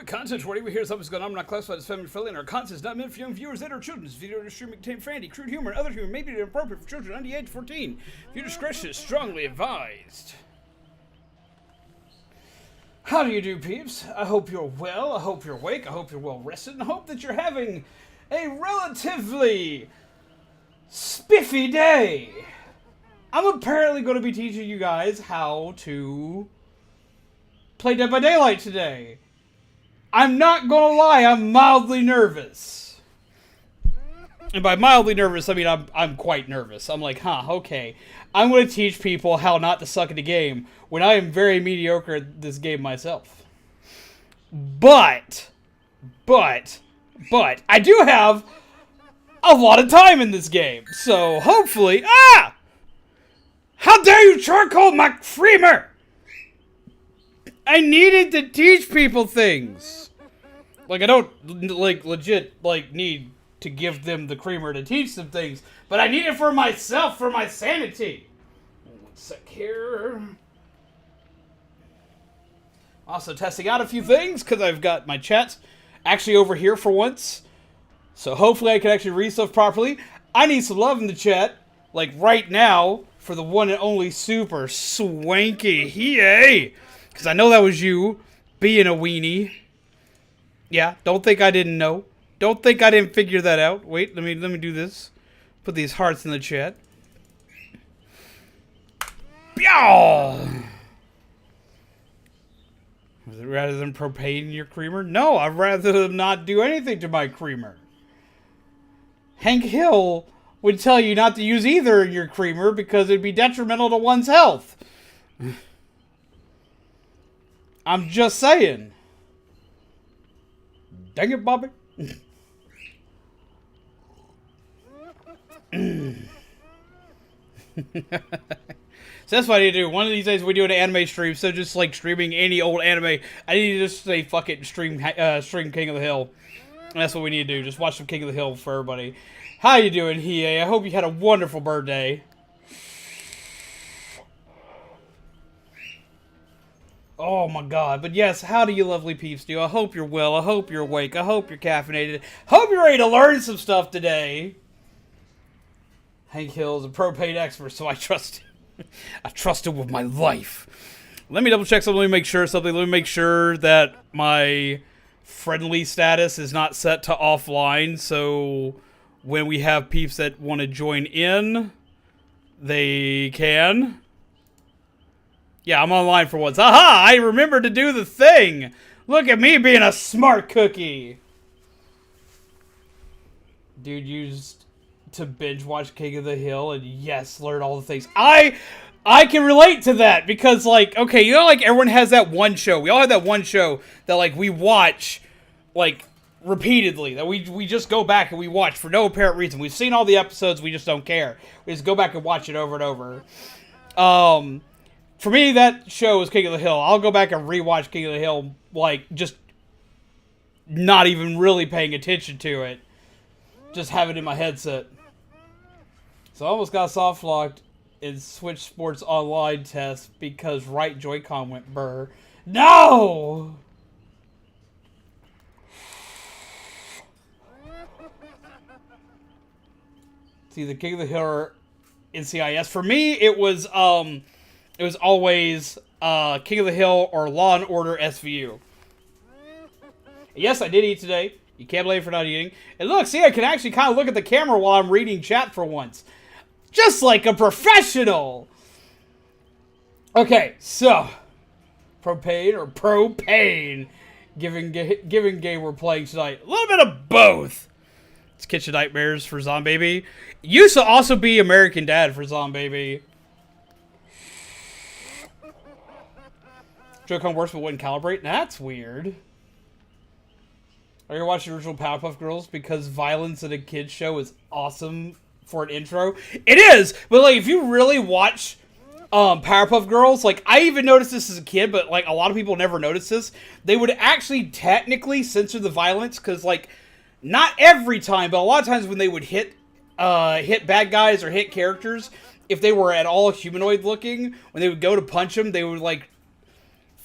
Content warning, we hear something's going on. I'm not classified as family friendly, and our content is not meant for young viewers and or children. This video or stream may contain fancy, crude humor, and other humor may be inappropriate for children under the age of 14. Viewer discretion is strongly advised. How do you do, peeps? I hope you're well, I hope you're awake, I hope you're well rested, and I hope that you're having a relatively spiffy day. I'm apparently going to be teaching you guys how to play Dead by Daylight today. I'm not gonna lie, I'm mildly nervous. And by mildly nervous, I mean I'm quite nervous. I'm like, okay. I'm gonna teach people how not to suck at the game when I am very mediocre at this game myself. But I do have a lot of time in this game. So hopefully, how dare you charcoal my creamer? I needed to teach people things. Like, I don't, like, legit, like, need to give them the creamer to teach them things. But I need it for myself, for my sanity. 1 sec here. Also testing out a few things, because I've got my chat actually over here for once. So hopefully I can actually read stuff properly. I need some love in the chat, like, right now, for the one and only super swanky Hiei. Because I know that was you, being a weenie. Yeah, don't think I didn't know. Don't think I didn't figure that out. Wait, let me do this. Put these hearts in the chat. Rather than propane your creamer? No, I'd rather not do anything to my creamer. Hank Hill would tell you not to use either in your creamer because it'd be detrimental to one's health. I'm just saying. Dang it, Bobby. So that's what I need to do. One of these days we do an anime stream, so just like streaming any old anime, I need to just say fuck it and stream King of the Hill. And that's what we need to do. Just watch some King of the Hill for everybody. How you doing, Hiei? I hope you had a wonderful birthday. Oh my god, but yes, how do you lovely peeps do? I hope you're well, I hope you're awake, I hope you're caffeinated, hope you're ready to learn some stuff today. Hank Hill is a propane expert, so I trust him. I trust him with my life. Let me double check something, let me make sure something, let me make sure that my friendly status is not set to offline, so when we have peeps that want to join in, they can. Yeah, I'm online for once. Aha! I remembered to do the thing! Look at me being a smart cookie! Dude used to binge watch King of the Hill and yes, learn all the things. I can relate to that because, like, okay, you know, like, everyone has that one show. We all have that one show that, like, we watch, like, repeatedly. That we just go back and we watch for no apparent reason. We've seen all the episodes, we just don't care. We just go back and watch it over and over. For me, that show is King of the Hill. I'll go back and rewatch King of the Hill, like, just not even really paying attention to it. Just have it in my headset. So I almost got soft locked in Switch Sports Online test because right Joy-Con went burr. No! See, the King of the Hill or NCIS. For me, it was always King of the Hill or Law and Order SVU. Yes, I did eat today. You can't blame me for not eating. And look, see, I can actually kind of look at the camera while I'm reading chat for once. Just like a professional. Okay, so. Propane or propane. Given game we're playing tonight. A little bit of both. It's Kitchen Nightmares for Zombaby. Used to also be American Dad for Zombaby. Joy-Con works but wouldn't calibrate? That's weird. Are you watching the original Powerpuff Girls because violence in a kid's show is awesome for an intro? It is! But, like, if you really watch Powerpuff Girls, like, I even noticed this as a kid, but, like, a lot of people never notice this. They would actually technically censor the violence because, like, not every time, but a lot of times when they would hit bad guys or hit characters, if they were at all humanoid looking, when they would go to punch them, they would, like,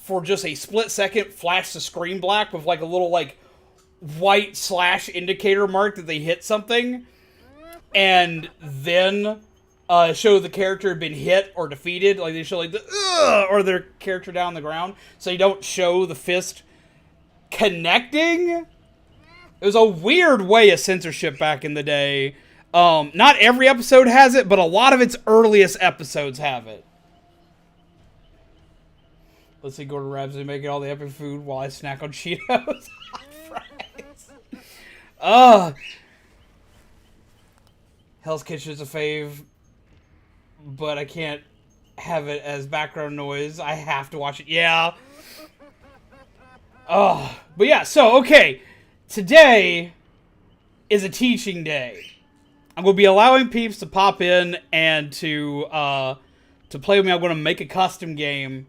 for just a split second, flash the screen black with like a little like white slash indicator mark that they hit something, and then show the character had been hit or defeated. Like they show like the or their character down on the ground, so you don't show the fist connecting. It was a weird way of censorship back in the day. Not every episode has it, but a lot of its earliest episodes have it. Let's see Gordon Ramsay making all the epic food while I snack on Cheetos. Fries. Hell's Kitchen is a fave, but I can't have it as background noise. I have to watch it. Yeah. But yeah, so, okay. Today is a teaching day. I'm going to be allowing peeps to pop in and to play with me. I'm going to make a custom game.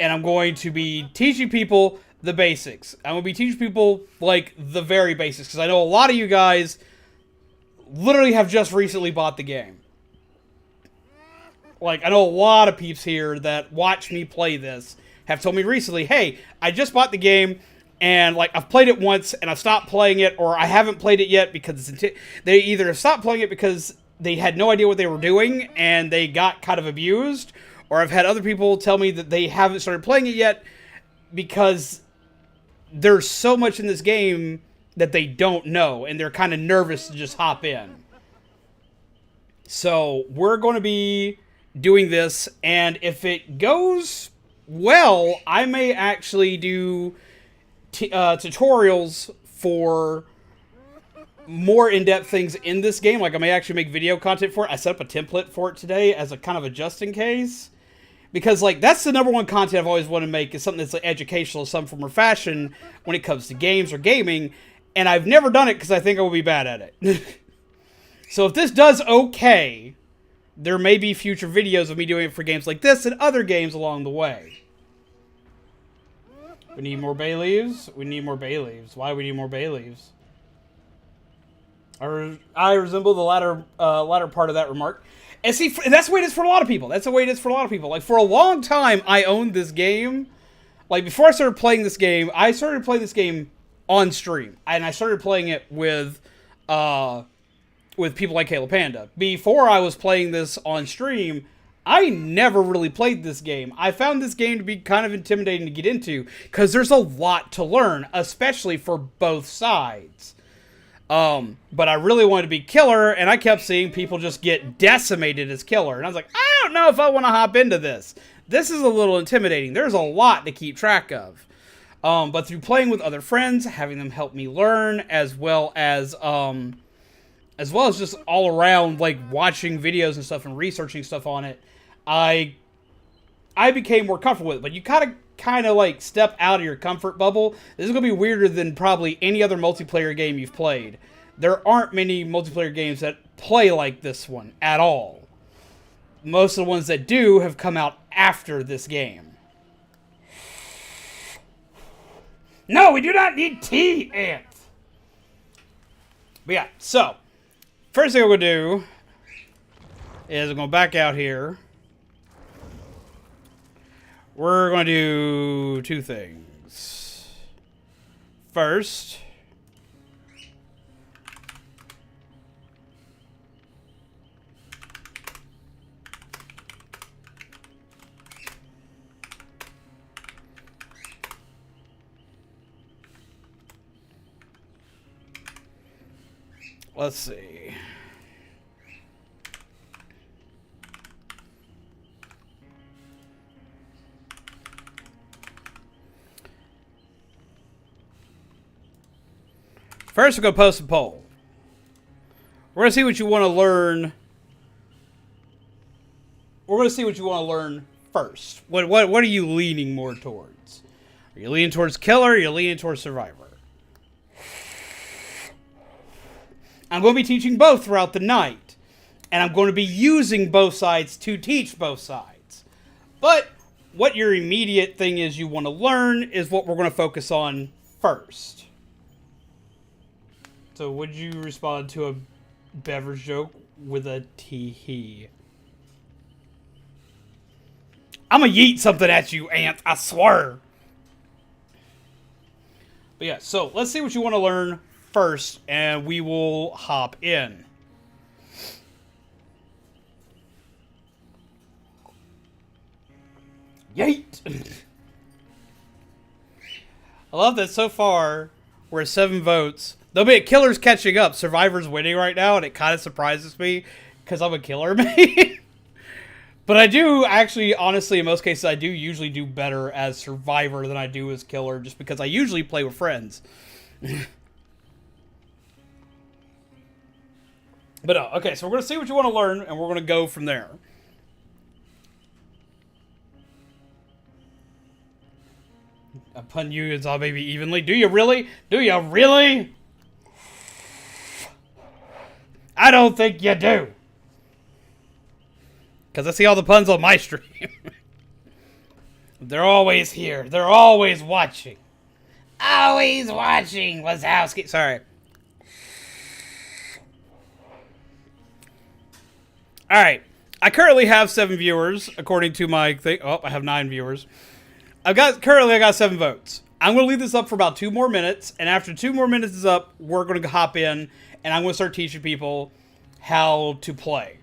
And I'm going to be teaching people the basics. I'm going to be teaching people, like, the very basics. Because I know a lot of you guys literally have just recently bought the game. Like, I know a lot of peeps here that watch me play this have told me recently, hey, I just bought the game, and, like, I've played it once, and I've stopped playing it, or I haven't played it yet because they either stopped playing it because they had no idea what they were doing, and they got kind of abused, or I've had other people tell me that they haven't started playing it yet because there's so much in this game that they don't know, and they're kind of nervous to just hop in. So, we're going to be doing this, and if it goes well, I may actually do tutorials for more in-depth things in this game. Like, I may actually make video content for it. I set up a template for it today as a kind of a just in case. Because, like, that's the number one content I've always wanted to make, is something that's like, educational, some form or fashion when it comes to games or gaming. And I've never done it because I think I will be bad at it. So if this does okay, there may be future videos of me doing it for games like this and other games along the way. We need more bay leaves. We need more bay leaves. Why do we need more bay leaves? I resemble the latter part of that remark. And see, that's the way it is for a lot of people. That's the way it is for a lot of people. Like, for a long time, I owned this game. Like, before I started playing this game, I started playing this game on stream. And I started playing it with people like Caleb Panda. Before I was playing this on stream, I never really played this game. I found this game to be kind of intimidating to get into, because there's a lot to learn, especially for both sides. But I really wanted to be killer, and I kept seeing people just get decimated as killer. And I was like, I don't know if I want to hop into this. This is a little intimidating. There's a lot to keep track of. But through playing with other friends, having them help me learn, as well as just all around, like, watching videos and stuff and researching stuff on it, I became more comfortable with it. But you kind of like step out of your comfort bubble. This is going to be weirder than probably any other multiplayer game you've played. There aren't many multiplayer games that play like this one at all. Most of the ones that do have come out after this game. No, we do not need tea, Ant. But yeah, so first thing I'm going to do is I'm going to back out here. We're going to do two things. First, let's see. First, we're going to post a poll. We're going to see what you want to learn. We're going to see what you want to learn first. What are you leaning more towards? Are you leaning towards killer, or are you leaning towards survivor? I'm going to be teaching both throughout the night. And I'm going to be using both sides to teach both sides. But what your immediate thing is you want to learn is what we're going to focus on first. So would you respond to a beverage joke with a tee-hee? I'm gonna yeet something at you, Ant. I swear. But yeah, so let's see what you want to learn first, and we will hop in. Yeet! I love that so far we're at 7 votes. There'll be a killer's catching up. Survivor's winning right now, and it kind of surprises me because I'm a killer main. But I do actually, honestly, in most cases, I do usually do better as Survivor than I do as Killer, just because I usually play with friends. But no, okay, so we're going to see what you want to learn, and we're going to go from there. Upon you, it's all baby evenly. Do you really? Do you really? I don't think you do. Because I see all the puns on my stream. They're always here. They're always watching. Always watching. Wazowski. Sorry. Alright. I currently have 7 viewers, according to my thing. Oh, I have 9 viewers. Currently I got 7 votes. I'm going to leave this up for about 2 more minutes. And after 2 more minutes is up, we're going to hop in. And I'm going to start teaching people how to play.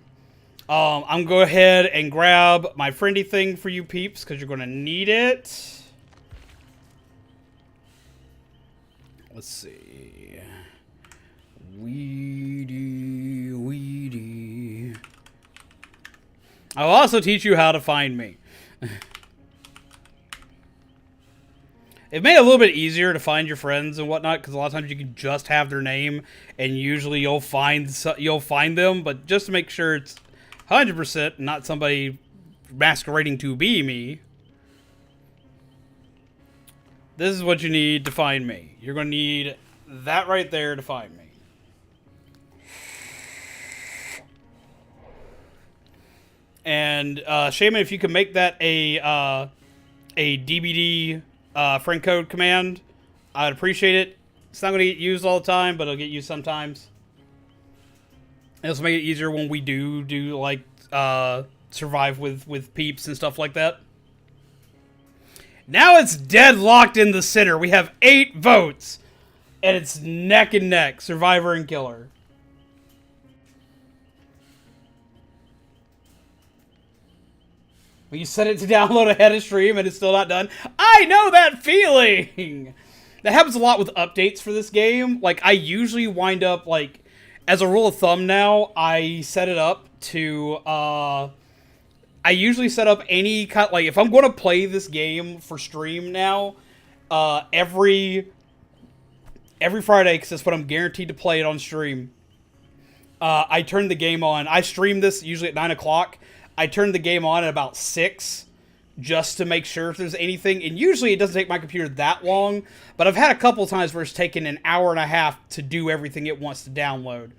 I'm going to go ahead and grab my friendly thing for you peeps, because you're going to need it. Let's see. Weedy. I'll also teach you how to find me. It made it a little bit easier to find your friends and whatnot, because a lot of times you can just have their name, and usually you'll find them, but just to make sure it's 100%, not somebody masquerading to be me. This is what you need to find me. You're going to need that right there to find me. And, Shaman, if you can make that a DBD friend code command, I'd appreciate it. It's not going to get used all the time, but it'll get used sometimes. It'll make it easier when we do like survive with peeps and stuff like that. Now it's deadlocked in the center. We have 8 votes, and it's neck and neck, Survivor and Killer. When you set it to download ahead of stream and it's still not done, I know that feeling. That happens a lot with updates for this game. Like, I usually wind up like, as a rule of thumb now, I set it up to, I usually set up any kind, like, if I'm going to play this game for stream now, every Friday, because that's when I'm guaranteed to play it on stream, I turn the game on. I stream this usually at 9 o'clock. I turn the game on at about 6, just to make sure if there's anything, and usually it doesn't take my computer that long, but I've had a couple times where it's taken an hour and a half to do everything it wants to download.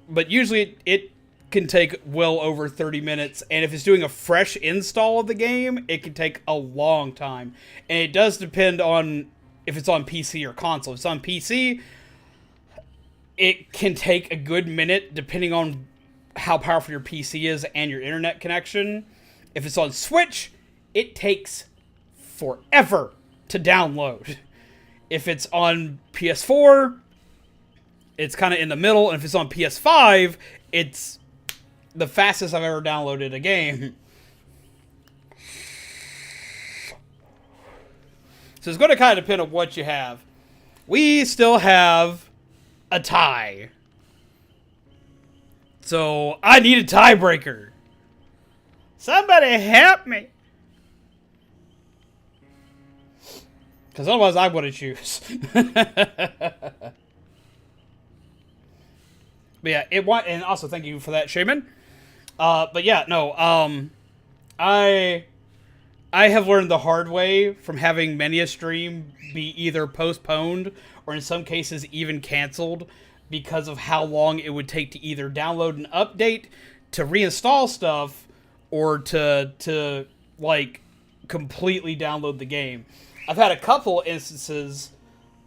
But usually it can take well over 30 minutes, and if it's doing a fresh install of the game, it can take a long time. And it does depend on if it's on PC or console. If it's on PC, it can take a good minute, depending on how powerful your PC is and your internet connection. If it's on Switch, it takes forever to download. If it's on PS4, it's kind of in the middle. And if it's on PS5, it's the fastest I've ever downloaded a game. So it's going to kind of depend on what you have. We still have a tie. So I need a tiebreaker. Somebody help me. Because otherwise I wouldn't choose. But yeah, and also thank you for that, Shaman. But yeah, no, I have learned the hard way from having many a stream be either postponed or in some cases even canceled because of how long it would take to either download an update, to reinstall stuff, or to like completely download the game. I've had a couple instances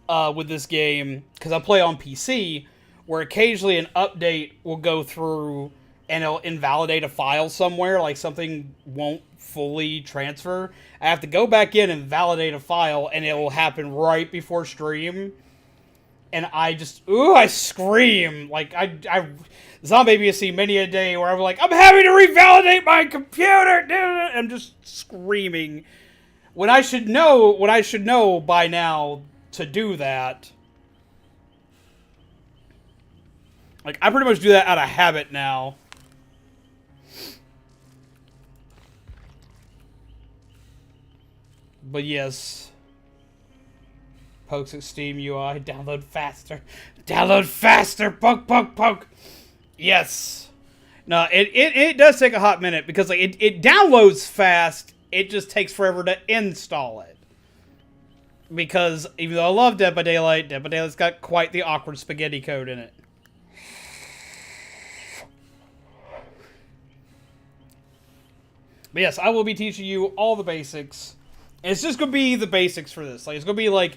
with this game, because I play on PC, where occasionally an update will go through and it'll invalidate a file somewhere, like something won't fully transfer. I have to go back in and validate a file, and it will happen right before stream. And I just, I scream. Like, Zombie has seen many a day where I'm like, I'm having to revalidate my computer, dude. I'm just screaming. When I should know by now to do that. Like, I pretty much do that out of habit now. But yes. Pokes at Steam UI. Download faster. Download faster! Poke, poke, poke! Yes. No, it does take a hot minute because like it downloads fast. It just takes forever to install it. Because even though I love Dead by Daylight's got quite the awkward spaghetti code in it. But yes, I will be teaching you all the basics. And it's just going to be the basics for this. Like, it's going to be, like,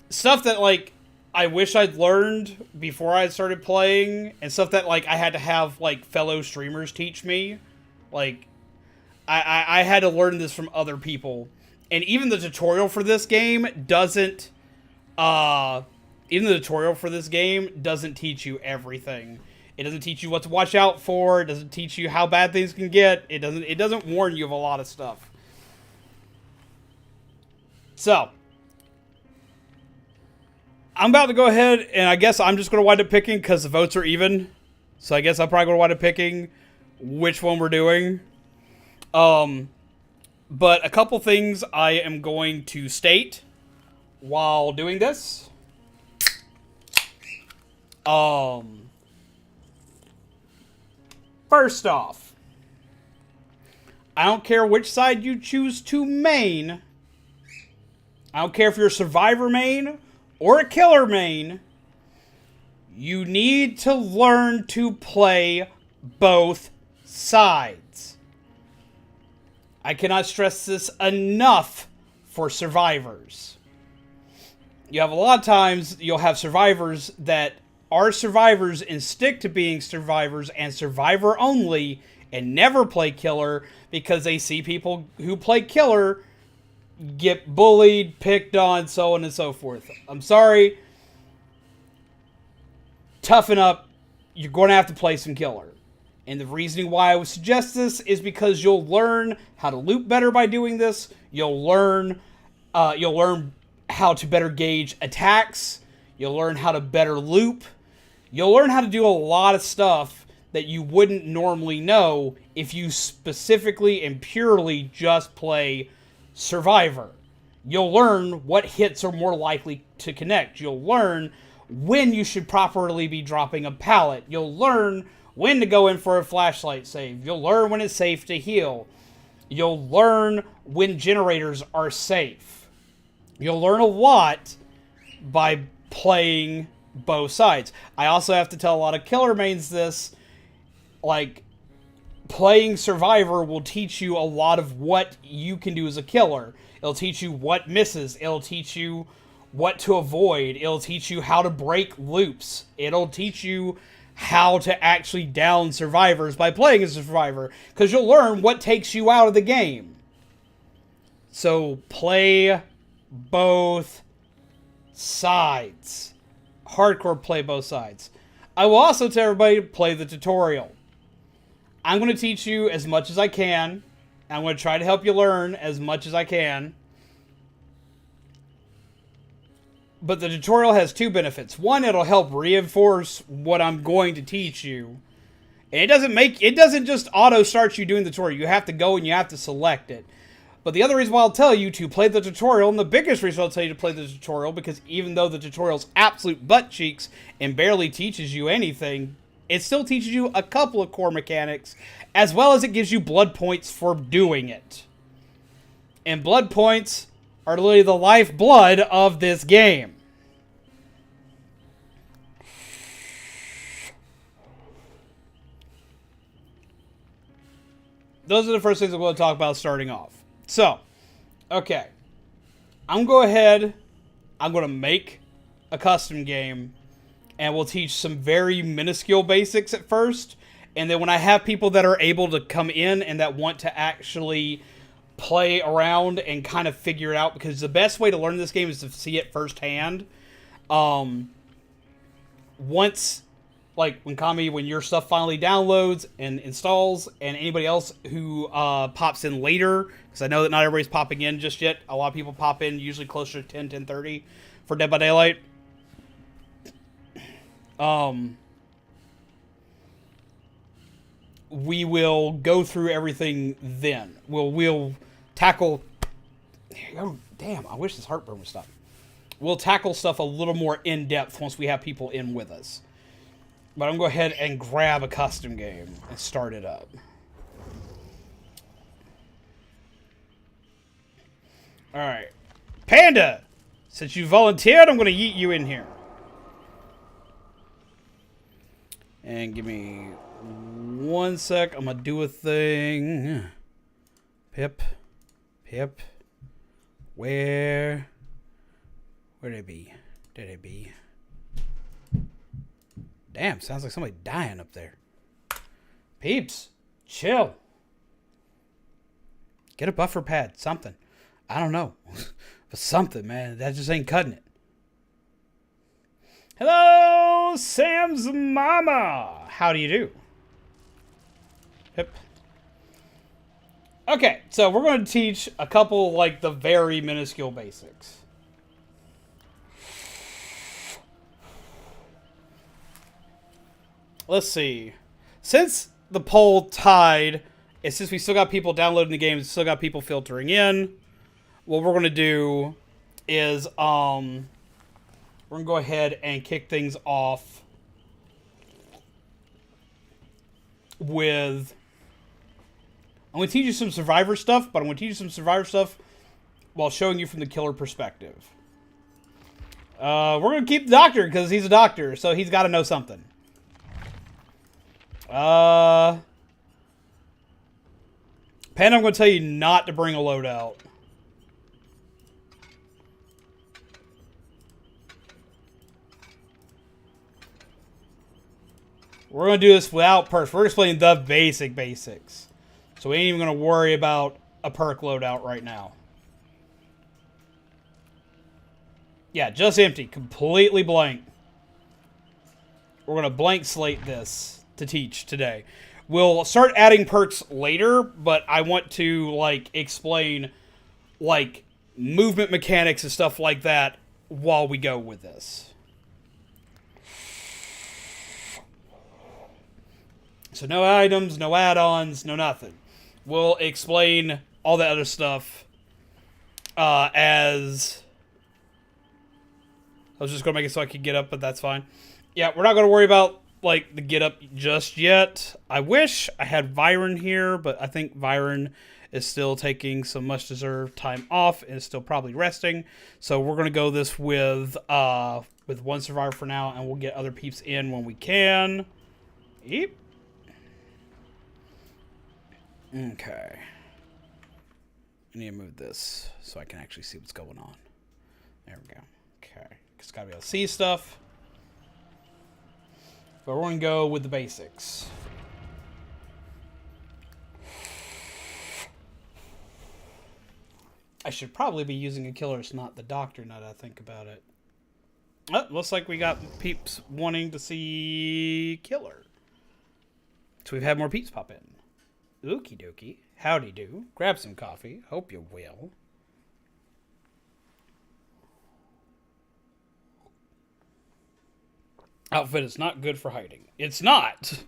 stuff that, like, I wish I'd learned before I started playing. And stuff that, like, I had to have, like, fellow streamers teach me. Like, I had to learn this from other people. And even the tutorial for this game doesn't... even the tutorial for this game doesn't teach you everything. It doesn't teach you what to watch out for. It doesn't teach you how bad things can get. It doesn't warn you of a lot of stuff. So, I'm about to go ahead, and I guess I'm just going to wind up picking because the votes are even. So I guess I'm probably going to wind up picking which one we're doing. But a couple things I am going to state while doing this. First off, I don't care which side you choose to main. I don't care if you're a survivor main or a killer main. You need to learn to play both sides. I cannot stress this enough for survivors. You have a lot of times, you'll have survivors that are survivors and stick to being survivors and survivor only and never play killer because they see people who play killer get bullied, picked on, so on and so forth. I'm sorry. Toughen up. You're going to have to play some killer. And the reasoning why I would suggest this is because you'll learn how to loop better by doing this. You'll learn how to better gauge attacks. You'll learn how to better loop. You'll learn how to do a lot of stuff that you wouldn't normally know if you specifically and purely just play Survivor. You'll learn what hits are more likely to connect. You'll learn when you should properly be dropping a pallet. You'll learn when to go in for a flashlight save. You'll learn when it's safe to heal. You'll learn when generators are safe. You'll learn a lot by playing both sides. I also have to tell a lot of killer mains this, like, playing Survivor will teach you a lot of what you can do as a killer. It'll teach you what misses. It'll teach you what to avoid. It'll teach you how to break loops. It'll teach you how to actually down survivors by playing as a survivor, because you'll learn what takes you out of the game. So play both sides. Hardcore play both sides. I will also tell everybody to play the tutorial. I'm going to teach you as much as I can. I'm going to try to help you learn as much as I can. But the tutorial has two benefits. One, it'll help reinforce what I'm going to teach you. And it doesn't just auto start you doing the tutorial. You have to go and you have to select it. But the other reason why I'll tell you to play the tutorial, and the biggest reason I'll tell you to play the tutorial, because even though the tutorial's absolute butt cheeks and barely teaches you anything, it still teaches you a couple of core mechanics, as well as it gives you blood points for doing it. And blood points are literally the lifeblood of this game. Those are the first things I'm going to talk about starting off. So, okay. I'm going to make a custom game, and we'll teach some very minuscule basics at first, And then when I have people that are able to come in and that want to actually play around and kind of figure it out, because the best way to learn this game is to see it firsthand. Once, like, when your stuff finally downloads and installs, and anybody else who pops in later, because I know that not everybody's popping in just yet. A lot of people pop in usually closer to 10:30 for Dead by Daylight. We will go through everything then. We'll tackle... Oh, damn, I wish this heartburn would stop. We'll tackle stuff a little more in-depth once we have people in with us. But I'm going to go ahead and grab a custom game and start it up. Alright. Panda! Since you volunteered, I'm going to yeet you in here. And give me 1 sec. I'm going to do a thing. Pip. Where did it be? Damn, sounds like somebody dying up there. Peeps, chill. Get a buffer pad, something. I don't know. But something, man. That just ain't cutting it. Hello, Sam's mama. How do you do? Hip. Okay, so we're going to teach a couple, like, the very minuscule basics. Let's see. Since the poll tied, and since we still got people downloading the game and still got people filtering in, what we're going to do is, we're going to go ahead and kick things off with... I'm going to teach you some Survivor stuff, but I'm going to teach you some Survivor stuff while showing you from the killer perspective. We're going to keep the doctor, because he's a doctor, so he's got to know something. Panda, I'm going to tell you not to bring a loadout. We're going to do this without perks. We're explaining the basics. So we ain't even going to worry about a perk loadout right now. Yeah, just empty. Completely blank. We're going to blank slate this to teach today. We'll start adding perks later, but I want to, like, explain, like, movement mechanics and stuff like that while we go with this. So no items, no add-ons, no nothing. We'll explain all that other stuff as... I was just going to make it so I could get up, but that's fine. Yeah, we're not going to worry about, like, the get up just yet. I wish I had Viren here, but I think Viren is still taking some much deserved time off and is still probably resting. So we're going to go this with one survivor for now, and we'll get other peeps in when we can. Yep. Okay. I need to move this so I can actually see what's going on. There we go. Okay. Just gotta be able to see stuff. But we're going to go with the basics. I should probably be using a killer. It's not the doctor now that I think about it. Oh, looks like we got peeps wanting to see killer. So we've had more peeps pop in. Okie dokie. Howdy do. Grab some coffee. Hope you will. Outfit is not good for hiding. It's not.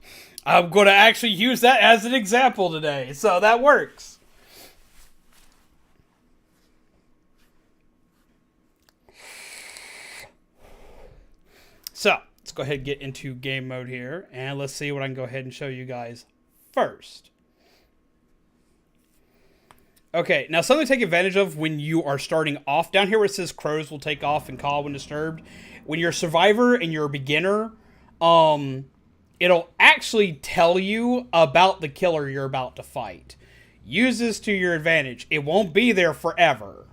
I'm going to actually use that as an example today. So that works. So let's go ahead and get into game mode here. And let's see what I can go ahead and show you guys first. Okay, now something to take advantage of when you are starting off. Down here where it says crows will take off and call when disturbed. When you're a survivor and you're a beginner, it'll actually tell you about the killer you're about to fight. Use this to your advantage. It won't be there forever.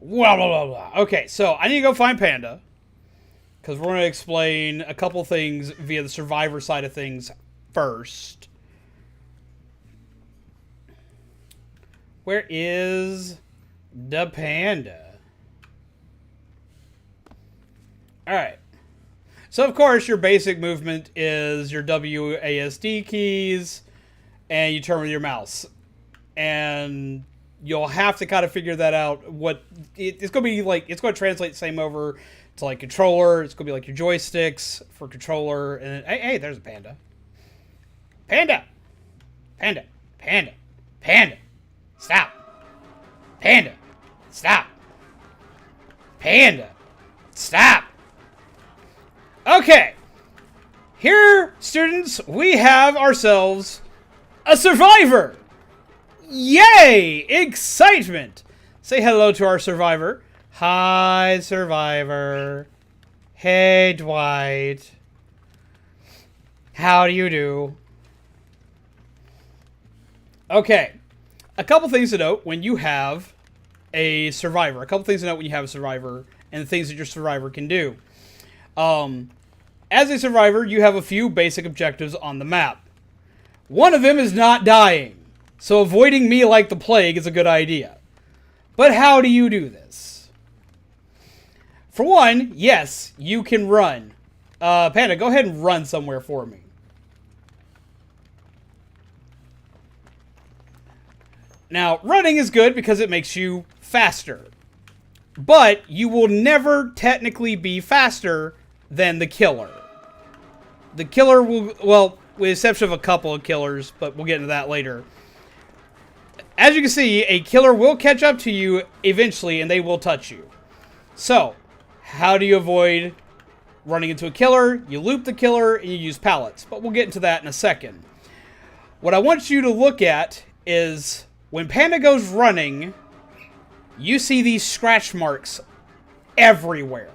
Blah, blah, blah, blah. Okay, so I need to go find Panda. because we're going to explain a couple things via the survivor side of things first. Where is the panda? Alright. So, of course, your basic movement is your WASD keys, and you turn with your mouse. And you'll have to kind of figure that out. It's going to be like, it's going to translate the same over to like controller. It's going to be like your joysticks for controller. And hey, there's a panda. Panda! Panda! Panda! Panda! Stop! Panda! Stop! Panda! Stop! Okay. Here, students, we have ourselves a survivor! Yay! Excitement! Say hello to our survivor. Hi, survivor. Hey, Dwight. How do you do? Okay. A couple things to note when you have a survivor. A couple things to note when you have a survivor and the things that your survivor can do. As a survivor, you have a few basic objectives on the map. One of them is not dying. So avoiding me like the plague is a good idea. But how do you do this? For one, yes, you can run. Panda, go ahead and run somewhere for me. Now, running is good because it makes you faster. But you will never technically be faster than the killer. The killer will, well, with the exception of a couple of killers, but we'll get into that later. As you can see, a killer will catch up to you eventually, and they will touch you. So, how do you avoid running into a killer? You loop the killer, and you use pallets. But we'll get into that in a second. What I want you to look at is, when Panda goes running, you see these scratch marks everywhere.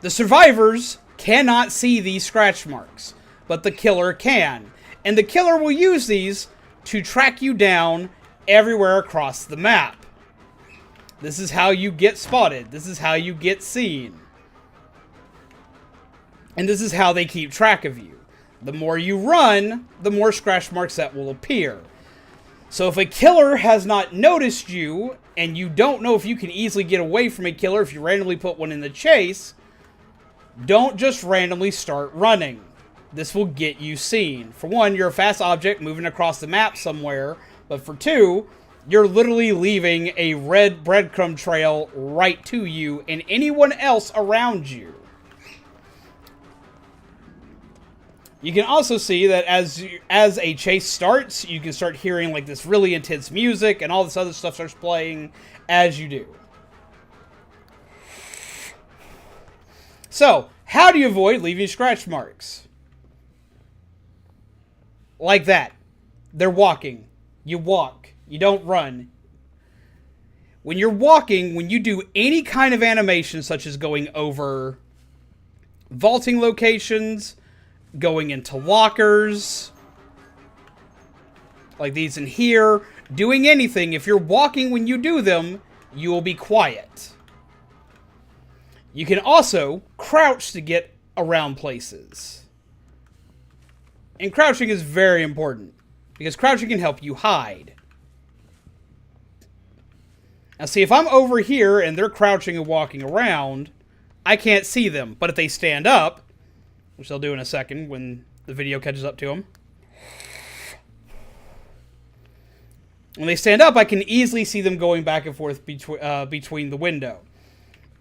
The survivors cannot see these scratch marks, but the killer can. And the killer will use these to track you down everywhere across the map. This is how you get spotted. This is how you get seen. And this is how they keep track of you. The more you run, the more scratch marks that will appear. So if a killer has not noticed you, and you don't know if you can easily get away from a killer if you randomly put one in the chase, don't just randomly start running. This will get you seen. For one, you're a fast object moving across the map somewhere. But for two, you're literally leaving a red breadcrumb trail right to you and anyone else around you. You can also see that as a chase starts, you can start hearing like this really intense music and all this other stuff starts playing as you do. So, how do you avoid leaving scratch marks? Like that. They're walking. You walk. You don't run. When you're walking, when you do any kind of animation, such as going over vaulting locations, going into lockers, like these in here, doing anything, if you're walking when you do them, you will be quiet. You can also crouch to get around places. And crouching is very important, because crouching can help you hide. Now see, if I'm over here and they're crouching and walking around, I can't see them. But if they stand up, which they'll do in a second when the video catches up to them. When they stand up, I can easily see them going back and forth between the window.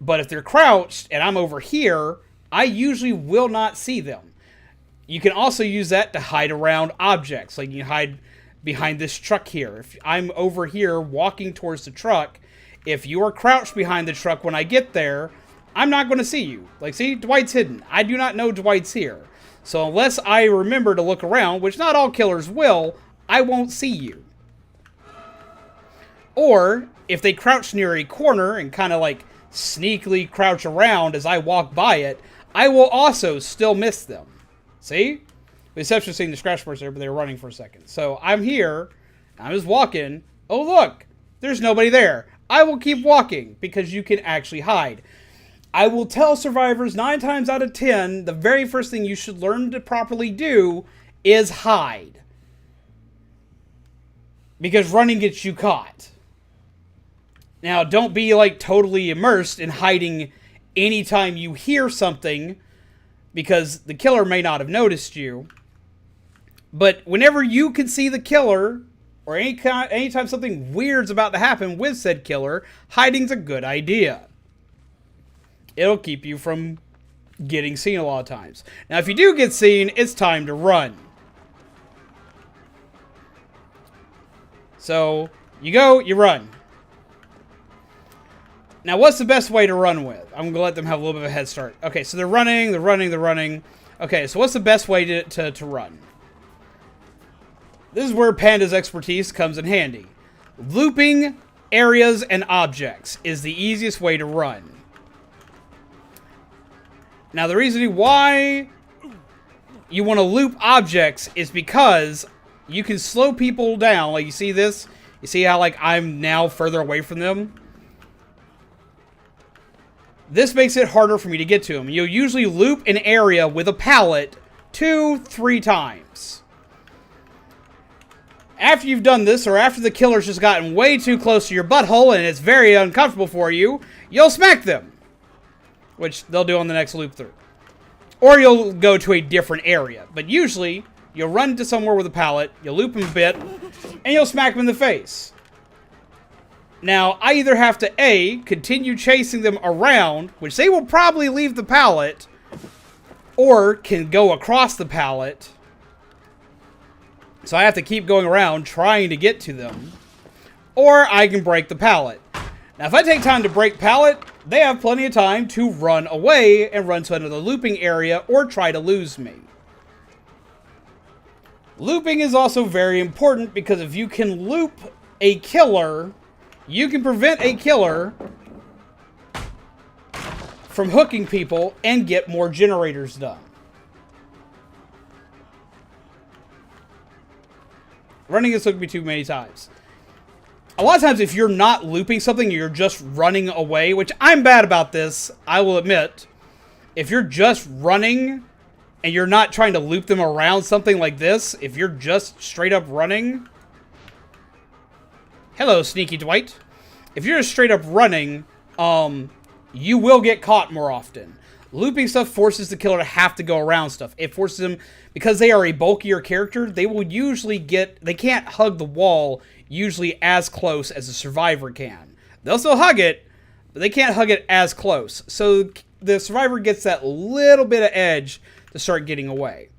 But if they're crouched and I'm over here, I usually will not see them. You can also use that to hide around objects. Like you can hide behind this truck here. If I'm over here walking towards the truck, if you are crouched behind the truck when I get there, I'm not going to see you. Like, see, Dwight's hidden. I do not know Dwight's here. So unless I remember to look around, which not all killers will, I won't see you. Or, if they crouch near a corner and kind of like sneakily crouch around as I walk by it, I will also still miss them. See? With the exception of seeing the scratch marks there, but they were running for a second. So I'm here, I'm just walking. Oh look, there's nobody there. I will keep walking because you can actually hide. I will tell survivors 9 times out of 10, the very first thing you should learn to properly do is hide. Because running gets you caught. Now, don't be like totally immersed in hiding anytime you hear something, because the killer may not have noticed you. But whenever you can see the killer, or anytime something weird's about to happen with said killer, hiding's a good idea. It'll keep you from getting seen a lot of times. Now, if you do get seen, it's time to run. So, you go, you run. Now, what's the best way to run with? I'm going to let them have a little bit of a head start. Okay, so they're running. Okay, so what's the best way to run? This is where Panda's expertise comes in handy. Looping areas and objects is the easiest way to run. Now, the reason why you want to loop objects is because you can slow people down. Like, you see this? You see how, like, I'm now further away from them? This makes it harder for me to get to them. You'll usually loop an area with a pallet 2-3 times. After you've done this, or after the killer's just gotten way too close to your butthole and it's very uncomfortable for you, you'll smack them. Which they'll do on the next loop through. Or you'll go to a different area. But usually, you'll run to somewhere with a pallet, you'll loop them a bit, and you'll smack them in the face. Now, I either have to A, continue chasing them around, which they will probably leave the pallet, or can go across the pallet. So I have to keep going around trying to get to them. Or I can break the pallet. Now, if I take time to break pallet, they have plenty of time to run away and run to another looping area or try to lose me. Looping is also very important because if you can loop a killer, you can prevent a killer from hooking people and get more generators done. Running has hooked me too many times. A lot of times if you're not looping something, you're just running away, which I'm bad about this, I will admit. If you're just running and you're not trying to loop them around something like this, if you're just straight up running... Hello, Sneaky Dwight. If you're just straight up running, you will get caught more often. Looping stuff forces the killer to have to go around stuff. It forces them, because they are a bulkier character, they will usually they can't hug the wall usually as close as a survivor can. They'll still hug it, but they can't hug it as close. So the survivor gets that little bit of edge to start getting away.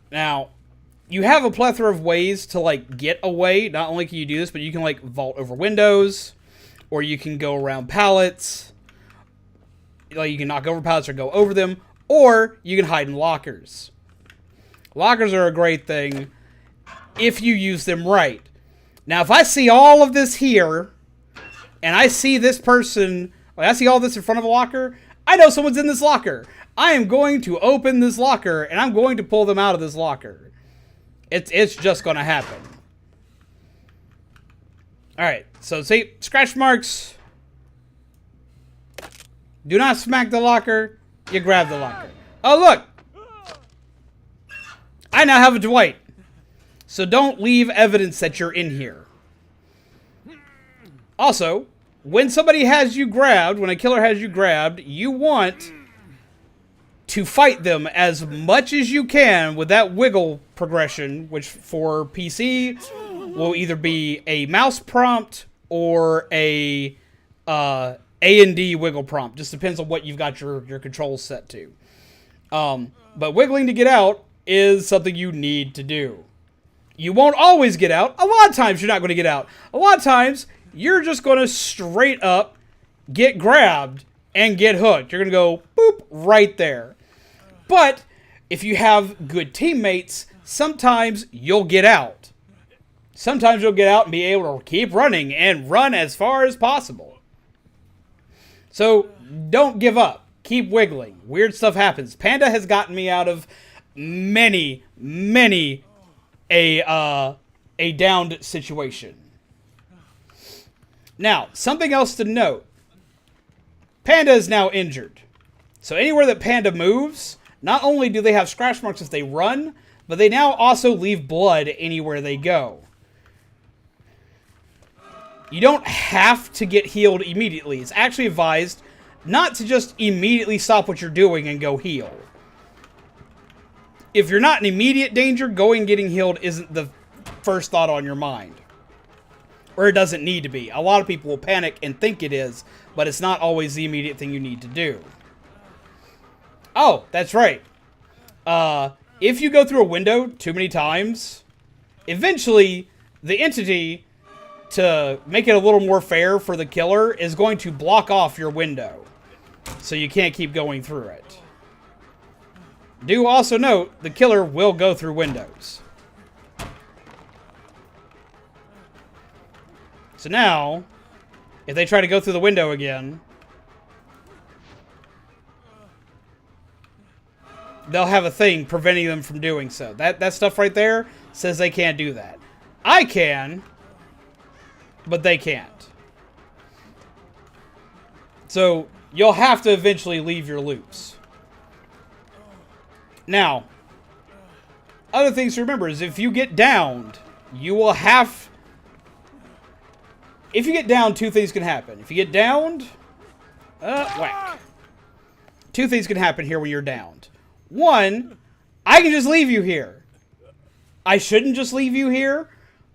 Now, you have a plethora of ways to, like, get away. Not only can you do this, but you can, like, vault over windows, or you can go around pallets. Like, you can knock over pallets or go over them, or you can hide in lockers. Lockers are a great thing if you use them right. Now, if I see all of this here, and I see this person, like I see all this in front of a locker, I know someone's in this locker. I am going to open this locker, and I'm going to pull them out of this locker. It's just going to happen. Alright, so see, scratch marks. Do not smack the locker. You grab the locker. Oh, look! I now have a Dwight. So don't leave evidence that you're in here. Also, when somebody has you grabbed, when a killer has you grabbed, you want to fight them as much as you can with that wiggle progression, which for PC will either be a mouse prompt or a A&D wiggle prompt. Just depends on what you've got your controls set to. But wiggling to get out is something you need to do. You won't always get out. A lot of times you're not going to get out. A lot of times you're just going to straight up get grabbed and get hooked. You're going to go boop right there. But if you have good teammates, sometimes you'll get out. Sometimes you'll get out and be able to keep running and run as far as possible. So don't give up. Keep wiggling. Weird stuff happens. Panda has gotten me out of many a downed situation. Now, something else to note. Panda is now injured. So anywhere that Panda moves, not only do they have scratch marks as they run, but they now also leave blood anywhere they go. You don't have to get healed immediately. It's actually advised not to just immediately stop what you're doing and go heal. If you're not in immediate danger, going and getting healed isn't the first thought on your mind. Or it doesn't need to be. A lot of people will panic and think it is, but it's not always the immediate thing you need to do. Oh, that's right. If you go through a window too many times, eventually the entity, to make it a little more fair for the killer, is going to block off your window. So you can't keep going through it. Do also note, the killer will go through windows. So now, if they try to go through the window again, they'll have a thing preventing them from doing so. That stuff right there says they can't do that. I can, but they can't. So, you'll have to eventually leave your loops. Now, other things to remember is if you get downed, you will have... If you get downed, two things can happen. If you get downed, whack. Two things can happen here when you're downed. One, I can just leave you here. I shouldn't just leave you here,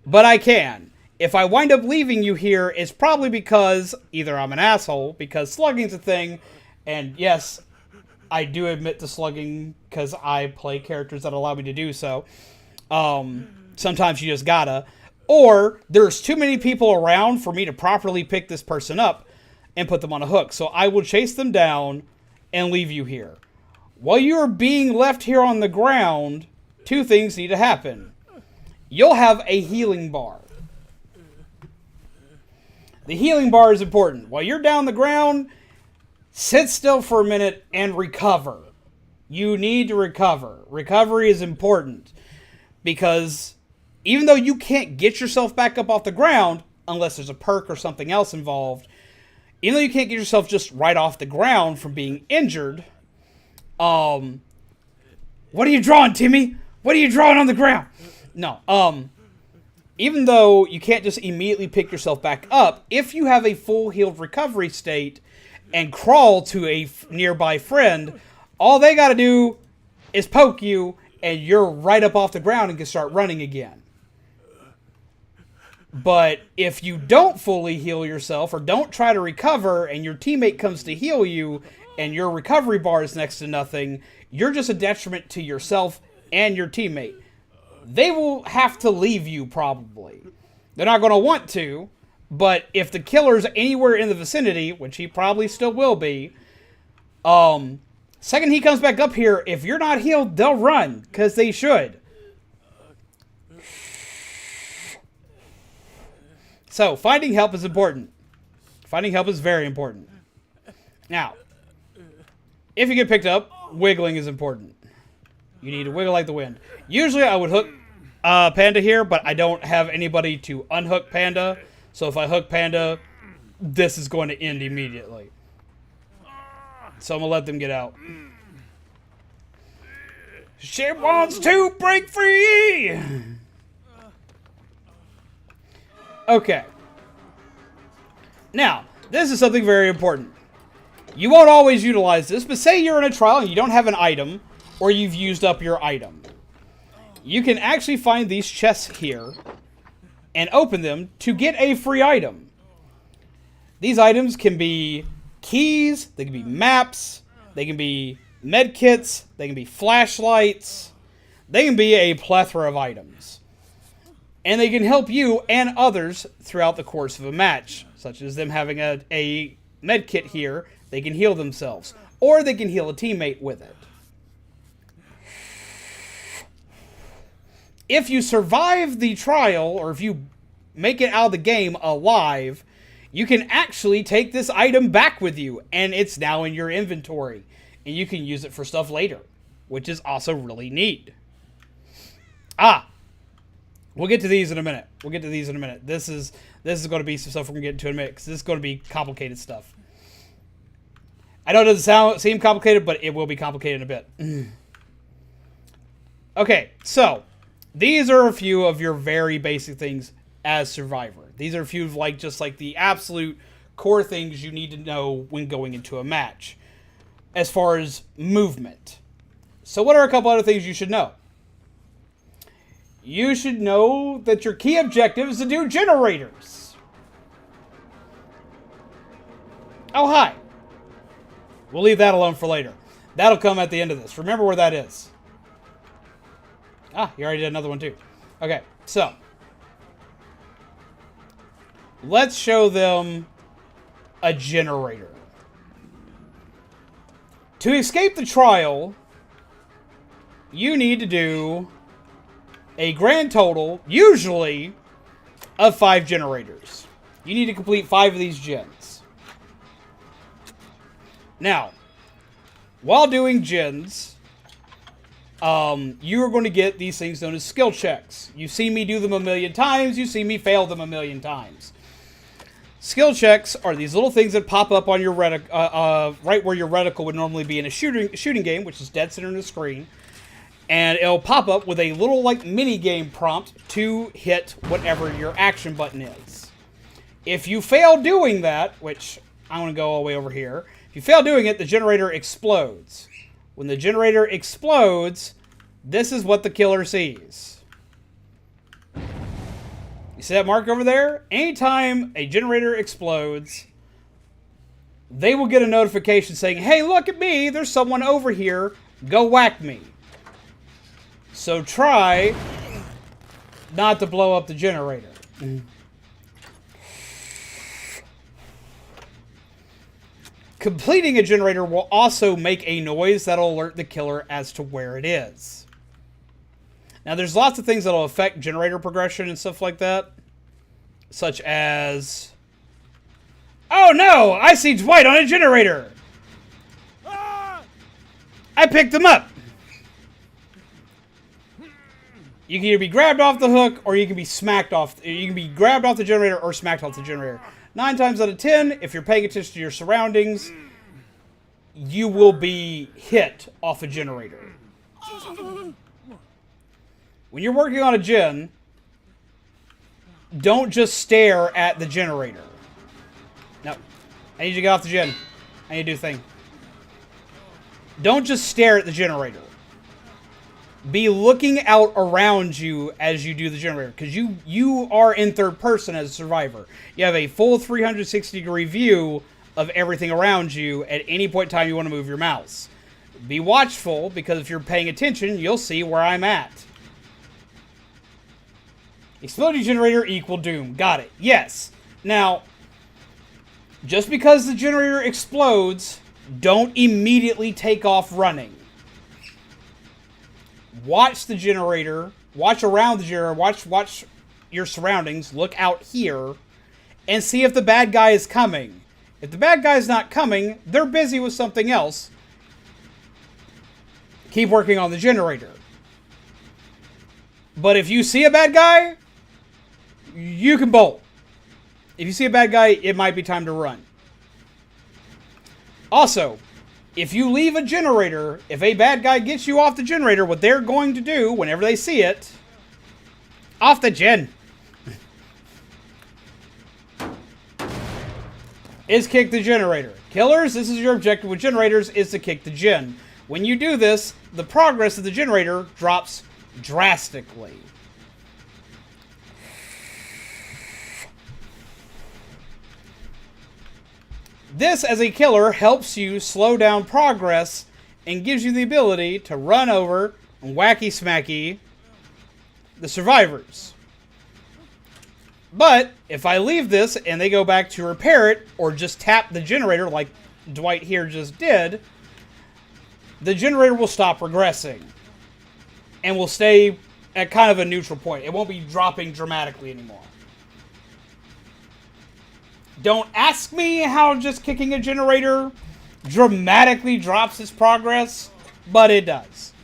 but I can. If I wind up leaving you here, it's probably because either I'm an asshole, because slugging's a thing, and yes, I do admit to slugging because I play characters that allow me to do so. Sometimes you just gotta. Or there's too many people around for me to properly pick this person up and put them on a hook. So I will chase them down and leave you here. While you are being left here on the ground, two things need to happen. You'll have a healing bar. The healing bar is important. While you're down the ground, sit still for a minute and recover. You need to recover. Recovery is important because even though you can't get yourself back up off the ground, unless there's a perk or something else involved, even though you can't get yourself just right off the ground from being injured, what are you drawing, Timmy? What are you drawing on the ground? No, even though you can't just immediately pick yourself back up, if you have a full healed recovery state and crawl to a nearby friend, all they gotta do is poke you and you're right up off the ground and can start running again. But if you don't fully heal yourself or don't try to recover and your teammate comes to heal you and your recovery bar is next to nothing, you're just a detriment to yourself and your teammate. They will have to leave you probably. They're not going to want to, but if the killer's anywhere in the vicinity, which he probably still will be, second he comes back up here, if you're not healed, they'll run, because they should. So, finding help is important. Finding help is very important. Now, if you get picked up, wiggling is important. You need to wiggle like the wind. Usually I would hook Panda here, but I don't have anybody to unhook Panda. So if I hook Panda, this is going to end immediately. So I'm going to let them get out. She wants to break free! Okay. Now, this is something very important. You won't always utilize this, but say you're in a trial and you don't have an item, or you've used up your item. You can actually find these chests here and open them to get a free item. These items can be keys, they can be maps, they can be med kits, they can be flashlights, they can be a plethora of items. And they can help you and others throughout the course of a match, such as them having a med kit here, they can heal themselves, or they can heal a teammate with it. If you survive the trial, or if you make it out of the game alive, you can actually take this item back with you, and it's now in your inventory, and you can use it for stuff later, which is also really neat. We'll get to these in a minute. This is going to be some stuff we're going to get into in a minute, because this is going to be complicated stuff. I know it doesn't seem complicated, but it will be complicated in a bit. Okay, so these are a few of your very basic things as Survivor. These are a few of just the absolute core things you need to know when going into a match as far as movement. So what are a couple other things you should know? You should know that your key objective is to do generators. Oh, hi. We'll leave that alone for later. That'll come at the end of this. Remember where that is. Ah, you already did another one too. Okay, so let's show them a generator. To escape the trial, you need to do a grand total, usually, of 5 generators. You need to complete 5 of these gens. Now, while doing gens, you are going to get these things known as skill checks. You've seen me do them a million times. You've seen me fail them a million times. Skill checks are these little things that pop up on your right where your reticle would normally be in a shooting game, which is dead center in the screen. And it'll pop up with a little mini game prompt to hit whatever your action button is. If you fail doing that, which I'm going to go all the way over here. If you fail doing it, the generator explodes. When the generator explodes, this is what the killer sees. You see that mark over there? Anytime a generator explodes, they will get a notification saying, hey, look at me, there's someone over here, go whack me. So try not to blow up the generator. Completing a generator will also make a noise that'll alert the killer as to where it is. Now, there's lots of things that'll affect generator progression and stuff like that. Such as... oh no! I see Dwight on a generator! I picked him up! You can either be grabbed off the hook, or you can be smacked off... you can be grabbed off the generator or smacked off the generator. 9 times out of 10, if you're paying attention to your surroundings, you will be hit off a generator. When you're working on a gen, don't just stare at the generator. No. I need you to get off the gen. I need to do a thing. Don't just stare at the generator. Be looking out around you as you do the generator. Because you are in third person as a survivor. You have a full 360-degree view of everything around you at any point in time you want to move your mouse. Be watchful, because if you're paying attention, you'll see where I'm at. Exploding generator equal doom. Got it. Yes. Now, just because the generator explodes, don't immediately take off running. Watch the generator, watch around the generator, watch your surroundings, look out here, and see if the bad guy is coming. If the bad guy is not coming, they're busy with something else. Keep working on the generator. But if you see a bad guy, you can bolt. If you see a bad guy, it might be time to run. Also, if you leave a generator, if a bad guy gets you off the generator, what they're going to do whenever they see it... off the gen! is kick the generator. Killers, this is your objective with generators, is to kick the gen. When you do this, the progress of the generator drops drastically. This, as a killer, helps you slow down progress and gives you the ability to run over and wacky smacky the survivors. But if I leave this and they go back to repair it, or just tap the generator like Dwight here just did, the generator will stop regressing and will stay at kind of a neutral point. It won't be dropping dramatically anymore. Don't ask me how just kicking a generator dramatically drops its progress, but it does.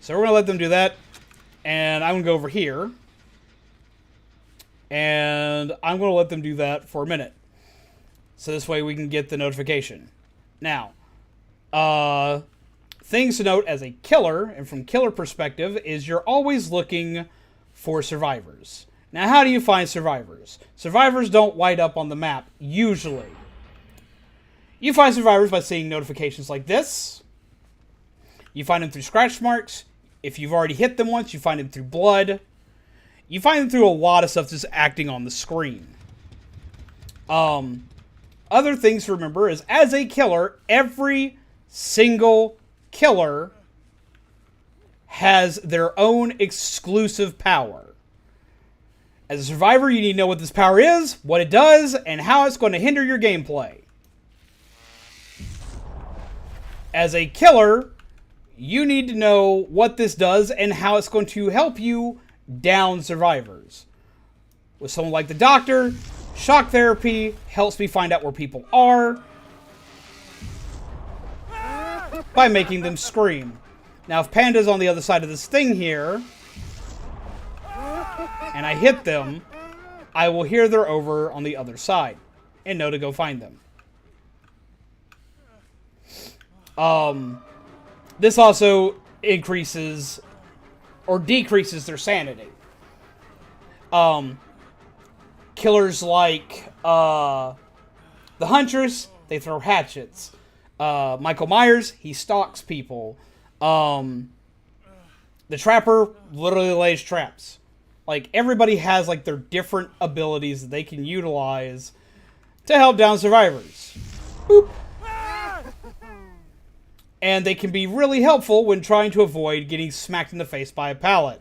So we're going to let them do that. And I'm going to go over here. And I'm going to let them do that for a minute. So this way we can get the notification. Now, things to note as a killer, and from killer perspective, is you're always looking for survivors. Now, how do you find survivors? Survivors don't light up on the map, usually. You find survivors by seeing notifications like this. You find them through scratch marks. If you've already hit them once, you find them through blood. You find them through a lot of stuff just acting on the screen. Other things to remember is, as a killer, every single killer has their own exclusive power. As a survivor, you need to know what this power is, what it does, and how it's going to hinder your gameplay. As a killer, you need to know what this does and how it's going to help you down survivors. With someone like the doctor, shock therapy helps me find out where people are by making them scream. Now, if Panda's on the other side of this thing here, and I hit them, I will hear they're over on the other side and know to go find them. This also increases or decreases their sanity. Killers like the Huntress, they throw hatchets. Michael Myers, he stalks people. The Trapper literally lays traps. Like, everybody has, like, their different abilities that they can utilize to help down survivors. Boop. And they can be really helpful when trying to avoid getting smacked in the face by a pallet.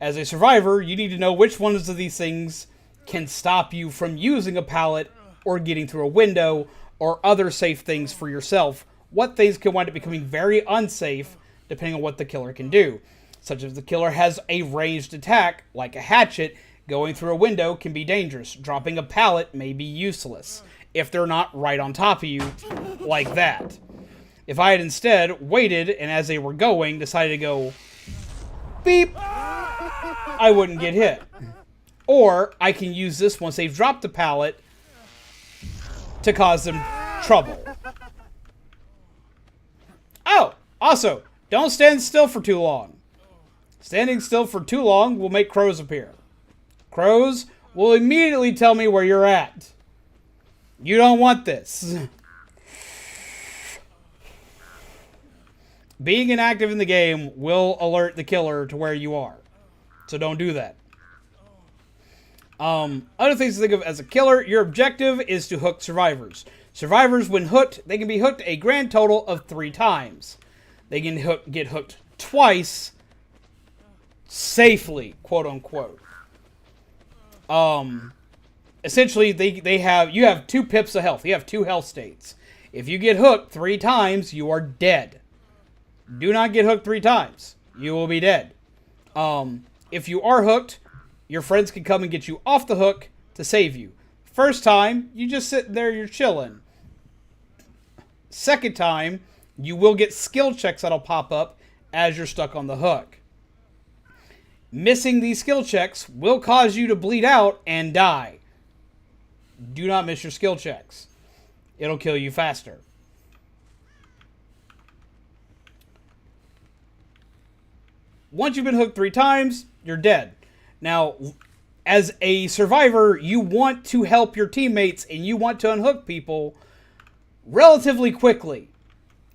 As a survivor, you need to know which ones of these things can stop you from using a pallet or getting through a window or other safe things for yourself. What things can wind up becoming very unsafe depending on what the killer can do. Such as the killer has a ranged attack, like a hatchet, going through a window can be dangerous. Dropping a pallet may be useless if they're not right on top of you, like that. If I had instead waited and as they were going decided to go beep, I wouldn't get hit. Or I can use this once they've dropped the pallet to cause them trouble. Oh, also, don't stand still for too long. Standing still for too long will make crows appear. Crows will immediately tell me where you're at. You don't want this. Being inactive in the game will alert the killer to where you are. So don't do that. Other things to think of as a killer, your objective is to hook survivors. Survivors, when hooked, they can be hooked a grand total of 3 times. They can get hooked twice safely, quote unquote. Essentially, you have 2 pips of health. You have 2 health states. If you get hooked 3 times, you are dead. Do not get hooked 3 times. You will be dead. If you are hooked, your friends can come and get you off the hook to save you. First time, you just sit there, you're chilling. Second time, you will get skill checks that'll pop up as you're stuck on the hook. Missing these skill checks will cause you to bleed out and die. Do not miss your skill checks. It'll kill you faster. Once you've been hooked 3 times, you're dead. Now, as a survivor, you want to help your teammates and you want to unhook people relatively quickly.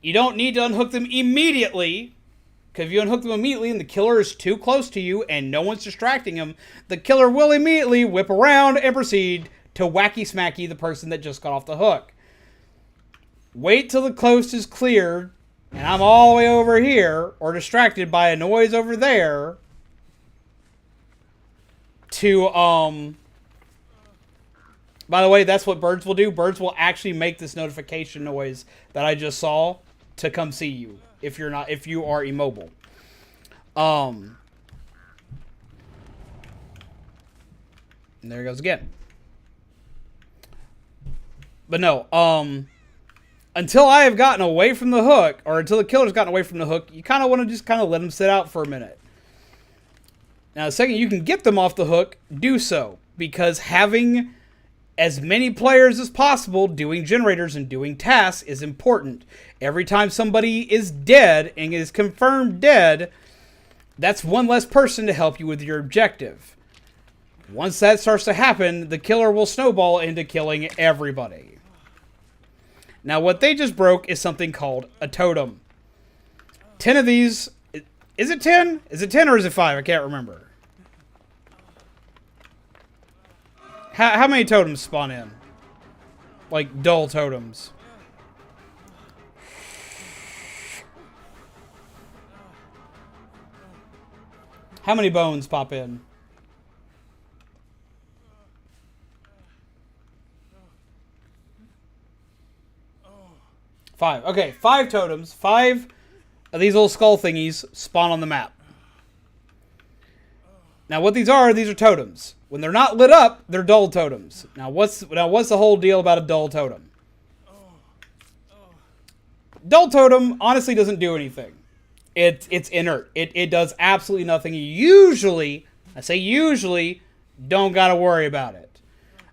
You don't need to unhook them immediately, because if you unhook them immediately and the killer is too close to you and no one's distracting him, the killer will immediately whip around and proceed to wacky smacky the person that just got off the hook. Wait till the coast is cleared and I'm all the way over here or distracted by a noise over there to, by the way, that's what birds will do. Birds will actually make this notification noise that I just saw to come see you if you are immobile. And there it goes again. But no, until I have gotten away from the hook, or until the killer's gotten away from the hook, you kind of want to just kind of let them sit out for a minute. Now, the second you can get them off the hook, do so. Because having as many players as possible doing generators and doing tasks is important. Every time somebody is dead and is confirmed dead, that's one less person to help you with your objective. Once that starts to happen, the killer will snowball into killing everybody. Now, what they just broke is something called a totem. 10 of these... Is it 10? Is it 10 or is it 5? I can't remember. How many totems spawn in? Like, dull totems. How many bones pop in? 5. Okay, 5 totems. 5 of these little skull thingies spawn on the map. Now, what these are totems. When they're not lit up, they're dull totems. Now, what's the whole deal about a dull totem? Dull totem honestly doesn't do anything. It's inert. It does absolutely nothing. Usually, I say usually, don't gotta worry about it.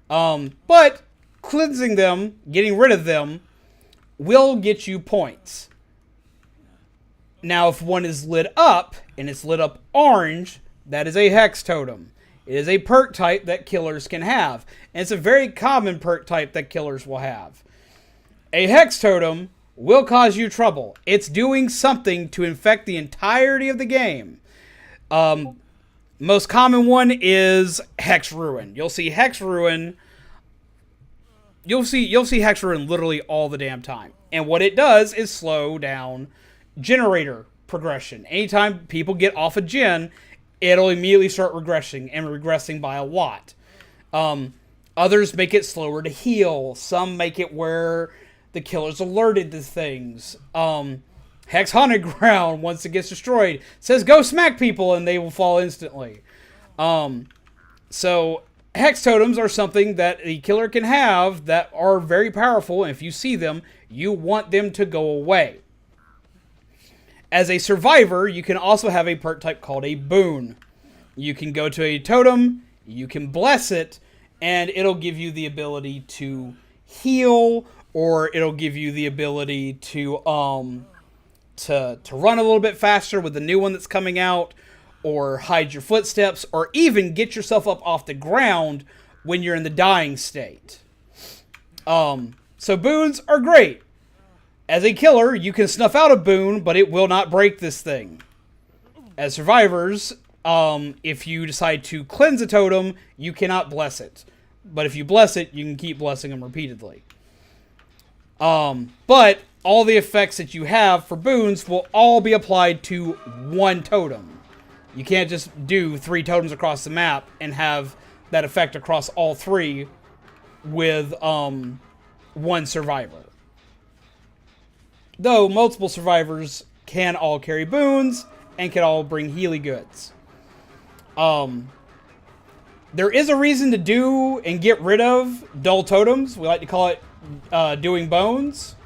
But cleansing them, getting rid of them, will get you points. Now, if one is lit up, and it's lit up orange, that is a Hex Totem. It is a perk type that killers can have. And it's a very common perk type that killers will have. A Hex Totem will cause you trouble. It's doing something to infect the entirety of the game. Most common one is Hex Ruin. You'll see Hex Ruin... You'll see Hex Ruin literally all the damn time. And what it does is slow down generator progression. Anytime people get off a gen, it'll immediately start regressing, and regressing by a lot. Others make it slower to heal. Some make it where the killer's alerted to things. Hex Haunted Ground, once it gets destroyed, says go smack people and they will fall instantly. So Hex Totems are something that the killer can have that are very powerful, and if you see them, you want them to go away. As a survivor, you can also have a perk type called a boon. You can go to a totem, you can bless it, and it'll give you the ability to heal, or it'll give you the ability to run a little bit faster with the new one that's coming out, or hide your footsteps, or even get yourself up off the ground when you're in the dying state. So boons are great. As a killer, you can snuff out a boon, but it will not break this thing. As survivors, if you decide to cleanse a totem, you cannot bless it. But if you bless it, you can keep blessing them repeatedly. But all the effects that you have for boons will all be applied to one totem. You can't just do 3 totems across the map and have that effect across all 3 with one survivor. Though multiple survivors can all carry boons and can all bring healy goods. There is a reason to do and get rid of dull totems. We like to call it doing bones.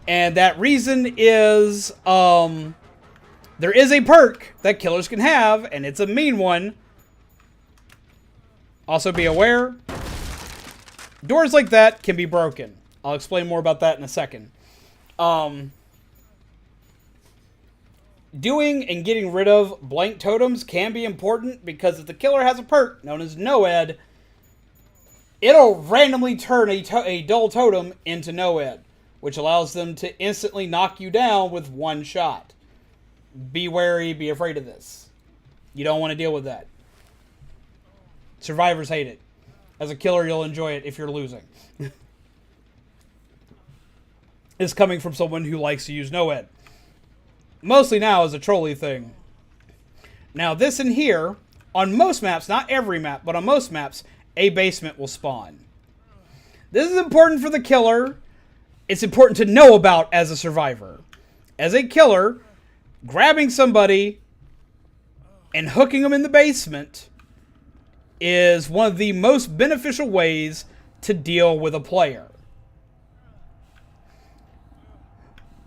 And that reason is there is a perk that killers can have, and it's a mean one. Also be aware, doors like that can be broken. I'll explain more about that in a second. Doing and getting rid of blank totems can be important, because if the killer has a perk known as Noed, it'll randomly turn a dull totem into Noed, which allows them to instantly knock you down with one shot. Be wary, be afraid of this. You don't want to deal with that. Survivors hate it. As a killer, you'll enjoy it if you're losing. It's coming from someone who likes to use Noed. Mostly now as a trolley thing. Now this in here, on most maps, not every map, but on most maps, a basement will spawn. This is important for the killer. It's important to know about as a survivor. As a killer, grabbing somebody and hooking them in the basement is one of the most beneficial ways to deal with a player.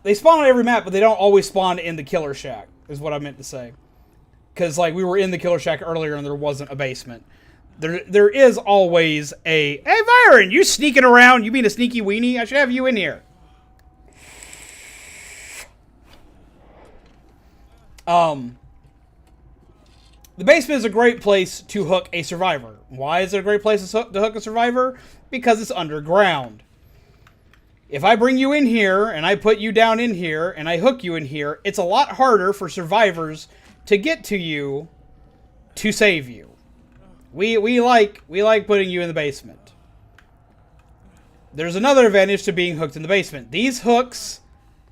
They spawn on every map, but they don't always spawn in the killer shack, is what I meant to say. Because, like, we were in the killer shack earlier and there wasn't a basement. There is always a, hey, Byron, you sneaking around? You being a sneaky weenie? I should have you in here. The basement is a great place to hook a survivor. Why is it a great place to hook a survivor? Because it's underground. If I bring you in here, and I put you down in here, and I hook you in here, it's a lot harder for survivors to get to you to save you. We like putting you in the basement. There's another advantage to being hooked in the basement. These hooks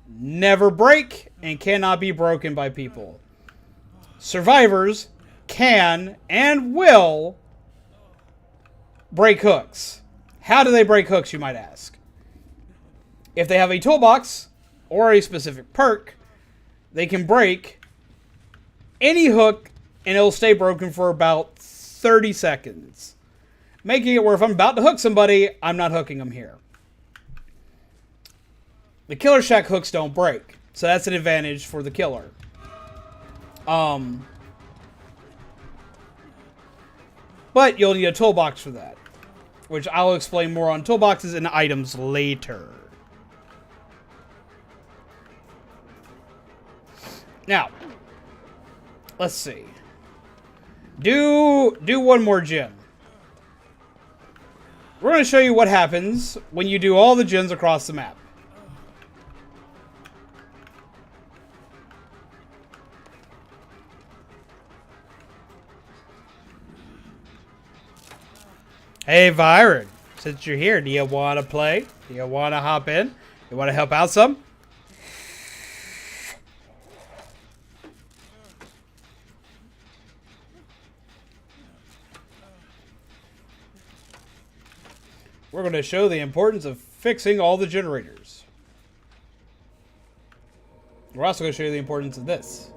never break and cannot be broken by people. Survivors can and will break hooks. How do they break hooks, you might ask? If they have a toolbox or a specific perk, they can break any hook and it'll stay broken for about 30 seconds. Making it where if I'm about to hook somebody, I'm not hooking them here. The Killer Shack hooks don't break, so that's an advantage for the killer. But you'll need a toolbox for that, which I'll explain more on toolboxes and items later. Now, let's see. Do one more gen. We're going to show you what happens when you do all the gens across the map. Hey, Byron, since you're here, do you want to play? Do you want to hop in? You want to help out some? We're going to show the importance of fixing all the generators. We're also going to show you the importance of this.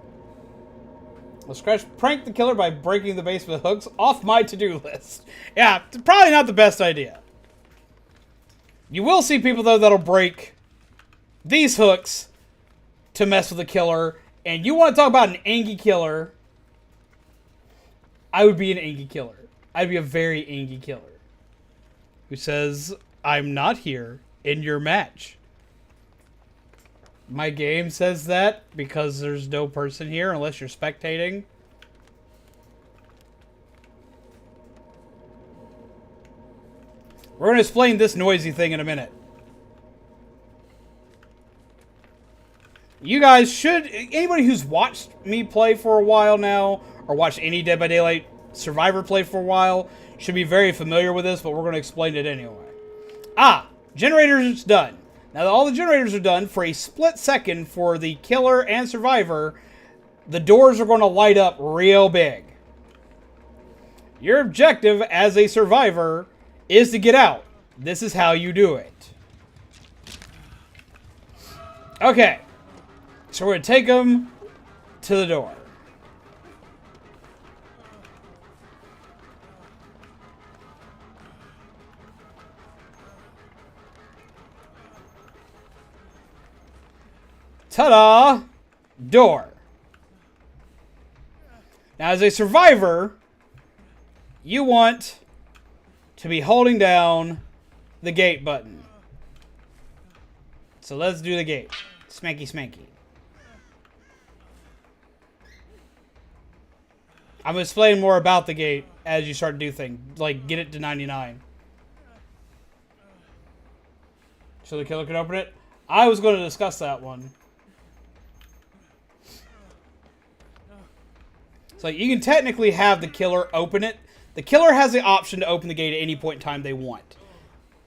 Let's prank the killer by breaking the basement hooks off my to-do list. Yeah, probably not the best idea. You will see people, though, that'll break these hooks to mess with the killer. And you want to talk about an angy killer. I would be an angy killer. I'd be a very angy killer. Who says, I'm not here in your match. My game says that because there's no person here unless you're spectating. We're going to explain this noisy thing in a minute. You guys should, anybody who's watched me play for a while now, or watched any Dead by Daylight Survivor play for a while, should be very familiar with this, but we're going to explain it anyway. Generators done. Now that all the generators are done, for a split second for the killer and survivor, the doors are going to light up real big. Your objective as a survivor is to get out. This is how you do it. Okay. So we're going to take them to the door. Ta-da! Door. Now, as a survivor, you want to be holding down the gate button. So let's do the gate. Smanky, smanky. I'm going to explain more about the gate as you start to do things. Like, get it to 99. So the killer can open it? I was going to discuss that one. So you can technically have the killer open it. The killer has the option to open the gate at any point in time they want.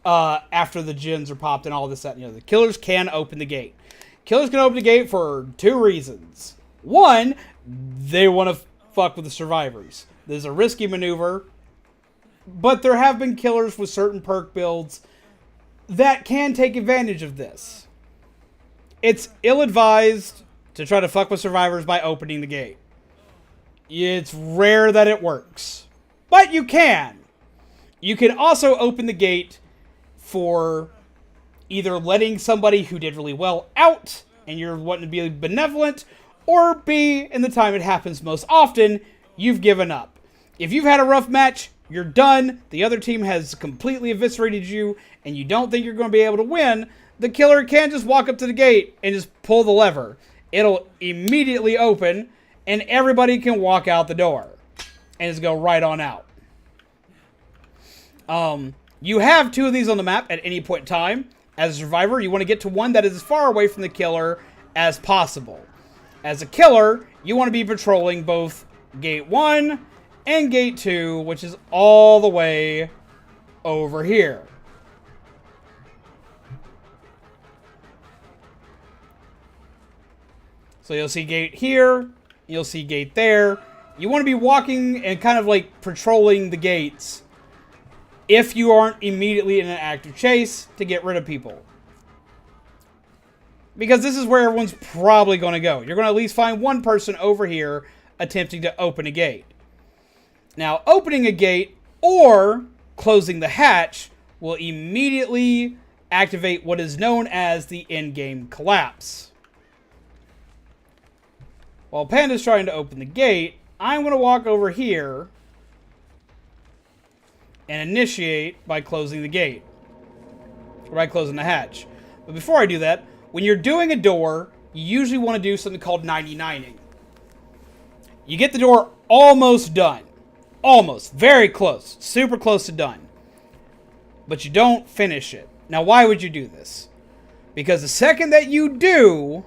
After the gens are popped and all this, that, and the other. The killers can open the gate. Killers can open the gate for two reasons. One, they want to fuck with the survivors. There's a risky maneuver. But there have been killers with certain perk builds that can take advantage of this. It's ill-advised to try to fuck with survivors by opening the gate. It's rare that it works. But you can. You can also open the gate for either letting somebody who did really well out and you're wanting to be benevolent, or B, in the time it happens most often, you've given up. If you've had a rough match, you're done, the other team has completely eviscerated you, and you don't think you're going to be able to win, the killer can just walk up to the gate and just pull the lever. It'll immediately open, and everybody can walk out the door and just go right on out. You have 2 of these on the map at any point in time. As a survivor, you want to get to one that is as far away from the killer as possible. As a killer, you want to be patrolling both Gate 1 and Gate 2, which is all the way over here. So you'll see Gate here, you'll see Gate there. You want to be walking and kind of like patrolling the gates if you aren't immediately in an active chase to get rid of people. Because this is where everyone's probably going to go. You're going to at least find one person over here attempting to open a gate. Now, opening a gate or closing the hatch will immediately activate what is known as the in-game collapse. While Panda's trying to open the gate, I'm going to walk over here and initiate by closing the gate. Or by closing the hatch. But before I do that, when you're doing a door, you usually want to do something called 99ing. You get the door almost done. Almost. Very close. Super close to done. But you don't finish it. Now, why would you do this? Because the second that you do,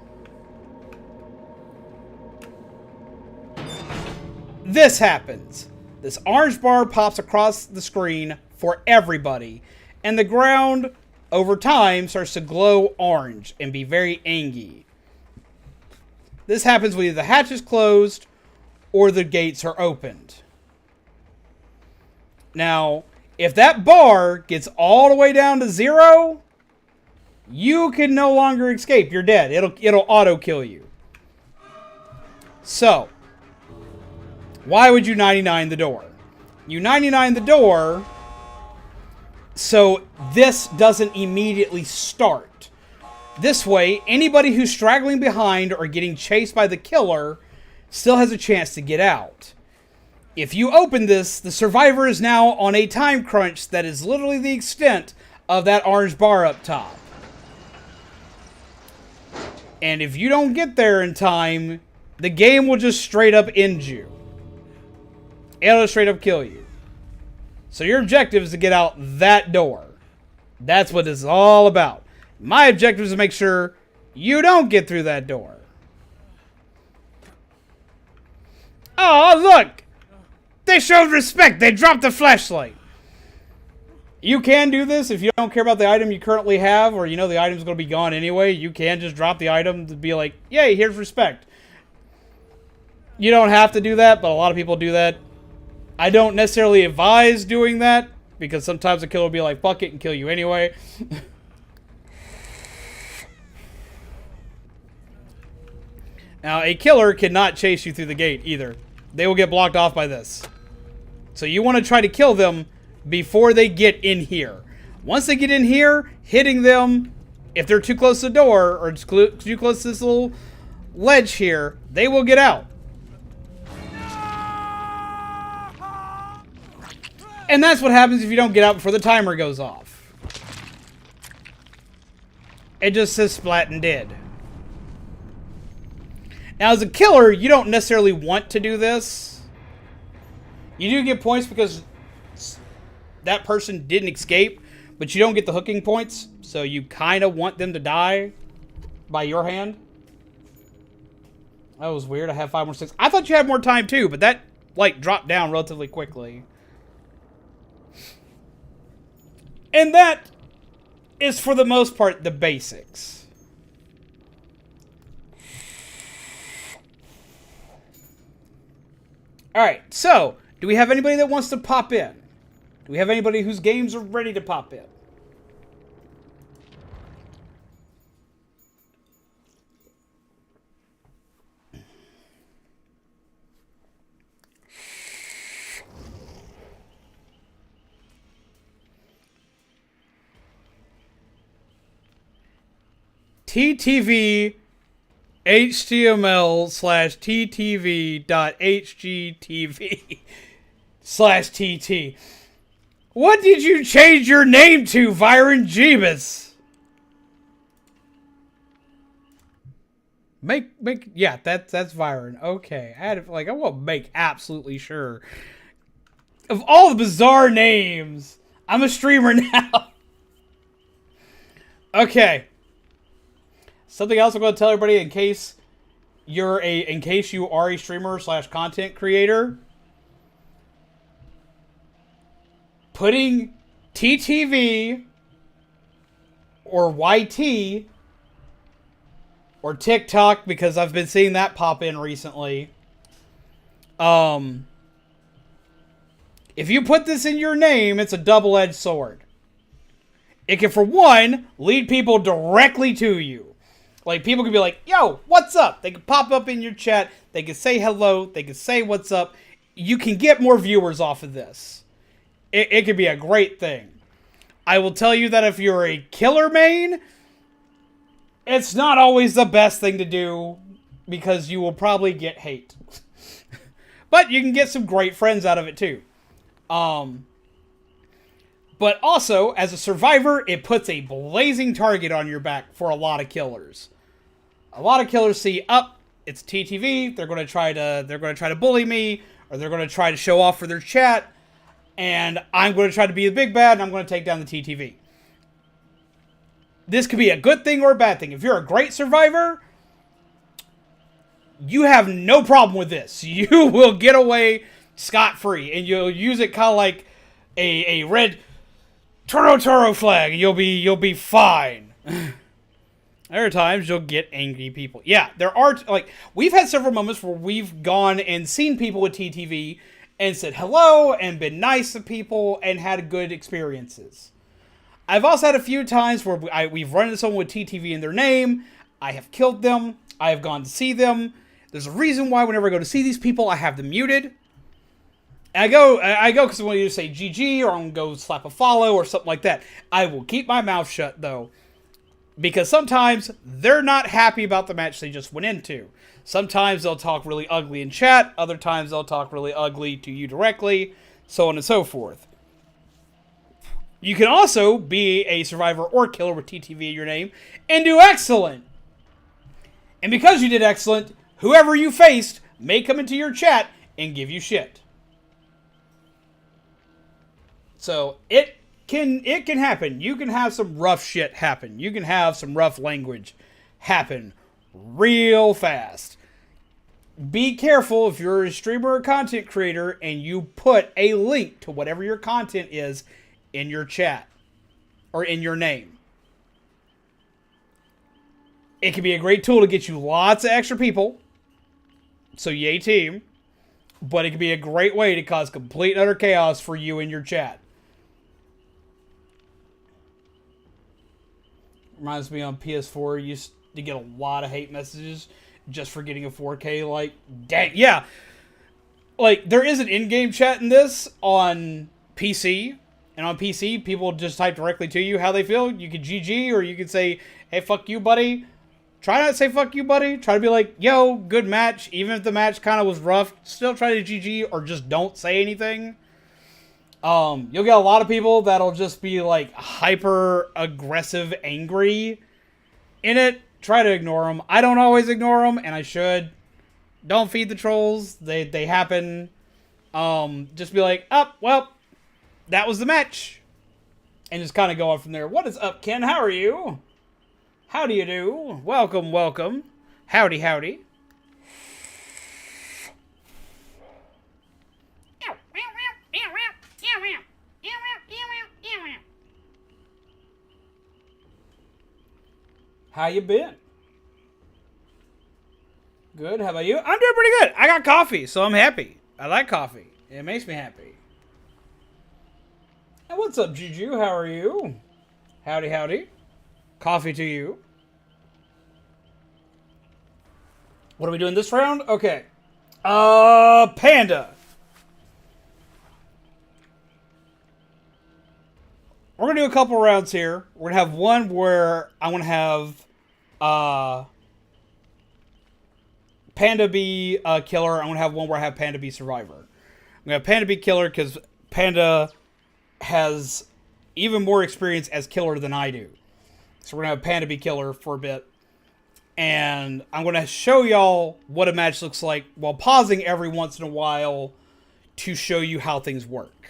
this happens. This orange bar pops across the screen for everybody. And the ground, over time, starts to glow orange and be very angry. This happens when either the hatch is closed or the gates are opened. Now, if that bar gets all the way down to 0, you can no longer escape. You're dead. It'll auto-kill you. So, why would you 99 the door? You 99 the door so this doesn't immediately start. This way, anybody who's straggling behind or getting chased by the killer still has a chance to get out. If you open this, the survivor is now on a time crunch that is literally the extent of that orange bar up top. And if you don't get there in time, the game will just straight up end you. It'll straight up kill you. So your objective is to get out that door. That's what this is all about. My objective is to make sure you don't get through that door. Oh, look! They showed respect. They dropped the flashlight. You can do this if you don't care about the item you currently have, or you know the item's going to be gone anyway. You can just drop the item to be like, yay, here's respect. You don't have to do that, but a lot of people do that. I don't necessarily advise doing that, because sometimes the killer will be like, fuck it, and kill you anyway. Now, a killer cannot chase you through the gate either. They will get blocked off by this. So you want to try to kill them before they get in here. Once they get in here, hitting them, if they're too close to the door, or too close to this little ledge here, they will get out. And that's what happens if you don't get out before the timer goes off. It just says splat and dead. Now, as a killer, you don't necessarily want to do this. You do get points because that person didn't escape, but you don't get the hooking points, so you kind of want them to die by your hand. That was weird. I have 5 more sticks. I thought you had more time too, but that, like, dropped down relatively quickly. And that is, for the most part, the basics. Alright, so, do we have anybody that wants to pop in? Do we have anybody whose games are ready to pop in? TTV HTML/TTV.HGTV. /TT. What did you change your name to, Viren Jeebus? Yeah, that's Viren. Okay, I want to make absolutely sure. Of all the bizarre names, I'm a streamer now. Okay. Something else I'm going to tell everybody in case you are a streamer / content creator. Putting TTV or YT or TikTok, because I've been seeing that pop in recently. If you put this in your name, it's a double-edged sword. It can, for one, lead people directly to you. Like, people can be like, yo, what's up? They can pop up in your chat. They can say hello. They can say what's up. You can get more viewers off of this. It could be a great thing. I will tell you that if you're a killer main, it's not always the best thing to do, because you will probably get hate. But you can get some great friends out of it too. But also, as a survivor, it puts a blazing target on your back for a lot of killers. A lot of killers see, it's TTV, they're going to try to bully me, or they're going to try to show off for their chat, and I'm going to try to be the big bad, and I'm going to take down the TTV. This could be a good thing or a bad thing. If you're a great survivor, you have no problem with this. You will get away scot-free, and you'll use it kind of like a red Toro flag, and you'll be fine. There are times you'll get angry people. Yeah, there are, we've had several moments where we've gone and seen people with TTV and said hello and been nice to people and had good experiences. I've also had a few times where we've run into someone with TTV in their name. I have killed them. I have gone to see them. There's a reason why whenever I go to see these people, I have them muted. And I go because I want you to say GG, or I'm going to go slap a follow or something like that. I will keep my mouth shut, though, because sometimes they're not happy about the match they just went into. Sometimes they'll talk really ugly in chat. Other times they'll talk really ugly to you directly, so on and so forth. You can also be a survivor or killer with TTV in your name and do excellent. And because you did excellent, whoever you faced may come into your chat and give you shit. So it can happen. You can have some rough shit happen. You can have some rough language happen real fast. Be careful if you're a streamer or content creator and you put a link to whatever your content is in your chat or in your name. It can be a great tool to get you lots of extra people. So yay team. But it can be a great way to cause complete and utter chaos for you in your chat. Reminds me, on PS4, you used to get a lot of hate messages just for getting a 4K. Like, dang, yeah. Like, there is an in-game chat in this on PC. And on PC, people just type directly to you how they feel. You could GG, or you could say, hey, fuck you, buddy. Try not to say fuck you, buddy. Try to be like, yo, good match. Even if the match kind of was rough, still try to GG, or just don't say anything. You'll get a lot of people that'll just be like hyper aggressive, angry in it. Try to ignore them. I don't always ignore them, and I should. Don't feed the trolls. They happen. Just be like, well, that was the match. And just kind of go on from there. What is up, Ken? How are you? How do you do? Welcome, welcome. Howdy, howdy. How you been? Good. How about you? I'm doing pretty good. I got coffee, so I'm happy. I like coffee. It makes me happy. And what's up, Juju? How are you? Howdy, howdy. Coffee to you. What are we doing this round? Okay. Panda. We're going to do a couple rounds here. We're going to have one where I want to have Panda be a killer. I'm going to have one where I have Panda be survivor. I'm going to have Panda be killer because Panda has even more experience as killer than I do. So we're going to have Panda be killer for a bit. And I'm going to show y'all what a match looks like while pausing every once in a while to show you how things work.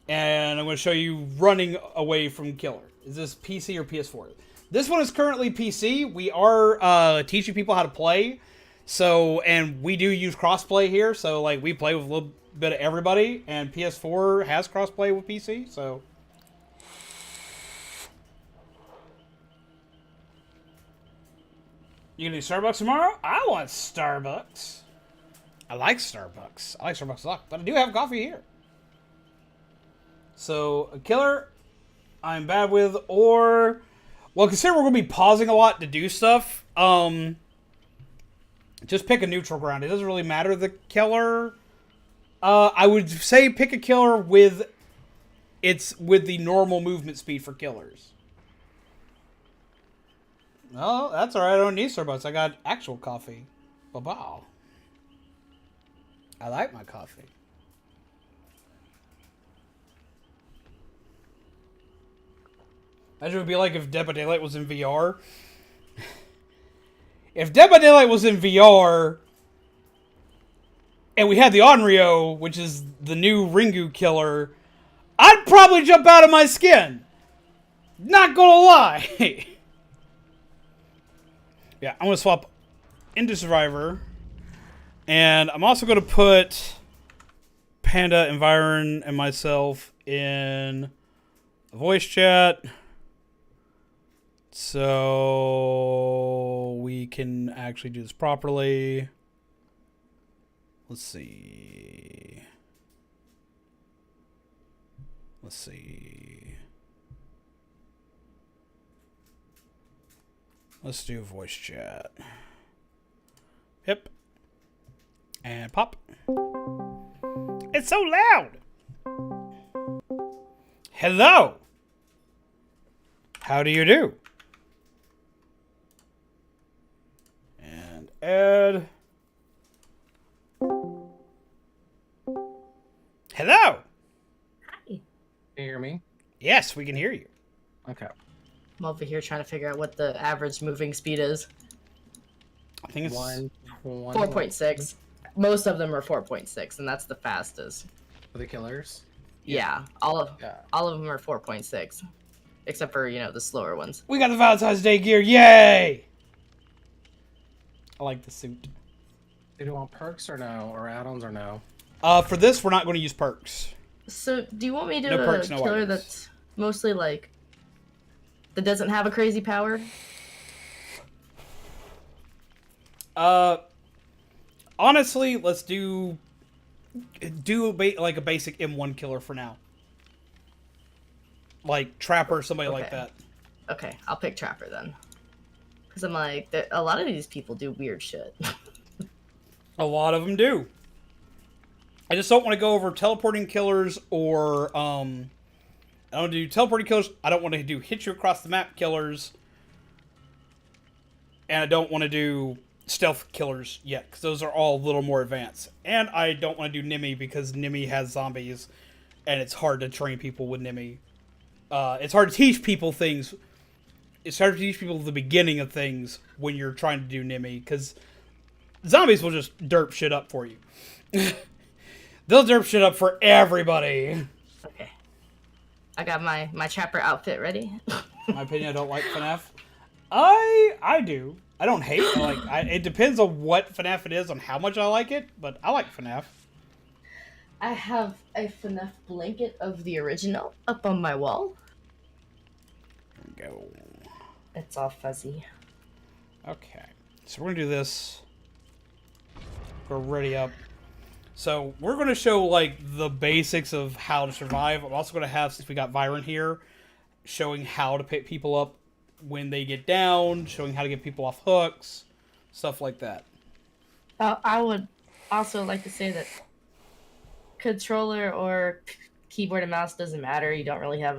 And I'm going to show you running away from killer. Is this PC or PS4? This one is currently PC. We are teaching people how to play. So, and we do use crossplay here. So, like, we play with a little bit of everybody. And PS4 has crossplay with PC. So, you gonna do Starbucks tomorrow? I want Starbucks. I like Starbucks. I like Starbucks a lot. But I do have coffee here. So, a killer I'm bad with, or... Well, consider we're going to be pausing a lot to do stuff. Just pick a neutral ground. It doesn't really matter the killer. I would say pick a killer with the normal movement speed for killers. Oh, that's alright. I don't need Starbucks. I got actual coffee. Wow. I like my coffee. Imagine it would be like if Dead by Daylight was in VR. If Dead by Daylight was in VR, and we had the Onryo, which is the new Ringu killer, I'd probably jump out of my skin. Not gonna lie. Yeah, I'm gonna swap into Survivor. And I'm also gonna put Panda, Environ, and myself in a voice chat. So we can actually do this properly. Let's see. Let's do voice chat. Yep. And pop. It's so loud. Hello. How do you do? Ed. Hello. Hi. Can you hear me? Yes, we can hear you. Okay. I'm over here trying to figure out what the average moving speed is. I think it's 4.6. Most of them are 4.6, and that's the fastest. For the killers? Yeah, all of them are 4.6, except for the slower ones. We got the Valentine's Day gear, yay! I like the suit. Do you want perks or no, or add-ons or no? For this, we're not going to use perks. So, do you want me to No do perks, a no killer items. that's mostly like that doesn't have a crazy power? Honestly, let's do like a basic M1 killer for now. Like Trapper or somebody like that. Okay, I'll pick Trapper then. Because I'm like, a lot of these people do weird shit. A lot of them do. I just don't want to go over teleporting killers or, I don't want to do teleporting killers. I don't want to do hit you across the map killers. And I don't want to do stealth killers yet, because those are all a little more advanced. And I don't want to do Nimi, because Nimi has zombies, and it's hard to train people with Nimi. It's hard to teach people things. It's hard to teach people the beginning of things when you're trying to do Nimi, because zombies will just derp shit up for you. They'll derp shit up for everybody. Okay. I got my Trapper outfit ready. In my opinion, I don't like FNAF. I do. I don't hate it. It depends on what FNAF it is, on how much I like it, but I like FNAF. I have a FNAF blanket of the original up on my wall. There we go. It's all fuzzy. Okay. So we're going to do this. We're ready up. So we're going to show, like, the basics of how to survive. I'm also going to have, since we got Viren here, showing how to pick people up when they get down, showing how to get people off hooks, stuff like that. I would also like to say that controller or keyboard and mouse doesn't matter. You don't really have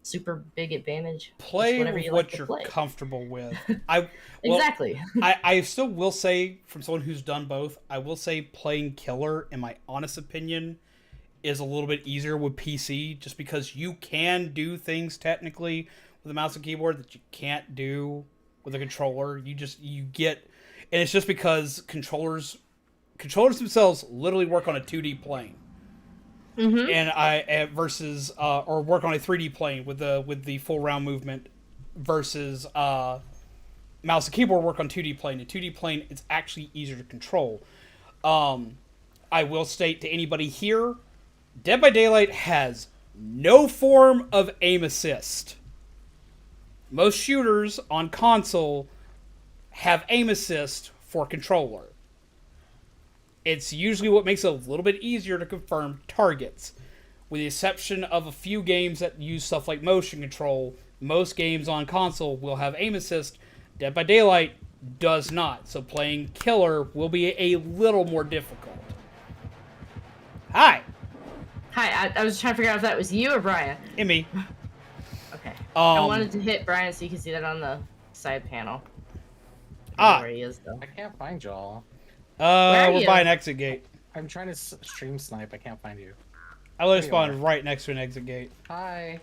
super big advantage. Just Play whatever with you what like to you're play. comfortable with. Well, Exactly. I still will say, from someone who's done both, I will say playing killer, in my honest opinion, is a little bit easier with PC, just because you can do things technically with a mouse and keyboard that you can't do with a controller. You get, and it's just because controllers themselves literally work on a 2D plane. Mm-hmm. And versus or work on a 3D plane with the full round movement versus mouse and keyboard work on 2D plane. A 2D plane, it's actually easier to control. I will state to anybody here, Dead by Daylight has no form of aim assist. Most shooters on console have aim assist for controller. It's usually what makes it a little bit easier to confirm targets. With the exception of a few games that use stuff like motion control, most games on console will have aim assist. Dead by Daylight does not, so playing killer will be a little more difficult. Hi! Hi, I was trying to figure out if that was you or Brian. And me. Okay. I wanted to hit Brian so you can see that on the side panel. I don't know where he is, though. I can't find y'all. are We're you? by an exit gate. I'm trying to stream snipe. I can't find you. I literally There you spawned are. right next to an exit gate. Hi.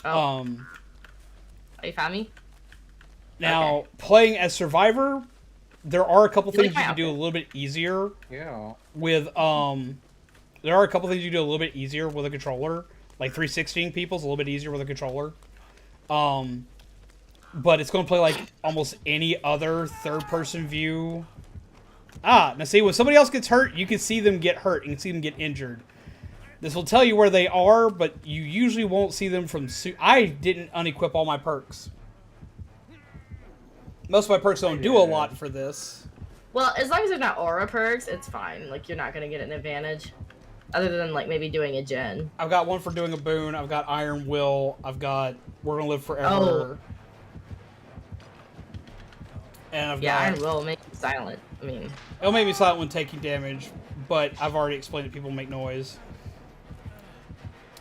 Oh, you found me? Now, playing as Survivor, there are a couple You like things you my can do a outfit? little bit easier Yeah. with, there are a couple things you do a little bit easier with a controller. Like 360ing people's a little bit easier with a controller. But it's going to play like almost any other third-person view. Now see, when somebody else gets hurt, you can see them get hurt. You can see them get injured. This will tell you where they are, but you usually won't see them from... I didn't unequip all my perks. Most of my perks don't do a lot for this. Well, as long as they're not aura perks, it's fine. Like, you're not going to get an advantage. Other than, like, maybe doing a gen. I've got one for doing a boon. I've got Iron Will. I've got We're Gonna Live Forever. Oh. And I've Yeah, got... Iron Will make you silent. I mean... It'll make me silent when taking damage, but I've already explained that people make noise.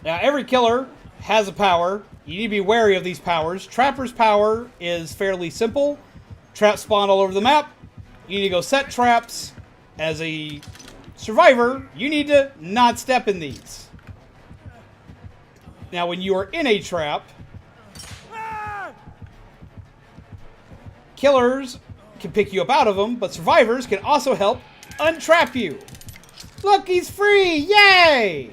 Now, every killer has a power. You need to be wary of these powers. Trapper's power is fairly simple. Traps spawn all over the map. You need to go set traps. As a survivor, you need to not step in these. Now, when you are in a trap, killers can pick you up out of them, but survivors can also help untrap you. Look, he's free! Yay!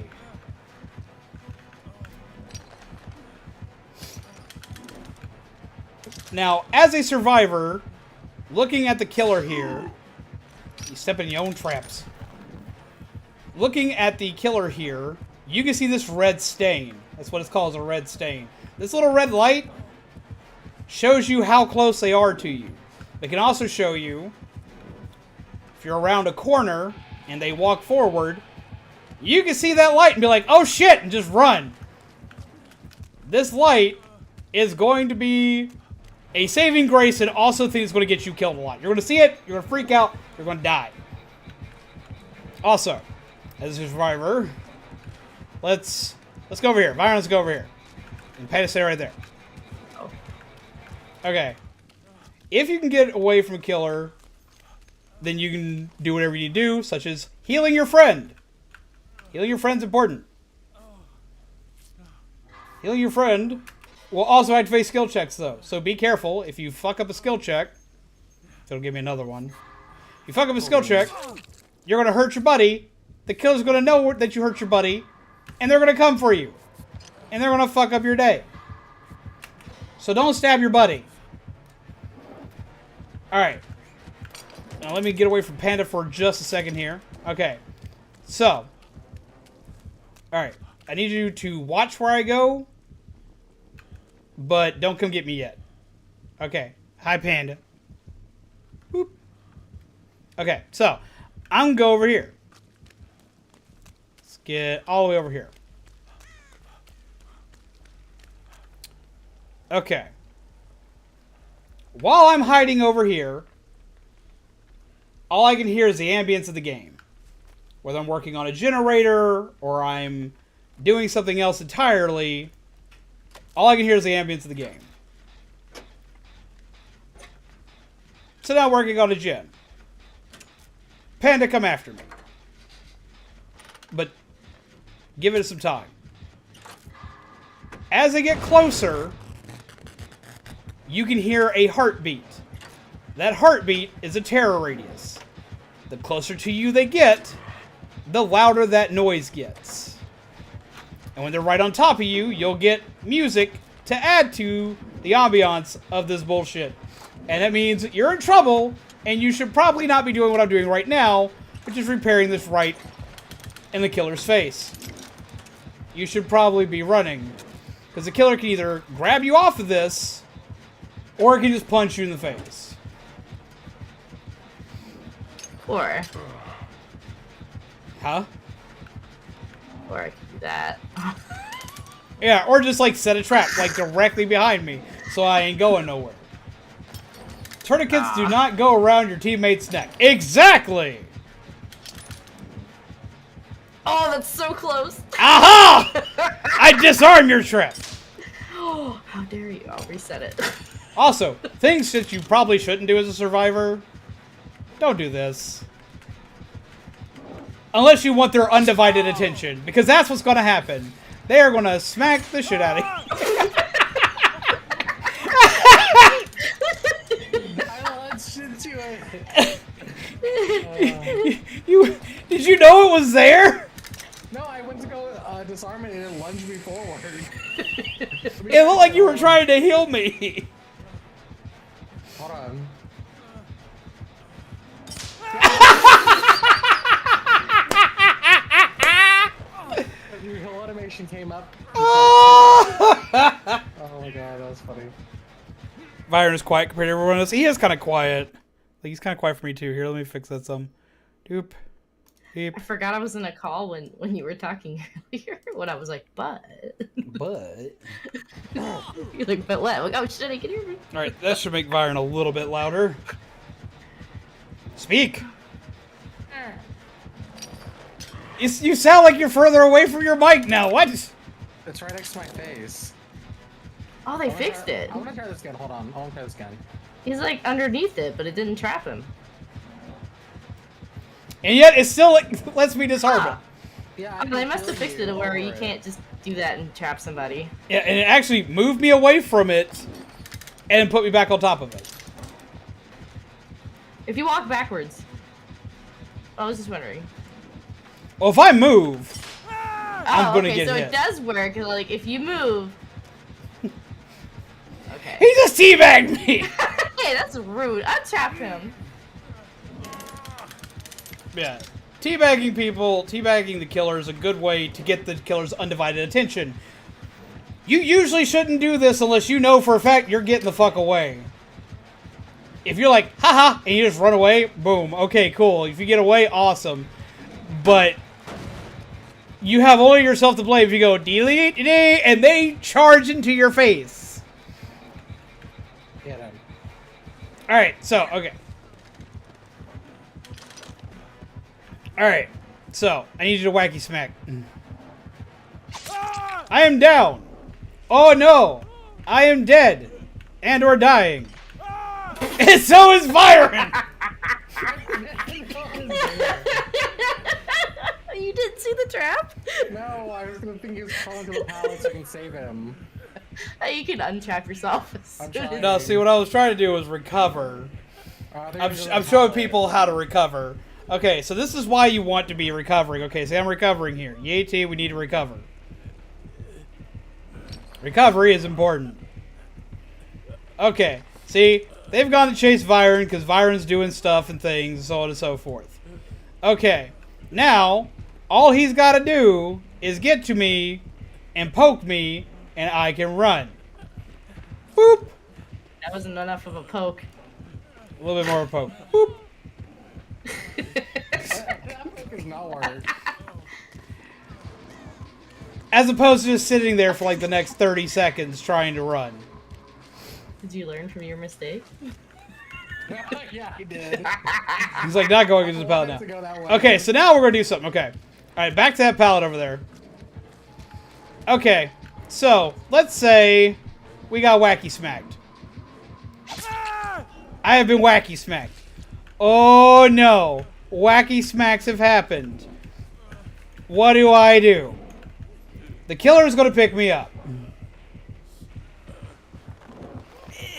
Now, as a survivor, looking at the killer here, you step in your own traps. Looking at the killer here, you can see this red stain. That's what it's called, is a red stain. This little red light shows you how close they are to you. It can also show you, if you're around a corner and they walk forward, you can see that light and be like, oh shit, and just run. This light is going to be a saving grace, and also think it's going to get you killed a lot. You're going to see it, you're going to freak out, you're going to die. Also, as a survivor, let's go over here. Byron, let's go over here. And Patty, stay right there. Oh. Okay. If you can get away from a killer, then you can do whatever you do, such as healing your friend. Healing your friend's important. Healing your friend will also activate skill checks, though. So be careful. If you fuck up a skill check, it'll give me another one. If you fuck up a skill check, you're going to hurt your buddy. The killer's going to know that you hurt your buddy, and they're going to come for you. And they're going to fuck up your day. So don't stab your buddy. Alright. Now let me get away from Panda for just a second here. Okay. So. Alright. I need you to watch where I go. But don't come get me yet. Okay. Hi, Panda. Boop. Okay. So. I'm going to go over here. Let's get all the way over here. Okay. While I'm hiding over here, all I can hear is the ambience of the game. Whether I'm working on a generator or I'm doing something else entirely, All I can hear is the ambience of the game. So now working on a gen. Panda, come after me. But give it some time. As they get closer, you can hear a heartbeat. That heartbeat is a terror radius. The closer to you they get, the louder that noise gets. And when they're right on top of you, you'll get music to add to the ambiance of this bullshit. And that means you're in trouble, and you should probably not be doing what I'm doing right now, which is repairing this right in the killer's face. You should probably be running. Because the killer can either grab you off of this, or it can just punch you in the face. Or Huh? I can do that. Yeah, or just like set a trap, like directly behind me, so I ain't going nowhere. Tourniquets do not go around your teammate's neck. Exactly! Oh, that's so close. Aha! I disarm your trap. Oh, how dare you? I'll reset it. Also, things that you probably shouldn't do as a survivor. Don't do this. Unless you want their undivided attention, because that's what's going to happen. They are going to smack the shit out of you. I launched into it. Did you know it was there? No, I went to go disarm it and it lunged me forward. It looked like you were trying to heal me. Hold on. The whole automation came up. Oh my god, that was funny. Byron is quiet compared to everyone else. He is kind of quiet. Like, he's kind of quiet for me too. Here, let me fix that some. Doop. Beep. I forgot I was in a call when you were talking earlier. When I was like, but. You're like, but what? Like, oh shit, I can hear me. Alright, that should make Byron a little bit louder. Speak! You sound like you're further away from your mic now. What? It's right next to my face. Oh, they fixed it. I want to try this gun. Hold on. I want to try this gun. He's like underneath it, but it didn't trap him. And yet, it still like, lets me disarm it. Yeah. Oh, they must have fixed it where you can't just do that and trap somebody. Yeah, and it actually moved me away from it and put me back on top of it. If you walk backwards. I was just wondering. Well, if I move, I'm gonna okay, get so hit. it does work. Like, if you move. Okay. He just teabagged me! Hey, that's rude. I trapped him. Yeah. Teabagging people, teabagging the killer is a good way to get the killer's undivided attention. You usually shouldn't do this unless you know for a fact you're getting the fuck away. If you're like, haha, and you just run away, boom, okay, cool. If you get away, awesome. But you have only yourself to blame if you go delete and they charge into your face. Yeah, no. Alright, so, okay. Alright, so, I need you to wacky smack. I am down. Oh no, I am dead. And or dying. And so is Byron! You didn't see the trap? No, I was gonna think he was crawling to the pallet so I can save him. You can untrap yourself. I'm trying. No, see, what I was trying to do was recover. I'm showing people how to recover. Okay, so this is why you want to be recovering. Okay, see, I'm recovering here. Yay, we need to recover. Recovery is important. Okay, see, they've gone to chase Byron because Byron's doing stuff and things and so on and so forth. Okay, now, all he's got to do is get to me and poke me and I can run. Boop! That wasn't enough of a poke. A little bit more of a poke. Boop! That does not work. As opposed to just sitting there for like the next 30 seconds trying to run. Did you learn from your mistake? Yeah, he did. He's like, not going into the pallet now. Okay, so now we're going to do something. Okay. Alright, back to that pallet over there. Okay. So, let's say we got wacky smacked. I have been wacky smacked. Oh no. Wacky smacks have happened. What do? The killer is going to pick me up.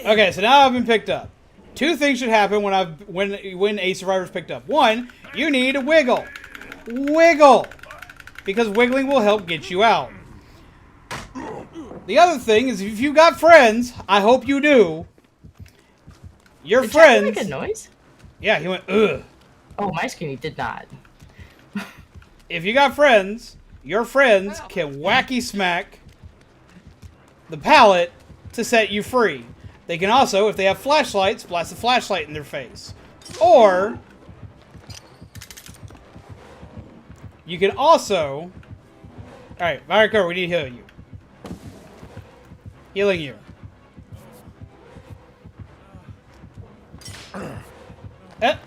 Okay, so now I've been picked up. Two things should happen when a survivor's picked up. One, you need to wiggle. Wiggle! Because wiggling will help get you out. The other thing is, if you got friends, I hope you do. Your friends. Did Cutman make a noise? Yeah, he went, ugh. Oh, my screen did not. If you got friends, your friends can wacky smack the pallet to set you free. They can also, if they have flashlights, blast a flashlight in their face. Or you can also... Alright, Mykah, we need to heal you. Healing you. Alright,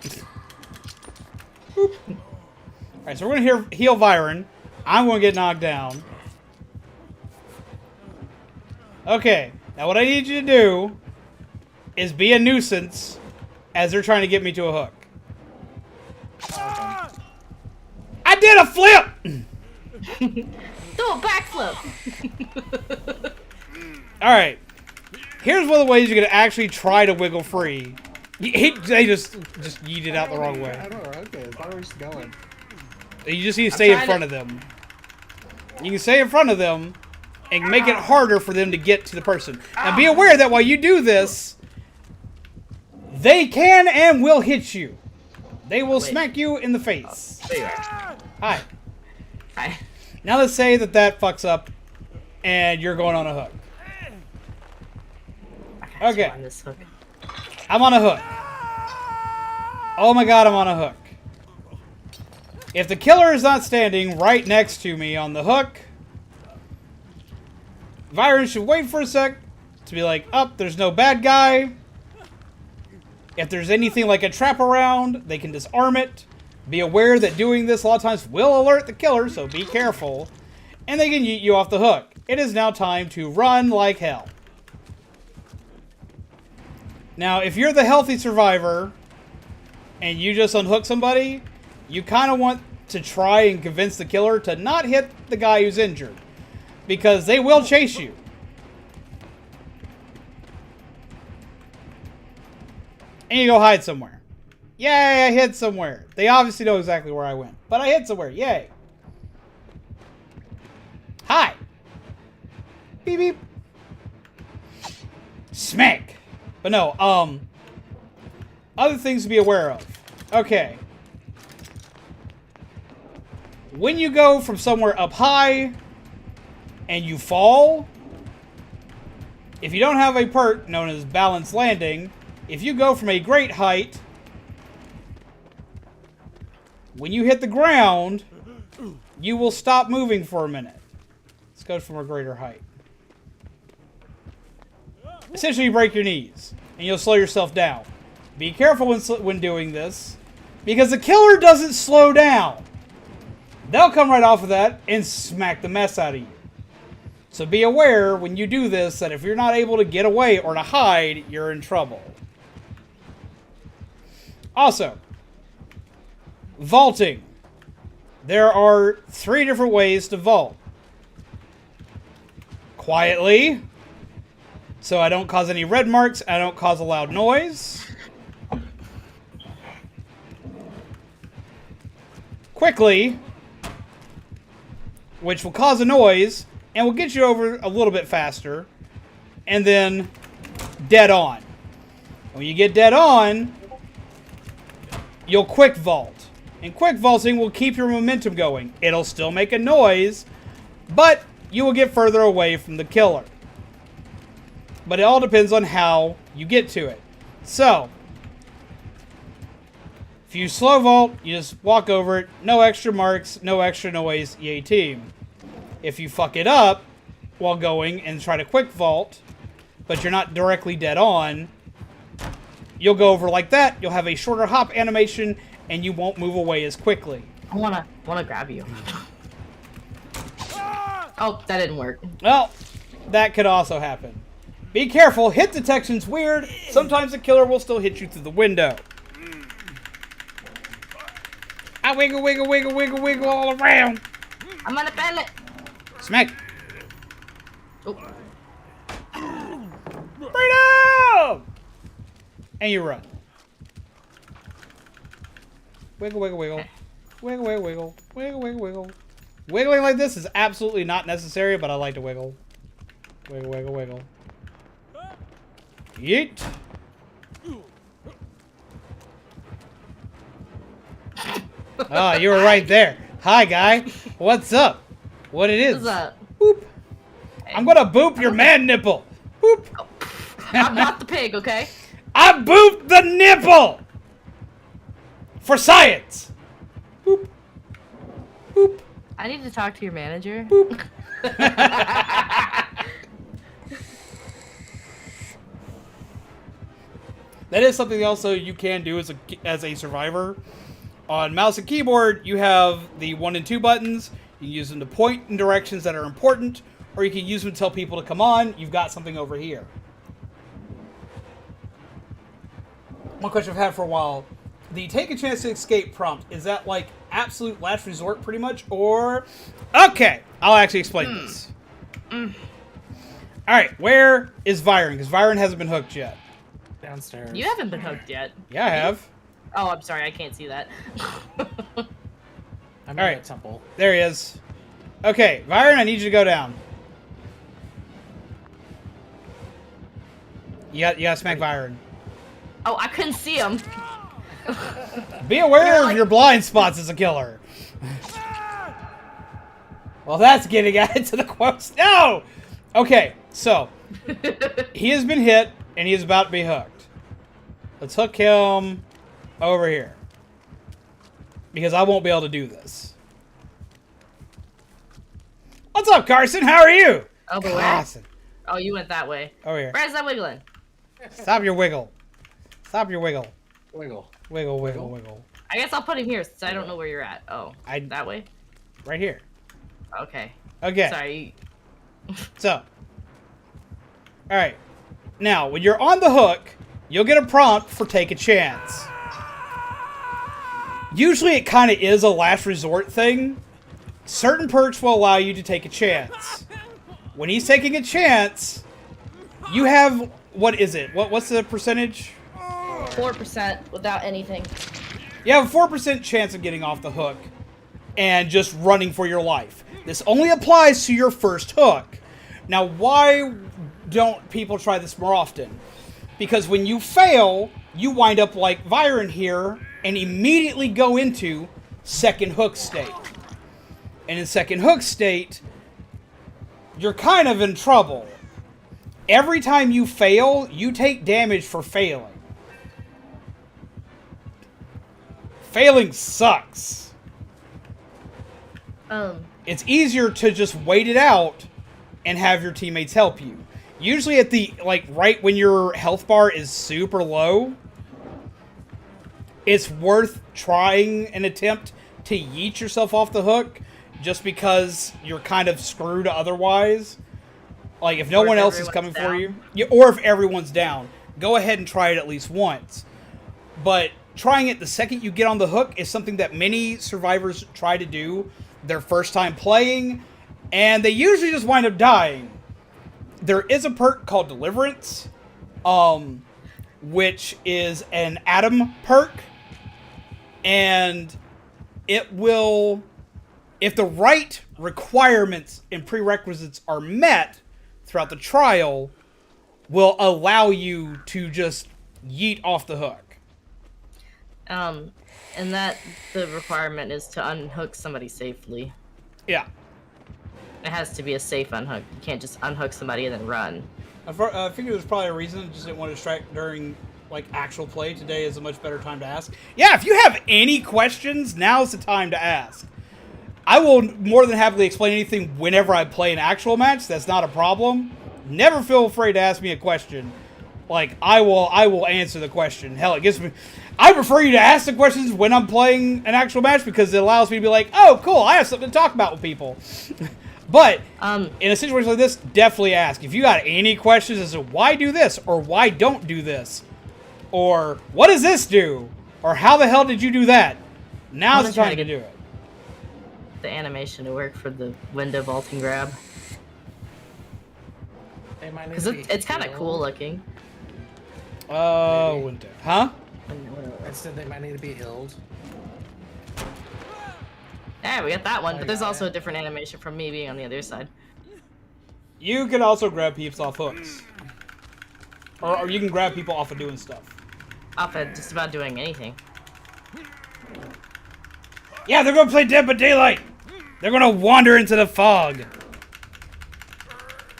so we're going to heal Viren. I'm going to get knocked down. Okay, now what I need you to do is be a nuisance as they're trying to get me to a hook. I did a flip! Do a backflip! Alright. Here's one of the ways you're going to actually try to wiggle free. They just yeeted out the wrong way. I don't know. Okay, I thought we were just going. You just need to stay in front of them. You can stay in front of them and make it harder for them to get to the person. Now be aware that while you do this, they can and will hit you. They will smack you in the face. There you are. Hi. Hi. Now let's say that fucks up and you're going on a hook. Okay. On this hook. I'm on a hook. Oh my god, I'm on a hook. If the killer is not standing right next to me on the hook, Viren should wait for a sec to be like, oh, there's no bad guy. If there's anything like a trap around, they can disarm it. Be aware that doing this a lot of times will alert the killer, so be careful. And they can yeet you off the hook. It is now time to run like hell. Now, if you're the healthy survivor and you just unhook somebody, you kind of want to try and convince the killer to not hit the guy who's injured. Because they will chase you. And you go hide somewhere. Yay, I hid somewhere. They obviously know exactly where I went. But I hid somewhere. Yay. Hi. Beep, beep. Smack. But no, other things to be aware of. Okay. When you go from somewhere up high and you fall, if you don't have a perk known as balanced landing, if you go from a great height, when you hit the ground, you will stop moving for a minute. Let's go from a greater height. Essentially, you break your knees, and you'll slow yourself down. Be careful when doing this, because the killer doesn't slow down. They'll come right off of that and smack the mess out of you. So be aware when you do this that if you're not able to get away or to hide, you're in trouble. Also, vaulting. There are 3 different ways to vault. Quietly, so I don't cause any red marks, I don't cause a loud noise. Quickly, which will cause a noise and will get you over a little bit faster. And then dead on. When you get dead on, you'll quick vault. And quick vaulting will keep your momentum going. It'll still make a noise, but you will get further away from the killer. But it all depends on how you get to it. So, if you slow vault, you just walk over it. No extra marks, no extra noise, yay team. If you fuck it up while going and try to quick vault, but you're not directly dead on, you'll go over like that. You'll have a shorter hop animation, and you won't move away as quickly. I wanna grab you. Oh, that didn't work. Well, That could also happen. Be careful, hit detection's weird. Sometimes the killer will still hit you through the window. I wiggle, wiggle, wiggle, wiggle, wiggle all around. I'm on a pallet. Smack. Oh. Freedom! And you run. Wiggle, wiggle, wiggle. Wiggle, wiggle, wiggle. Wiggle, wiggle, wiggle. Wiggling like this is absolutely not necessary, but I like to wiggle. Wiggle, wiggle, wiggle. Yeet. Oh, you were right there. Hi, guy. What's up? What it is? What's up? Boop. I'm gonna boop your man nipple. Boop. Oh, I'm not the pig, okay? I booped the nipple! For science! Boop. Boop. I need to talk to your manager. Boop. That is something also you can do as a survivor. On mouse and keyboard, you have the 1 and 2 buttons. You can use them to point in directions that are important, or you can use them to tell people to come on. You've got something over here. One question I've had for a while. The take a chance to escape prompt, is that like absolute last resort pretty much? Or... Okay, I'll actually explain this. Alright, where is Viren? Because Viren hasn't been hooked yet. Downstairs. You haven't been hooked yet. Yeah, I have. Oh, I'm sorry, I can't see that. I'm All right. at temple. There he is. Okay, Viren, I need you to go down. You gotta smack Viren. Oh, I couldn't see him. Be aware You're of like- your blind spots as a killer. Well, that's getting added to the quotes. No! Okay, so. He has been hit, and he is about to be hooked. Let's hook him over here. Because I won't be able to do this. What's up, Carson? How are you? Oh, but where? Carson. Oh, you went that way. Over here. Where's that wiggling? Stop your wiggle. Stop your wiggle. Wiggle. Wiggle, wiggle, wiggle. I guess I'll put him here since I don't know where you're at. Oh, that way? Right here. Okay. Okay. Sorry. So. Alright. Now, when you're on the hook, you'll get a prompt for take a chance. Usually it kind of is a last resort thing. Certain perks will allow you to take a chance. When he's taking a chance, you have... What is it? What's the percentage? 4% without anything. You have a 4% chance of getting off the hook and just running for your life. This only applies to your first hook. Now, why don't people try this more often? Because when you fail, you wind up like Viren here and immediately go into second hook state. And in second hook state, you're kind of in trouble. Every time you fail, you take damage for failing. Failing sucks. It's easier to just wait it out and have your teammates help you. Usually at the, like, right when your health bar is super low, it's worth trying an attempt to yeet yourself off the hook just because you're kind of screwed otherwise. Like, if no one else is coming for you, or if everyone's down, go ahead and try it at least once. But trying it the second you get on the hook is something that many survivors try to do their first time playing, and they usually just wind up dying. There is a perk called Deliverance, which is an Atom perk, and it will, if the right requirements and prerequisites are met throughout the trial, will allow you to just yeet off the hook. And that the requirement is to unhook somebody safely. Yeah. It has to be a safe unhook. You can't just unhook somebody and then run. I figured there's probably a reason. I just didn't want to distract during like actual play. Today is a much better time to ask. Yeah, if you have any questions, now's the time to ask. I will more than happily explain anything whenever I play an actual match. That's not a problem. Never feel afraid to ask me a question. Like, I will answer the question. Hell, it gives me... I prefer you to ask the questions when I'm playing an actual match because it allows me to be like, oh, cool, I have something to talk about with people. But in a situation like this, definitely ask. If you got any questions as to why do this, or why don't do this, or what does this do, or how the hell did you do that, now's the time to do it. The animation to work for the window vaulting grab. Because it's kind of cool looking. Window. Huh? I said they might need to be healed. Yeah, we got that one, but there's also a different animation from me being on the other side. You can also grab peeps off hooks. Or you can grab people off of doing stuff. Off of just about doing anything. Yeah, they're gonna play Dead by Daylight! They're gonna wander into the fog!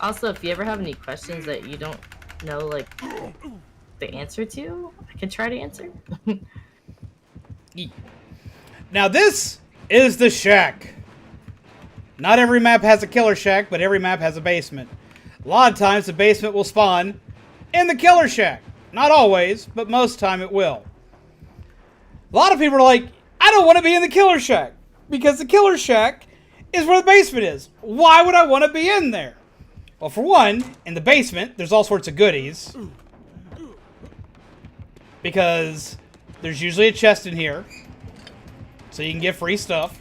Also, if you ever have any questions that you don't know, like, the answer to, I can try to answer. Now this is the shack. Not every map has a killer shack, but every map has a basement. A lot of times the basement will spawn in the killer shack. Not always, but most time it will. A lot of people are like, I don't want to be in the killer shack, because the killer shack is where the basement is. Why would I want to be in there? Well, for one, in the basement, there's all sorts of goodies. Because there's usually a chest in here. So you can get free stuff.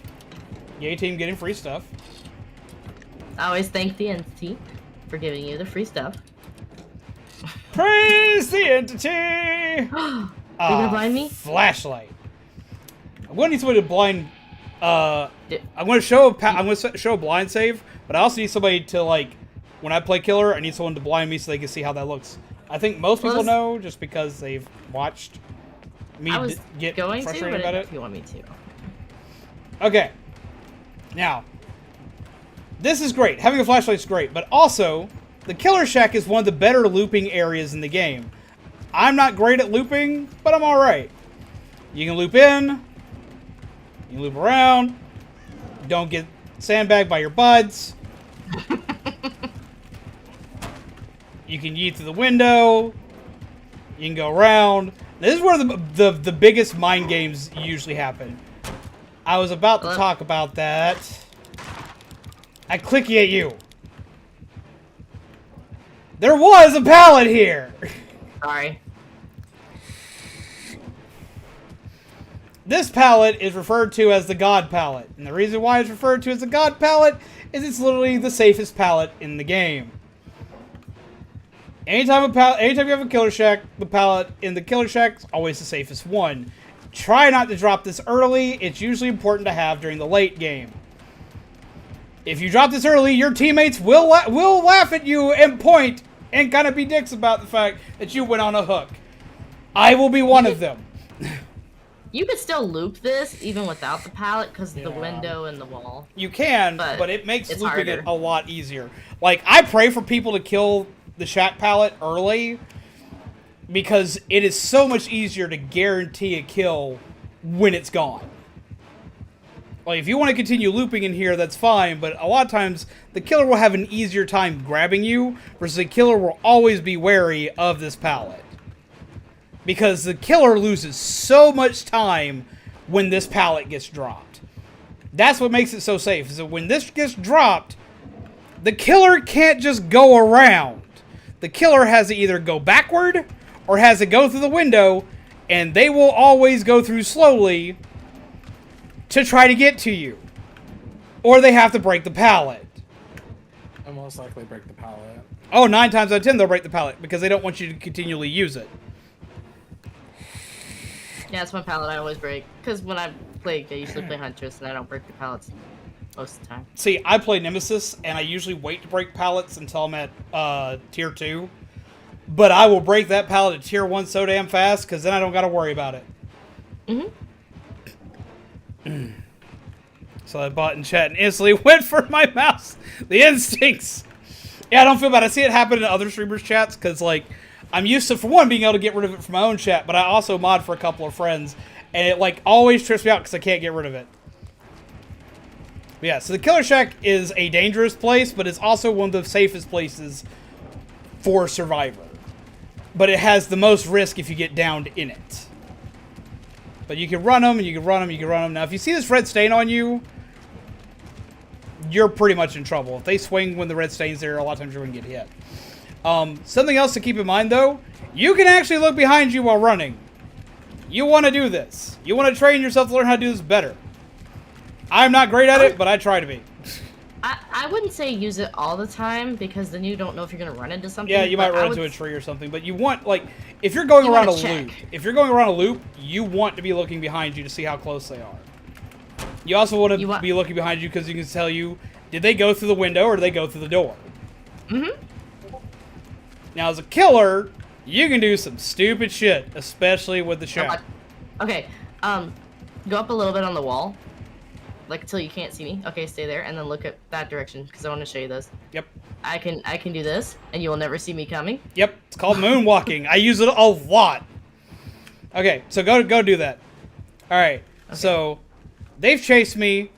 Yay team getting free stuff. I always thank the entity for giving you the free stuff. Praise the entity! Are you gonna blind me? Flashlight. I'm going to need somebody to blind... I'm going to show a blind save, but I also need somebody to, like... When I play killer, I need someone to blind me so they can see how that looks. I think most people know just because they've watched me get frustrated about it. If you want me to. Okay. Now, this is great. Having a flashlight is great, but also, the killer shack is one of the better looping areas in the game. I'm not great at looping, but I'm alright. You can loop in. You can loop around. Don't get sandbagged by your buds. You can yeet through the window. You can go around. This is where the biggest mind games usually happen. I was about to talk about that. I clicky at you. There was a pallet here. Sorry. This pallet is referred to as the God pallet. And the reason why it's referred to as the God pallet is it's literally the safest pallet in the game. Anytime you have a killer shack, the pallet in the killer shack is always the safest one. Try not to drop this early. It's usually important to have during the late game. If you drop this early, your teammates will laugh at you and point and kind of be dicks about the fact that you went on a hook. I will be one of them. You could still loop this even without the pallet because of the window and the wall. You can, but it makes looping it a lot easier. Like, I pray for people to kill the shack pallet early because it is so much easier to guarantee a kill when it's gone. Like, if you want to continue looping in here, that's fine, but a lot of times the killer will have an easier time grabbing you versus the killer will always be wary of this pallet. Because the killer loses so much time when this pallet gets dropped. That's what makes it so safe, is that when this gets dropped, the killer can't just go around. The killer has to either go backward or has to go through the window, and they will always go through slowly to try to get to you. Or they have to break the pallet. They'll most likely break the pallet. Oh, 9 times out of 10 they'll break the pallet because they don't want you to continually use it. Yeah, it's my pallet I always break. Because when I play, I usually play Huntress and I don't break the pallets most of the time. See, I play Nemesis, and I usually wait to break pallets until I'm at tier 2. But I will break that pallet at tier 1 so damn fast, because then I don't got to worry about it. So I bought in chat and instantly went for my mouse. The instincts. Yeah, I don't feel bad. I see it happen in other streamers' chats, because, like, I'm used to, for one, being able to get rid of it from my own chat, but I also mod for a couple of friends, and it, like, always trips me out because I can't get rid of it. But yeah, so the Killer Shack is a dangerous place, but it's also one of the safest places for Survivor. But it has the most risk if you get downed in it. But you can run them, and you can run them, you can run them. Now, if you see this red stain on you, you're pretty much in trouble. If they swing when the red stain's there, a lot of times you're going to get hit. Something else to keep in mind, though, you can actually look behind you while running. You want to do this. You want to train yourself to learn how to do this better. I'm not great at it, but I try to be. I wouldn't say use it all the time, because then you don't know if you're going to run into something. Yeah, you might run into a tree or something, but you want, like, if you're going around a loop, you want to be looking behind you to see how close they are. You also want to be looking behind you because you can tell you, did they go through the window or did they go through the door? Mm-hmm. Now, as a killer, you can do some stupid shit, especially with the shot. Okay, go up a little bit on the wall. Like, until you can't see me. Okay, stay there, and then look at that direction, because I want to show you this. Yep. I can do this, and you will never see me coming. Yep, it's called moonwalking. I use it a lot. Okay, so go do that. Alright, so they've chased me.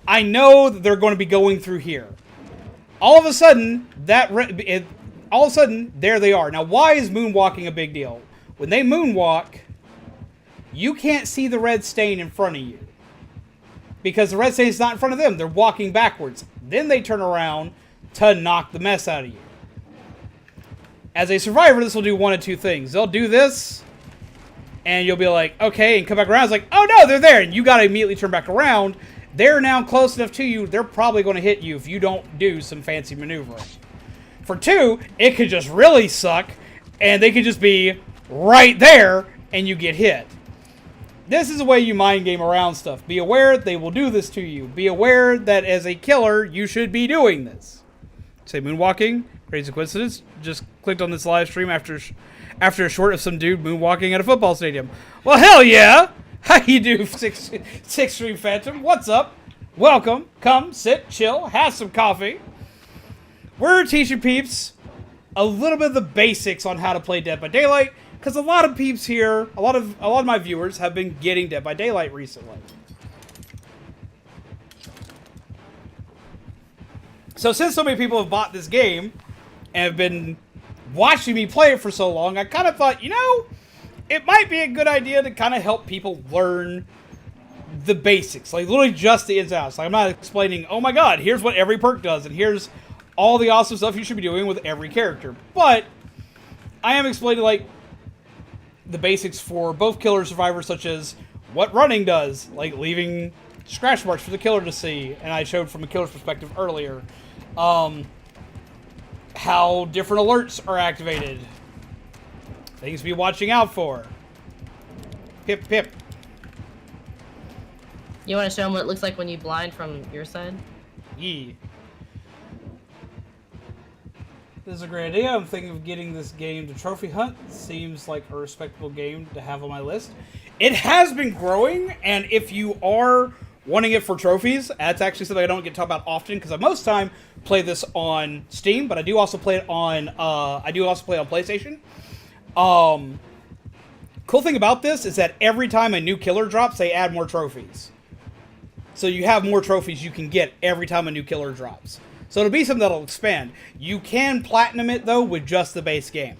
I know that they're going to be going through here. All of a sudden, there they are. Now, why is moonwalking a big deal? When they moonwalk, you can't see the red stain in front of you. Because the red stain is not in front of them. They're walking backwards. Then they turn around to knock the mess out of you. As a survivor, this will do one of two things. They'll do this, and you'll be like, okay, and come back around. It's like, oh no, they're there. And you got to immediately turn back around. They're now close enough to you. They're probably going to hit you if you don't do some fancy maneuvering. For two, it could just really suck, and they could just be right there, and you get hit. This is the way you mind game around stuff. Be aware they will do this to you. Be aware that as a killer, you should be doing this. Say moonwalking, crazy coincidence. Just clicked on this live stream after a short of some dude moonwalking at a football stadium. Well, hell yeah! How you do, Six Stream Phantom? What's up? Welcome. Come, sit, chill, have some coffee. We're teaching peeps a little bit of the basics on how to play Dead by Daylight. Because a lot of peeps here, a lot of my viewers have been getting Dead by Daylight recently. So since so many people have bought this game and have been watching me play it for so long, I kind of thought, you know, it might be a good idea to kind of help people learn the basics. Like, literally just the ins and outs. Like, I'm not explaining, oh my god, here's what every perk does, and here's all the awesome stuff you should be doing with every character. But I am explaining, like, the basics for both killer survivors, such as what running does, like leaving scratch marks for the killer to see, and I showed from a killer's perspective earlier. How different alerts are activated. Things to be watching out for. Pip, pip. You want to show them what it looks like when you blind from your side? Yee. This is a great idea. I'm thinking of getting this game to Trophy Hunt. Seems like a respectable game to have on my list. It has been growing, and if you are wanting it for trophies, that's actually something I don't get to talk about often, because I most of the time play this on Steam, but I do also play it on PlayStation. Cool thing about this is that every time a new killer drops, they add more trophies. So you have more trophies you can get every time a new killer drops. So it'll be something that'll expand. You can platinum it, though, with just the base game.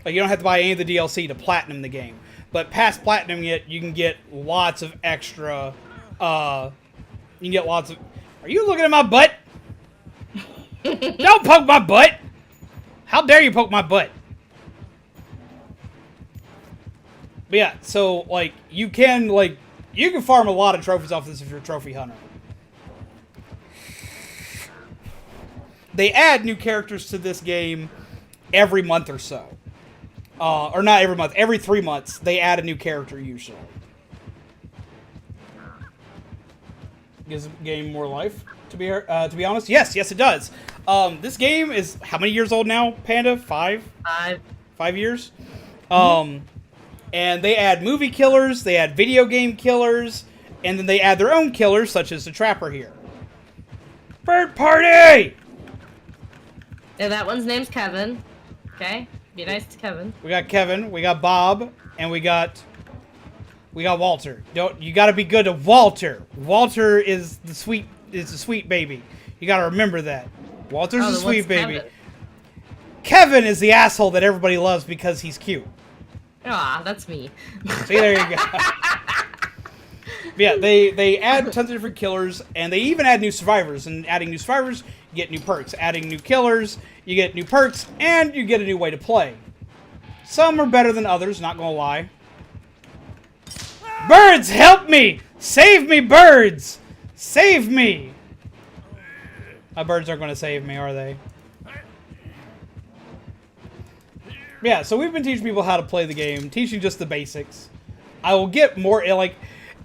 Like, you don't have to buy any of the DLC to platinum the game. But past platinuming it, you can get lots of extra... you can get lots of... Are you looking at my butt? Don't poke my butt! How dare you poke my butt? But yeah, so, like, you can farm a lot of trophies off this if you're a trophy hunter. They add new characters to this game every month or so. Or not every month, every 3 months, they add a new character usually. Gives the game more life, to be honest. Yes, it does. This game is, how many years old now, Panda? 5? 5 years? And they add movie killers, they add video game killers, and then they add their own killers, such as the Trapper here. Bird Party! Yeah, that one's name's Kevin. Okay? Be nice to Kevin. We got Kevin, we got Bob, and we got Walter. You gotta be good to Walter. Walter is the sweet baby. You gotta remember that. Walter's the sweet baby. Kevin is the asshole that everybody loves because he's cute. Ah, that's me. See, there you go. Yeah, they add tons of different killers, and they even add new survivors. And adding new survivors, you get new perks. Adding new killers, you get new perks, and you get a new way to play. Some are better than others, not gonna lie. Birds, help me! Save me, birds! Save me! My birds aren't gonna save me, are they? Yeah, so we've been teaching people how to play the game, teaching just the basics. I will get more, like,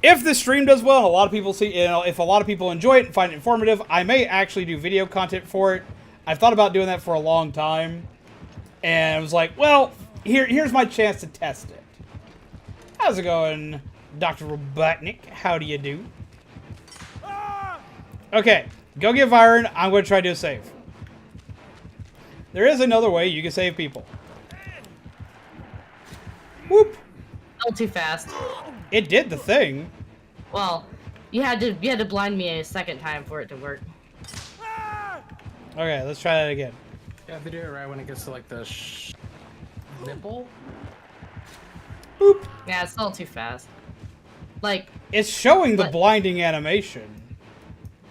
if the stream does well, and a lot of people see, if a lot of people enjoy it and find it informative, I may actually do video content for it. I've thought about doing that for a long time, and I was like, well, here's my chance to test it. How's it going, Dr. Robotnik? How do you do? Okay, go get Byron. I'm going to try to do a save. There is another way you can save people. Whoop. A little too fast. It did the thing. Well, you had to blind me a second time for it to work. Okay, let's try that again. You have to do it right when it gets to like the nipple. Boop. Yeah, it's a little too fast. Like, It's showing the blinding animation.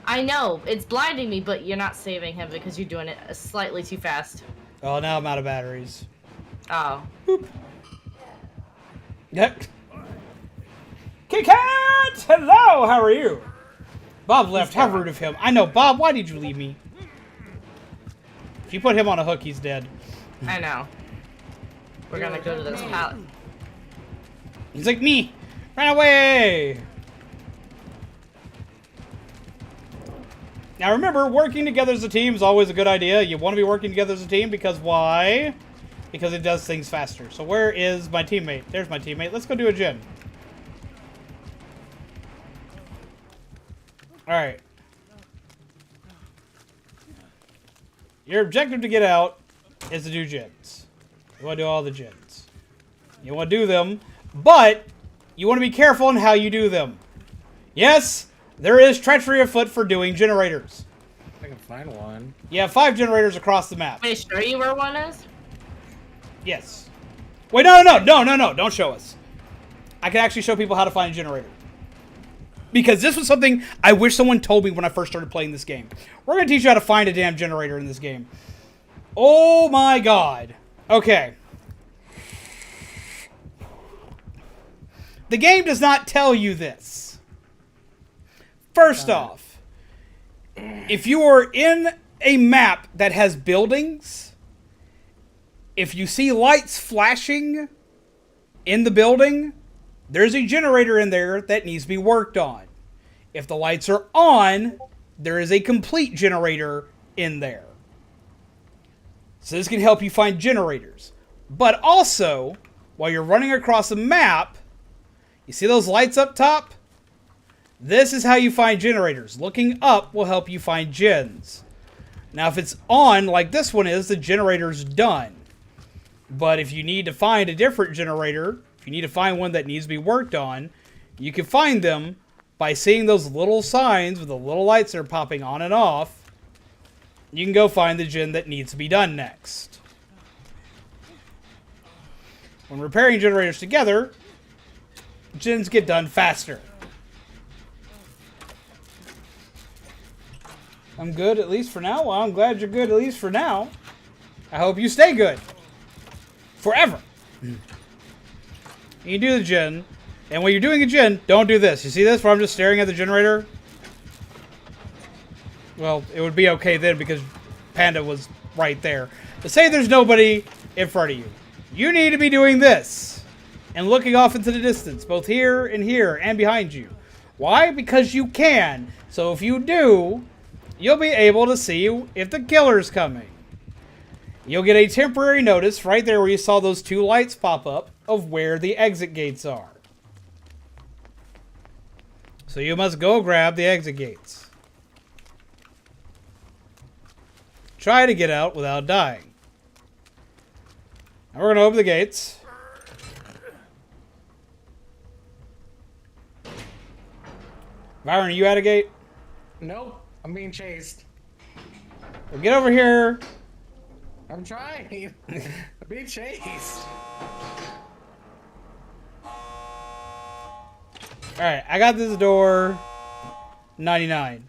I know it's blinding me, but you're not saving him because you're doing it slightly too fast. Oh, now I'm out of batteries. Oh. Boop. Yep. Kit Kat! Hello, how are you? Bob left. How rude of him. I know, Bob, why did you leave me? If you put him on a hook, he's dead. I know. We're gonna go to this pallet. He's like me. Run away! Now remember, working together as a team is always a good idea. You want to be working together as a team because why? Because it does things faster. So where is my teammate? There's my teammate. Let's go do a gen. Alright. Your objective to get out is to do gens. You want to do all the gens. You want to do them, but you want to be careful on how you do them. Yes, there is treachery afoot for doing generators. I can find one. You have 5 generators across the map. Wait, sure you where one is? Yes. Wait, no, don't show us. I can actually show people how to find a generator. Because this was something I wish someone told me when I first started playing this game. We're going to teach you how to find a damn generator in this game. Oh my god. Okay. The game does not tell you this. First off, if you are in a map that has buildings, if you see lights flashing in the building, there's a generator in there that needs to be worked on. If the lights are on, there is a complete generator in there. So this can help you find generators. But also, while you're running across a map, you see those lights up top? This is how you find generators. Looking up will help you find gens. Now if it's on, like this one is, the generator's done. But if you need to find a different generator, if you need to find one that needs to be worked on, you can find them by seeing those little signs with the little lights that are popping on and off. You can go find the gen that needs to be done next. When repairing generators together, gens get done faster. I'm good at least for now. Well, I'm glad you're good at least for now. I hope you stay good. Forever. You do the gen, and when you're doing a gen, don't do this. You see this where I'm just staring at the generator? Well, it would be okay then because Panda was right there. But say there's nobody in front of you. You need to be doing this and looking off into the distance, both here and behind you. Why? Because you can. So if you do, you'll be able to see if the killer's coming. You'll get a temporary notice right there where you saw those 2 lights pop up of where the exit gates are. So you must go grab the exit gates. Try to get out without dying. Now we're going to open the gates. Byron, are you at a gate? Nope, I'm being chased. Well, get over here. I'm trying. I'm being chased. Alright, I got this door. 99.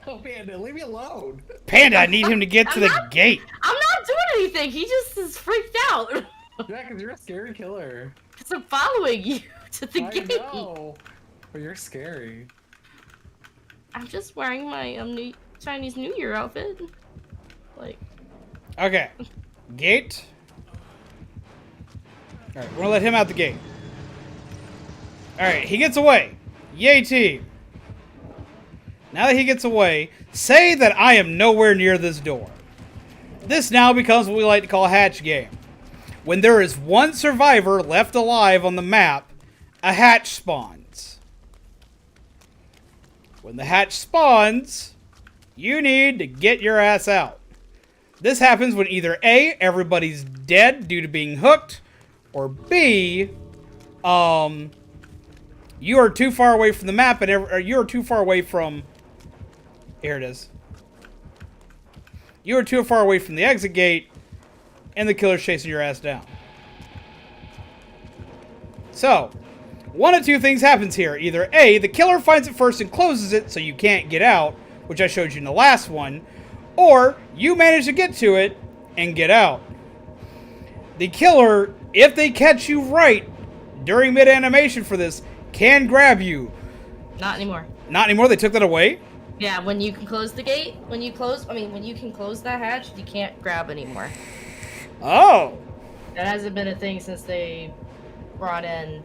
No, Panda, leave me alone. Panda, I need him to get to the gate. I'm not doing anything. He just is freaked out. Yeah, because you're a scary killer. Because I'm following you to the gate. I know, but you're scary. I'm just wearing my Chinese New Year outfit. Like. Okay. Gate. Alright, we're gonna let him out the gate. Alright, he gets away. Yay, team. Now that he gets away, say that I am nowhere near this door. This now becomes what we like to call a hatch game. When there is one survivor left alive on the map, a hatch spawns. When the hatch spawns, you need to get your ass out. This happens when either A, everybody's dead due to being hooked, or B, you are too far away from the map and or you are too far away from... Here it is. You are too far away from the exit gate, and the killer's chasing your ass down. So, one of two things happens here. Either A, the killer finds it first and closes it so you can't get out, which I showed you in the last one, or you manage to get to it and get out. The killer, if they catch you right during mid-animation for this, can grab you. Not anymore. Not anymore? They took that away? Yeah, when you can close the gate, when you can close that hatch, you can't grab anymore. Oh. That hasn't been a thing since they brought in,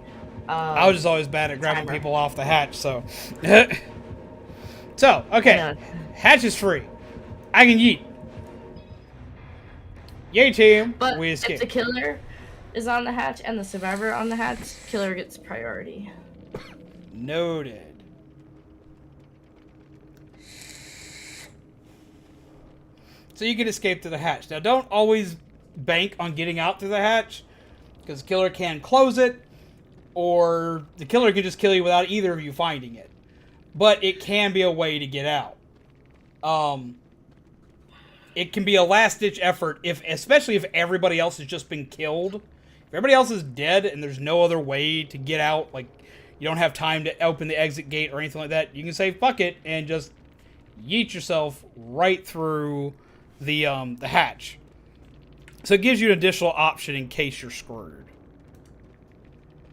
I was just always bad at grabbing timer. people off the hatch, so. So, okay. Yeah. Hatch is free. I can yeet. Yay, team. But We if escape. the killer is on the hatch and the survivor on the hatch, killer gets priority. Noted. So you can escape to the hatch. Now, don't always bank on getting out through the hatch, because the killer can close it, or the killer can just kill you without either of you finding it. But it can be a way to get out. It can be a last-ditch effort, especially if everybody else has just been killed. If everybody else is dead and there's no other way to get out, like you don't have time to open the exit gate or anything like that, you can say fuck it and just yeet yourself right through the hatch. So it gives you an additional option in case you're screwed.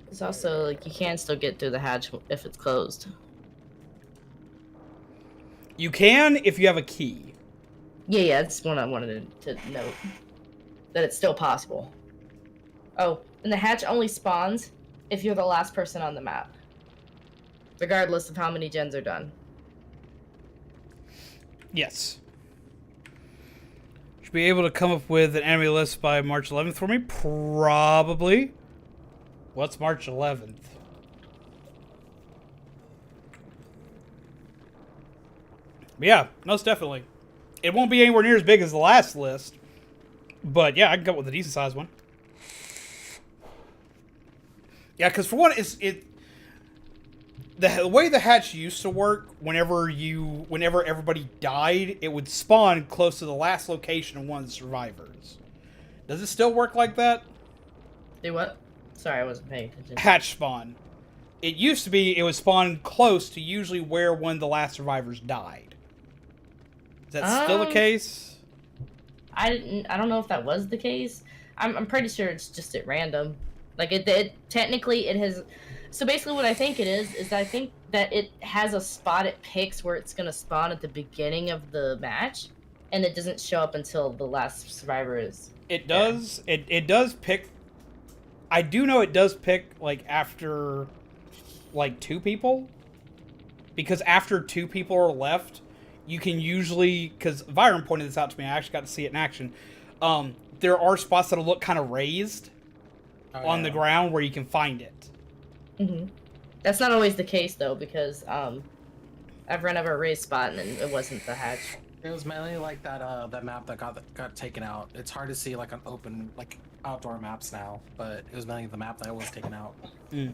It's also, like, you can still get through the hatch if it's closed. You can if you have a key. Yeah, that's one I wanted to note. That it's still possible. Oh, and the hatch only spawns if you're the last person on the map. Regardless of how many gens are done. Yes. Should be able to come up with an enemy list by March 11th for me? Probably. What's March 11th? Yeah, most definitely. It won't be anywhere near as big as the last list. But yeah, I can come up with a decent sized one. Yeah, because for one, the way the hatch used to work, whenever everybody died, it would spawn close to the last location of one of the survivors. Does it still work like that? Do what? Sorry, I wasn't paying attention. Hatch spawn. It used to be it would spawn close to usually where one of the last survivors died. Is that still the case? I don't know if that was the case. I'm pretty sure it's just at random. Like it technically it has. So basically, what I think it is I think that it has a spot it picks where it's gonna spawn at the beginning of the match, and it doesn't show up until the last survivor is. It does. Yeah. It does pick. I do know it does pick like after, like 2 people, because after 2 people are left, you can usually, because Byron pointed this out to me, I actually got to see it in action. There are spots that'll look kind of raised on the ground where you can find it. Mm-hmm. That's not always the case though, because I've run over a raised spot and it wasn't the hatch. It was mainly like that map that got taken out. It's hard to see like on open like outdoor maps now, but it was mainly the map that was taken out. Mm.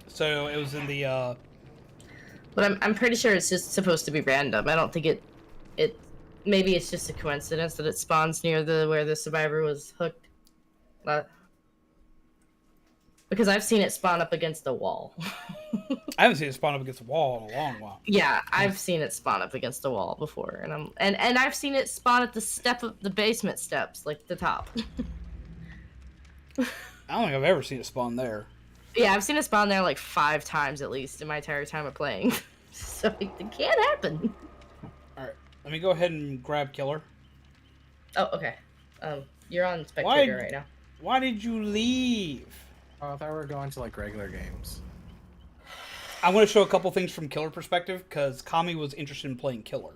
So it was in the. But I'm pretty sure it's just supposed to be random. I don't think it maybe it's just a coincidence that it spawns near where the survivor was hooked. Because I've seen it spawn up against the wall. I haven't seen it spawn up against a wall in a long while. Yeah, I've seen it spawn up against the wall before, and I've seen it spawn at the step of the basement steps, like the top. I don't think I've ever seen it spawn there. Yeah, I've seen it spawn there like 5 times at least in my entire time of playing. So it can happen. Alright, let me go ahead and grab Killer. Oh, okay. You're on spectator right now. Why did you leave? Oh, I thought we were going to like regular games. I want to show a couple things from Killer perspective, because Kami was interested in playing Killer.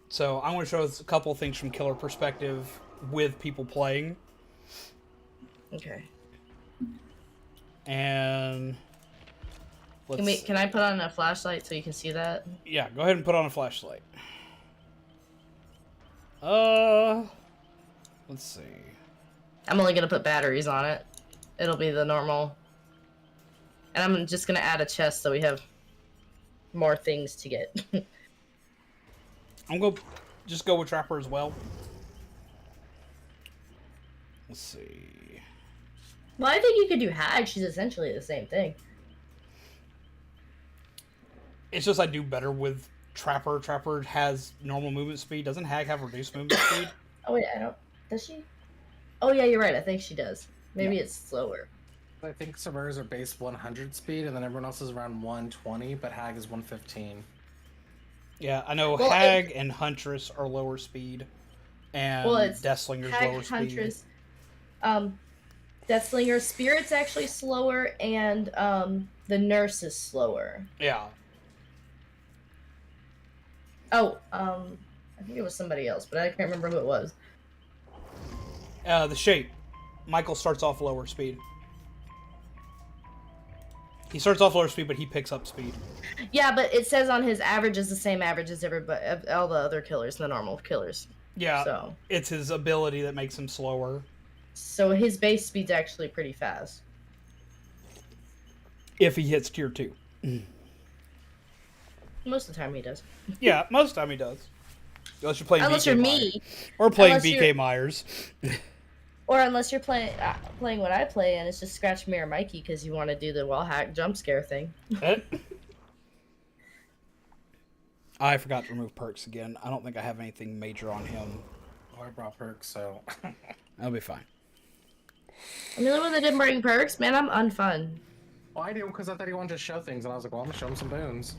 So I want to show us a couple things from Killer perspective with people playing. Okay. And can I put on a flashlight so you can see that? Yeah, go ahead and put on a flashlight. Let's see. I'm only gonna put batteries on it. It'll be the normal. And I'm just gonna add a chest so we have more things to get. I'm gonna just go with Trapper as well. Let's see. Well, I think you could do Hag. She's essentially the same thing. It's just I do better with Trapper. Trapper has normal movement speed. Doesn't Hag have reduced movement speed? Oh wait, I don't. Does she? Oh yeah, you're right. I think she does. Maybe it's slower. I think Submergers are base 100 speed, and then everyone else is around 120, but Hag is 115. Yeah, I know Well, Hag and Huntress are lower speed, and it's Deathslinger's Hag, lower speed. Huntress, Deathslinger, Spirit's actually slower, and the Nurse is slower. Yeah. Oh, I think it was somebody else, but I can't remember who it was. The Shape. Michael starts off lower speed. He starts off lower speed, but he picks up speed. Yeah, but it says on his average is the same average as everybody, all the other killers, the normal killers. Yeah, so it's his ability that makes him slower. So his base speed's actually pretty fast. If he hits tier 2. Most of the time he does. Yeah, most of the time he does. Unless you're playing Unless BK you're Myers. me. Or playing Unless BK Myers. Or unless you're playing what I play and it's just Scratch Mirror Mikey because you want to do the wall hack jump scare thing. I forgot to remove perks again. I don't think I have anything major on him. Oh, I brought perks, so... That'll be fine. I'm the only one that didn't bring perks? Man, I'm unfun. Well, I did because I thought he wanted to show things, and I was like, well, I'm going to show him some boons.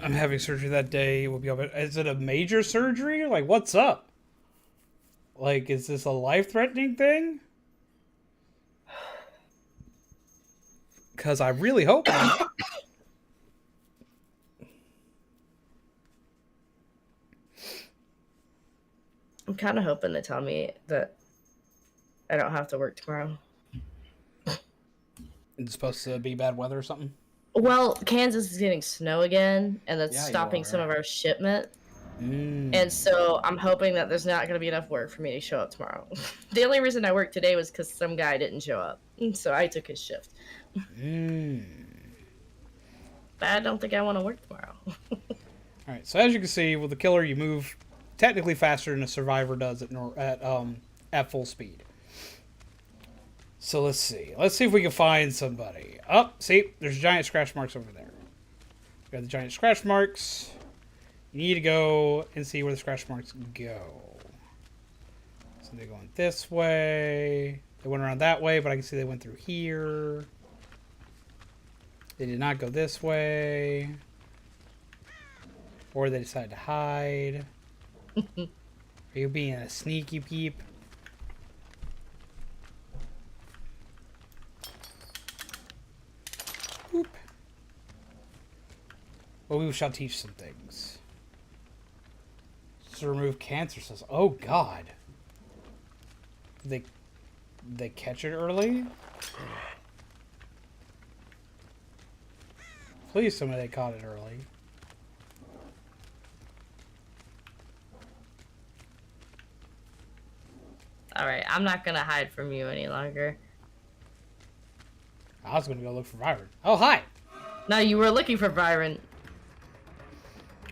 I'm having surgery that day. We'll be able to... Is it a major surgery? Like, what's up? Like, is this a life-threatening thing? Because I really hope not. I'm kind of hoping they tell me that I don't have to work tomorrow. It's supposed to be bad weather or something? Well, Kansas is getting snow again, and that's Yeah, you stopping are. some of our shipment. Mm. And so I'm hoping that there's not going to be enough work for me to show up tomorrow. The only reason I worked today was because some guy didn't show up. So I took his shift. Mm. But I don't think I want to work tomorrow. Alright, so as you can see, with the killer, you move technically faster than a survivor does at full speed. So let's see. Let's see if we can find somebody. Oh, see, there's giant scratch marks over there. Got the giant scratch marks. You need to go and see where the scratch marks go. So they're going this way. They went around that way, but I can see they went through here. They did not go this way. Or they decided to hide. Are you being a sneaky peep? Boop. Well, we shall teach some things. To remove cancer cells. Oh God. They catch it early? Please tell me they caught it early. Alright, I'm not going to hide from you any longer. I was gonna go look for Byron. Oh, hi! No, you were looking for Byron.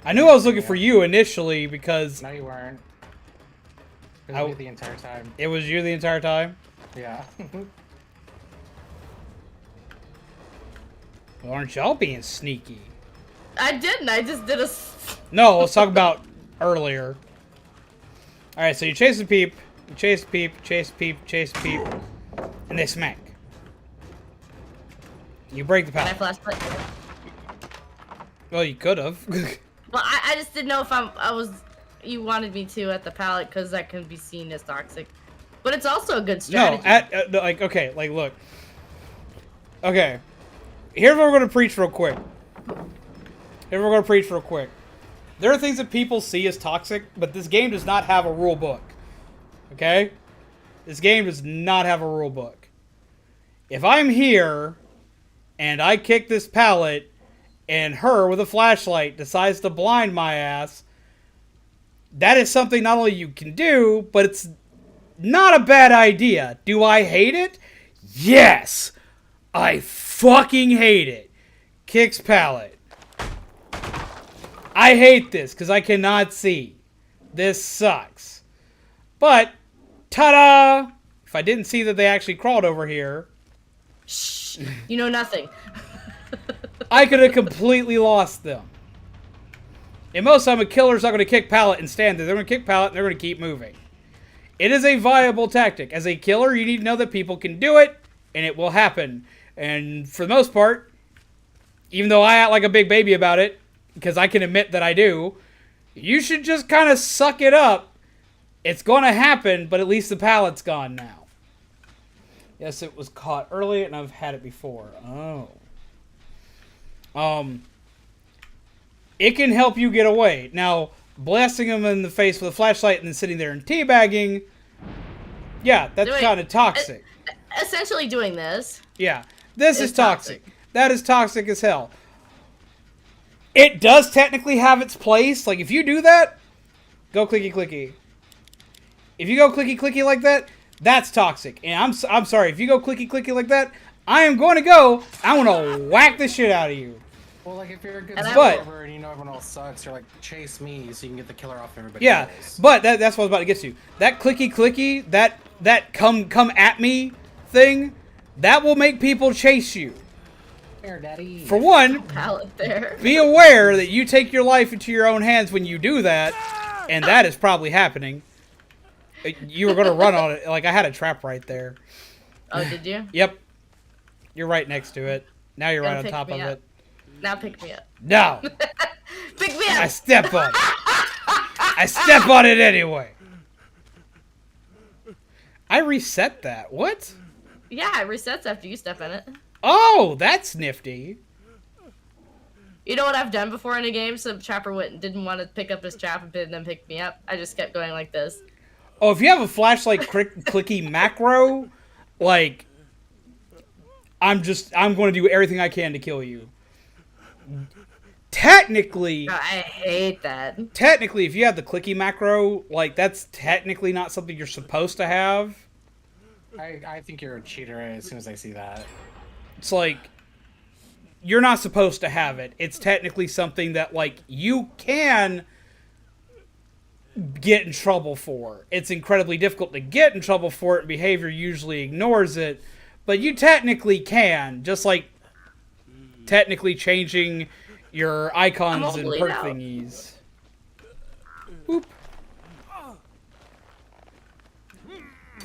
I knew I was looking for you initially because No, you weren't. It was me the entire time. it was you the entire time. Yeah. Well, aren't y'all being sneaky? I didn't. I just did a. No, let's talk about earlier. Alright, so you chase the peep, you chase the peep, chase the peep, chase the peep, and they smack. You break the Can I pallet. flashlight? Well, you could have. Well, I just didn't know if I was. You wanted me to at the pallet because that can be seen as toxic, but it's also a good strategy. No, like, okay, like, look. Okay. Here's what we're going to preach real quick. Here's what we're going to preach real quick. There are things that people see as toxic, but this game does not have a rule book. Okay? This game does not have a rule book. If I'm here, and I kick this pallet, and her with a flashlight decides to blind my ass, that is something not only you can do, but it's not a bad idea. Do I hate it? Yes! I fucking hate it. Kicks pallet. I hate this because I cannot see. This sucks. But, ta-da! If I didn't see that they actually crawled over here, Shh. You know nothing. I could have completely lost them. And most of the time, a killer's not going to kick pallet and stand there. They're going to kick pallet and they're going to keep moving. It is a viable tactic. As a killer, you need to know that people can do it, and it will happen. And for the most part, even though I act like a big baby about it, because I can admit that I do, you should just kind of suck it up. It's going to happen, but at least the pallet's gone now. Yes, it was caught early, and I've had it before. Oh. It can help you get away. Now, blasting them in the face with a flashlight and then sitting there and teabagging, yeah, that's kind of toxic. Essentially doing this. Yeah, this is toxic. That is toxic as hell. It does technically have its place. Like, if you do that, go clicky clicky. If you go clicky clicky like that, that's toxic. And I'm sorry, if you go clicky clicky like that, I am going to go, I'm going to whack the shit out of you. Well, like, if you're a good But- server and you know everyone else sucks, you're like, chase me so you can get the killer off everybody Yeah, else. but that's what I was about to get to. That clicky clicky, that come at me thing, that will make people chase you. Here, daddy. For one, Pallet there. be aware that you take your life into your own hands when you do that, and that is probably happening. You were going to run on it. Like, I had a trap right there. Oh, did you? Yep. You're right next to it. Now you're right on Pick top me of up. it. Now pick me up. No. Pick me I up! step on it. I step on it anyway. I reset that. What? Yeah, it resets after you step in it. Oh, that's nifty. You know what I've done before in a game? Some trapper didn't want to pick up his trap and then pick me up. I just kept going like this. Oh, if you have a flashlight clicky macro, like, I'm going to do everything I can to kill you. Technically, Oh, I hate that. technically, if you have the clicky macro, like, that's technically not something you're supposed to have. I think you're a cheater as soon as I see that. It's like, you're not supposed to have it. It's technically something that, like, you can get in trouble for. It's incredibly difficult to get in trouble for it, and behavior usually ignores it. But you technically can, just like technically changing your icons and perk thingies. Boop.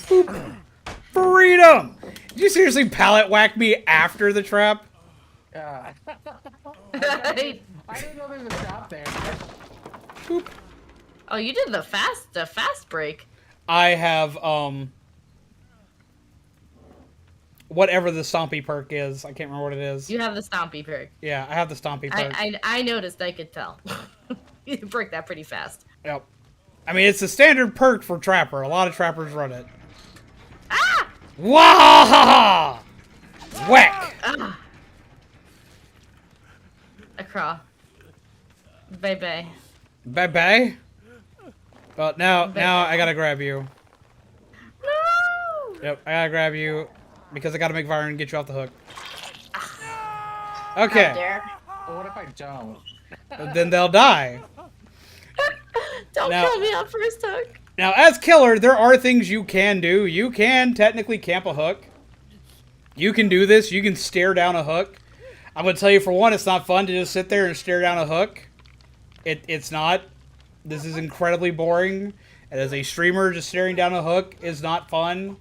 Boop. Freedom! Did you seriously pallet whack me after the trap? Yeah. I didn't know there was a trap there. Boop. Oh, you did the fast break. I have, whatever the Stompy perk is. I can't remember what it is. You have the stompy perk. Yeah, I have the Stompy perk. I noticed. I could tell. You break that pretty fast. Yep. I mean, it's a standard perk for Trapper. A lot of Trappers run it. Ah! Wahaha! Whack! Ah! A crawl. Bye-bye. Bye-bye? Well, now I gotta grab you. No! Yep, I gotta grab you because I gotta make fire and get you off the hook. Okay, How dare. But what if I don't? then they'll die. Don't Now- kill me on first hook. Now, as killer, there are things you can do. You can technically camp a hook. You can do this. You can stare down a hook. I'm gonna tell you, for one, it's not fun to just sit there and stare down a hook. It's not. This is incredibly boring. And as a streamer, just staring down a hook is not fun.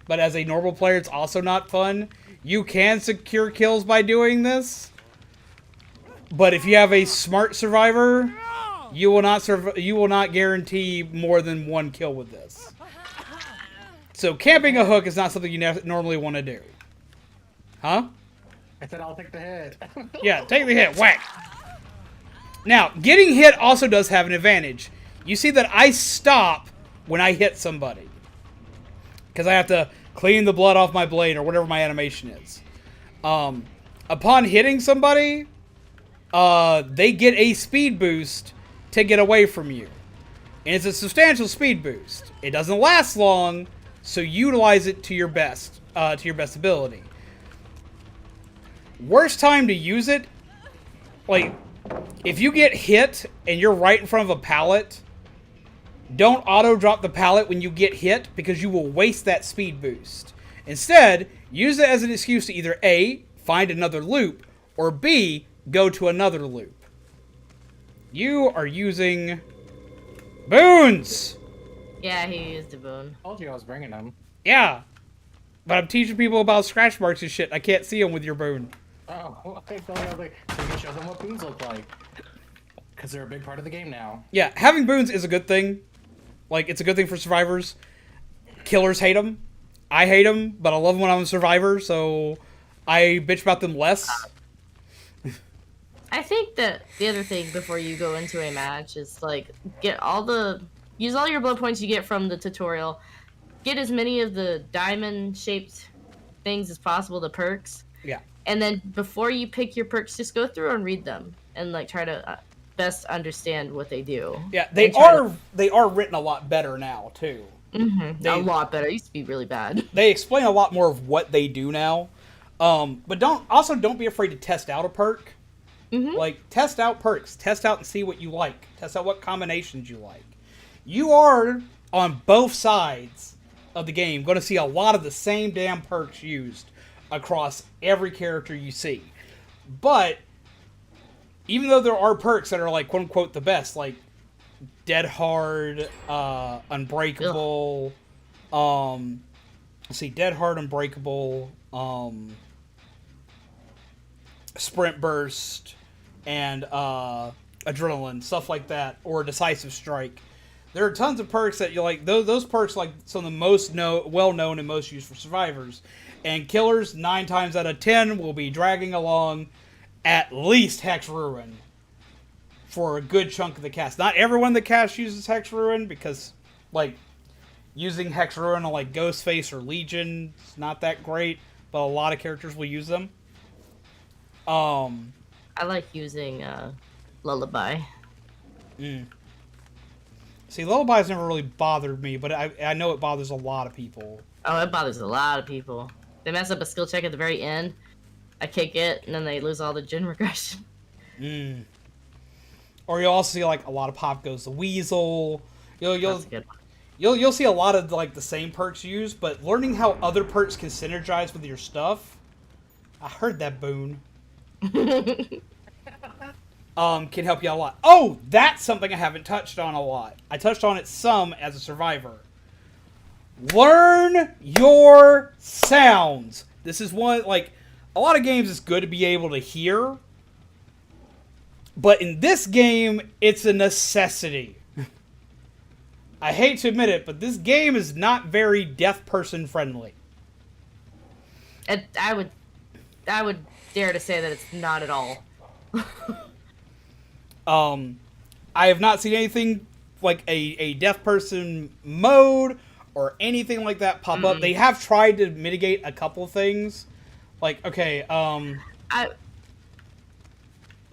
But as a normal player, it's also not fun. You can secure kills by doing this. But if you have a smart survivor, you will not guarantee more than one kill with this. So camping a hook is not something you normally want to do. Huh? I said I'll take the hit. Yeah, take the hit. Whack. Now, getting hit also does have an advantage. You see that I stop when I hit somebody. Because I have to clean the blood off my blade or whatever my animation is. Upon hitting somebody, they get a speed boost to get away from you. And it's a substantial speed boost. It doesn't last long, so utilize it to your best ability. Worst time to use it, like, if you get hit and you're right in front of a pallet, don't auto-drop the pallet when you get hit because you will waste that speed boost. Instead, use it as an excuse to either A, find another loop, or B, go to another loop. You are using boons! Yeah, he used a boon. I told you I was bringing them. Yeah. But I'm teaching people about scratch marks and shit. I can't see them with your boon. Oh, I thought I was like, so you can show them what boons look like. Because they're a big part of the game now. Yeah, having boons is a good thing. Like, it's a good thing for survivors. Killers hate them. I hate them, but I love them when I'm a survivor, so I bitch about them less. I think that the other thing before you go into a match is, like, use all your blood points you get from the tutorial. Get as many of the diamond-shaped things as possible, the perks. Yeah. And then before you pick your perks, just go through and read them and like try to best understand what they do. Yeah, they are written a lot better now too. Mm-hmm. A lot better. It used to be really bad. They explain a lot more of what they do now. But don't be afraid to test out a perk. Mm-hmm. Like, test out perks. Test out and see what you like. Test out what combinations you like. You are on both sides of the game going to see a lot of the same damn perks used across every character you see. But even though there are perks that are like quote unquote the best, like Dead Hard, Unbreakable, Dead Hard, Unbreakable, Sprint Burst, and Adrenaline, stuff like that, or Decisive Strike. There are tons of perks that you like. Those perks, like some of the most well-known and most used for survivors. And killers, 9 times out of 10, will be dragging along at least Hex Ruin for a good chunk of the cast. Not everyone in the cast uses Hex Ruin, because, like, using Hex Ruin on, like, Ghostface or Legion is not that great, but a lot of characters will use them. I like using Lullaby. See, Lullaby's never really bothered me, but I know it bothers a lot of people. Oh, it bothers a lot of people. They mess up a skill check at the very end. I kick it, and then they lose all the gen regression. Or you'll also see, like, a lot of pop goes the Weasel. That's a good one. You'll see a lot of, like, the same perks used, but learning how other perks can synergize with your stuff. I heard that, Boone. Can help you out a lot. Oh, that's something I haven't touched on a lot. I touched on it some as a survivor. Learn your sounds. This is one, like, a lot of games it's good to be able to hear. But in this game, it's a necessity. I hate to admit it, but this game is not very deaf person friendly. I would dare to say that it's not at all. I have not seen anything like a deaf person mode or anything like that pop up. They have tried to mitigate a couple things. Like, okay, I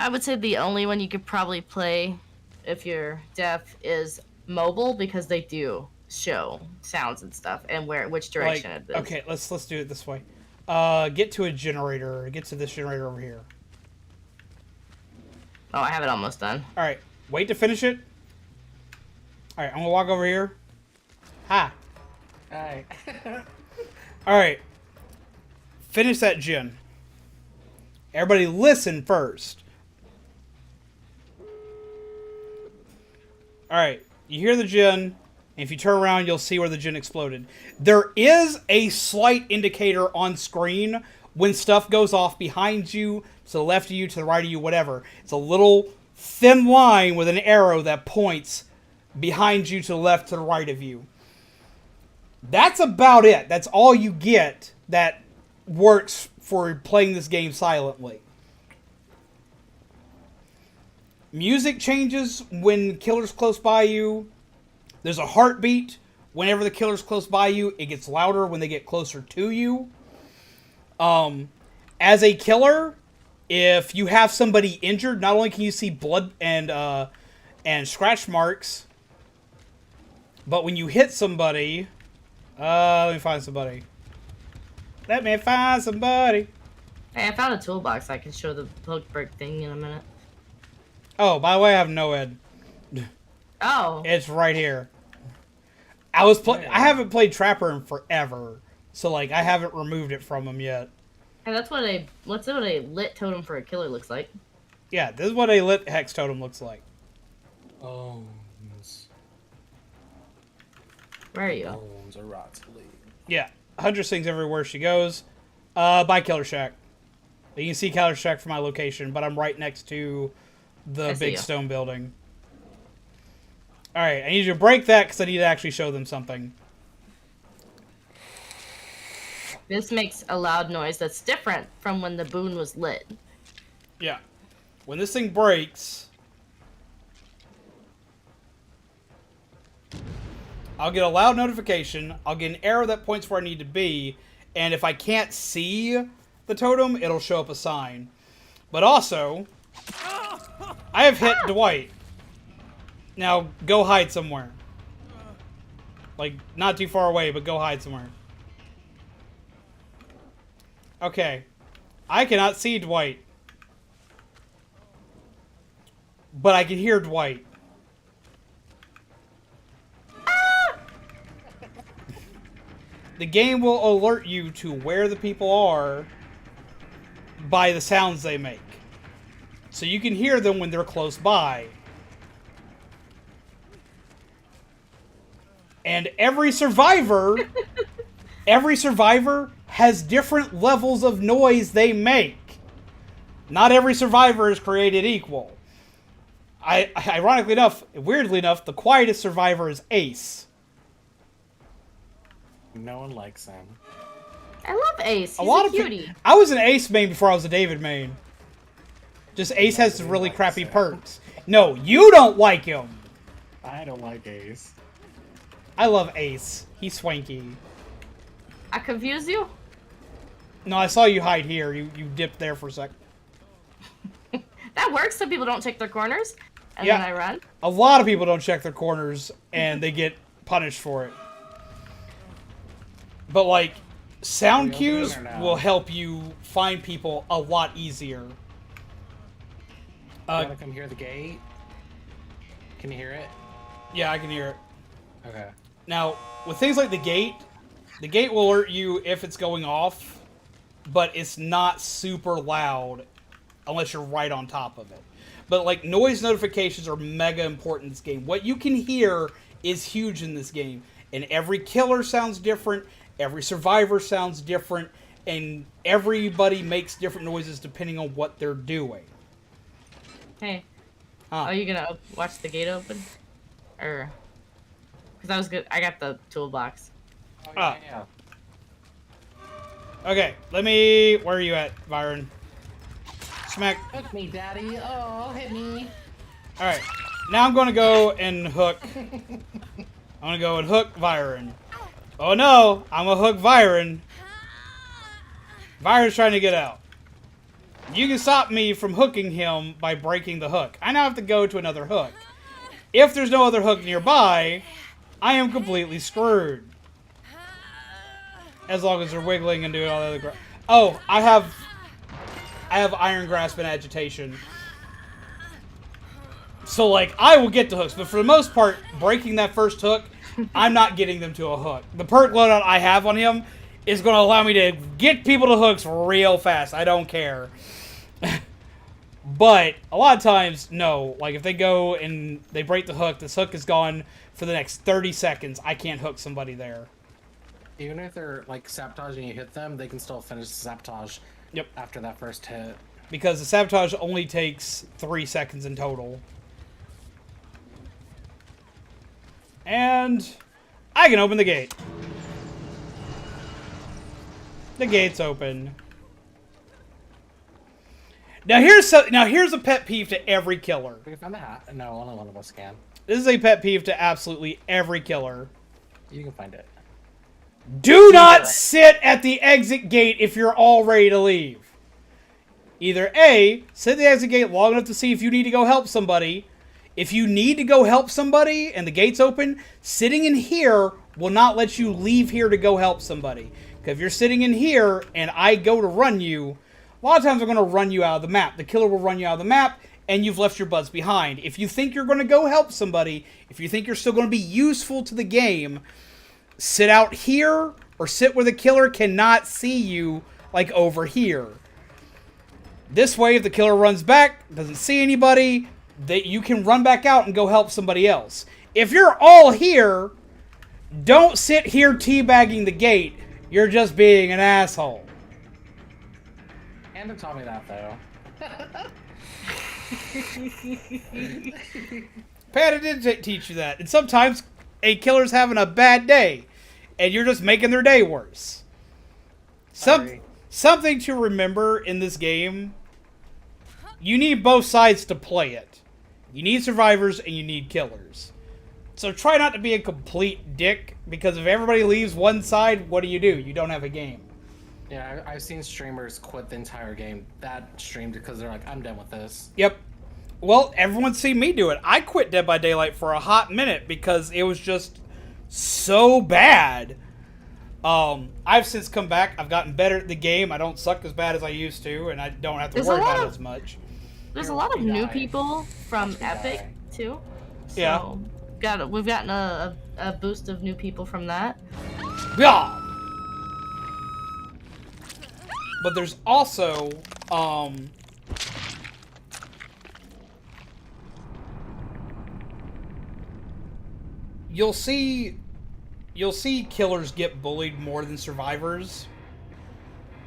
would say the only one you could probably play if you're deaf is mobile, because they do show sounds and stuff and which direction it is. Okay, let's do it this way. Get to a generator. Get to this generator over here. Oh, I have it almost done. All right, wait to finish it. All right, I'm gonna walk over here. Hi. Hi. All right. Finish that gen. Everybody listen first. Alright, you hear the gen, and if you turn around, you'll see where the gen exploded. There is a slight indicator on screen when stuff goes off behind you, to the left of you, to the right of you, whatever. It's a little thin line with an arrow that points behind you, to the left, to the right of you. That's about it. That's all you get that works for playing this game silently. Music changes when killer's close by you. There's a heartbeat whenever the killer's close by you. It gets louder when they get closer to you. As a killer, if you have somebody injured, not only can you see blood and scratch marks, but when you hit somebody, let me find somebody. Let me find somebody. Hey, I found a toolbox. I can show the poke break thing in a minute. Oh, by the way, I have no ed. Oh. It's right here. I haven't played Trapper in forever, so like I haven't removed it from him yet. Hey, that's what a lit totem for a killer looks like. Yeah, this is what a lit Hex Totem looks like. Oh. Where are you? Bones are rot to leave. Yeah, Hunter sings everywhere she goes. By Killer Shack. You can see Killer Shack from my location, but I'm right next to the big stone building. Alright, I need you to break that because I need to actually show them something. This makes a loud noise that's different from when the boon was lit. Yeah. When this thing breaks, I'll get a loud notification, I'll get an arrow that points where I need to be, and if I can't see the totem, it'll show up a sign. But also, I have hit Dwight. Now, go hide somewhere. Like, not too far away, but go hide somewhere. Okay. I cannot see Dwight. But I can hear Dwight. The game will alert you to where the people are by the sounds they make. So you can hear them when they're close by. And every survivor has different levels of noise they make. Not every survivor is created equal. Ironically enough, weirdly enough, the quietest survivor is Ace. No one likes him. I love Ace. He's a cutie. I was an Ace main before I was a David main. Just Ace has really crappy perks. No, you don't like him. I don't like Ace. I love Ace. He's swanky. I confuse you? No, I saw you hide here. You dipped there for a sec. That works. Some people don't check their corners, and Yeah. then I run. A lot of people don't check their corners, and they get punished for it. But, like, sound cues will help you find people a lot easier. You wanna come hear the gate? Can you hear it? Yeah, I can hear it. Okay. Now, with things like the gate will alert you if it's going off, but it's not super loud unless you're right on top of it. But, like, noise notifications are mega important in this game. What you can hear is huge in this game. And every killer sounds different, every survivor sounds different, and everybody makes different noises depending on what they're doing. Hey. Huh. Are you gonna watch the gate open? Or... Because I was good. I got the toolbox. Oh, Ah. yeah. Okay, where are you at, Byron? Smack. Hook me, daddy. Oh, hit me. Alright, now I'm gonna go and hook. I'm gonna go and hook Byron. Oh no, I'm gonna hook Byron. Byron's trying to get out. You can stop me from hooking him by breaking the hook. I now have to go to another hook. If there's no other hook nearby, I am completely screwed. As long as they're wiggling and doing all the other oh, I have Iron Grasp and Agitation. So, like, I will get the hooks, but for the most part, breaking that first hook, I'm not getting them to a hook. The perk loadout I have on him is going to allow me to get people to hooks real fast. I don't care. But a lot of times, no. Like, if they go and they break the hook, this hook is gone for the next 30 seconds. I can't hook somebody there. Even if they're, like, sabotaging you hit them, they can still finish the sabotage after that first hit. Because the sabotage only takes 3 seconds in total. And I can open the gate. The gate's open. Now here's a pet peeve to every killer. We can find the hat. No, only one of us can. This is a pet peeve to absolutely every killer. You can find it. Do not sit at the exit gate if you're all ready to leave. Either A, sit at the exit gate long enough to see if you need to go help somebody. If you need to go help somebody and the gate's open, sitting in here will not let you leave here to go help somebody. Because if you're sitting in here and I go to run you, a lot of times I'm going to run you out of the map. The killer will run you out of the map and you've left your buds behind. If you think you're going to go help somebody, if you think you're still going to be useful to the game, sit out here or sit where the killer cannot see you, like over here. This way, if the killer runs back, doesn't see anybody, that you can run back out and go help somebody else. If you're all here, don't sit here teabagging the gate. You're just being an asshole. Panda taught me that, though. Panda did teach you that. And sometimes a killer's having a bad day, and you're just making their day worse. Something to remember in this game, you need both sides to play it. You need survivors and you need killers. So try not to be a complete dick, because if everybody leaves one side, what do? You don't have a game. Yeah, I've seen streamers quit the entire game that streamed because they're like, I'm done with this. Yep. Well, everyone's seen me do it. I quit Dead by Daylight for a hot minute because it was just so bad. I've since come back. I've gotten better at the game. I don't suck as bad as I used to, and I don't have to worry about it as much. There's a lot of new people from Epic, too. So Yeah. We've gotten a boost of new people from that. Yeah. But there's also, you'll see killers get bullied more than survivors.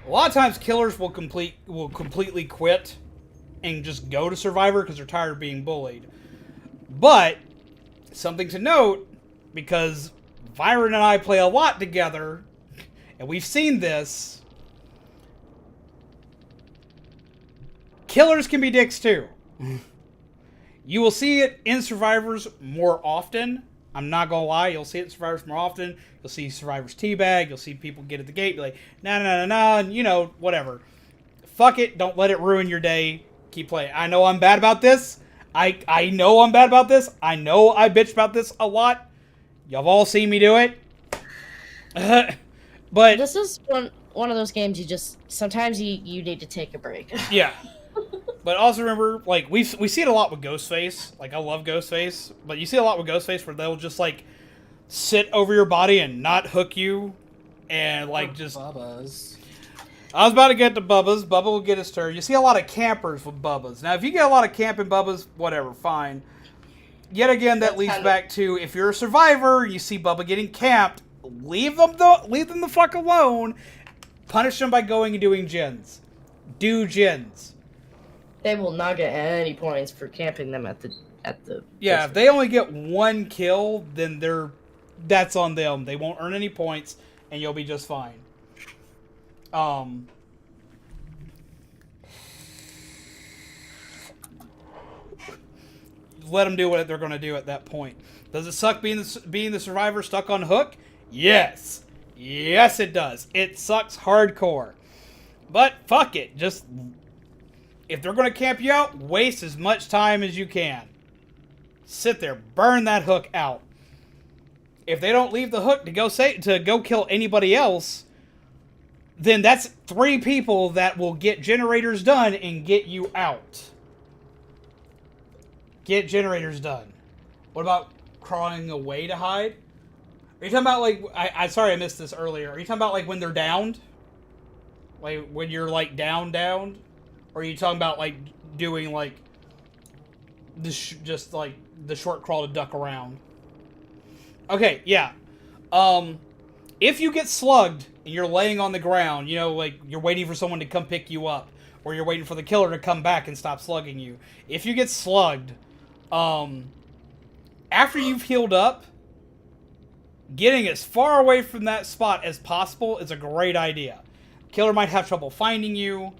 A lot of times killers will completely quit and just go to survivor because they're tired of being bullied. But something to note, because Viren and I play a lot together, and we've seen this, killers can be dicks too. You will see it in survivors more often. I'm not gonna lie, you'll see it in survivors more often. You'll see survivors teabag, you'll see people get at the gate, be like, nah, and you know, whatever. Fuck it, don't let it ruin your day. Keep playing. I know I'm bad about this. I know I'm bad about this. I know I bitch about this a lot. Y'all all seen me do it. But this is one of those games you just, sometimes you need to take a break. Yeah. But also remember, like, we see it a lot with Ghostface. Like, I love Ghostface. But you see a lot with Ghostface where they'll just, like, sit over your body and not hook you. And, like, just... Bubba's. I was about to get to Bubba's. Bubba will get his turn. You see a lot of campers with Bubba's. Now, if you get a lot of camping Bubba's, whatever, fine. Yet again, that leads back to, if you're a survivor, you see Bubba getting camped, leave them the fuck alone. Punish them by going and doing gens. Do gens. They will not get any points for camping them at the. Yeah, if they only get one kill, then that's on them. They won't earn any points, and you'll be just fine. Let them do what they're going to do at that point. Does it suck being the survivor stuck on hook? Yes. Yes, it does. It sucks hardcore. But fuck it. Just, if they're going to camp you out, waste as much time as you can. Sit there. Burn that hook out. If they don't leave the hook to go kill anybody else, then that's 3 people that will get generators done and get you out. Get generators done. What about crawling away to hide? Are you talking about, like, I sorry I missed this earlier. Are you talking about, like, when they're downed? Like, when you're, like, downed? Or are you talking about, like, doing like just like the short crawl to duck around. Okay, yeah. If you get slugged and you're laying on the ground, you know, like you're waiting for someone to come pick you up, or you're waiting for the killer to come back and stop slugging you. If you get slugged, after you've healed up, getting as far away from that spot as possible is a great idea. Killer might have trouble finding you,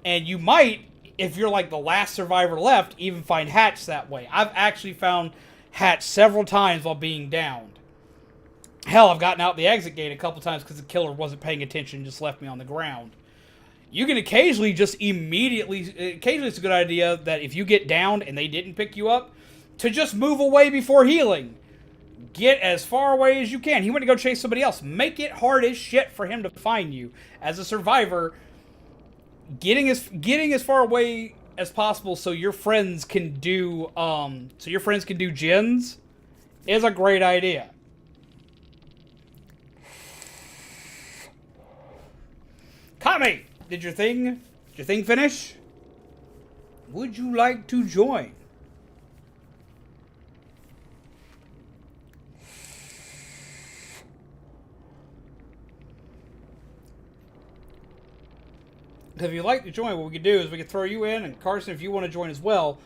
and you might, if you're like the last survivor left, even find Hatch that way. I've actually found Hatch several times while being downed. Hell, I've gotten out the exit gate a couple times because the killer wasn't paying attention and just left me on the ground. You can occasionally just occasionally it's a good idea that if you get downed and they didn't pick you up, to just move away before healing. Get as far away as you can. He went to go chase somebody else. Make it hard as shit for him to find you. As a survivor, getting as far away as possible so your friends can do gens is a great idea. Kami, did your thing finish? Would you like to join? If you'd like to join, what we could do is we could throw you in, and Carson, if you want to join as well,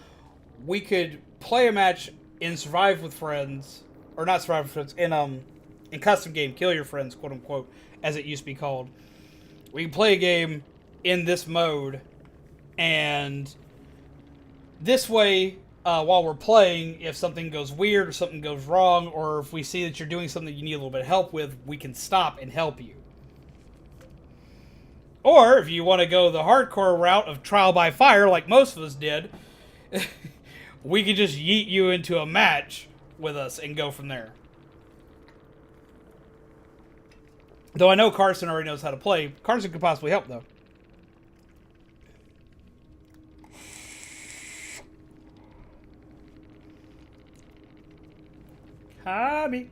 we could play a match in Survive with Friends, or not Survive with Friends, in custom game, Kill Your Friends, quote unquote, as it used to be called. We can play a game in this mode, and this way, while we're playing, if something goes weird or something goes wrong, or if we see that you're doing something you need a little bit of help with, we can stop and help you. Or, if you want to go the hardcore route of trial by fire, like most of us did, we could just yeet you into a match with us and go from there. Though I know Carson already knows how to play. Carson could possibly help, though. Hobby.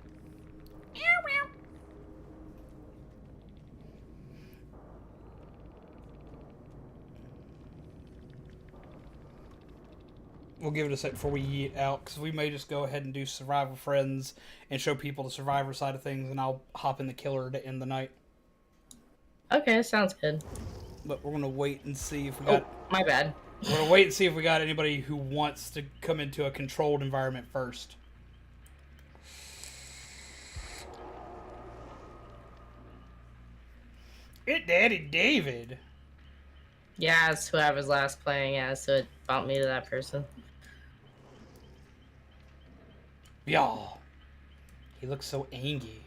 We'll give it a sec before we yeet out, because we may just go ahead and do Survivor Friends and show people the Survivor side of things, and I'll hop in the killer to end the night. Okay, sounds good. But we're going to wait and see if we got... Oh, my bad. We're going to wait and see if we got anybody who wants to come into a controlled environment first. It Daddy David. Yeah, it's whoever's last playing, yeah, so it bumped me to that person. Y'all. He looks so angry.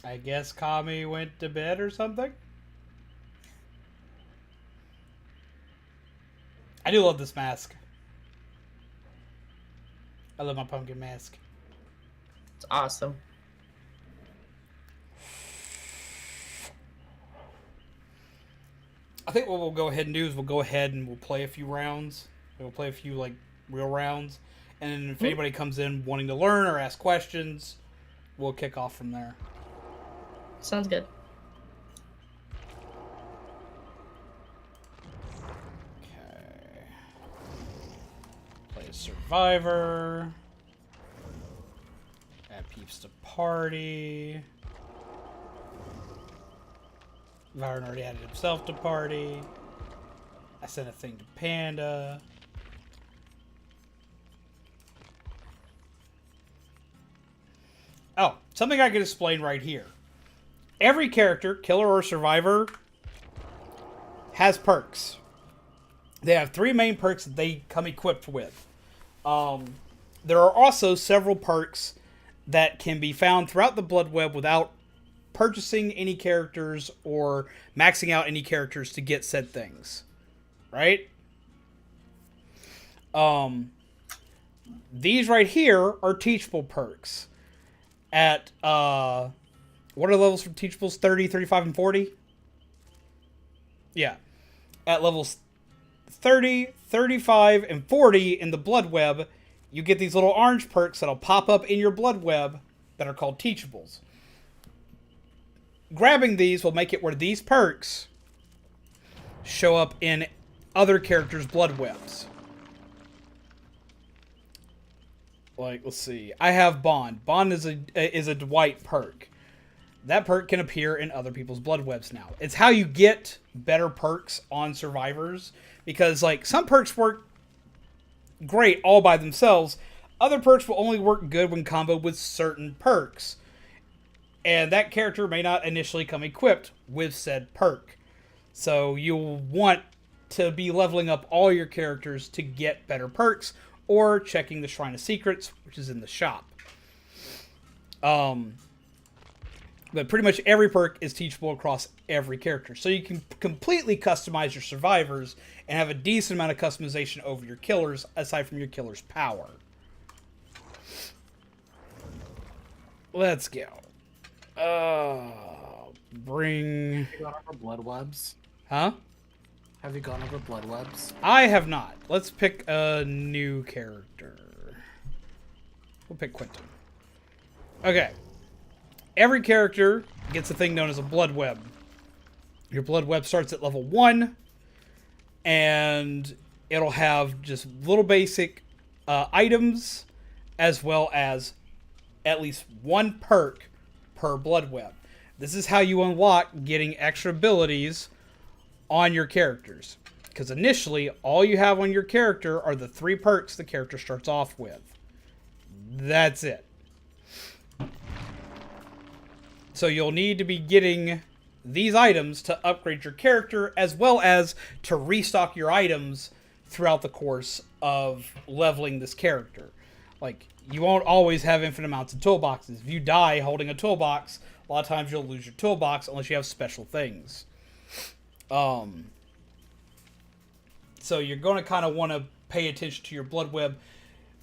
I guess Kami went to bed or something? I do love this mask. I love my pumpkin mask. It's awesome. I think what we'll go ahead and do is we'll go ahead and we'll play a few rounds. We'll play a few, like, real rounds. And then if anybody comes in wanting to learn or ask questions, we'll kick off from there. Sounds good. Okay. Play a Survivor. Add peeps to party. Vyron already added himself to party. I sent a thing to Panda. Oh, something I can explain right here. Every character, killer or survivor, has perks. They have 3 main perks that they come equipped with. There are also several perks that can be found throughout the Blood Web without purchasing any characters or maxing out any characters to get said things. Right? These right here are teachable perks. At, what are the levels for teachables? 30, 35, and 40? Yeah. At levels 30, 35, and 40 in the Blood Web, you get these little orange perks that'll pop up in your Blood Web that are called teachables. grabbing these will make it where these perks show up in other characters' blood webs. Like, let's see. I have Bond. Bond is a Dwight perk. That perk can appear in other people's blood webs now. It's how you get better perks on survivors. Because, like, some perks work great all by themselves. Other perks will only work good when comboed with certain perks. And that character may not initially come equipped with said perk. So you'll want to be leveling up all your characters to get better perks, or checking the Shrine of Secrets, which is in the shop. But pretty much every perk is teachable across every character. So you can completely customize your survivors and have a decent amount of customization over your killers, aside from your killer's power. Let's go. Bring... Have you gone over blood webs? Huh? Have you gone over blood webs? I have not. Let's pick a new character. We'll pick Quentin. Okay. Every character gets a thing known as a blood web. Your blood web starts at level 1, and it'll have just little basic items, as well as at least one perk per blood web. This is how you unlock getting extra abilities on your characters. Because initially, all you have on your character are the 3 perks the character starts off with. That's it. So you'll need to be getting these items to upgrade your character, as well as to restock your items throughout the course of leveling this character. Like, you won't always have infinite amounts of toolboxes. If you die holding a toolbox, a lot of times you'll lose your toolbox unless you have special things. So you're going to kind of want to pay attention to your blood web.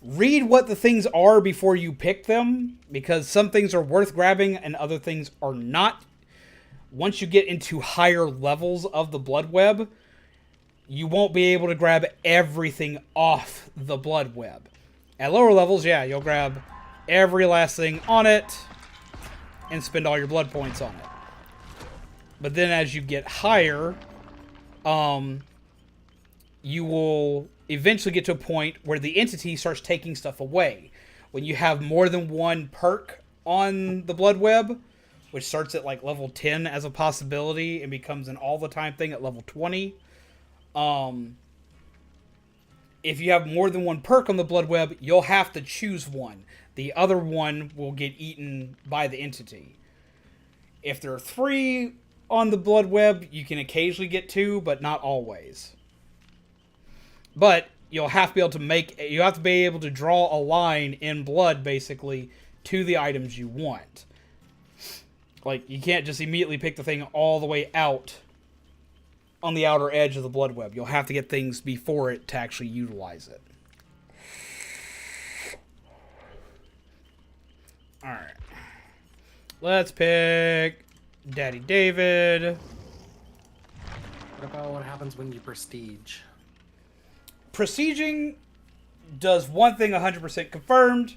Read what the things are before you pick them, because some things are worth grabbing and other things are not. Once you get into higher levels of the blood web, you won't be able to grab everything off the blood web. At lower levels, yeah, you'll grab every last thing on it and spend all your blood points on it. But then as you get higher, you will eventually get to a point where the entity starts taking stuff away. When you have more than one perk on the blood web, which starts at like level 10 as a possibility and becomes an all the time thing at level 20. If you have more than one perk on the blood web, you'll have to choose one. The other one will get eaten by the entity. If there are 3 on the blood web, you can occasionally get 2, but not always. But you'll have to be able to you have to be able to draw a line in blood, basically, to the items you want. Like, you can't just immediately pick the thing all the way out on the outer edge of the blood web. You'll have to get things before it to actually utilize it. Alright. Let's pick Daddy David. What about what happens when you prestige? Prestiging does one thing 100% confirmed.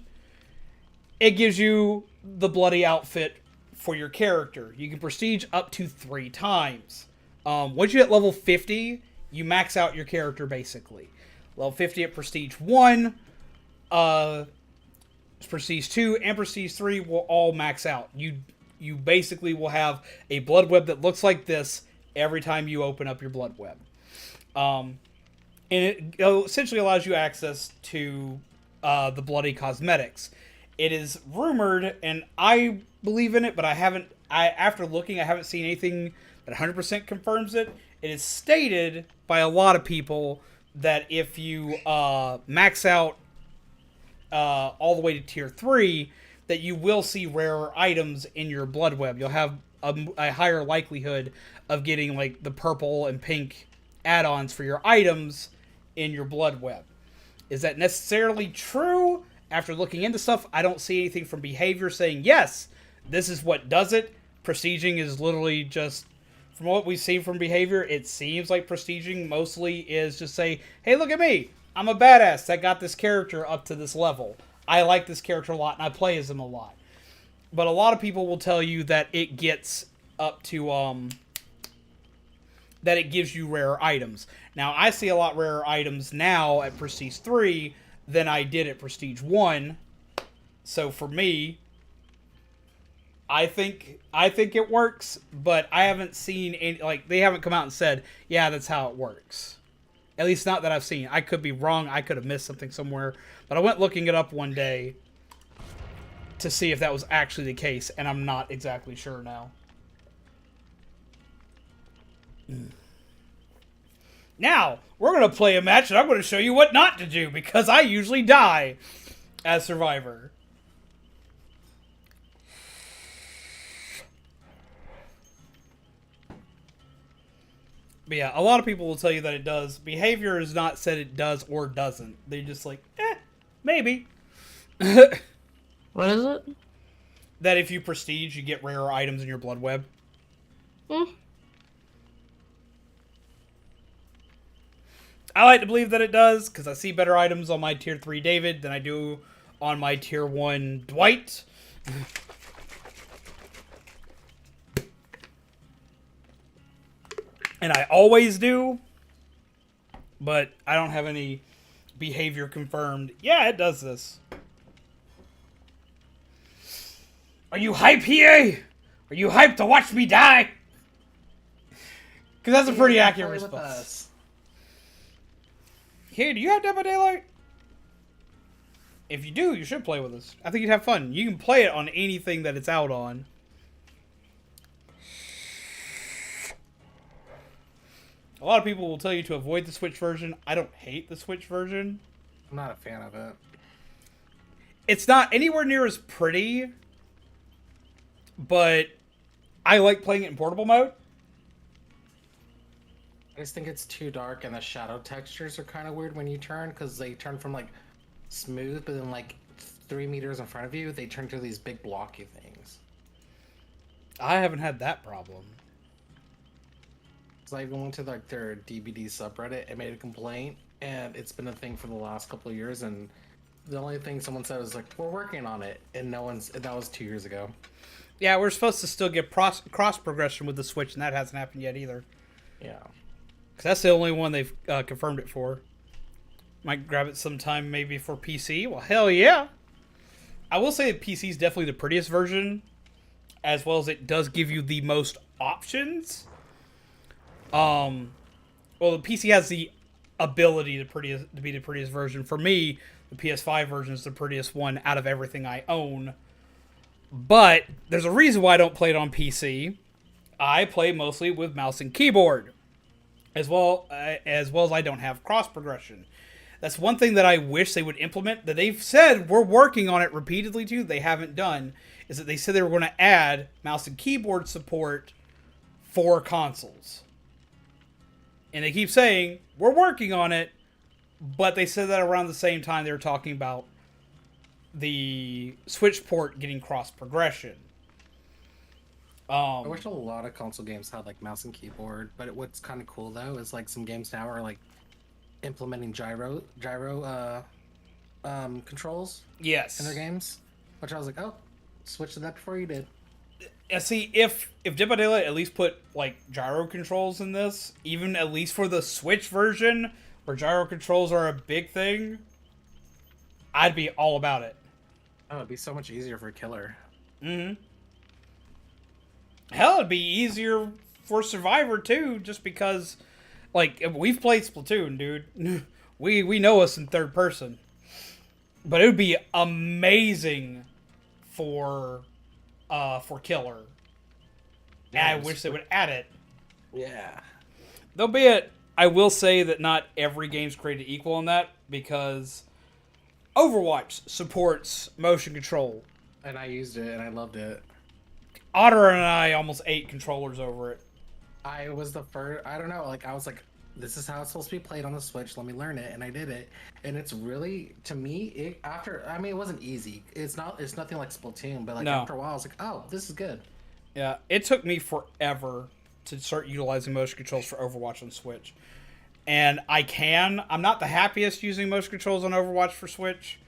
It gives you the bloody outfit for your character. You can prestige up to 3 times. Once you hit level 50, you max out your character basically. Level 50 at Prestige 1, Prestige 2, and Prestige 3 will all max out. You basically will have a blood web that looks like this every time you open up your blood web. And it essentially allows you access to the bloody cosmetics. It is rumored, and I believe in it, but after looking, I haven't seen anything that 100% confirms it. It is stated by a lot of people that if you max out all the way to tier 3, that you will see rarer items in your blood web. You'll have a higher likelihood of getting like the purple and pink add-ons for your items in your blood web. Is that necessarily true? After looking into stuff, I don't see anything from behavior saying, yes, this is what does it. Prestiging is literally just, from what we've seen from behavior, it seems like prestiging mostly is just say, hey, look at me. I'm a badass that got this character up to this level. I like this character a lot, and I play as him a lot. But a lot of people will tell you that it gets up to that it gives you rarer items. Now, I see a lot rarer items now at Prestige 3 than I did at Prestige 1. So for me, I think it works, but I haven't seen any, like, they haven't come out and said, yeah, that's how it works. At least not that I've seen. I could be wrong. I could have missed something somewhere. But I went looking it up one day to see if that was actually the case, and I'm not exactly sure now. Now, we're going to play a match, and I'm going to show you what not to do, because I usually die as Survivor. But yeah, a lot of people will tell you that it does. Behavior is not said it does or doesn't. They're just like, maybe. What is it? That if you prestige, you get rarer items in your blood web. I like to believe that it does, because I see better items on my tier 3 David than I do on my tier 1 Dwight. And I always do, but I don't have any behavior confirmed. Yeah, it does this. Are you hype, EA? Are you hyped to watch me die? Because that's a pretty accurate response. Hey, do you have Dead by Daylight? If you do, you should play with us. I think you'd have fun. You can play it on anything that it's out on. A lot of people will tell you to avoid the Switch version. I don't hate the Switch version. I'm not a fan of it. It's not anywhere near as pretty, but I like playing it in portable mode. I just think it's too dark, and the shadow textures are kind of weird when you turn, because they turn from like smooth, but then like 3 meters in front of you, they turn to these big blocky things. I haven't had that problem. So I even went to like their DBD subreddit and made a complaint, and it's been a thing for the last couple of years, and the only thing someone said was like, we're working on it, and that was 2 years ago. Yeah, we're supposed to still get cross progression with the Switch, and that hasn't happened yet either. Yeah. Because that's the only one they've confirmed it for. Might grab it sometime maybe for PC. Well, hell yeah. I will say that PC is definitely the prettiest version, as well as it does give you the most options. Well, the PC has the ability to be the prettiest version. For me, the PS5 version is the prettiest one out of everything I own. But there's a reason why I don't play it on PC. I play mostly with mouse and keyboard, as well as I don't have cross progression. That's one thing that I wish they would implement, that they've said we're working on it repeatedly too, they haven't done, is that they said they were going to add mouse and keyboard support for consoles. And they keep saying, we're working on it, but they said that around the same time they were talking about the Switch port getting cross progression. I wish a lot of console games had like mouse and keyboard, but what's kind of cool though is like some games now are like implementing gyro controls. Yes. In their games, which I was like, oh, switch to that before you did. Yeah, see, if Dead by Daylight at least put like gyro controls in this, even at least for the Switch version where gyro controls are a big thing, I'd be all about it. Oh, it'd be so much easier for a killer. Mm-hmm. Hell, it'd be easier for Survivor too, just because, like, we've played Splatoon, dude. We know us in third person, but it would be amazing for killer. Yeah, and I wish they would add it. Yeah. Though be it, I will say that not every game's created equal in that, because Overwatch supports motion control. And I used it, and I loved it. Otter and I almost ate controllers over it. I was the first, I don't know, like, I was like, this is how it's supposed to be played on the Switch, let me learn it, and I did it. And it's really, to me, it wasn't easy. It's nothing like Splatoon, but like after a while, I was like, oh, this is good. Yeah, it took me forever to start utilizing motion controls for Overwatch on Switch. And I'm not the happiest using motion controls on Overwatch for Switch,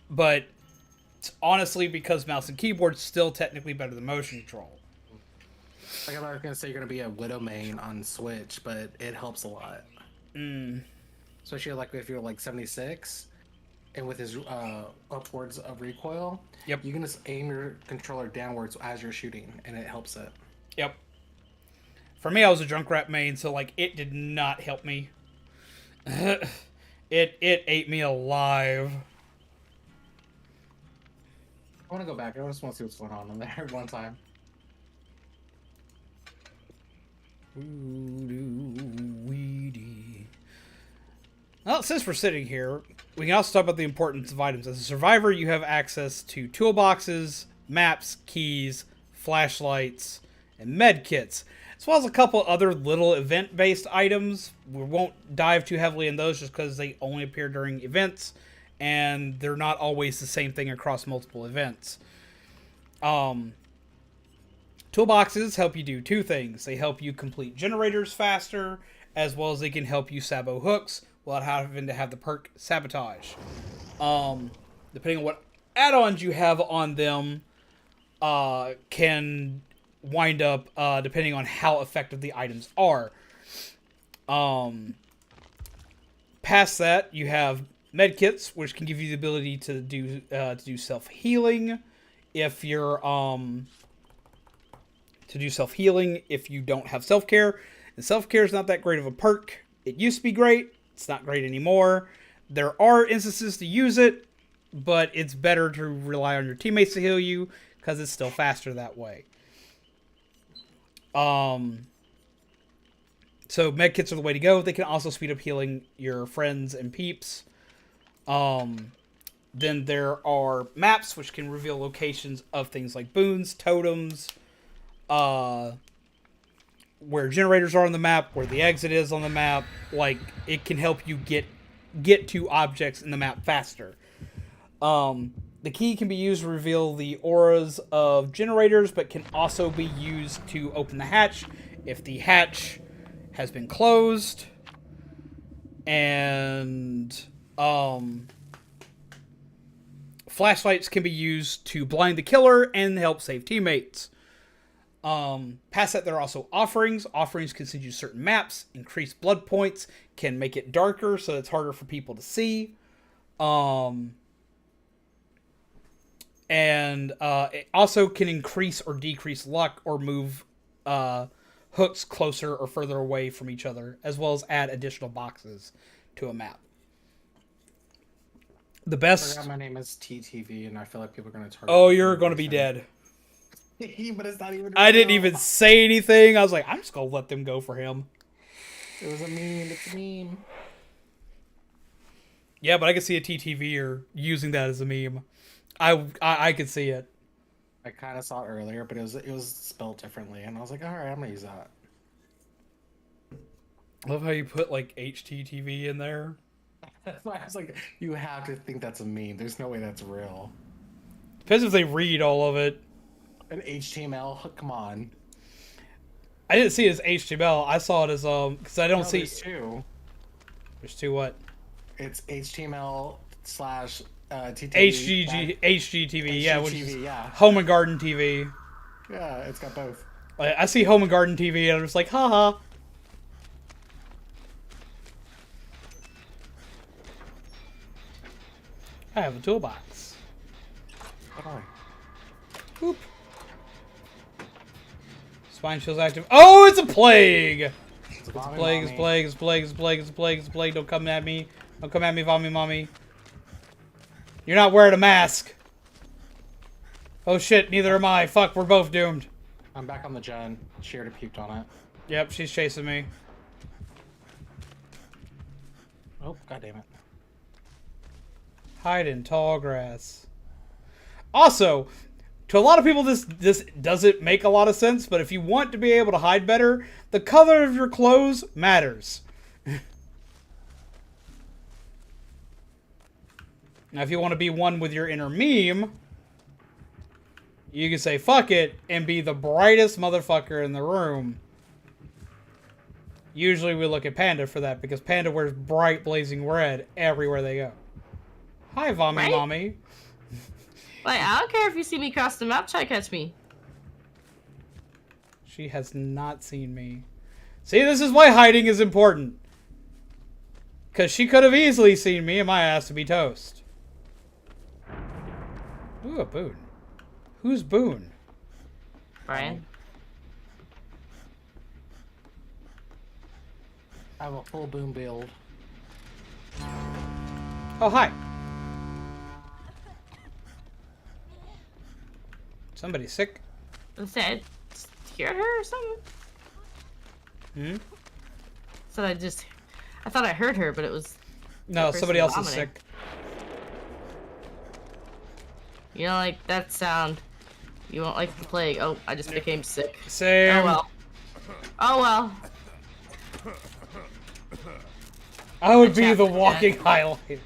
but it's honestly because mouse and keyboard is still technically better than motion control. Like I was gonna say, you're gonna be a Widow main on Switch, but it helps a lot. Especially like if you're like 76, and with his upwards of recoil, Yep. you can just aim your controller downwards as you're shooting, and it helps it. Yep. For me, I was a Junkrat main, so like it did not help me. It ate me alive. I want to go back. I just want to see what's going on in there one time. Well, since we're sitting here, we can also talk about the importance of items. As a survivor, you have access to toolboxes, maps, keys, flashlights, and med kits, as well as a couple other little event-based items. We won't dive too heavily in those just because they only appear during events, and they're not always the same thing across multiple events. Toolboxes help you do two things. They help you complete generators faster, as well as they can help you sabo hooks without having to have the perk Sabotage. Depending on what add-ons you have on them, can wind up, depending on how effective the items are. Past that, you have medkits, which can give you the ability to do self-healing if you're if you don't have self-care. And self-care is not that great of a perk. It used to be great. It's not great anymore. There are instances to use it, but it's better to rely on your teammates to heal you because it's still faster that way. So medkits are the way to go. They can also speed up healing your friends and peeps. Then there are maps, which can reveal locations of things like boons, totems, where generators are on the map, where the exit is on the map. Like, it can help you get to objects in the map faster. The key can be used to reveal the auras of generators, but can also be used to open the hatch if the hatch has been closed. And flashlights can be used to blind the killer and help save teammates. Past that, there are also offerings. Offerings can send you certain maps, increase blood points, can make it darker so it's harder for people to see. And it also can increase or decrease luck or move hooks closer or further away from each other, as well as add additional boxes to a map. The best... I forgot my name is TTV, and I feel like people are going to target. Oh, you're going to be dead. But it's not even real. I didn't even say anything. I was like, I'm just going to let them go for him. It was a meme. It's a meme. Yeah, but I could see a TTVer using that as a meme. I could see it. I kind of saw it earlier, but it was spelled differently, and I was like, all right, I'm gonna use that. I love how you put like HTTV in there. That's why I was like, you have to think that's a meme. There's no way that's real. Depends if they read all of it. An HTML, come on. I didn't see it as HTML. I saw it as because I don't see. There's two. There's two what? It's HTML / HGTV, yeah, which is yeah. Home and Garden TV. Yeah, it's got both. I see Home and Garden TV, and I'm just like, haha. I have a toolbox. Oh. Boop. Spine shield's active. Oh, it's a plague! It's a plague, it's a plague, it's a plague, it's a plague, it's a plague, it's a plague. Don't come at me. Don't come at me, Vommy Mommy. You're not wearing a mask. Oh shit, neither am I. Fuck, we're both doomed. I'm back on the gen. She already puked on it. Yep, she's chasing me. Oh, god damn it. Hide in tall grass. Also, to a lot of people this doesn't make a lot of sense, but if you want to be able to hide better, the color of your clothes matters. Now, if you want to be one with your inner meme, you can say fuck it and be the brightest motherfucker in the room. Usually we look at Panda for that because Panda wears bright blazing red everywhere they go. Hi, Vommy Right? Mommy. Like, I don't care if you see me cross the map, try to catch me. She has not seen me. See, this is why hiding is important. Because she could have easily seen me and my ass to be toast. Ooh, a Boone. Who's Boone? Brian. I have a full boom build. Oh, hi. Somebody sick? Said, hear her or something? Hmm? So I thought I heard her, but it was. No, person somebody else is vomiting. sick. You know, like that sound. You won't like the plague. Oh, I just became sick. Same. Oh well. Oh well. I would be Chapter the walking highlight.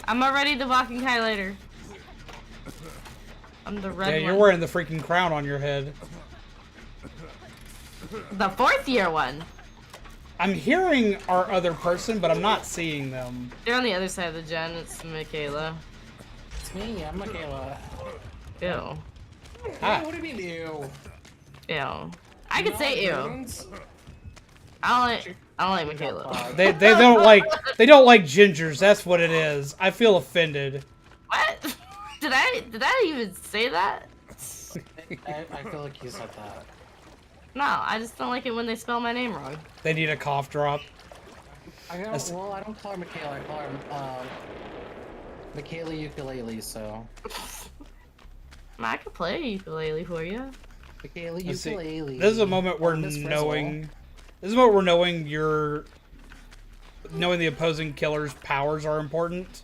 I'm already the walking highlighter. I'm the red Yeah, one. you're wearing the freaking crown on your head. The 4th year one. I'm hearing our other person, but I'm not seeing them. They're on the other side of the gen. It's Michaela. It's me, I'm Michaela. Ew. Hi. What do you mean, ew? Ew. I could say ew. Boons? I don't like Michaela. They don't like gingers. That's what it is. I feel offended. What? Did I even say that? I feel like you said that. No, I just don't like it when they spell my name wrong. They need a cough drop. I don't call her Michaela, I call her, Michaela Ukulele, so. I could play ukulele for you. Michaela Let's see. Ukulele. This is a moment where Miss knowing. This is a moment where knowing the opposing killer's powers are important.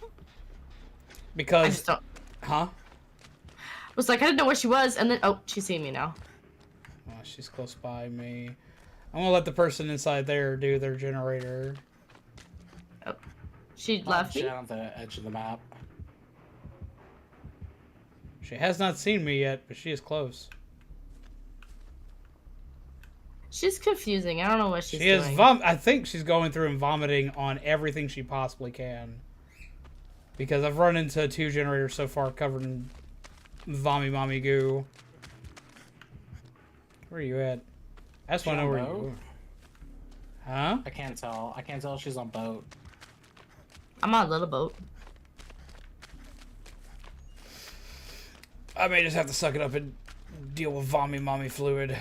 I Because. just don't. Huh? Was like I didn't know where she was, and then oh, she's seen me now. Oh, she's close by me. I'm gonna let the person inside there do their generator. Oh, she left me. Down on the edge of the map. She has not seen me yet, but she is close. She's confusing. I don't know what she's She is doing. I think she's going through and vomiting on everything she possibly can. Because I've run into 2 generators so far covered in vommy mommy goo. Where are you at? I just want to know where you are. Huh? I can't tell. I can't tell if she's on boat. I'm on a little boat. I may just have to suck it up and deal with vommy mommy fluid.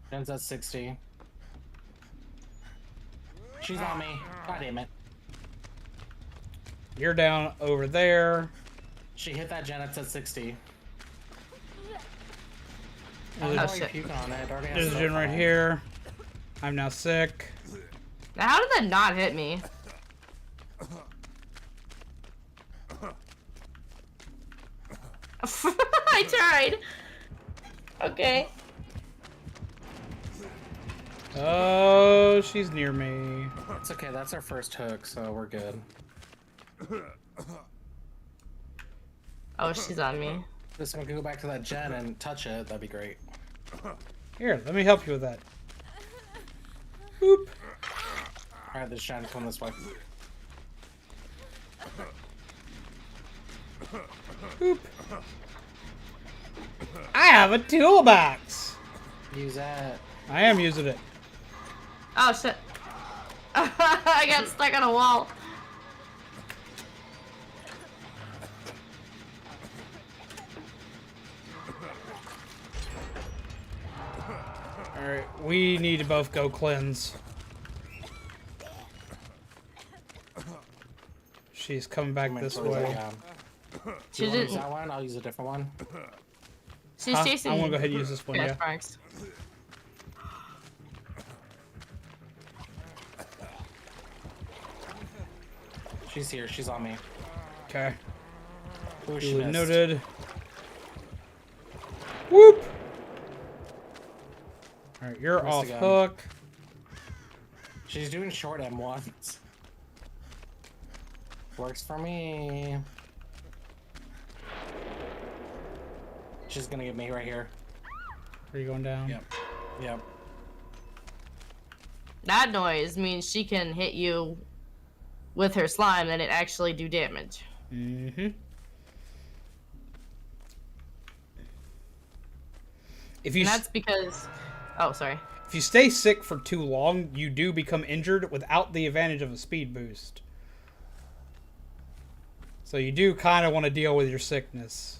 Jen's at 60. She's on me. God damn it. You're down over there. She hit that Jen, it's at 60. There's, Oh, shit. Puke on it. Already has there's a stuff gen right on it. here. I'm now sick. Now, how did that not hit me? I tried. Okay. Oh, she's near me. It's okay, that's our first hook, so we're good. Oh, she's on me. Just so we can go back to that Jen and touch it, that'd be great. Here, let me help you with that. Boop. Alright, this Jen, come this way. Boop. I have a toolbox. Use that. I am using it. Oh shit. I got stuck on a wall. Alright, we need to both go cleanse. She's coming back this way. She You wanna use didn't. that one? I'll use a different one. She's Huh? chasing I'm me. gonna go ahead and use this one, Yeah, yeah. Sparks. She's here, she's on me. Okay. Ooh, she Duly missed. noted. Whoop! Alright, you're Missed off again. hook. She's doing short M1s. Works for me. She's gonna get me right here. Are you going down? Yep. Yep. That noise means she can hit you with her slime and it actually do damage. Mm-hmm. If you And that's because... Oh, sorry. if you stay sick for too long, you do become injured without the advantage of a speed boost. So you do kind of want to deal with your sickness.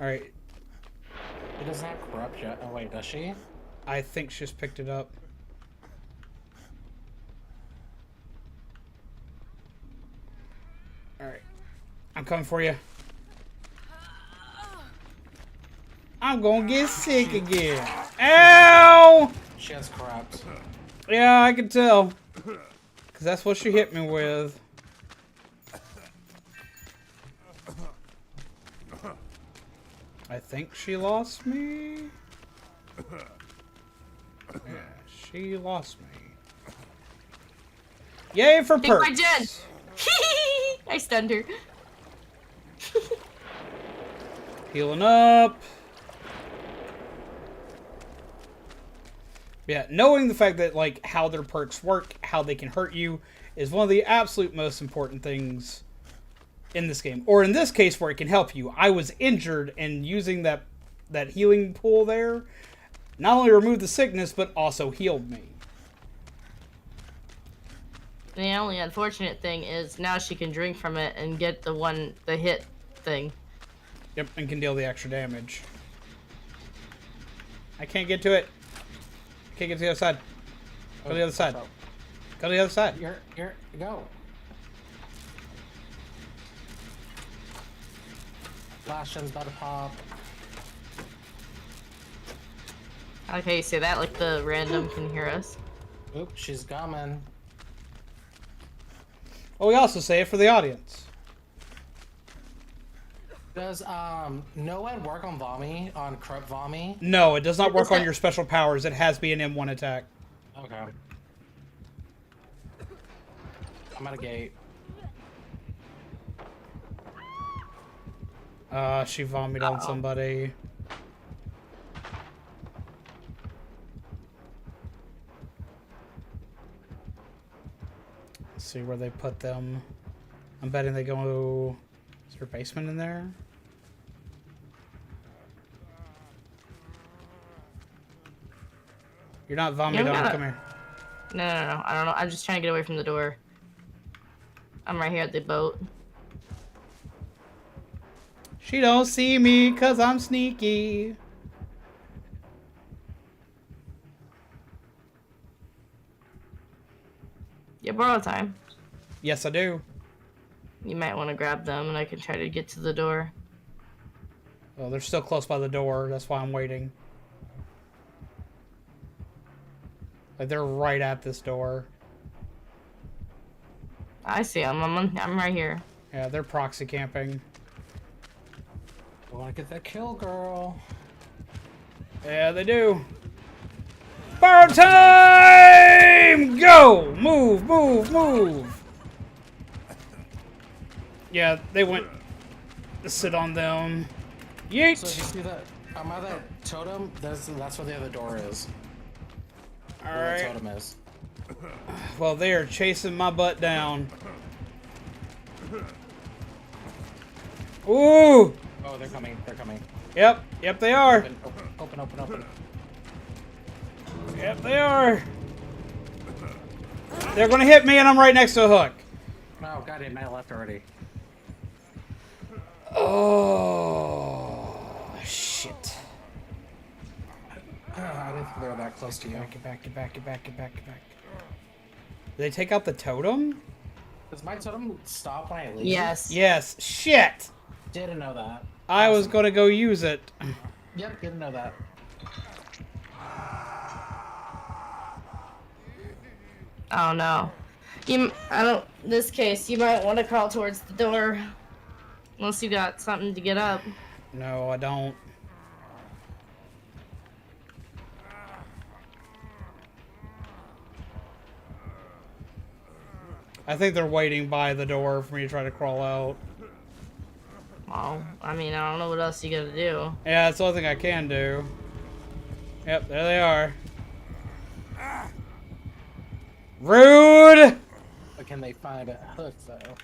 Alright. It doesn't have corrupt yet. Oh wait, does she? I think she just picked it up. Alright. I'm coming for you. I'm gonna get sick again. Ow! She has corrupt. Yeah, I can tell. Because that's what she hit me with. I think she lost me. Yeah, she lost me. Yay for Take my perks! gen! I stunned her. Healing up. Yeah, knowing the fact that, like, how their perks work, how they can hurt you, is one of the absolute most important things in this game. Or in this case, where it can help you. I was injured, and using that healing pool there not only removed the sickness, but also healed me. The only unfortunate thing is now she can drink from it and get the hit thing. Yep, and can deal the extra damage. I can't get to it. Can't get to the other side. Go to the other side. Go to the other side. Here, go. Flash gen's about to pop. Okay, say that like the random can hear us. Oop, she's coming. Oh, we also say it for the audience. Does NOED work on Vommy, on Corrupt Vommy? No, it does not work on your special powers. It has to be an M1 attack. Okay. I'm at a gate. She vomited on somebody. Let's see where they put them. I'm betting they go... Is there a basement in there? You're not vomiting on. Come here. No. I don't know. I'm just trying to get away from the door. I'm right here at the boat. She don't see me because I'm sneaky. You borrow time. Yes, I do. You might want to grab them and I can try to get to the door. Oh, they're still close by the door. That's why I'm waiting. Like, they're right at this door. I see them. I'm right here. Yeah, they're proxy camping. I want to get that kill, girl. Yeah, they do. Fire time! Go! Move, move, move! Yeah, they went to sit on them. Yeet! So if you see that, I'm at that totem, that's where the other door is. Where the Alright. totem is. Well, they are chasing my butt down. Ooh! Oh, they're coming. They're coming. Yep, they are. Open. Yep, they are. They're gonna hit me and I'm right next to a hook. Oh, goddamn, I left already. Oh, shit. I didn't think they were that close to you. Get back. Did they take out the totem? Does my totem stop when I leave? Yes. Yes. Shit. Didn't know that. I was gonna go use it. Yep, didn't know that. Oh no. In this case, you might want to crawl towards the door. Unless you got something to get up. No, I don't. I think they're waiting by the door for me to try to crawl out. Well, I mean, I don't know what else you gotta do. Yeah, that's the only thing I can do. Yep, there they are. Rude! But can they find a hook, though?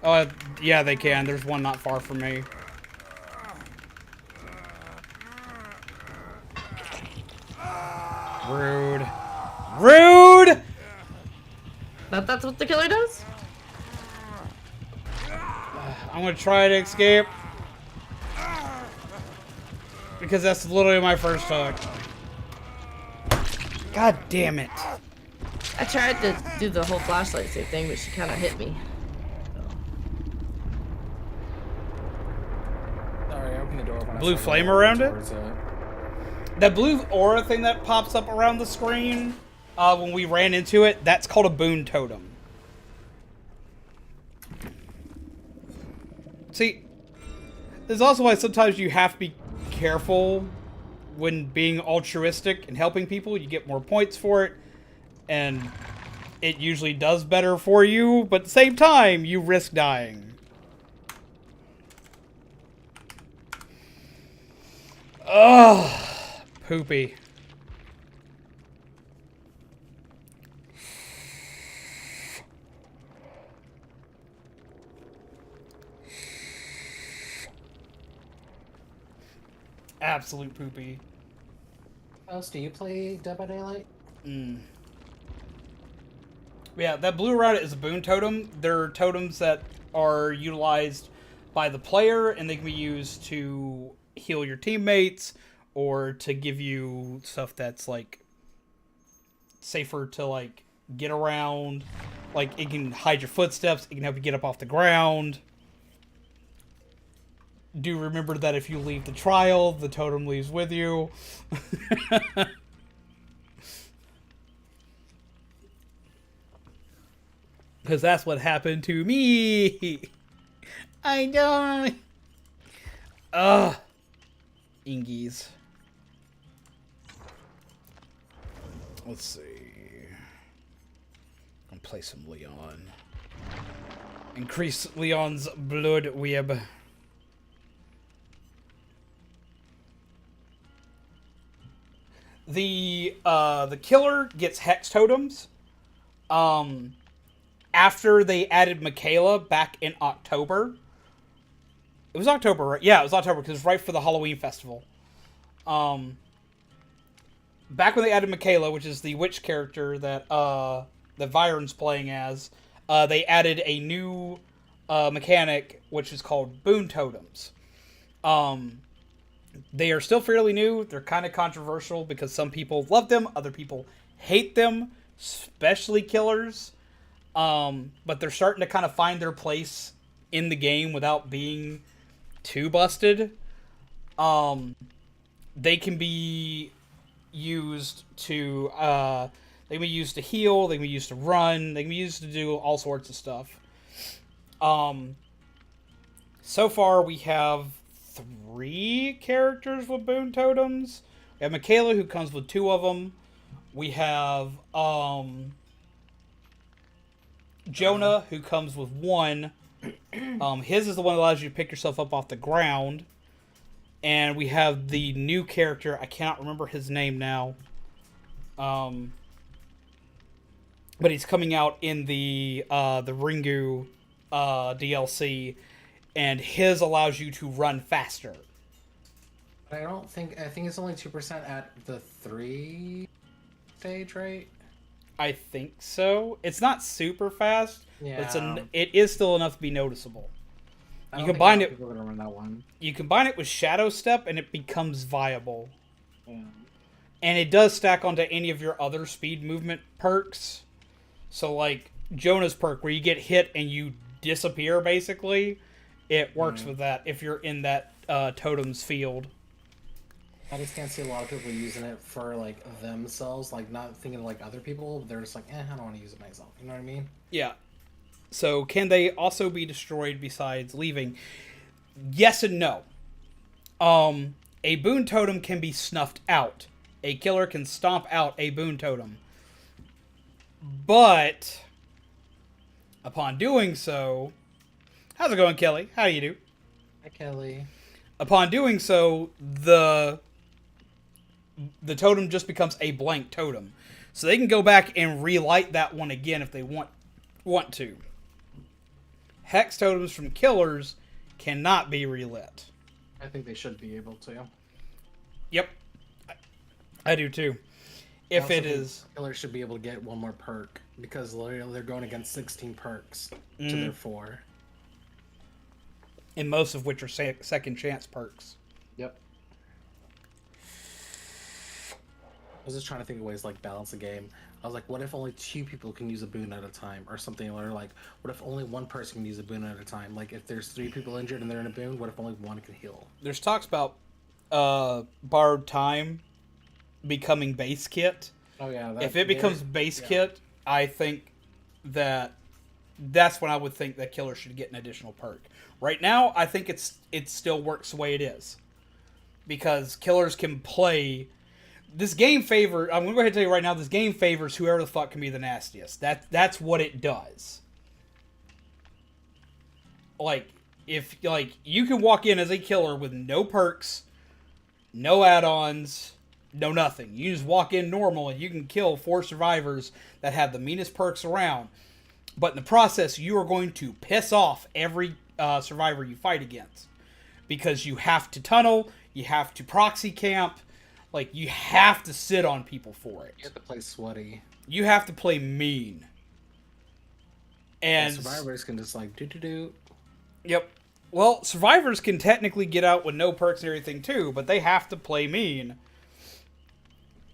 Oh, yeah, they can. There's one not far from me. Rude. Rude! That's what the killer does? I'm gonna try to escape. Because that's literally my first hook. God damn it. I tried to do the whole flashlight save thing, but she kind of hit me. Sorry, I opened the door when Blue I saw flame you around it? towards That blue aura thing that pops up around the screen when we ran into it, that's called a boon totem. See, this is also why sometimes you have to be careful when being altruistic and helping people. You get more points for it, and it usually does better for you, but at the same time, you risk dying. Ugh. Poopy. Absolute poopy. else do you play Dead by Daylight? Yeah, that blue around it is a boon totem. They're totems that are utilized by the player, and they can be used to heal your teammates or to give you stuff that's like safer to like get around. Like it can hide your footsteps, it can help you get up off the ground. Do remember that if you leave the trial, the totem leaves with you. Because that's what happened to me. I know. Ugh. Ingies. Let's see. I'm gonna play some Leon. Increase Leon's blood web. The killer gets Hex Totems. After they added Mykah back in October. It was October, right? Yeah, it was October because it was right for the Halloween festival. Back when they added Mykah, which is the witch character that Viron's playing as, they added a new mechanic which is called Boon Totems. They are still fairly new. They're kind of controversial because some people love them, other people hate them, especially killers. But they're starting to kind of find their place in the game without being too busted. They can be used to they can be used to heal, they can be used to run, they can be used to do all sorts of stuff. So far we have 3 characters with boon totems. We have Mykah, who comes with 2 of them. We have Jonah, who comes with 1. His is the one that allows you to pick yourself up off the ground. And we have the new character. I cannot remember his name now. But he's coming out in the Ringu DLC. And his allows you to run faster. I think it's only 2% at the 3 stage, right? I think so. It's not super fast, Yeah. but it is still enough to be noticeable. I You don't combine think it. people are gonna run that one. You combine it with Shadow Step, and it becomes viable. Yeah. And it does stack onto any of your other speed movement perks. So, like Jonah's perk, where you get hit and you disappear, basically, it works with that if you're in that totem's field. I just can't see a lot of people using it for like themselves, like not thinking like other people. They're just like, I don't want to use it myself. You know what I mean? Yeah. So, can they also be destroyed besides leaving? Yes and no. A boon totem can be snuffed out. A killer can stomp out a boon totem. But, upon doing so... How's it going, Kelly? How do you do? Hi, Kelly. Upon doing so, the totem just becomes a blank totem. So they can go back and relight that one again if they want to. Hex totems from killers cannot be relit. I think they should be able to. Yep. I do too. if also it think is. Killer should be able to get one more perk because they're going against 16 perks to their 4. And most of which are second chance perks. Yep. I was just trying to think of ways like balance the game. I was like, what if only 2 people can use a boon at a time, or something? Or like, what if only 1 person can use a boon at a time? Like, if there's 3 people injured and they're in a boon, what if only 1 can heal? There's talks about borrowed time becoming base kit. Oh yeah. If it becomes base kit, I think that's when I would think that Killer should get an additional perk. Right now, I think it still works the way it is, because Killers can play. This game I'm gonna go ahead and tell you right now. This game favors whoever the fuck can be the nastiest. That's what it does. Like, if you can walk in as a killer with no perks, no add-ons, no nothing. You just walk in normal and you can kill 4 survivors that have the meanest perks around. But in the process, you are going to piss off every survivor you fight against, because you have to tunnel, you have to proxy camp. Like, you have to sit on people for it. You have to play sweaty. You have to play mean. And survivors can just like do. Yep. Well, survivors can technically get out with no perks and everything too, but they have to play mean.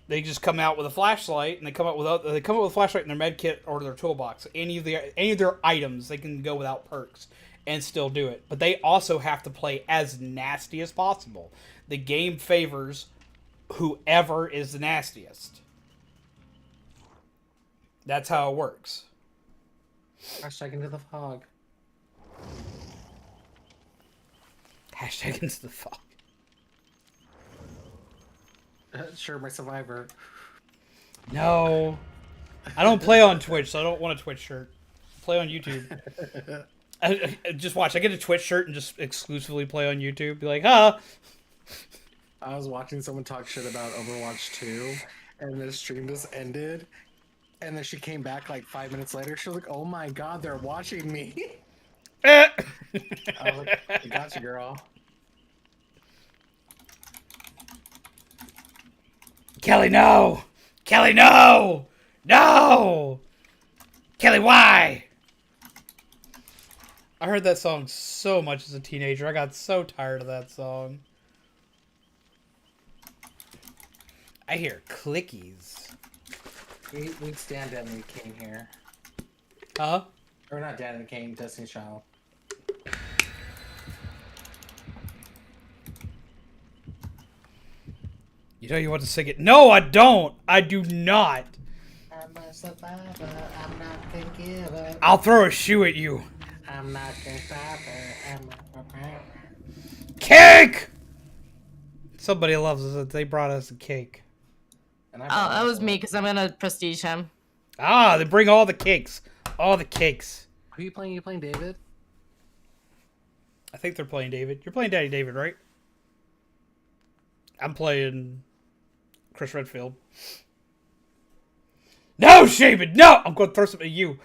They just come out with a flashlight, and they come out with a flashlight in their med kit or their toolbox. Any of their items, they can go without perks and still do it. But they also have to play as nasty as possible. The game favors whoever is the nastiest. That's how it works. Hashtag into the fog. Hashtag into the fog. Sure, my survivor. No. I don't play on Twitch, so I don't want a Twitch shirt. I play on YouTube. Just watch. I get a Twitch shirt and just exclusively play on YouTube. Be like, huh? I was watching someone talk shit about Overwatch 2, and the stream just ended. And then she came back like 5 minutes later. She was like, "Oh my god, they're watching me." I was like, "I got you, girl." Kelly, no! Kelly, no! No! Kelly, why? I heard that song so much as a teenager. I got so tired of that song. I hear clickies. We'd stand Danny King here. Huh? Or not Danny King, Destiny's Child. You know you want to sing it. No, I don't. I do not. I'm a survivor. I'm not gonna give up. I'll throw a shoe at you. I'm not gonna stop her. I'm not prepared. Cake! Somebody loves us. They brought us a cake. And I Oh, that was me, because I'm gonna prestige him. Ah, they bring all the cakes. All the cakes. Who are you playing? You playing David? I think they're playing David. You're playing Daddy David, right? I'm playing Chris Redfield. No, Shaman, no! I'm going to throw something at you.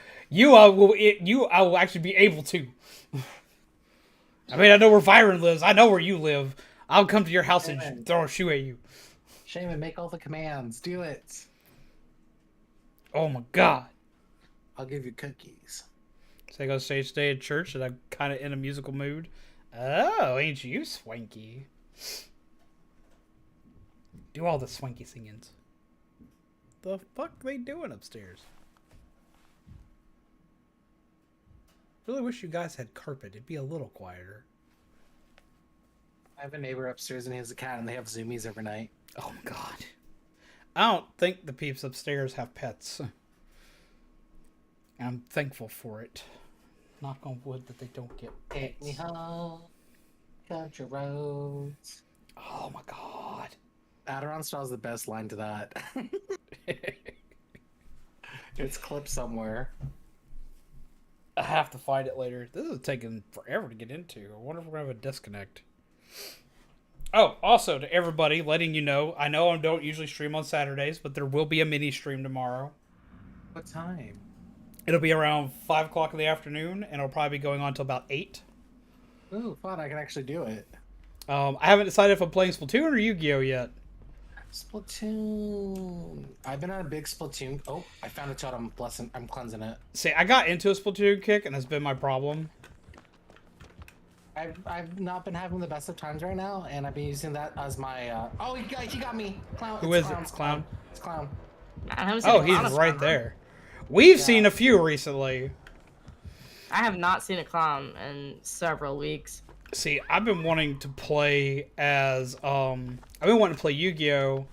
I will actually be able to. I mean, I know where Viren lives. I know where you live. I'll come to your house and throw a shoe at you. Shaman, make all the commands. Do it. Oh my god. I'll give you cookies. So I go stage day at church and I'm kind of in a musical mood. Oh, ain't you swanky? Do all the swanky singings. The fuck they doing upstairs? Really wish you guys had carpet. It'd be a little quieter. I have a neighbor upstairs and he has a cat and they have zoomies every night. Oh my god. I don't think the peeps upstairs have pets. I'm thankful for it. Knock on wood that they don't get pets. Take me home, country roads. Oh my god. Adiron Straw's the best line to that. It's clipped somewhere. I have to find it later. This is taking forever to get into. I wonder if we're going to have a disconnect. Oh, also to everybody, letting you know, I know I don't usually stream on Saturdays, but there will be a mini stream tomorrow. What time? It'll be around 5 o'clock in the afternoon, and it'll probably be going on until about 8. Ooh, fun. I can actually do it. I haven't decided if I'm playing Splatoon or Yu-Gi-Oh! Yet. Splatoon. I've been on a big Splatoon. Oh, I found a totem. Blessing. I'm cleansing it. See, I got into a Splatoon kick, and that's been my problem. I've not been having the best of times right now, and I've been using that as my. Oh, he got me. Clown. Who is it? It's Clown. It's Clown. I haven't seen Oh, a he's clown right in- there. We've seen a few recently. I have not seen a clown in several weeks. See, I've been wanting to play as I've been wanting to play Yu-Gi-Oh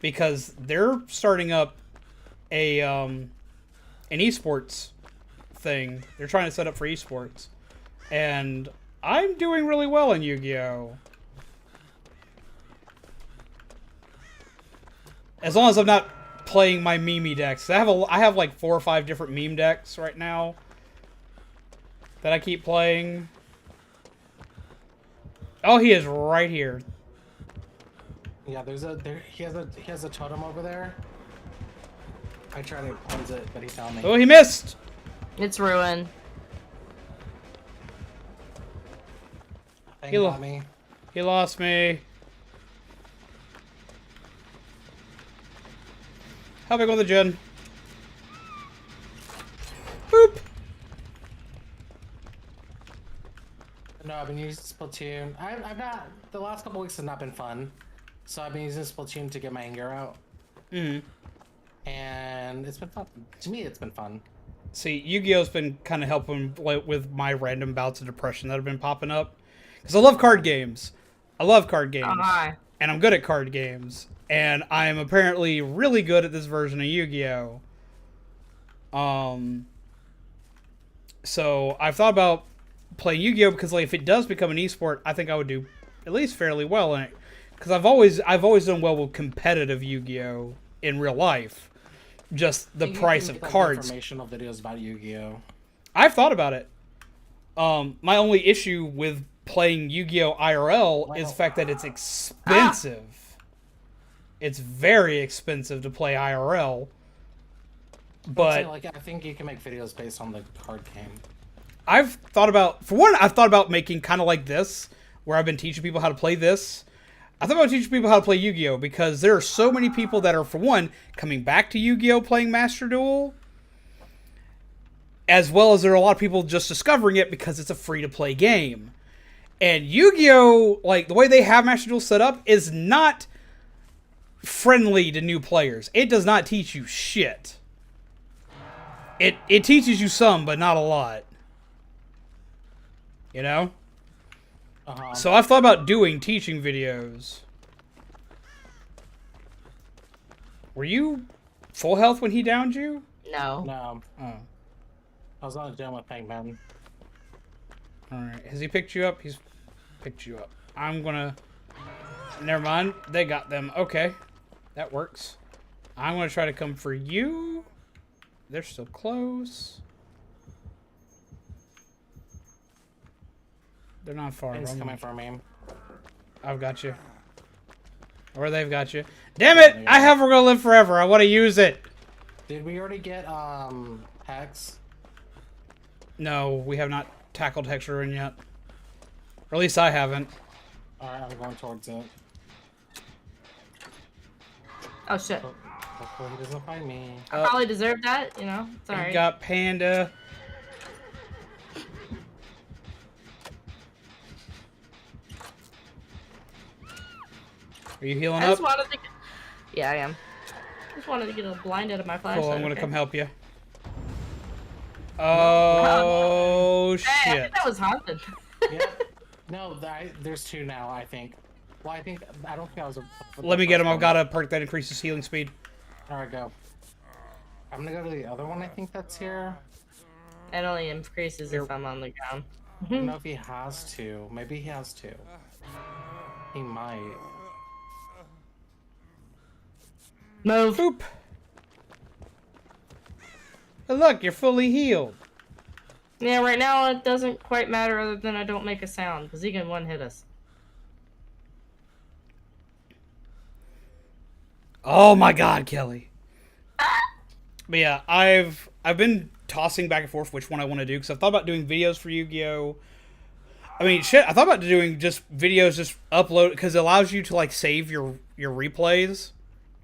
because they're starting up a an esports thing. They're trying to set up for esports. And I'm doing really well in Yu-Gi-Oh. As long as I'm not playing my meme decks. I have like 4 or 5 different meme decks right now that I keep playing. Oh, he is right here. Yeah, he has a totem over there. I tried to cleanse it, but he found me. Oh, he missed. It's Ruin. He He got me. He lost me. Helping with the gen. Boop. No, I've been using Splatoon. I've not. The last couple weeks have not been fun, so I've been using Splatoon to get my anger out, and it's been fun. To me, it's been fun. See, Yu-Gi-Oh's been kind of helping with my random bouts of depression that have been popping up. Because I love card games. I love card games. Hi. And I'm good at card games. And I am apparently really good at this version of Yu-Gi-Oh! So I've thought about playing Yu-Gi-Oh! Because like, if it does become an esport, I think I would do at least fairly well in it. Because I've always done well with competitive Yu-Gi-Oh! In real life. Just the price of cards. Informational videos about Yu-Gi-Oh. I've thought about it. My only issue with playing Yu-Gi-Oh! IRL is the fact that it's expensive. It's very expensive to play IRL. But I think you can make videos based on the card game. I've thought about making kind of like this, where I've been teaching people how to play this. I thought about teaching people how to play Yu-Gi-Oh! Because there are so many people that are, for one, coming back to Yu-Gi-Oh! Playing Master Duel, as well as there are a lot of people just discovering it because it's a free-to-play game. And Yu-Gi-Oh!, like, the way they have Master Duel set up is not friendly to new players. It does not teach you shit. It teaches you some, but not a lot. You know? So I've thought about doing teaching videos. Were you full health when he downed you? No. No. Oh. I was on a gym with Pac-Man. Alright. Has he picked you up? He's picked you up. I'm gonna... Never mind. They got them. Okay. That works. I'm gonna try to come for you. They're still close. They're not far. He's coming for me. I've got you. Or they've got you. Damn it! I have We're Gonna Live Forever. I want to use it. Did we already get Hex? No, we have not tackled Hex Ruin yet. Or at least I haven't. Alright, I'm going towards it. Oh shit. Hopefully he doesn't find me. I probably deserved that, you know? It's We alright. got Panda. Are you healing I up? just wanted to get... Yeah, I am. Just wanted to get a blind out of my flashlight. Cool, I'm gonna okay? come help you. Oh, Hey, I shit. think that was haunted. Yeah. No, there's 2 now, I think. Well, I don't think I was Let me get him. I've got a perk that increases healing speed. Alright, go. I'm gonna go to the other one, I think that's here. It only increases if I'm on the ground. I don't know if he has to. Maybe he has to. He might. Move. Boop. But look, you're fully healed. Yeah, right now it doesn't quite matter other than I don't make a sound, because he can one-hit us. Oh my god, Kelly. But yeah, I've been tossing back and forth which one I want to do, because I've thought about doing videos for Yu-Gi-Oh! I mean, shit, I thought about doing just videos, just upload, because it allows you to, like, save your replays.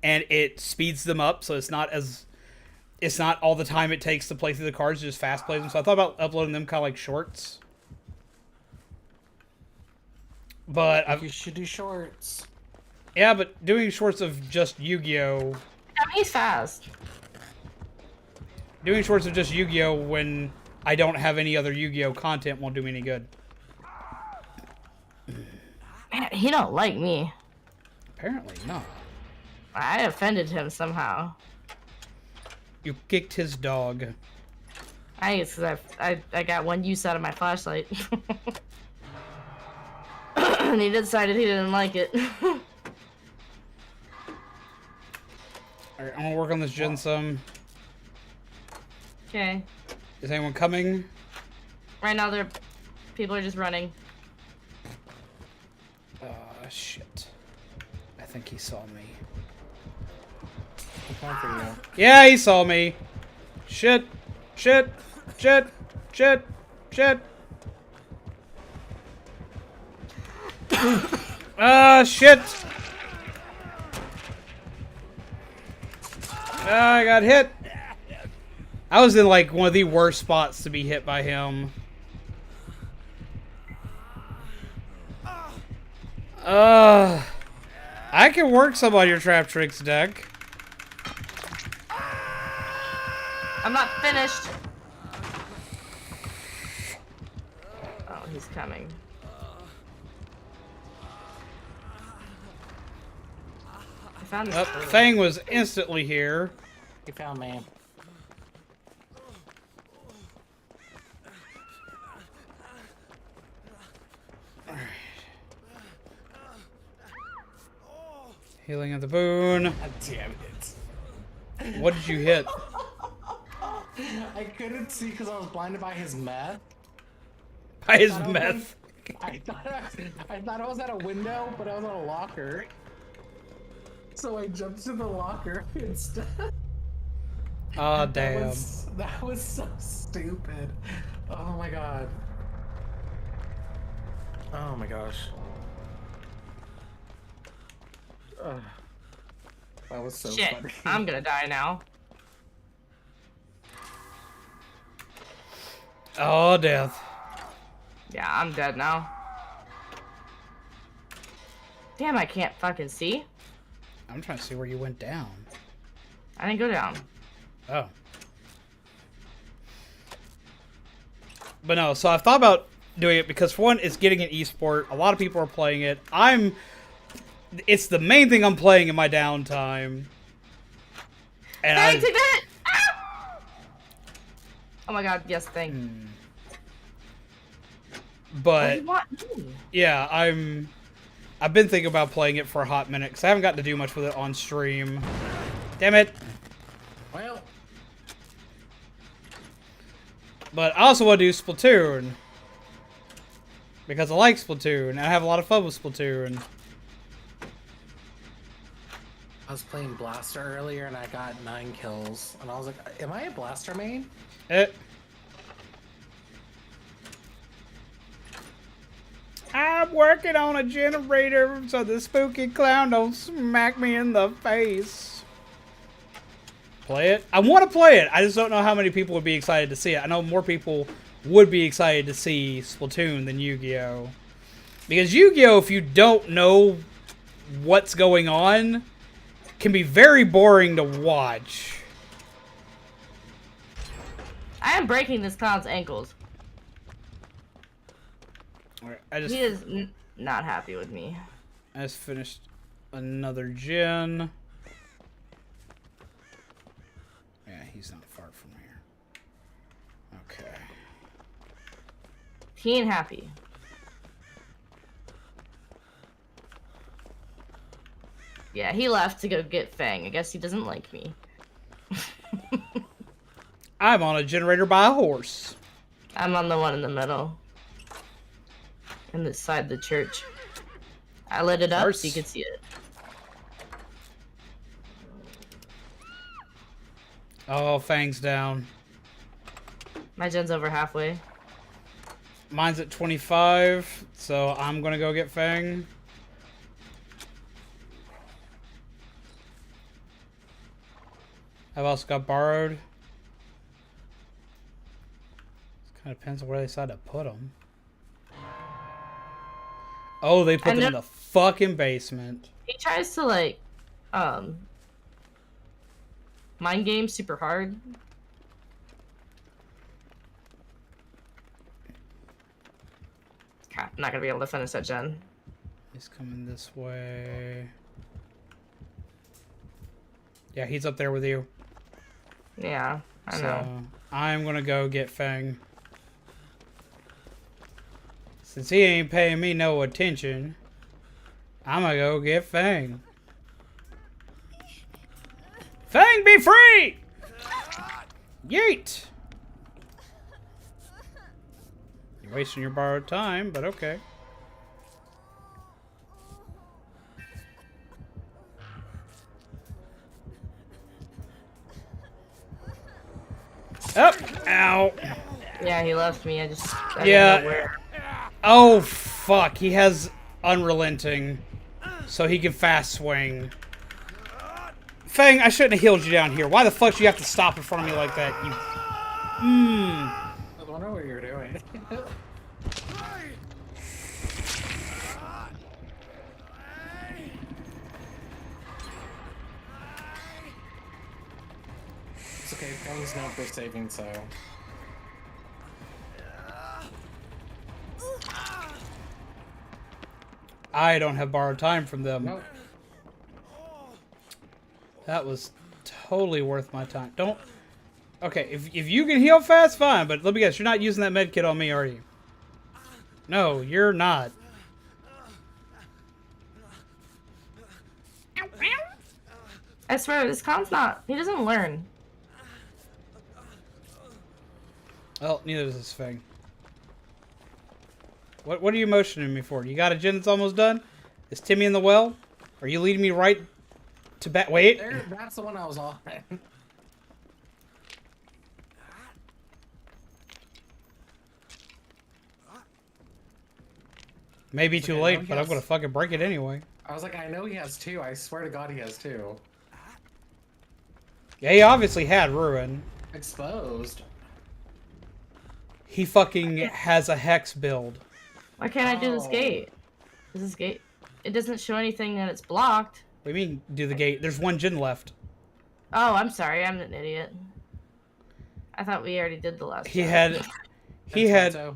and it speeds them up, so it's not all the time it takes to play through the cards, it just fast plays them. So I thought about uploading them kind of like shorts. But you should do shorts. Yeah, but doing shorts of just Yu-Gi-Oh! I mean, he's fast. Doing shorts of just Yu-Gi-Oh! When I don't have any other Yu-Gi-Oh! Content won't do me any good. Man, he don't like me. Apparently not. I offended him somehow. You kicked his dog. I guess 'cause I got one use out of my flashlight. And he decided he didn't like it. Alright, I'm gonna work on this gen some. Okay. Is anyone coming? Right now, people are just running. Shit. I think he saw me. I'm coming for you now. Yeah, he saw me. Shit. Shit. Shit. Shit. Shit. Shit. I got hit. I was in like one of the worst spots to be hit by him. I can work some on your Trap Tricks deck. I'm not finished. Oh, he's coming. I found his turtle. Fang was instantly here. You found me. Healing of the boon. God damn it. What did you hit? I couldn't see because I was blinded by his meth. By his meth. I thought I was at a window, but I was at a locker. So I jumped to the locker instead. Oh, damn. That was so stupid. Oh my god. Oh my gosh. That was so Shit, funny. I'm gonna die now. Oh, death. Yeah, I'm dead now. Damn, I can't fucking see. I'm trying to see where you went down. I didn't go down. Oh. But no, so I've thought about doing it because, for one, it's getting an esport. A lot of people are playing it. It's the main thing I'm playing in my downtime. And Hey, take that! Ah! Oh my god, yes, thank you. What do But you want me? yeah, I've been thinking about playing it for a hot minute because I haven't gotten to do much with it on stream. Damn it. Well, But I also want to do Splatoon. Because I like Splatoon, and I have a lot of fun with Splatoon. I was playing Blaster earlier and I got 9 kills. And I was like, am I a Blaster main? I'm working on a generator so the spooky clown don't smack me in the face. Play it? I want to play it. I just don't know how many people would be excited to see it. I know more people would be excited to see Splatoon than Yu-Gi-Oh! Because Yu-Gi-Oh!, if you don't know what's going on, can be very boring to watch. I am breaking this clown's ankles. He is not happy with me. I just finished another gen. Yeah, he's not far from here. Okay. He ain't happy. Yeah, he left to go get Fang. I guess he doesn't like me. I'm on a generator by a horse. I'm on the one in the middle. Inside the church. I lit it up so you could see it. Oh, Fang's down. My gen's over halfway. Mine's at 25, so I'm gonna go get Fang. I've also got borrowed. It kind of depends on where they decide to put them. Oh, they put them in the fucking basement. He tries to like, mind game super hard. God, I'm not gonna be able to finish that gen. He's coming this way. Yeah, he's up there with you. Yeah, I know. I'm gonna go get Fang. Since he ain't paying me no attention, I'm gonna go get Fang. Fang, be free! Yeet! You're wasting your borrowed time, but okay. Oh! Ow! Yeah, he left me. I didn't know where. Oh, fuck. He has Unrelenting, so he can fast swing. Fang, I shouldn't have healed you down here. Why the fuck do you have to stop in front of me like that? You... I wonder what you're doing. It's okay, Fang's known for saving, so... I don't have borrowed time from them. Nope. That was totally worth my time. Don't... Okay, if you can heal fast, fine, but let me guess, you're not using that med kit on me, are you? No, you're not. I swear, this con's not... He doesn't learn. Well, neither does this thing. What are you motioning me for? You got a gen that's almost done? Is Timmy in the well? Are you leading me right to back? Wait. That's the one I was on. Maybe too Okay, late, but I'm gonna fucking break it anyway. I was like, I know he has two. I swear to God he has two. Yeah, he obviously had Ruin. Exposed. He fucking has a Hex build. Why can't I do this gate? Is this gate? It doesn't show anything that it's blocked. What do you mean, do the gate? There's one gen left. Oh, I'm sorry. I'm an idiot. I thought we already did the last He job. had... He had...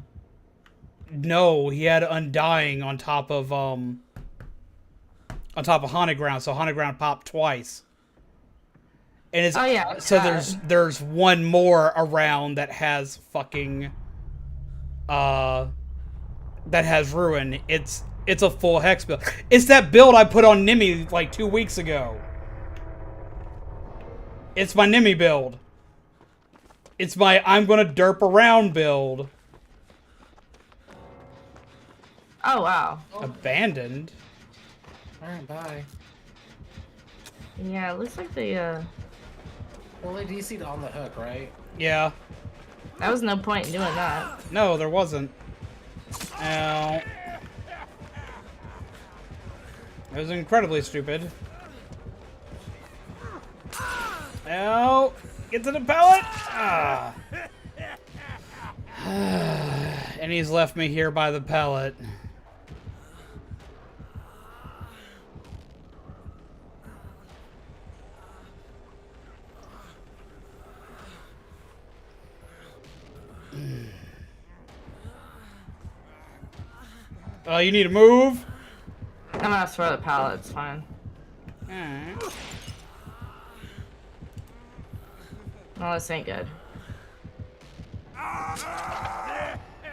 No, he had Undying on top of Haunted Ground, so Haunted Ground popped twice. And it's... Oh, yeah. So there's one more around that has fucking... that has Ruin. It's a full Hex build. It's that build I put on Nimi like 2 weeks ago. It's my Nimi build. It's my I'm gonna derp around build. Oh, wow. Abandoned? Alright, bye. Yeah, it looks like they, Well, they DC'd on the hook, right? Yeah. That was no point in doing that. No, there wasn't. Ow. It was incredibly stupid. Ow. Get to the pallet. Ah. And he's left me here by the pallet. Oh, you need to move? I'm gonna throw the pallet, it's fine. Alright. No, this ain't good.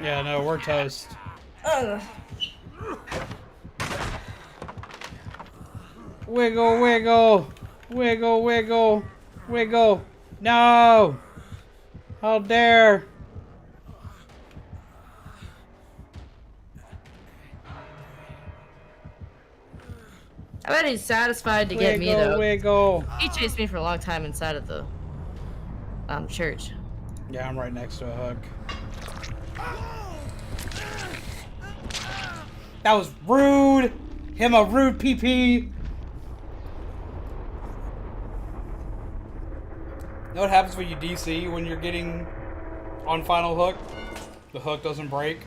Yeah, no, we're toast. Ugh. Wiggle, wiggle. Wiggle, wiggle. Wiggle. No! How dare! I bet he's satisfied to get me, though. Wiggle. He chased me for a long time inside of the church. Yeah, I'm right next to a hook. That was rude! Him a rude PP! You know what happens when you DC when you're getting on final hook? The hook doesn't break.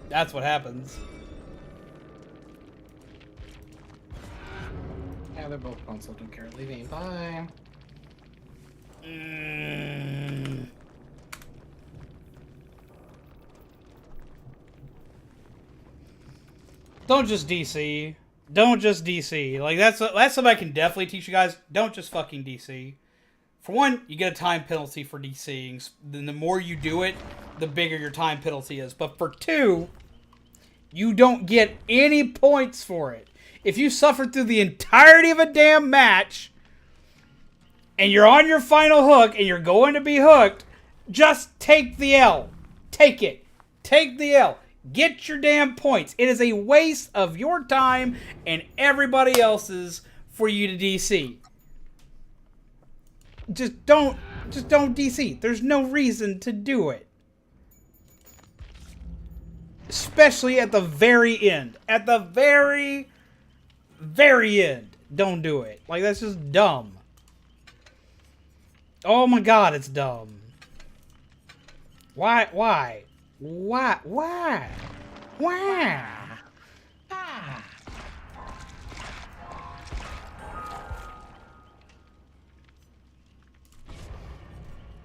That's what happens. Yeah, they're both console. Don't care. Leaving. Bye. Don't just DC. Don't just DC. Like that's something I can definitely teach you guys. Don't just fucking DC. For one, you get a time penalty for DCing. Then the more you do it, the bigger your time penalty is. But for two, you don't get any points for it. If you suffer through the entirety of a damn match, and you're on your final hook, and you're going to be hooked, just take the L. Take it. Take the L. Get your damn points. It is a waste of your time and everybody else's for you to DC. Just don't DC. There's no reason to do it. Especially at the very end. At the very, very end. Don't do it. Like, that's just dumb. Oh my god, it's dumb. Why? Why? Why? Why? Why?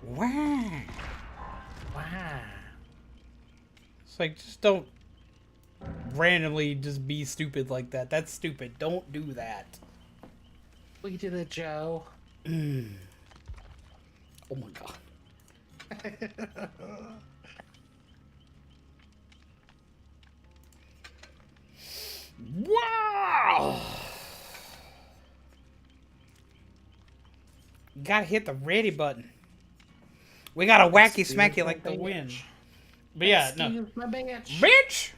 Why? Why? It's like, just don't randomly just be stupid like that. That's stupid. Don't do that. We did it, Joe. Oh my god. Wow! You gotta hit the ready button. We gotta wacky smack you like the wind. But yeah, no. Excuse my bitch. Bitch!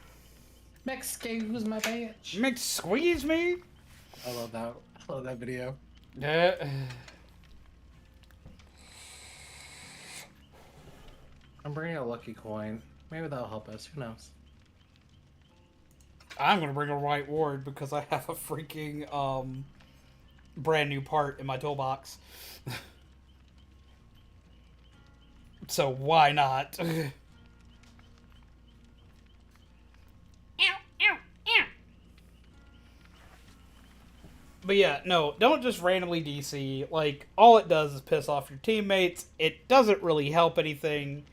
Excuse my bitch. Mix squeeze me? I love that. I love that video. I'm bringing a lucky coin. Maybe that'll help us. Who knows? I'm gonna bring a white ward because I have a freaking brand new part in my toolbox. So why not? But yeah, no, don't just randomly DC. Like, all it does is piss off your teammates. It doesn't really help anything.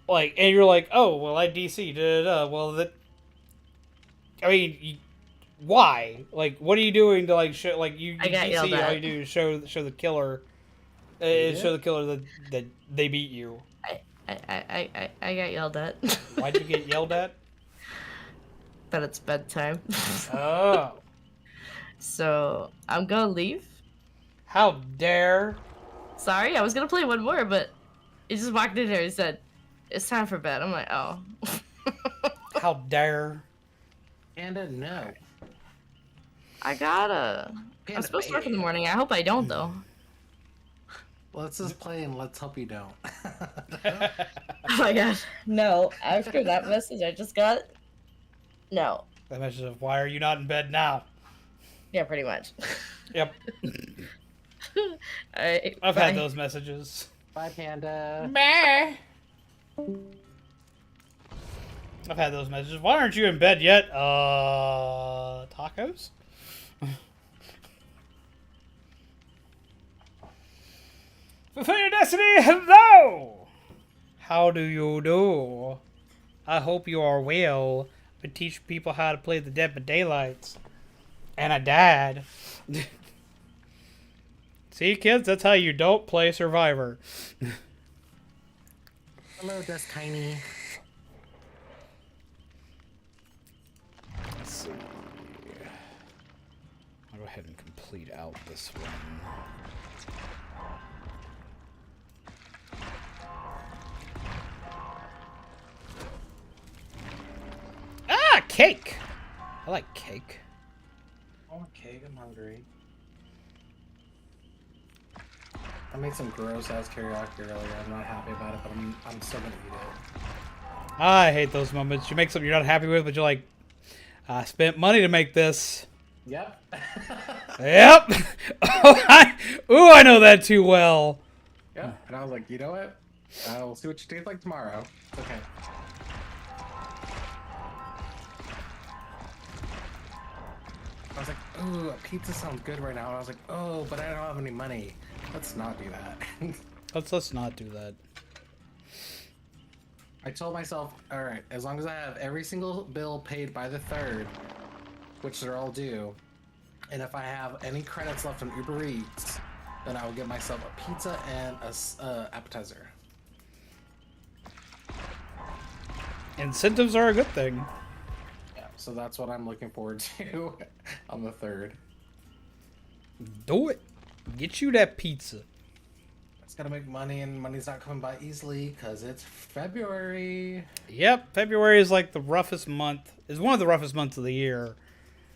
Like, and you're like, oh, well, I DC. Well, that. I mean, why? Like, what are you doing to like show? Like, you DC. All you do is show the killer. Show the killer that they beat you. I got yelled at. Why'd you get yelled at? That it's bedtime. Oh. So I'm gonna leave. How dare? Sorry, I was gonna play one more, but he just walked in here and said, "It's time for bed." I'm like, oh. How dare? Panda, no. I gotta. Panda, I'm supposed to work in the morning. I hope I don't though. Let's just play and let's hope you don't. Oh my gosh, no! After that message I just got, no. That message of why are you not in bed now? Yeah, pretty much. Yep. Alright, I've had those messages. Bye, Panda. Bye. I've had those messages. Why aren't you in bed yet? Tacos? Fulfill your destiny, hello! How do you do? I hope you are well. I teach people how to play the Dead by Daylights. And I died. See, kids, that's how you don't play Survivor. Hello, Dust Tiny. Let's see. I'll go ahead and complete out this one. Ah, cake! I like cake. Okay, I'm hungry. I made some gross ass karaoke earlier. I'm not happy about it, but I'm still gonna eat it. I hate those moments. You make something you're not happy with, but you're like, I spent money to make this. Yep. Yep. I know that too well. Yep. And I was like, you know what? We'll see what you taste like tomorrow. It's okay. I was like, ooh, pizza sounds good right now. And I was like, oh, but I don't have any money. Let's not do that. Let's not do that. I told myself, all right, as long as I have every single bill paid by the 3rd, which they're all due, and if I have any credits left on Uber Eats, then I will get myself a pizza and a appetizer. Incentives are a good thing. Yeah, so that's what I'm looking forward to on the 3rd. Do it. Get you that pizza. It's gotta make money, and money's not coming by easily because it's February. Yep, February is like the roughest month. Is one of the roughest months of the year.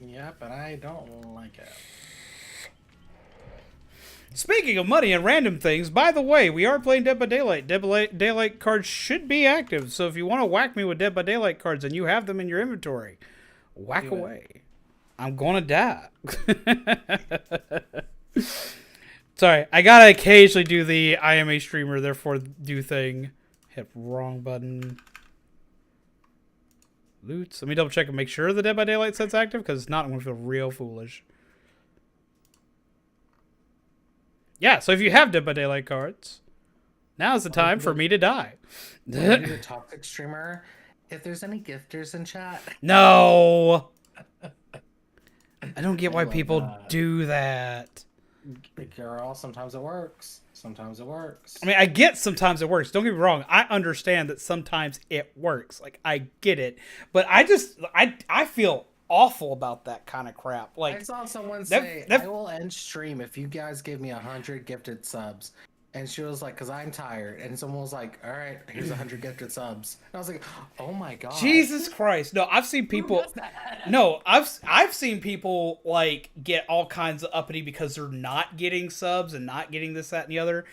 Yep, and I don't like it. Speaking of money and random things, by the way, we are playing Dead by Daylight. Dead by Daylight cards should be active, so if you want to whack me with Dead by Daylight cards and you have them in your inventory, whack away. I'm gonna die. Sorry, I gotta occasionally do the I am a streamer, therefore do thing. Hit wrong button. Loots. Let me double check and make sure the Dead by Daylight set's active, because if not, I'm gonna feel real foolish. Yeah, so if you have Dead by Daylight cards, now's the time for me to die. The toxic streamer. If there's any gifters in chat. No! I don't get why people do that. Girl, sometimes it works. Sometimes it works. I mean, I get sometimes it works. Don't get me wrong. I understand that sometimes it works. Like, I get it. But I feel awful about that kind of crap. Like, I saw someone say, I will end stream if you guys give me 100 gifted subs. And she was like, because I'm tired. And someone was like, all right, here's 100 gifted subs. And I was like, oh my god. Jesus Christ. No, I've seen people. No, I've seen people like get all kinds of uppity because they're not getting subs and not getting this, that, and the other.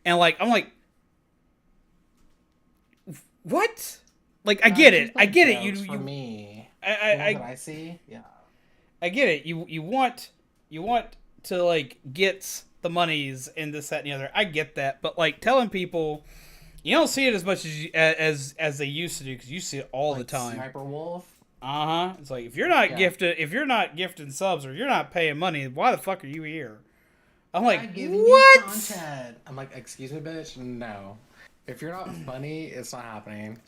And like, I'm like, what? Like, I get it. I get it. You for me. I see. Yeah. I get it. You want to like get the monies and this, that, and the other. I get that, but like telling people, you don't see it as much as they used to do, because you see it all the time. Sniper Wolf. It's like if you're not gifting subs, or you're not paying money, why the fuck are you here? I'm like, what? Content. I'm like, excuse me, bitch. No, if you're not funny, it's not happening.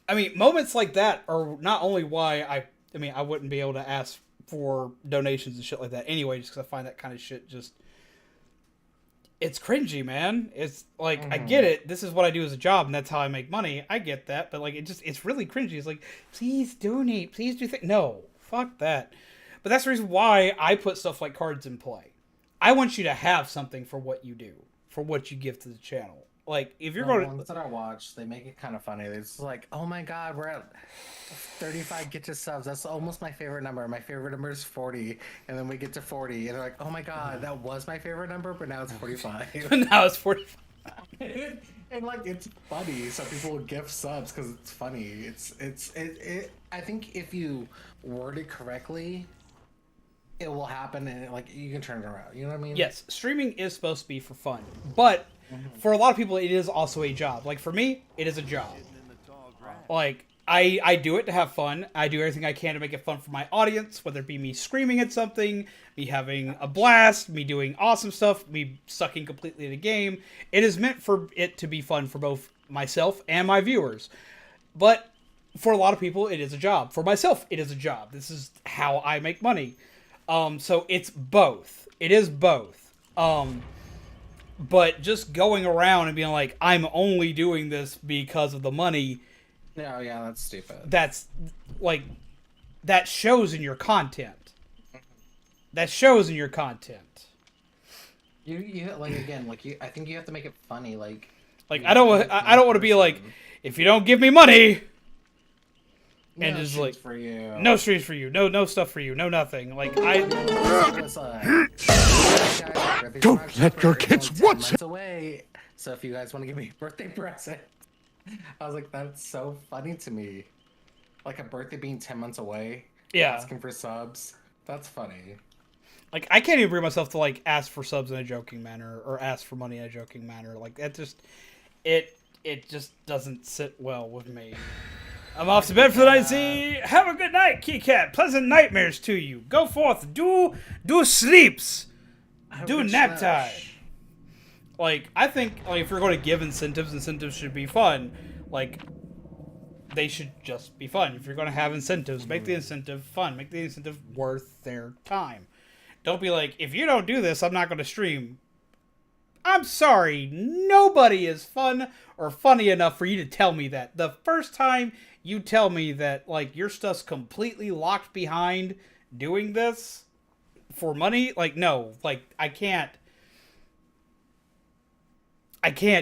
I mean, moments like that are not only why I wouldn't be able to ask for donations and shit like that anyway, just because I find that kind of shit just, it's cringy, man. It's like, I get it. This is what I do as a job, and that's how I make money. I get that, but like, it's really cringy. It's like, please donate, please do things. No, fuck that. But that's the reason why I put stuff like cards in play. I want you to have something for what you do, for what you give to the channel. Like, if you're going to... The ones that I watch, they make it kind of funny. It's like, oh my god, we're at 35 get to subs. That's almost my favorite number. My favorite number is 40. And then we get to 40. And they're like, oh my god, that was my favorite number, but now it's 45. Now it's 45. And like, it's funny. So people will gift subs because it's funny. I think if you word it correctly, it will happen, and like, you can turn it around. You know what I mean? Yes, streaming is supposed to be for fun. But... for a lot of people, it is also a job. Like, for me, it is a job. Like, I do it to have fun. I do everything I can to make it fun for my audience, whether it be me screaming at something, me having a blast, me doing awesome stuff, me sucking completely in the game. It is meant for it to be fun for both myself and my viewers. But for a lot of people, it is a job. For myself, it is a job. This is how I make money. So it's both. It is both. But just going around and being like, I'm only doing this because of the money. No, yeah, that's stupid. That's, like, that shows in your content. That shows in your content. You like, again, like, I think you have to make it funny, like... I don't want to be like, if you don't give me money... And no just like, for you. No streams for you, no stuff for you, no nothing. Like, Don't let your kids watch it. Away. So if you guys want to give me a birthday present, I was like, that's so funny to me. like a birthday being 10 months away. Yeah. Asking for subs. That's funny. Like, I can't even bring myself to, like, ask for subs in a joking manner or ask for money in a joking manner. Like, that just, it just doesn't sit well with me. I'm off to bed for the night, Z. Have a good night, Keycat. Pleasant nightmares to you. Go forth. Do sleeps. Do nap time. Like, I think, like, if you're going to give incentives should be fun. Like, they should just be fun. If you're going to have incentives, make the incentive fun. Make the incentive worth their time. Don't be like, if you don't do this, I'm not going to stream. I'm sorry. Nobody is fun or funny enough for you to tell me that. The first time you tell me that, like, your stuff's completely locked behind doing this for money, like, no. Like, I can't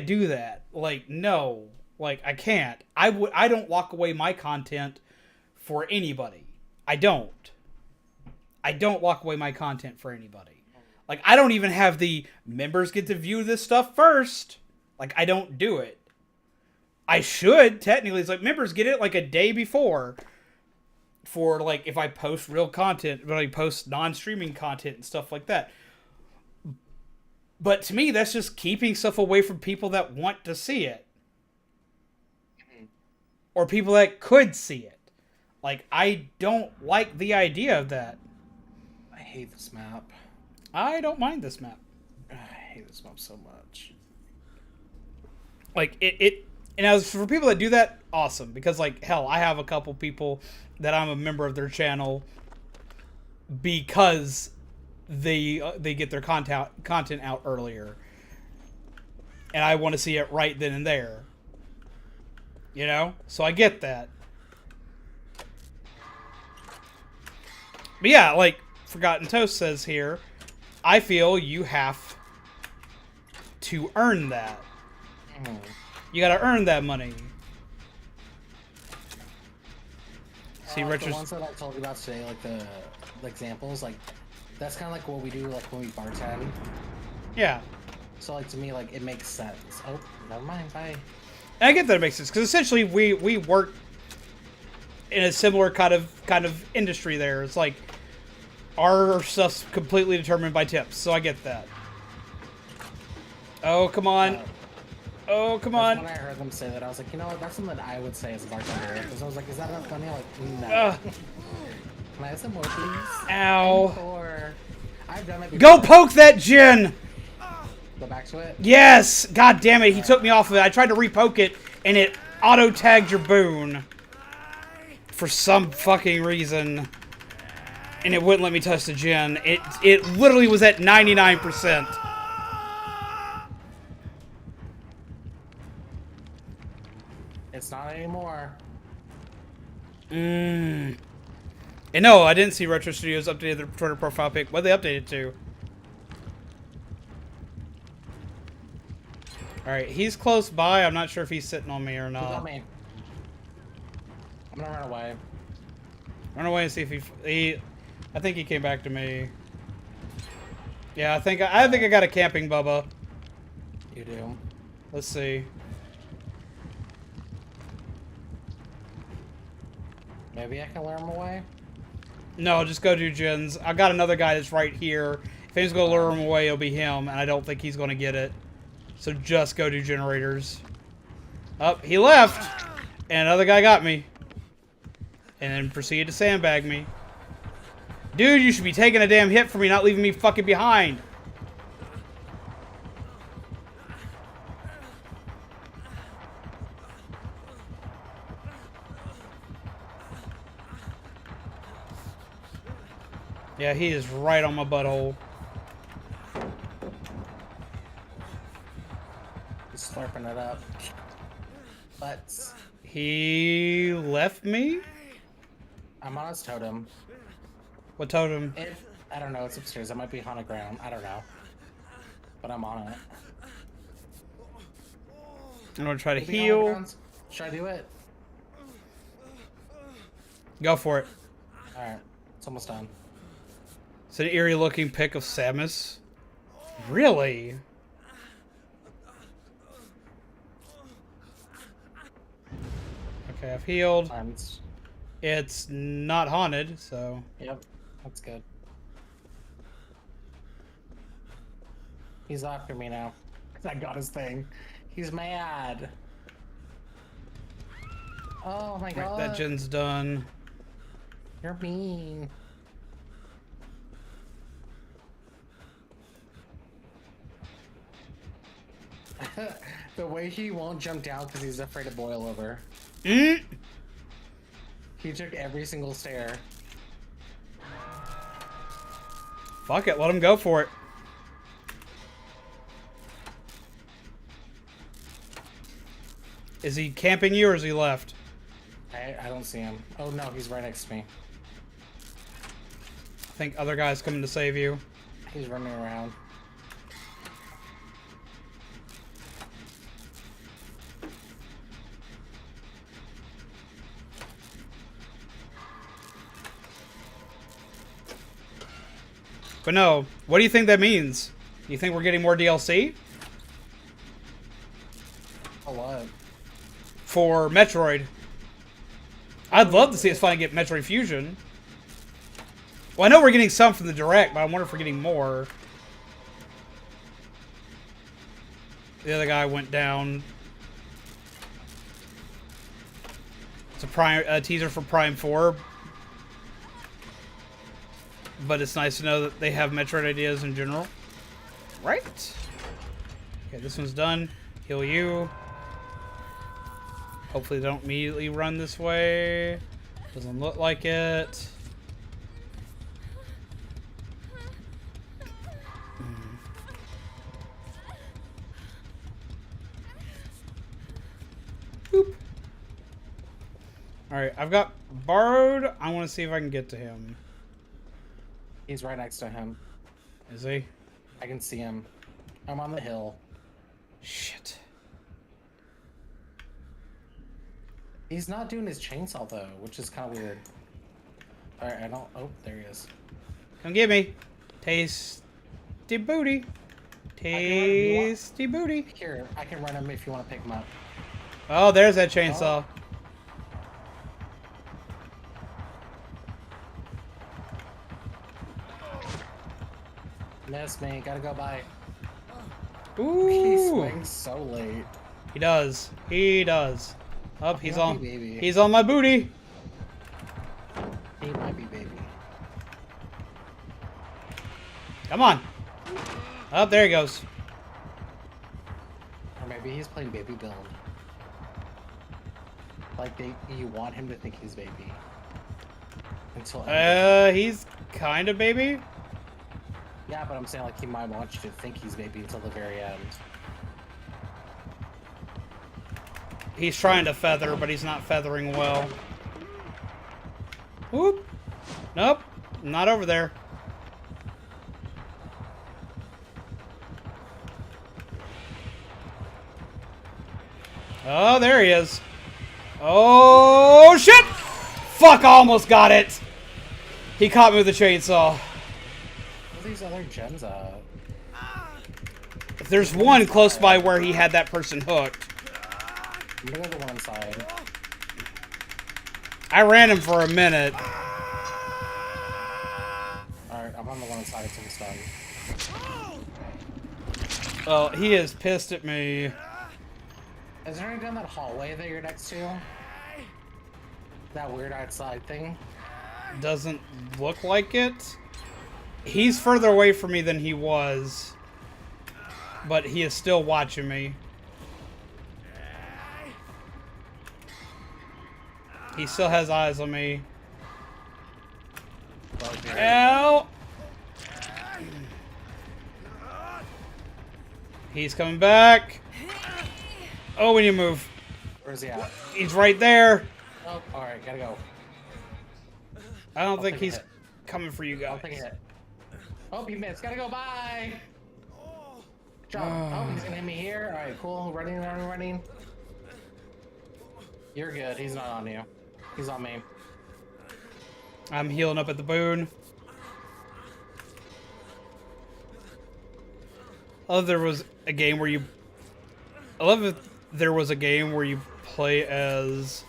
do that. Like, no. Like, I can't. I don't walk away my content for anybody. I don't walk away my content for anybody. Like, I don't even have the members get to view this stuff first. Like, I don't do it. I should, technically. It's like, members get it, like, a day before. For, like, if I post real content, when I post non-streaming content and stuff like that. But to me, that's just keeping stuff away from people that want to see it. Or people that could see it. Like, I don't like the idea of that. I hate this map. I don't mind this map. I hate this map so much. Like, and as for people that do that, awesome. Because, like, hell, I have a couple people that I'm a member of their channel because they get their content out earlier. And I want to see it right then and there. You know? So I get that. But yeah, like Forgotten Toast says here, I feel you have to earn that. You gotta earn that money. See, the ones that I told you about today, like the examples, like that's kind of like what we do, like when we bartend. Yeah. So, like, to me, like, it makes sense. Oh, never mind. Bye. And I get that it makes sense because essentially we work in a similar kind of industry. There, it's like our stuff's completely determined by tips, so I get that. Oh come on! Oh come on! When I heard them say that, I was like, you know what? That's something that I would say as a bartender. Because I was like, is that not funny? Like, no. Can I have some more, please? Ow! I've done it before. Go poke that gin! Go back to it? Yes! God damn it, he took me off of it. I tried to repoke it, and it auto-tagged your boon. For some fucking reason. And it wouldn't let me touch the gin. It literally was at 99%. It's not anymore. And no, I didn't see Retro Studios updated their Twitter profile pic. What they updated to? Alright, he's close by. I'm not sure if he's sitting on me or not. He's on me. I'm gonna run away. Run away and see if he I think he came back to me. Yeah, I think I got a camping Bubba. You do. Let's see. Maybe I can lure him away? No, just go do gens. I got another guy that's right here. If he's gonna lure him away, it'll be him, and I don't think he's gonna get it. So just go do generators. Oh, he left! And another guy got me. And then proceeded to sandbag me. Dude, you should be taking a damn hit for me, not leaving me fucking behind. Yeah, he is right on my butthole. He's slurping it up. Butts. He left me? I'm on his totem. What totem? I don't know, it's upstairs. It might be haunted ground. I don't know. But I'm on it. I'm gonna try to Maybe heal. haunted grounds? Should I do it? Go for it. Alright. It's almost done. It's an eerie looking pic of Samus. Really? Okay, I've healed. It's not haunted, so... Yep, that's good. He's after me now. I got his thing. He's mad. Oh my god. Right, that gen's done. You're mean. The way he won't jump down because he's afraid to boil over. Mm. He took every single stair. Fuck it, let him go for it. Is he camping you or is he left? I don't see him. Oh no, he's right next to me. I think other guy's coming to save you. He's running around. But no, what do you think that means? You think we're getting more DLC? A lot. For Metroid. I'd love to see us finally get Metroid Fusion. Well, I know we're getting some from the Direct, but I wonder if we're getting more. The other guy went down. It's a teaser for Prime 4. But it's nice to know that they have Metroid ideas in general. Right. Okay, this one's done. Heal you. Hopefully they don't immediately run this way. Doesn't look like it. Boop. Alright, I've got Borrowed. I want to see if I can get to him. He's right next to him. Is he? I can see him. I'm on the hill. Shit. He's not doing his chainsaw though, which is kind of weird. Alright, I don't... Oh, there he is. Come get me. Tasty booty. Tasty booty. Here, I can run him if you want to pick him up. Oh, there's that chainsaw. Miss me, gotta go by. Ooh. He swings so late. He does. He does. Up, he's on. Baby. He's on my booty. He might be baby. Come on. Up, there he goes. Or maybe he's playing baby build. Like you want him to think he's baby. Until He's kind of baby. yeah, but I'm saying like he might want you to think he's baby until the very end. He's trying to feather, but he's not feathering well. Whoop. Nope. Not over there. Oh, there he is. Oh, shit! Fuck, I almost got it. He caught me with a chainsaw. Where are these other gens at? There's one close by where he had that person hooked. I'm gonna go to the one inside. I ran him for a minute. Alright, I'm on the one inside until he's done. Well, he is pissed at me. Is there any down that hallway that you're next to? That weird outside thing? Doesn't look like it. He's further away from me than he was. But he is still watching me. He still has eyes on me. Ow! He's coming back. Oh, we need to move. Where's he at? He's right there. Oh, alright, gotta go. I don't think take a he's hit. coming for you I'll guys. take a hit. Oh, he missed. Gotta go. Bye. Jump. Oh, he's gonna hit me here. All right, cool. Running, running, running. You're good. He's not on you. He's on me. I'm healing up at the boon. Oh, there was a game where you... I love if there was a game where you play as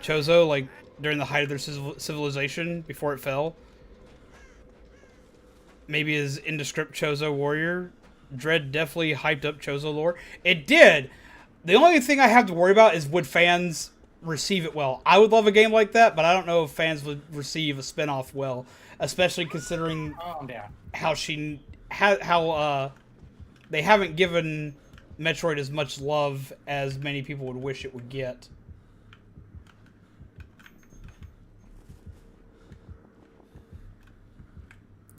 Chozo, like during the height of their civilization before it fell. Maybe his indescript Chozo warrior. Dread definitely hyped up Chozo lore. It did! The only thing I have to worry about is would fans receive it well. I would love a game like that, but I don't know if fans would receive a spinoff well. Especially considering how they haven't given Metroid as much love as many people would wish it would get.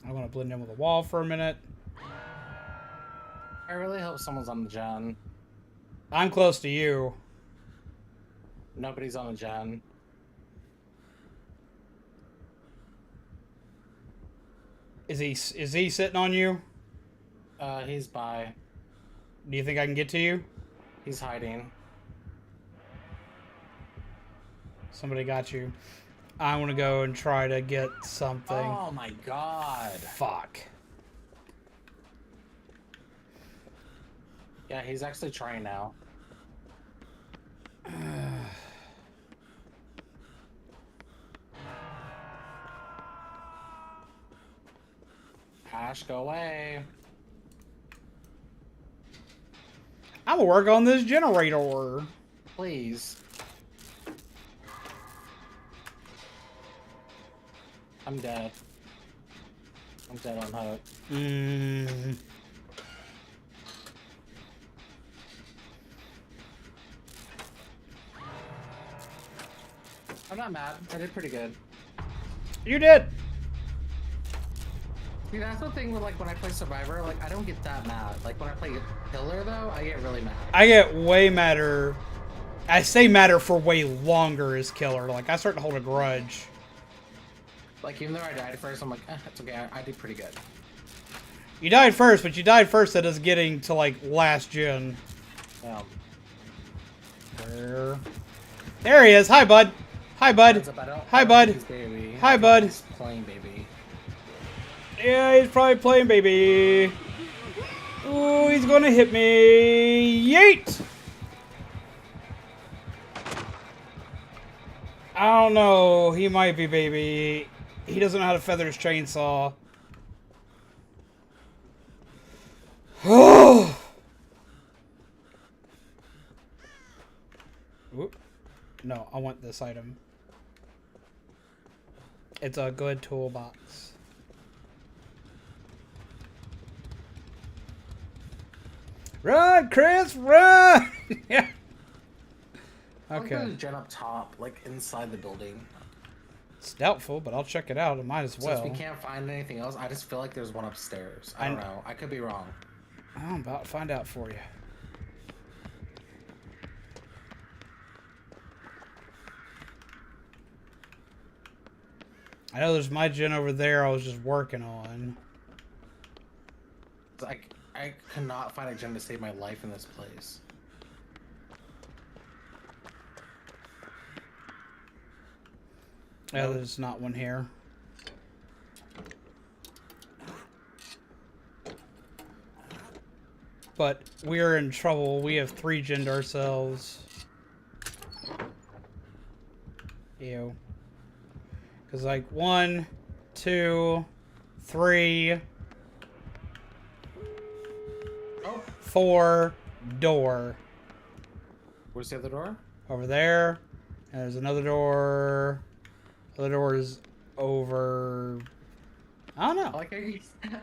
I want to blend in with the wall for a minute. I really hope someone's on the gen. I'm close to you. Nobody's on the gen. Is he sitting on you? He's by. Do you think I can get to you? He's hiding. Somebody got you. I want to go and try to get something. Oh my god. Fuck. Yeah, he's actually trying now. Ash, go away. I'm gonna work on this generator. Please. I'm dead. I'm dead on hook. I'm not mad. I did pretty good. You did. See, that's the thing with, like, when I play Survivor, like, I don't get that mad. Like, when I play Pillar, though, I get really mad. I get way madder. I say madder for way longer as Killer. Like, I start to hold a grudge. Like, even though I died first, I'm like, it's okay, I did pretty good. You died first, but you died first at us getting to, like, last gen. Yeah. Where? There he is. Hi, bud. Hi, bud. Hi, bud. Hi, bud. He's playing baby. Yeah, he's probably playing baby. Ooh, he's gonna hit me. Yeet! I don't know. He might be baby. He doesn't know how to feather his chainsaw. Oh! Oop. No, I want this item. It's a good toolbox. Run, Chris, run! Yeah. Okay. There's a gen up top, like inside the building. It's doubtful, but I'll check it out. I might as well. Since we can't find anything else, I just feel like there's one upstairs. I don't know. I could be wrong. I'm about to find out for you. I know there's my gen over there I was just working on. I cannot find a gen to save my life in this place. Yeah, there's not one here. But we're in trouble. We have 3 gen'd ourselves. Ew. Because, like, 1, 2, 3, 4, door. Where's the other door? Over there. And there's another door. The other door is over. I don't know.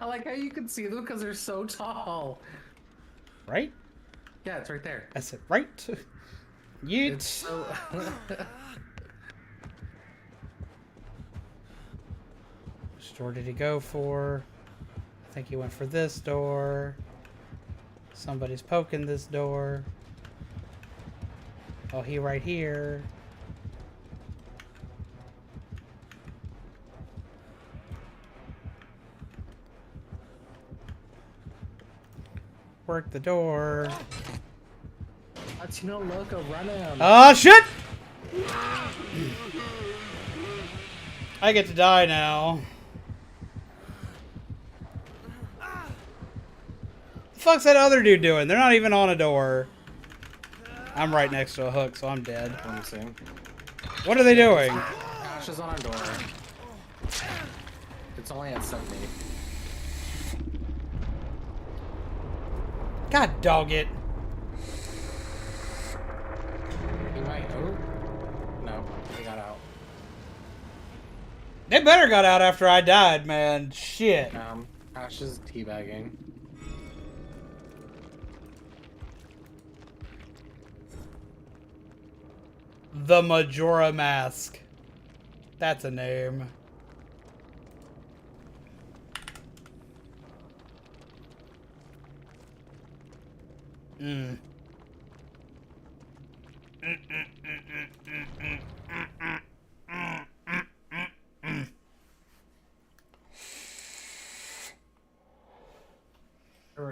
I like how you can see them because they're so tall. Right? Yeah, it's right there. I said right. Yeet. It's so... Which door did he go for? I think he went for this door. Somebody's poking this door. Oh, he right here. Work the door. Latino Loco, run him. Oh, shit! I get to die now. The fuck's that other dude doing? They're not even on a door. I'm right next to a hook, so I'm dead. Let me see. What are they doing? is on our door. It's only at 70. God dog it. He might. Oh. No, he got out. They better got out after I died, man. Shit. Ash is teabagging. The Majora Mask. That's a name.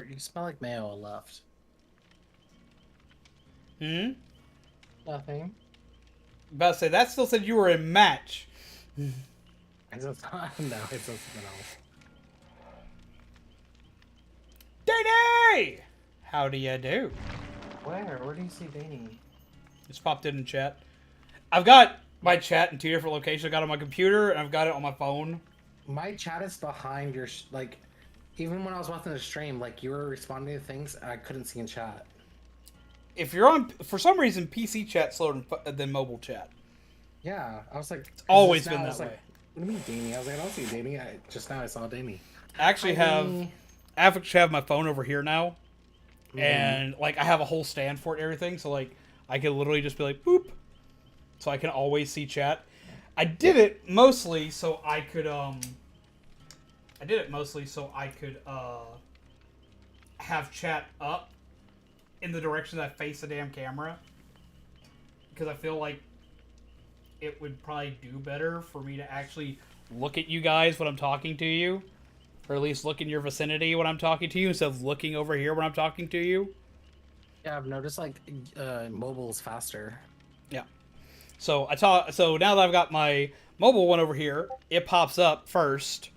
You smell like mayo left. Nothing. Nothing. About to say, that still said you were in match. It's just, no, it's something else. Danny! How do you do? Where? Where do you see Danny? Just popped in chat. I've got my chat in 2 different locations. I got it on my computer and I've got it on my phone. My chat is behind your like. Even when I was watching the stream, like you were responding to things I couldn't see in chat. If you're on, for some reason, PC chat's slower than mobile chat. Yeah, I was like, It's always been that way. Like, what do you mean, Danny? I was like, I don't see Danny. Just now I saw Danny. I actually have my phone over here now, and like I have a whole stand for it and everything, so like I can literally just be like boop, so I can always see chat. I did it mostly so I could have chat up in the direction that I face the damn camera, because I feel like it would probably do better for me to actually look at you guys when I'm talking to you, or at least look in your vicinity when I'm talking to you instead of looking over here when I'm talking to you. Yeah, I've noticed like mobile's faster. Yeah. So So now that I've got my mobile one over here, it pops up first.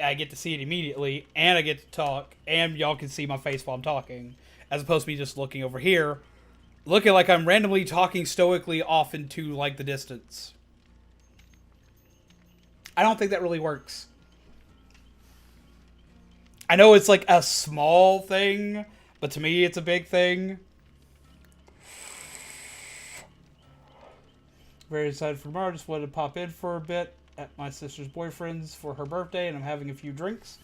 I get to see it immediately, and I get to talk, and y'all can see my face while I'm talking, as opposed to me just looking over here, looking like I'm randomly talking stoically off into, like, the distance. I don't think that really works. I know it's, like, a small thing, but to me it's a big thing. Very excited for tomorrow. Just wanted to pop in for a bit at my sister's boyfriend's for her birthday, and I'm having a few drinks.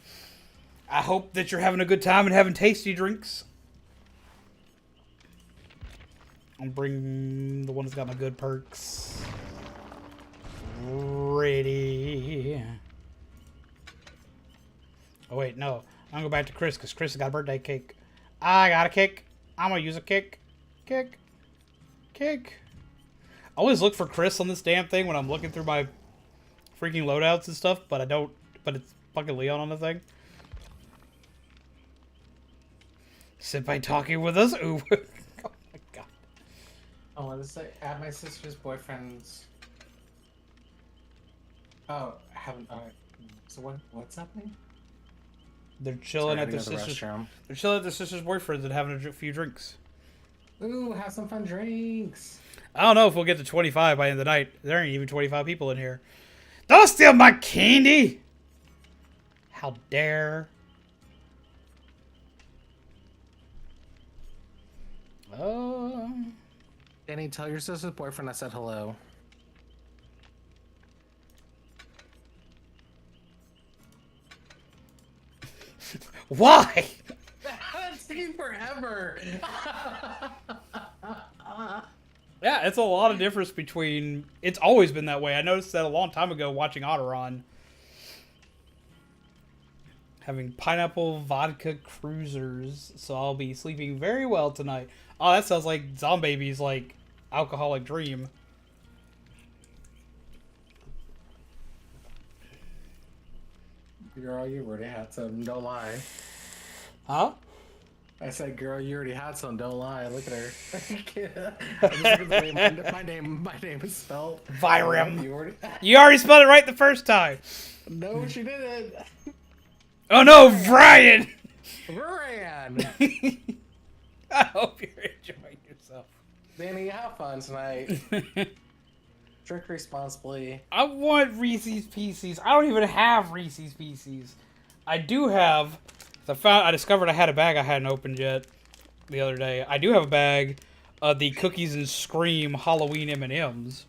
I hope that you're having a good time and having tasty drinks. I'm bringing the one that's got my good perks. Ready. Oh, wait, no. I'm going to go back to Chris, because Chris has got a birthday cake. I got a kick. I'm going to use a kick. Kick. Kick. I always look for Chris on this damn thing when I'm looking through my freaking loadouts and stuff, but I don't. But it's fucking Leon on the thing. Sit by talking with us. Ooh. Oh my god. Oh, what is it? At my sister's boyfriend's. Oh, I haven't. So what's happening? They're chilling at their the sister's. restroom. They're chilling at their sister's boyfriends and having a few drinks. Ooh, have some fun drinks. I don't know if we'll get to 25 by the end of the night. There ain't even 25 people in here. Don't steal my candy! How dare. Oh. Danny, tell your sister's boyfriend I said hello. Why? It's taking forever. Yeah, it's a lot of difference between... It's always been that way. I noticed that a long time ago watching Otteron. Having pineapple vodka cruisers, so I'll be sleeping very well tonight. Oh, that sounds like Zombaby's, like, alcoholic dream. Girl, you already had some, don't lie. Huh? I said, girl, you already had some, don't lie. Look at her. I'm just looking at the way my name is spelled. Vyram. You You already spelled it right the first time. No, she didn't. Oh no, Brian! Brian! I hope you're enjoying yourself. Danny, have fun tonight. Drink responsibly. I want Reese's Pieces. I don't even have Reese's Pieces. I do have. I discovered I had a bag I hadn't opened yet the other day. I do have a bag of the Cookies and Scream Halloween M&Ms.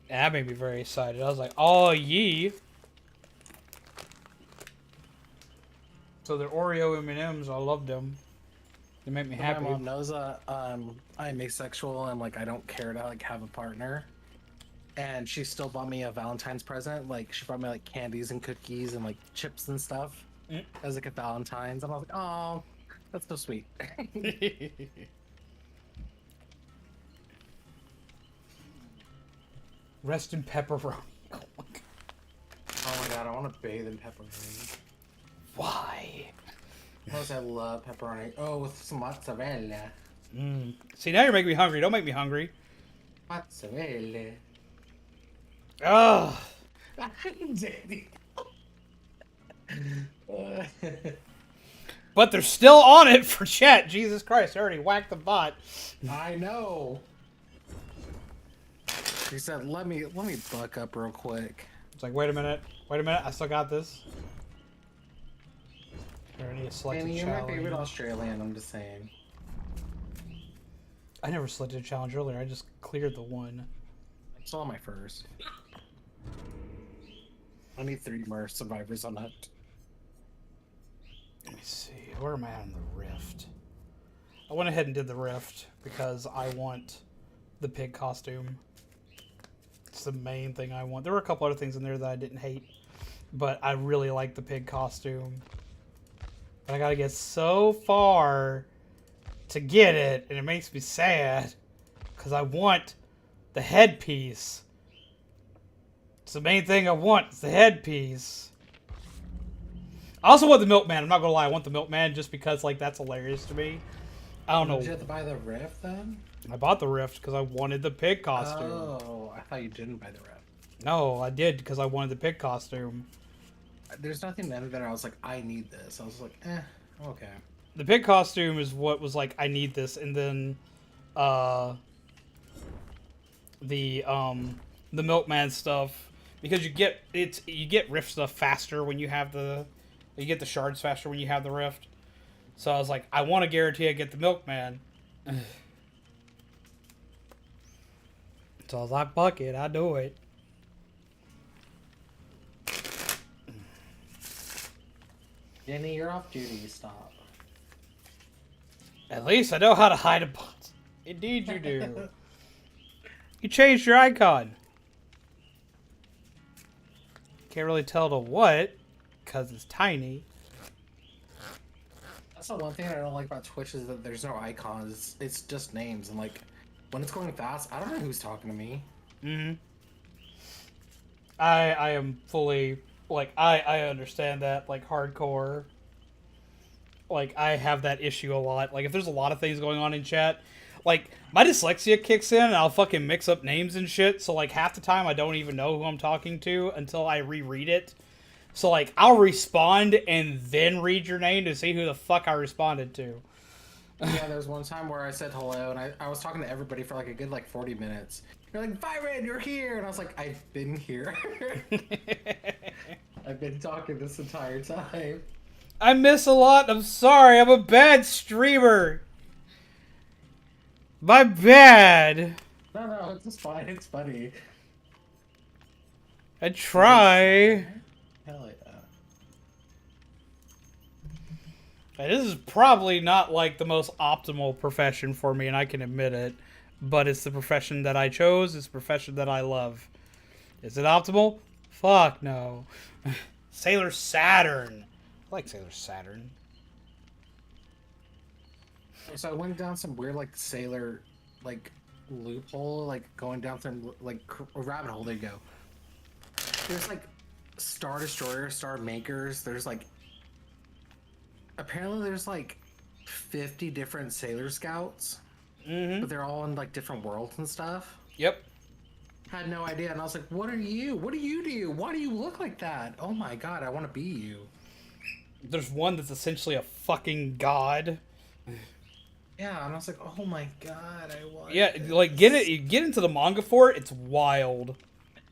And that made me very excited. I was like, oh, yee. So they're Oreo M&Ms. I love them. They make me happy. My mom knows I'm asexual and like I don't care to like have a partner. And she still bought me a Valentine's present. Like she brought me like candies and cookies and like chips and stuff as like a Valentine's. And I was like, oh, that's so sweet. Rest in pepperoni. Oh my god, I want to bathe in pepperoni. Why? Because I love pepperoni. Oh, with some mozzarella. See, now you're making me hungry. Don't make me hungry. Mozzarella. Ugh. But they're still on it for chat. Jesus Christ, I already whacked the bot. I know. He said, let me buck up real quick. It's like, wait a minute, I still got this. I need a selected Danny, you're challenge. my favorite Australian, I'm just saying. I never selected a challenge earlier, I just cleared the one. I saw my first. I need 3 more survivors on that. Let me see, where am I at in the rift? I went ahead and did the rift because I want the pig costume. It's the main thing I want. There were a couple other things in there that I didn't hate, but I really like the pig costume. But I gotta get so far to get it, and it makes me sad because I want the headpiece. It's the main thing I want. It's the headpiece. I also want the milkman. I'm not gonna lie. I want the milkman just because, like, that's hilarious to me. I don't know. Did you have to buy the rift then? I bought the rift because I wanted the pig costume. Oh, I thought you didn't buy the rift. No, I did because I wanted the pig costume. There's nothing in there. I was like, I need this. I was like, okay. The pig costume is what was like, I need this, and then, the milkman stuff, because you get rift stuff faster when you have you get the shards faster when you have the rift. So I was like, I want to guarantee I get the milkman. So I was like, fuck it, I do it. Danny, you're off duty. Stop. At least I know how to hide a bot. Indeed you do. You changed your icon. Can't really tell to what, because it's tiny. That's the one thing I don't like about Twitch is that there's no icons. It's just names. And like, when it's going fast, I don't know who's talking to me. Mm-hmm. I am fully, like, I understand that, like, hardcore. Like, I have that issue a lot. Like, if there's a lot of things going on in chat, like, my dyslexia kicks in and I'll fucking mix up names and shit. So, like, half the time I don't even know who I'm talking to until I reread it. So, like, I'll respond and then read your name to see who the fuck I responded to. Yeah, there was one time where I said hello and I was talking to everybody for like a good like 40 minutes. You're like, Byron, you're here! And I was like, I've been here. I've been talking this entire time. I miss a lot. I'm sorry. I'm a bad streamer. My bad. No, it's just fine. It's funny. I try. Hell yeah. This is probably not like the most optimal profession for me, and I can admit it. But it's the profession that I chose. It's the profession that I love. Is it optimal? Fuck no. Sailor Saturn. I like Sailor Saturn. So I went down some weird like sailor like loophole, like going down some like a rabbit hole. There you go. There's like Star Destroyer, Star Makers. There's like apparently there's like 50 different Sailor Scouts, but they're all in like different worlds and stuff. Yep. Had no idea, and I was like, "What are you? What do you do? Why do you look like that? Oh my god, I want to be you." There's one that's essentially a fucking god. Yeah, and I was like, oh my god, I want. Yeah, this. like get into the manga for it. It's wild.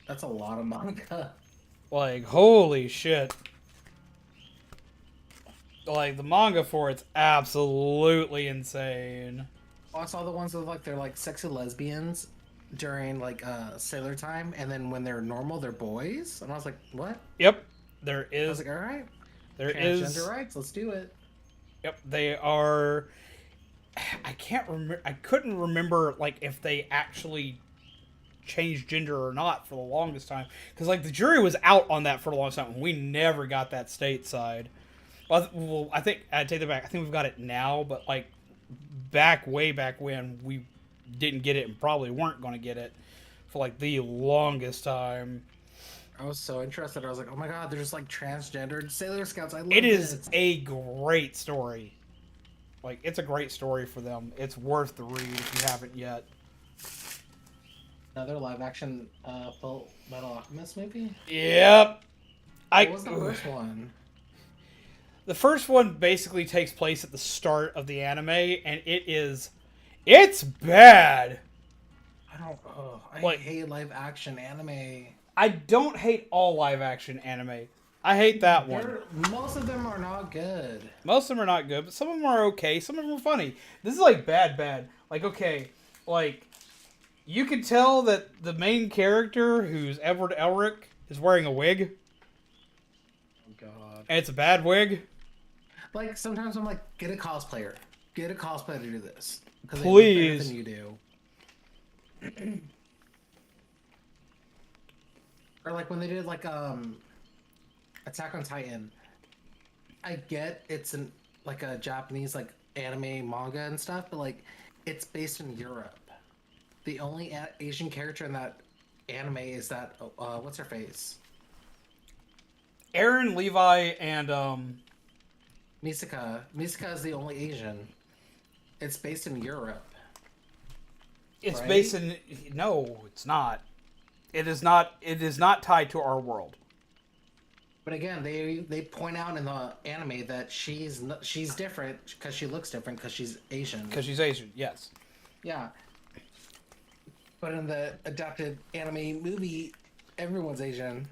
That's a lot of manga. Like holy shit. Like the manga for it's absolutely insane. I saw the ones with like they're like sexy lesbians during like sailor time, and then when they're normal, they're boys. And I was like, what? Yep, there I was is. like, all right, There transgender is. rights, let's do it. Yep, they are. I can't remember. I couldn't remember like if they actually changed gender or not for the longest time, because like the jury was out on that for the longest time. We never got that stateside. Well, I think I take that back. I think we've got it now, but like way back when we didn't get it and probably weren't going to get it for like the longest time. I was so interested. I was like, oh my god, there's like transgendered Sailor Scouts. I love It is this. a great story. Like, it's a great story for them. It's worth the read if you haven't yet. Another live action Full Metal Alchemist movie? Yep. What was the first one? The first one basically takes place at the start of the anime, and it's bad. I hate live action anime. I don't hate all live action anime. I hate that one. Most of them are not good. Most of them are not good, but some of them are okay. Some of them are funny. This is like bad. Like, okay, like, you can tell that the main character, who's Edward Elric, is wearing a wig. Oh, God. And it's a bad wig. Like, sometimes I'm like, get a cosplayer. Get a cosplayer to do this. Because they look better than you do. Or like when they did like Attack on Titan. I get it's like a Japanese like anime manga and stuff, but like it's based in Europe. The only Asian character in that anime is that what's her face? Aaron, Levi, and Misaka. Misaka is the only Asian. It's based in Europe. it's right? based in no, it's not. It is not tied to our world. But again, they point out in the anime that she's different because she looks different because she's Asian. Because she's Asian, yes. Yeah. But in the adapted anime movie, everyone's Asian.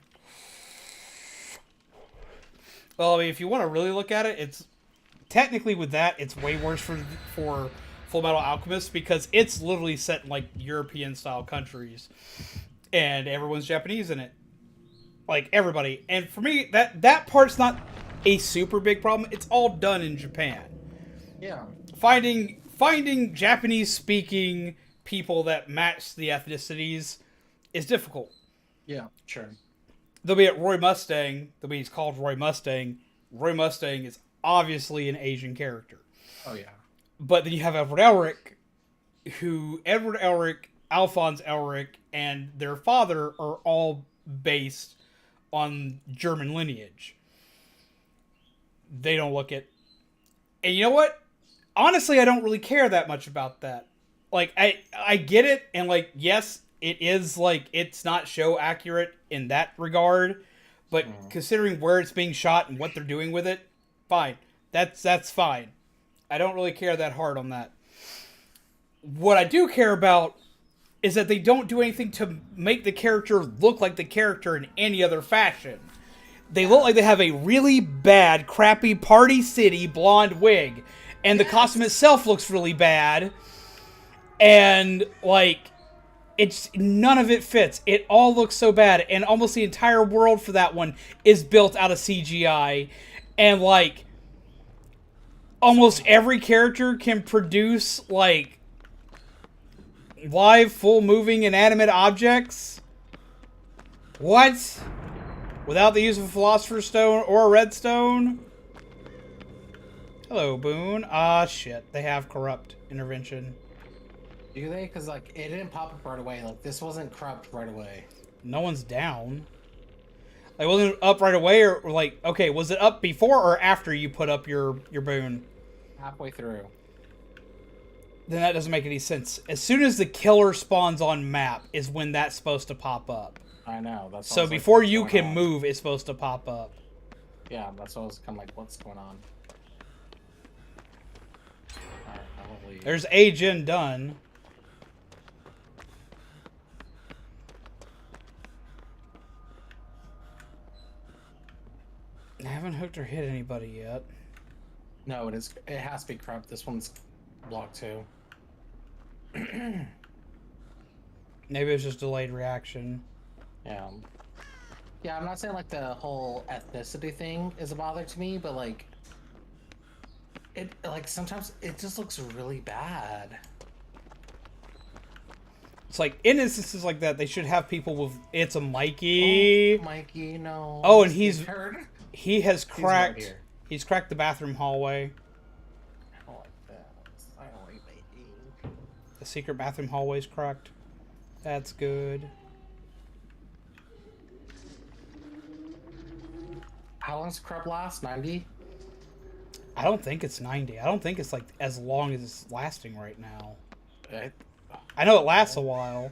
Well, I mean, if you want to really look at it, it's technically with that, it's way worse for Full Metal Alchemist because it's literally set in like European style countries, and everyone's Japanese in it, like everybody. And for me, that part's not a super big problem. It's all done in Japan. Yeah. Finding Japanese speaking people that match the ethnicities is difficult. Yeah, sure. They'll be at Roy Mustang. He's called Roy Mustang. Roy Mustang is obviously an Asian character. Oh, yeah. But then you have Edward Elric, Edward Elric, Alphonse Elric, and their father are all based on German lineage. They don't look at... And you know what? Honestly, I don't really care that much about that. Like, I get it, and like, yes, it is like, it's not show accurate in that regard, but considering where it's being shot and what they're doing with it, fine. That's fine. I don't really care that hard on that. What I do care about is that they don't do anything to make the character look like the character in any other fashion. They look like they have a really bad, crappy Party City blonde wig, and the costume itself looks really bad, and like, it's none of it fits. It all looks so bad, and almost the entire world for that one is built out of CGI, and like, almost every character can produce like live, full moving, inanimate objects. What? Without the use of a Philosopher's Stone or a Redstone? Hello, Boone. Ah, shit. They have corrupt intervention. Do they? Because, like, it didn't pop up right away. Like, this wasn't corrupt right away. No one's down. Like, wasn't it up right away? Or like, okay, was it up before or after you put up your boon? Halfway through. Then that doesn't make any sense. As soon as the killer spawns on map is when that's supposed to pop up. I know. That's So before you can move, it's supposed to pop up. Yeah, that's what I was kind of like, what's going on? Alright, I'll leave. There's a gen done. I haven't hooked or hit anybody yet. No, it is. It has to be corrupt. This one's blocked too. Maybe it's just delayed reaction. Yeah. Yeah, I'm not saying like the whole ethnicity thing is a bother to me, but like it like sometimes it just looks really bad. It's like in instances like that, they should have people with it's a Mikey. Oh, Mikey, no. Oh, and he has cracked. He's cracked the bathroom hallway. I don't like that. I don't like Mikey. The secret bathroom hallway's cracked. That's good. How long's corrupt last? 90? I don't think it's 90. I don't think it's like as long as it's lasting right now. I know it lasts a while.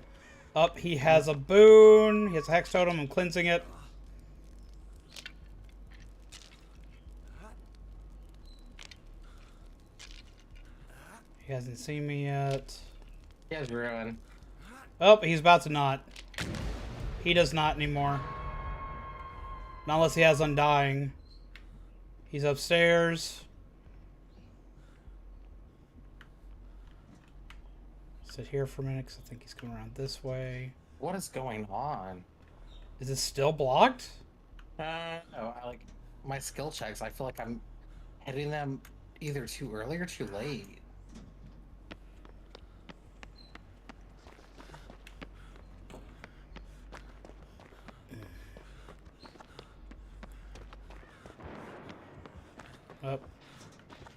Up, he has a boon. He has a Hex Totem. I'm cleansing it. He hasn't seen me yet. He has Ruin. Oh, he's about to not. He does not anymore. Not unless he has Undying. He's upstairs. Sit here for a minute because I think he's coming around this way. What is going on? Is it still blocked? No, I like my skill checks. I feel like I'm hitting them either too early or too late. Oh,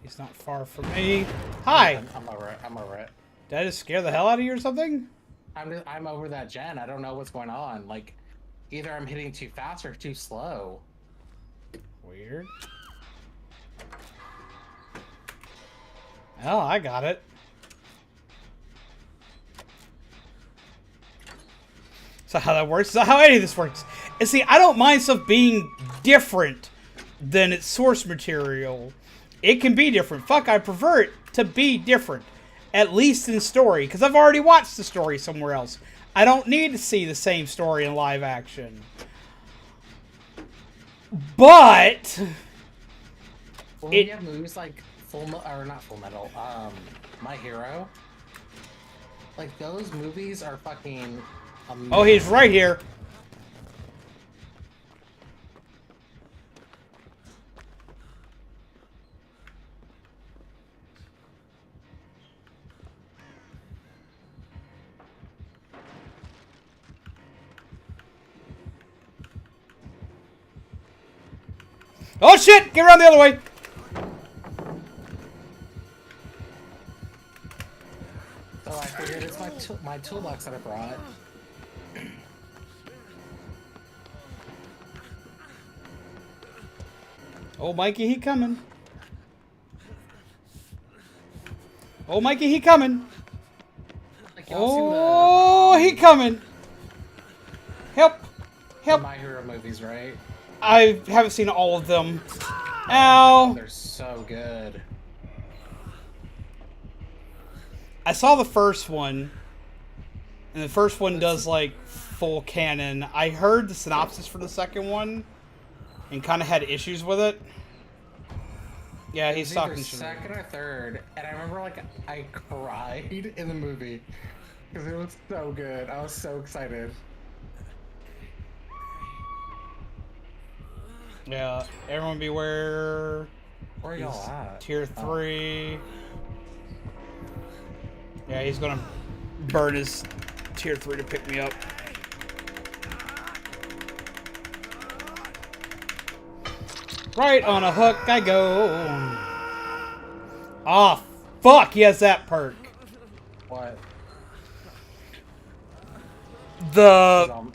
he's not far from me. Hi! I'm over it. I'm over it. Did I just scare the hell out of you or something? I'm over that gen. I don't know what's going on. Like, either I'm hitting too fast or too slow. Weird. Oh, I got it. So how that works? Is that how any of this works? And see, I don't mind stuff being different than its source material. It can be different. Fuck, I prefer it to be different. At least in story. Because I've already watched the story somewhere else. I don't need to see the same story in live action. But... Well, we have movies like not Full Metal, My Hero. Like, those movies are fucking amazing. Oh, he's right here. Oh shit! Get around the other way! So I figured it's my toolbox that I brought. Oh, Mikey, he coming. Oh, Mikey, he coming. Like, Oh, he coming. Help. Help. My Hero movies, right? I haven't seen all of them. Ow. They're so good. I saw the first one. And the first one does, like, full canon. I heard the synopsis for the second one. And kind of had issues with it. Yeah, he's talking shit. Second or third, and I remember like I cried in the movie because it was so good. I was so excited. Yeah, everyone beware. Where are y'all at? Tier 3. Yeah, he's gonna burn his tier 3 to pick me up. Right on a hook I go. Ah, fuck, he has that perk. What? The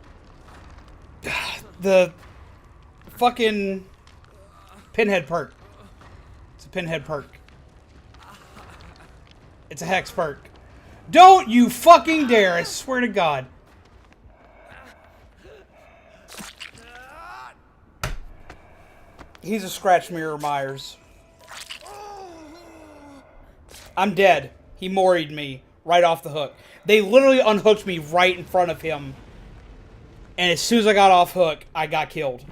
fucking pinhead perk. It's a pinhead perk. It's a hex perk. Don't you fucking dare, I swear to God. He's a scratch mirror Myers. I'm dead. He moried me right off the hook. They literally unhooked me right in front of him. And as soon as I got off hook, I got killed.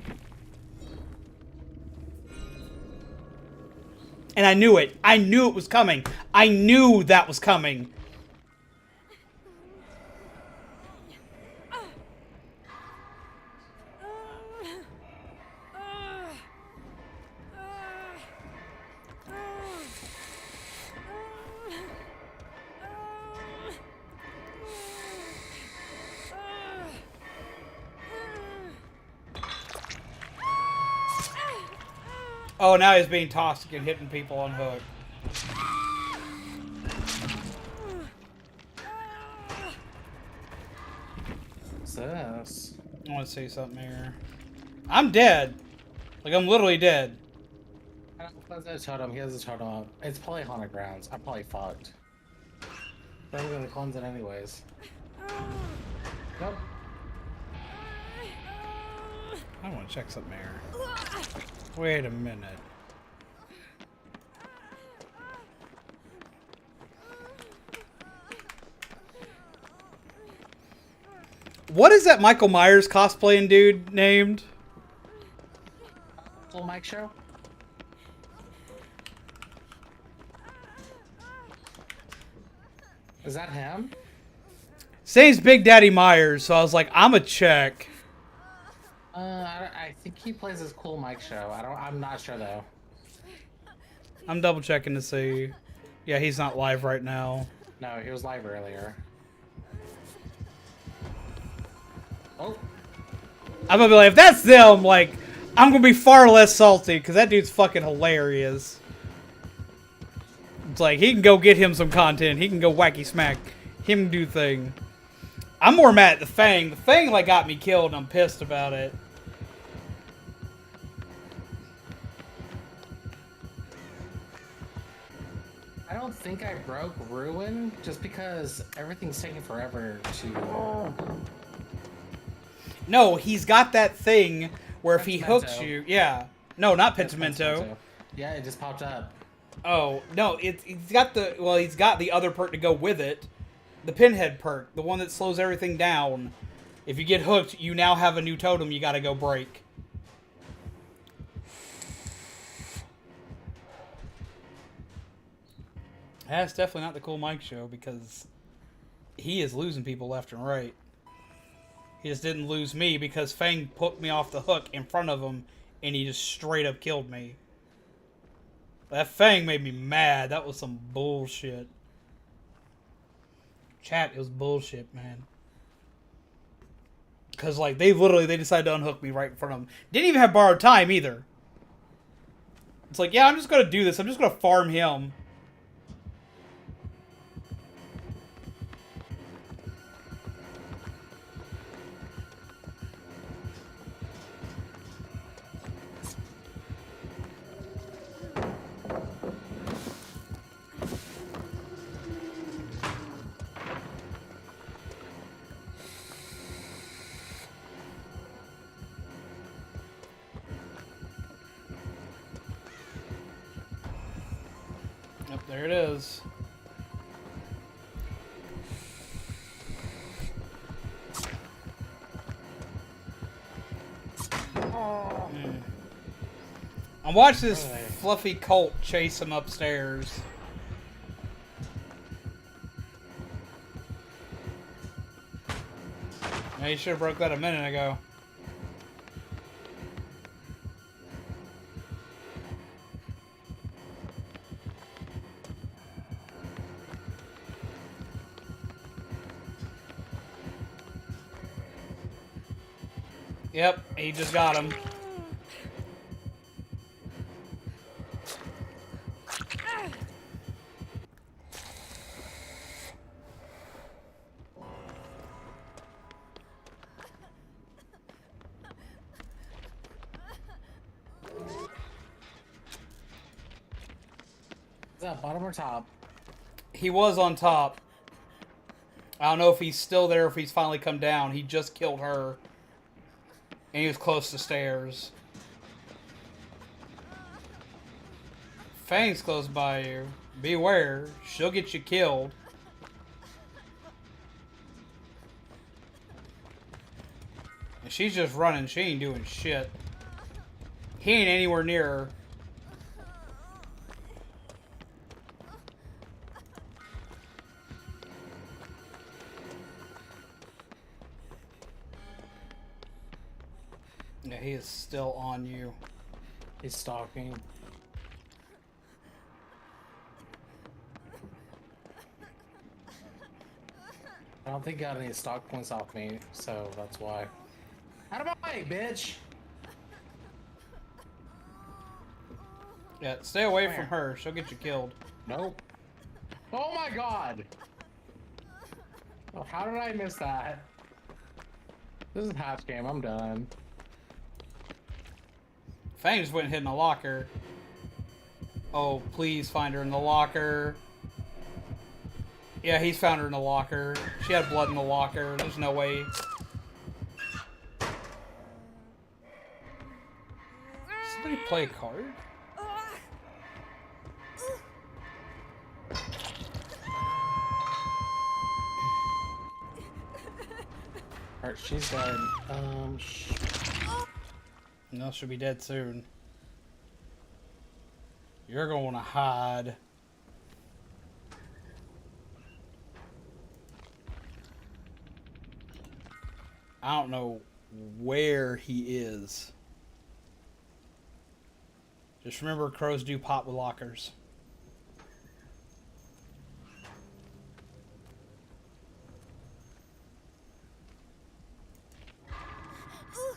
And I knew it. I knew it was coming. I knew that was coming. Oh, now he's being toxic and hitting people on hook. What's this? I want to say something here. I'm dead. Like, I'm literally dead. I don't know if that's a totem. He has a totem up. It's probably haunted grounds. I'm probably fucked. But I'm gonna cleanse it anyways. Nope. I want to check something here. Wait a minute. What is that Michael Myers cosplaying dude named? Full mic show? Is that him? Say's Big Daddy Myers, so I was like, I'm a check. I think he plays his cool mic show. I'm not sure though. I'm double checking to see. Yeah, he's not live right now. No, he was live earlier. Oh. I'm gonna be like, if that's them, like, I'm gonna be far less salty, because that dude's fucking hilarious. It's like, he can go get him some content. He can go wacky smack. Him do thing. I'm more mad at the Fang. The Fang, like, got me killed, and I'm pissed about it. I don't think I broke Ruin, just because everything's taking forever to... No, he's got that thing where if he Pentimento. hooks you... Yeah. No, not That's Pentimento. Yeah, it just popped up. Oh, no, he's got the... Well, he's got the other perk to go with it. The Pinhead perk. The one that slows everything down. If you get hooked, you now have a new totem you gotta go break. That's definitely not the cool Mike show, because he is losing people left and right. He just didn't lose me because Fang put me off the hook in front of him, and he just straight up killed me. That Fang made me mad. That was some bullshit. Chat, it was bullshit, man. Because, like, they decided to unhook me right in front of them. Didn't even have borrowed time, either. It's like, yeah, I'm just going to do this. I'm just going to farm him. Yep, there it is. I'm watching this fluffy colt chase him upstairs. Yeah, you should have broke that a minute ago. Yep, he just got him. Is that bottom or top? He was on top. I don't know if he's still there, if he's finally come down. He just killed her. And he was close to stairs. Fang's close by you. Beware, she'll get you killed. And she's just running, she ain't doing shit. He ain't anywhere near her. Yeah, he is still on you. He's stalking. I don't think he got any stock points off me, so that's why. Out of my way, bitch! Yeah, stay away from her. She'll get you killed. Nope. Oh my god! Oh, how did I miss that? This is half game. I'm done. Fang just went and hid in a locker. Oh, please find her in the locker. Yeah, he's found her in the locker. She had blood in the locker. There's no way. Somebody play a card? Alright, she's dead. No, she'll be dead soon. You're going to hide. I don't know where he is. Just remember, crows do pop with lockers.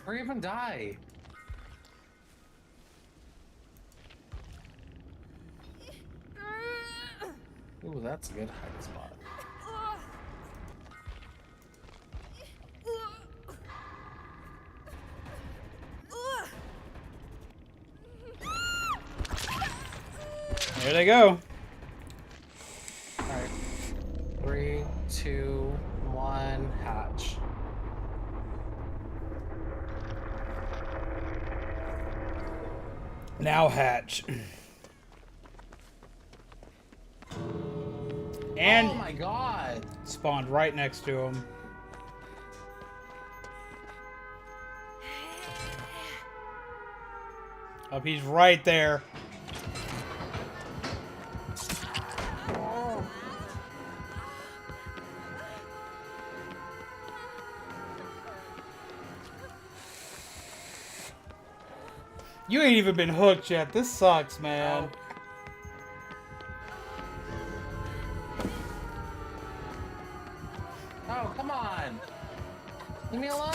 Or even die. Ooh, that's a good hiding spot. There they go. Alright. 3, 2, 1, hatch. Now hatch. And oh my god! spawned right next to him. Oh, he's right there. Oh. You ain't even been hooked yet. This sucks, man. Oh, come on! Leave me alone!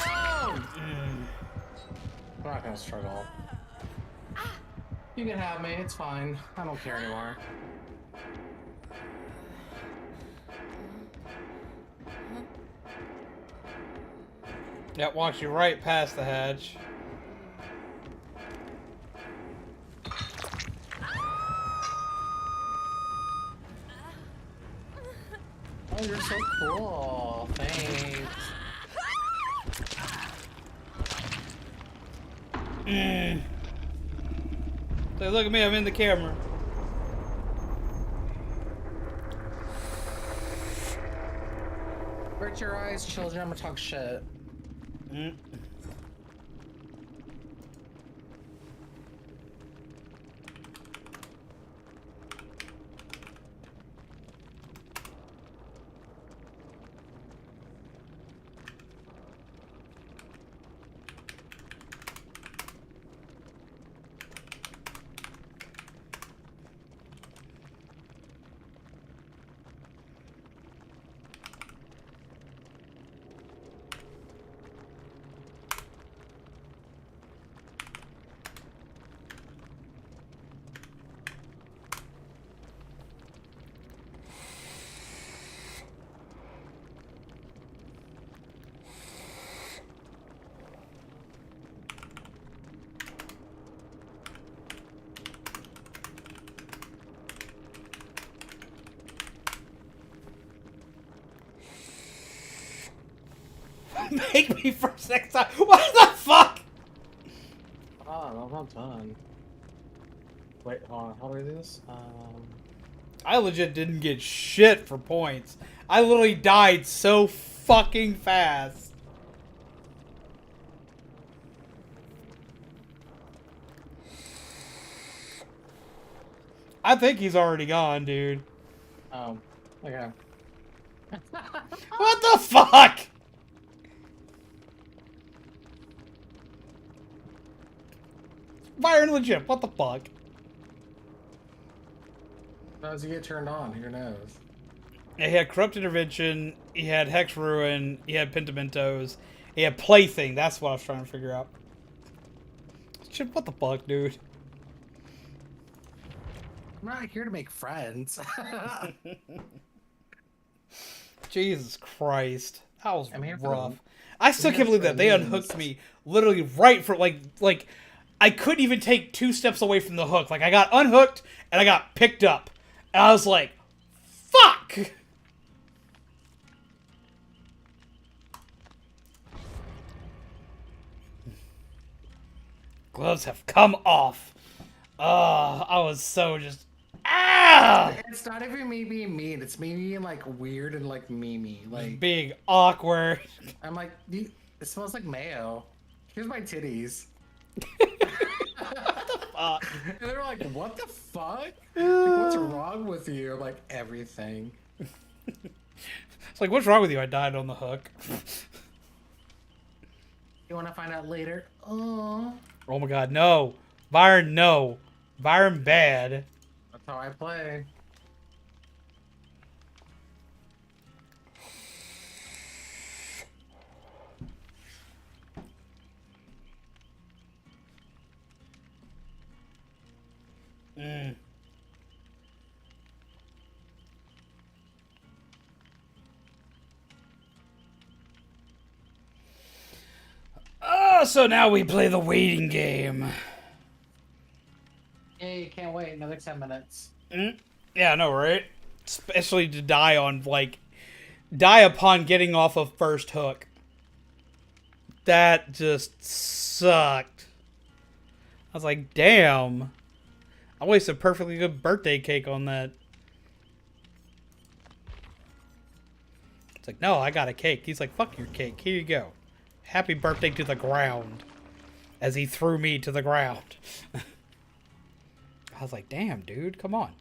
We're not gonna struggle. You can have me, it's fine. I don't care anymore. That walks you right past the hatch. Oh, you're so cool. Thanks. So look at me, I'm in the camera. Avert your eyes, children. I'm gonna talk shit. Make me first next time. What the fuck? Oh, I'm not done. Wait, hold on. How do I do this? I legit didn't get shit for points. I literally died so fucking fast. I think he's already gone, dude. Oh, okay. What the fuck? Byron legit, what the fuck? How does he get turned on? Who knows? Yeah, he had Corrupt Intervention, he had Hex Ruin, he had Pentamentos, he had Plaything, that's what I was trying to figure out. Shit, what the fuck, dude? I'm not here to make friends. Jesus Christ. That was I'm here for rough. them. I still can't believe that. They unhooked me literally right for, like, I couldn't even take 2 steps away from the hook. Like, I got unhooked, and I got picked up. And I was like, fuck! Gloves have come off. I was so just... Ah! It's not even me being mean. It's me being like weird and like memey. Like Being awkward. I'm like, it smells like mayo. Here's my titties. Fuck. And they're like, what the fuck? Like, what's wrong with you? I'm like, everything. It's like, what's wrong with you? I died on the hook. You want to find out later? Oh. Oh my god, no. Byron, no. Byron, bad. That's how I play. Oh, so now we play the waiting game. Hey, can't wait another 10 minutes. Yeah, I know, right? Especially to die on, like, die upon getting off of first hook. That just sucked. I was like, damn. I wasted a perfectly good birthday cake on that. It's like, no, I got a cake. He's like, fuck your cake. Here you go. Happy birthday to the ground. As he threw me to the ground. I was like, damn, dude, come on.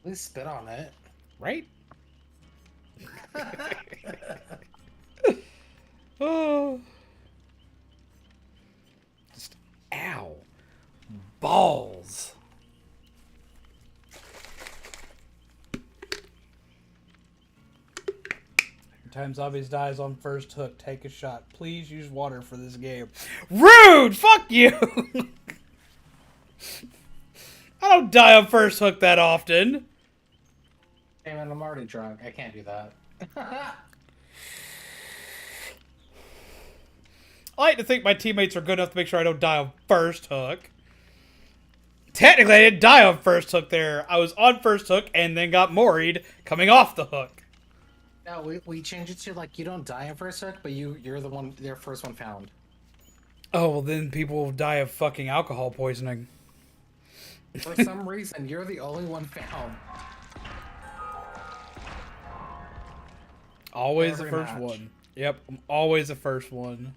At least spit on it. Right? Oh. Just, ow. Balls. Time zombies dies on first hook, take a shot. Please use water for this game. Rude! Fuck you! I don't die on first hook that often. Hey man, I'm already drunk. I can't do that. I like to think my teammates are good enough to make sure I don't die on first hook. Technically, I didn't die on first hook there. I was on first hook and then got moried coming off the hook. No, we changed it to like you don't die in first hook, but you're the one, their first one found. Oh, well then people will die of fucking alcohol poisoning. For some reason, you're the only one found. Always Every the first match. one. Yep, I'm always the first one.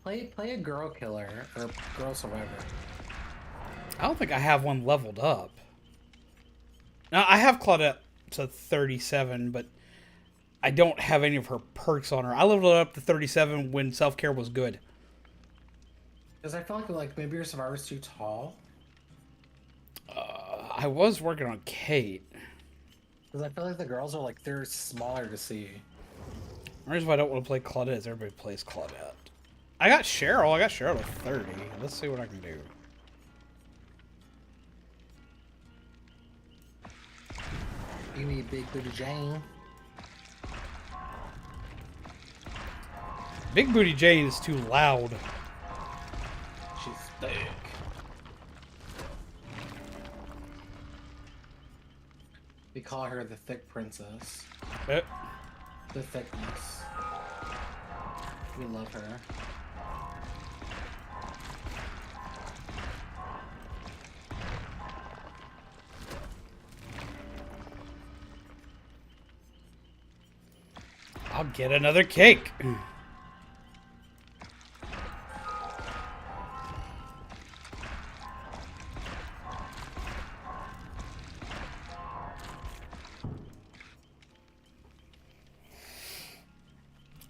Play a girl killer or girl survivor. I don't think I have one leveled up. Now, I have Claudette to 37, but I don't have any of her perks on her. I leveled it up to 37 when self-care was good. Because I feel like maybe your survivor's too tall. I was working on Kate. Because I feel like the girls are like, they're smaller to see. The reason why I don't want to play Claudette is everybody plays Claudette. I got Cheryl. I got Cheryl to 30. Let's see what I can do. You need Big Booty Jane. Big Booty Jane is too loud. She's thick. We call her the Thick Princess. Eh. The thickness. We love her. I'll get another cake.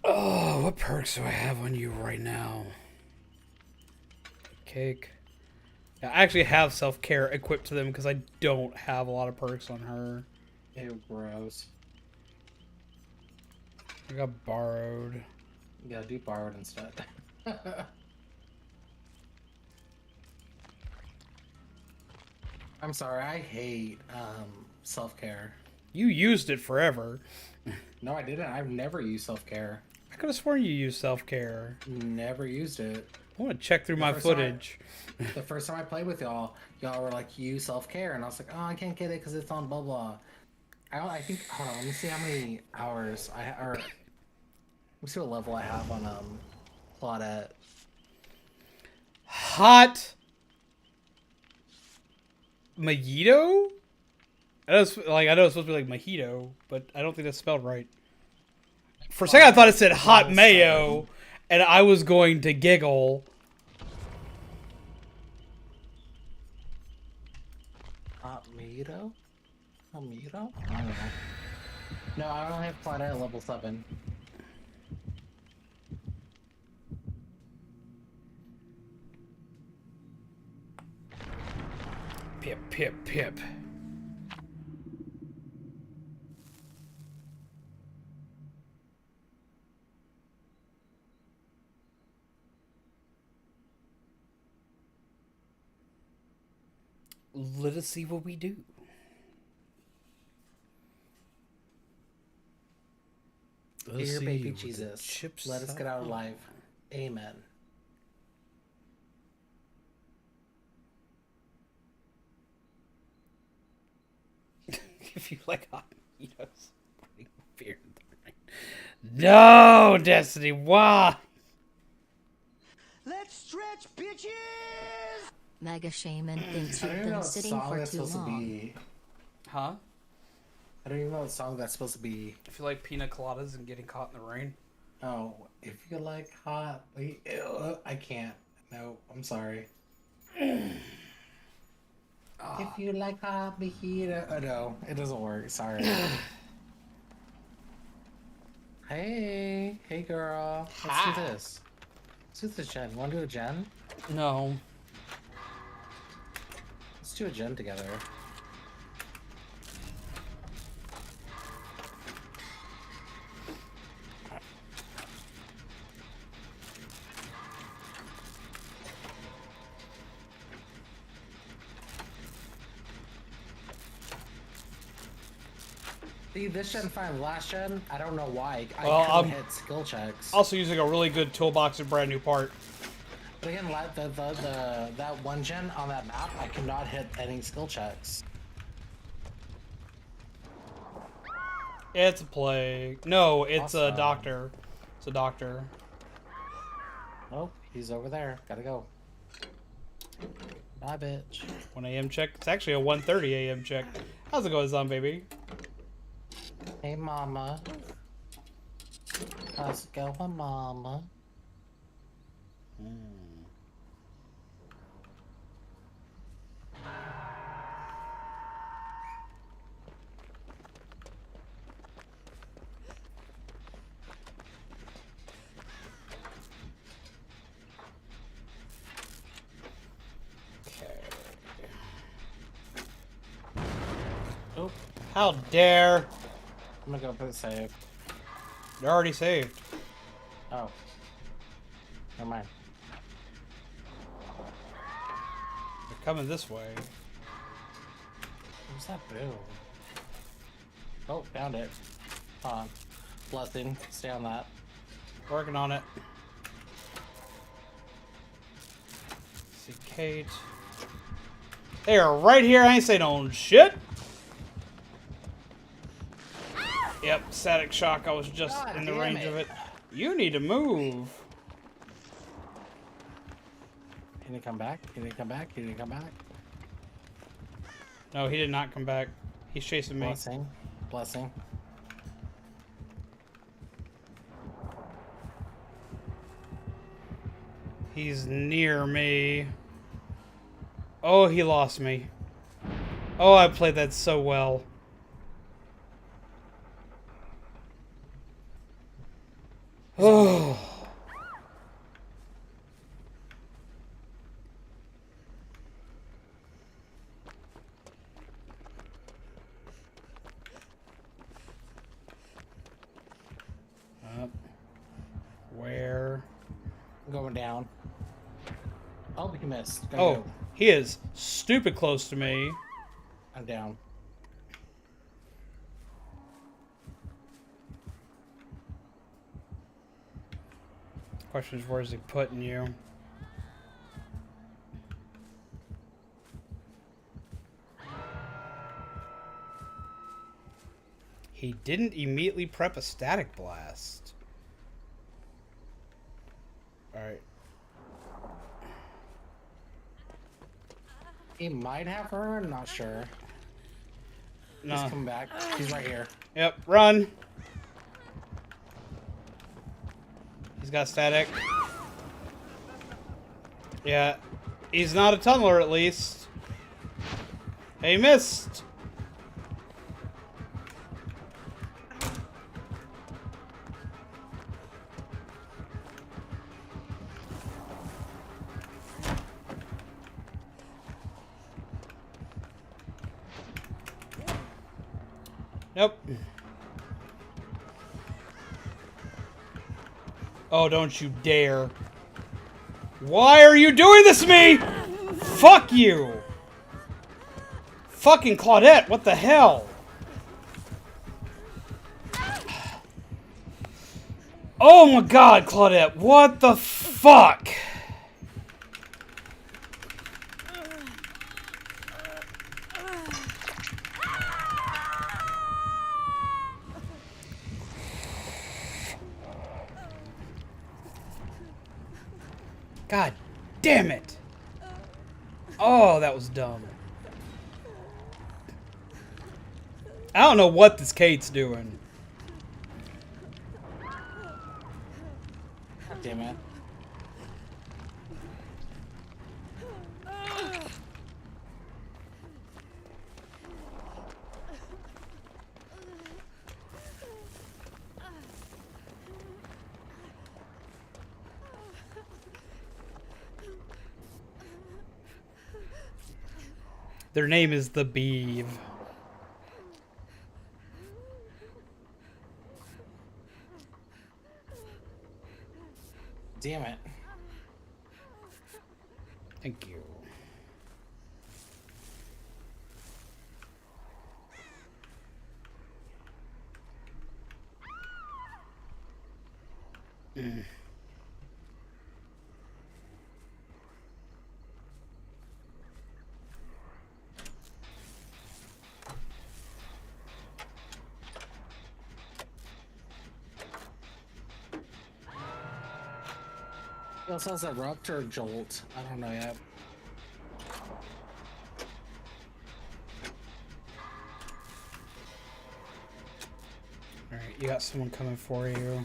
Oh, what perks do I have on you right now? Cake. Yeah, I actually have self-care equipped to them because I don't have a lot of perks on her. Ew, gross. I got borrowed. Yeah, do borrowed instead. I'm sorry, I hate self-care. You used it forever. No, I didn't. I've never used self-care. I could have sworn you used self-care. Never used it. I want to check through my footage. The first time I played with y'all were like, use self-care, and I was like, oh, I can't get it because it's on blah blah. I think. Hold on, let me see how many hours let me see what level I have on Claudette. Hot mojito? I know it's supposed to be like mojito, but I don't think that's spelled right. For a second, I thought it said hot mayo, and I was going to giggle. Hot mojito? Hot mojito? I don't know. No, I don't have Claudette at level 7. Pip, pip, pip. Let us see what we do. Dear baby Jesus, let us get out alive. Amen. If you like hot Cheetos, fear the rain. No, Destiny, why? Let's stretch, bitches! Mega Shaman thinks I you've don't even know been what sitting song for that's too supposed to long. be. Huh? I don't even know what song that's supposed to be. If you like pina coladas and getting caught in the rain. Oh, if you like hot, wait, ew, I can't. No, I'm sorry. If you like hot mojito, oh no, it doesn't work. Sorry. Hey girl, let's do this. Let's do this, Jen. Want to do a Jen? No. Let's do a Jen together. See, this gen fine. Last gen, I don't know why. I couldn't hit skill checks. Also using a really good toolbox and brand new part. But again, that one gen on that map, I cannot hit any skill checks. It's a plague. No, it's Awesome. a doctor. It's a doctor. Oh, he's over there. Gotta go. Bye, bitch. 1 a.m. check. It's actually a 1:30 a.m. check. How's it going, Zon baby? Hey, mama. How's it going, mama? Oh, how dare! I'm gonna go for the save. They're already saved. Oh. Never mind. They're coming this way. What's that boo? Oh, found it. Hold on. Blessing. Stay on that. Working on it. See Kate. They are right here. I ain't saying no shit. Yep, static shock. I was just God in the damn range it. of it. You need to move. Can he come back? Can he come back? Can he come back? No, he did not come back. He's chasing me. Blessing. Blessing. He's near me. Oh, he lost me. Oh, I played that so well. Oh. Up. Where? I'm going down. Oh, he missed. Oh, Go. he is stupid close to me. I'm down. Question is, where's he putting you? He didn't immediately prep a static blast. Alright. He might have her, I'm not sure. No. He's coming back. He's right here. Yep, run. He's got static. Yeah. He's not a tunneler, at least. He missed. Nope. Oh, don't you dare. Why are you doing this to me? Fuck you. Fucking Claudette, what the hell? Oh my god, Claudette, what the fuck? God damn it! Oh, that was dumb. I don't know what this Kate's doing. God damn it. Their name is the Beeve. Damn it. Thank you. He also has Erupt or Jolt. I don't know yet. Alright, you got someone coming for you.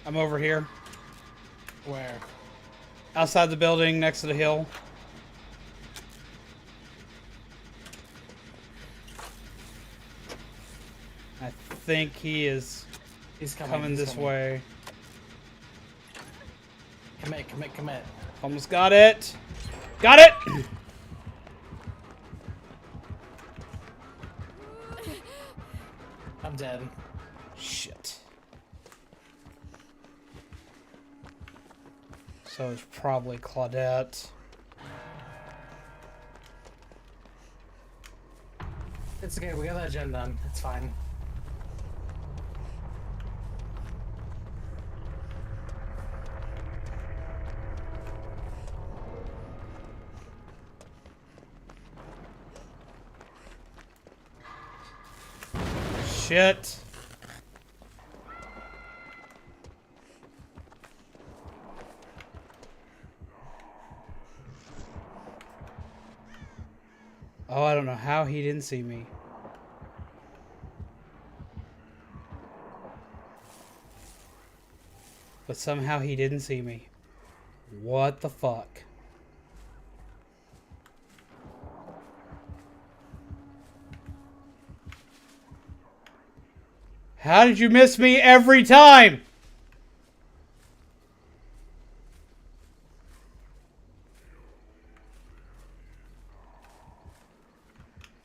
I'm over here. Where? Outside the building, next to the hill. I think he is He's coming he's this coming. way. Commit. Almost got it. Got it! I'm dead. Shit. So it's probably Claudette. It's okay, we got that gen done. It's fine. shit. Oh, I don't know how he didn't see me. But somehow he didn't see me. What the fuck? How did you miss me every time?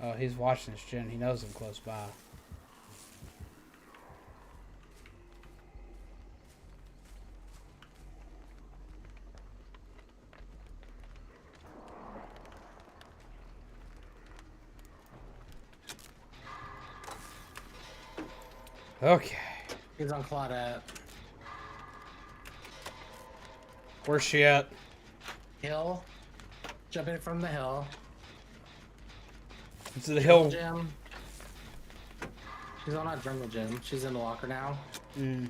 Oh, he's watching this gen. He knows I'm close by. Okay. He's on Claudette. Where's she at? Hill. Jumping from the hill. It's the hill. Gym. She's on our jungle gym. She's in the locker now. Mm.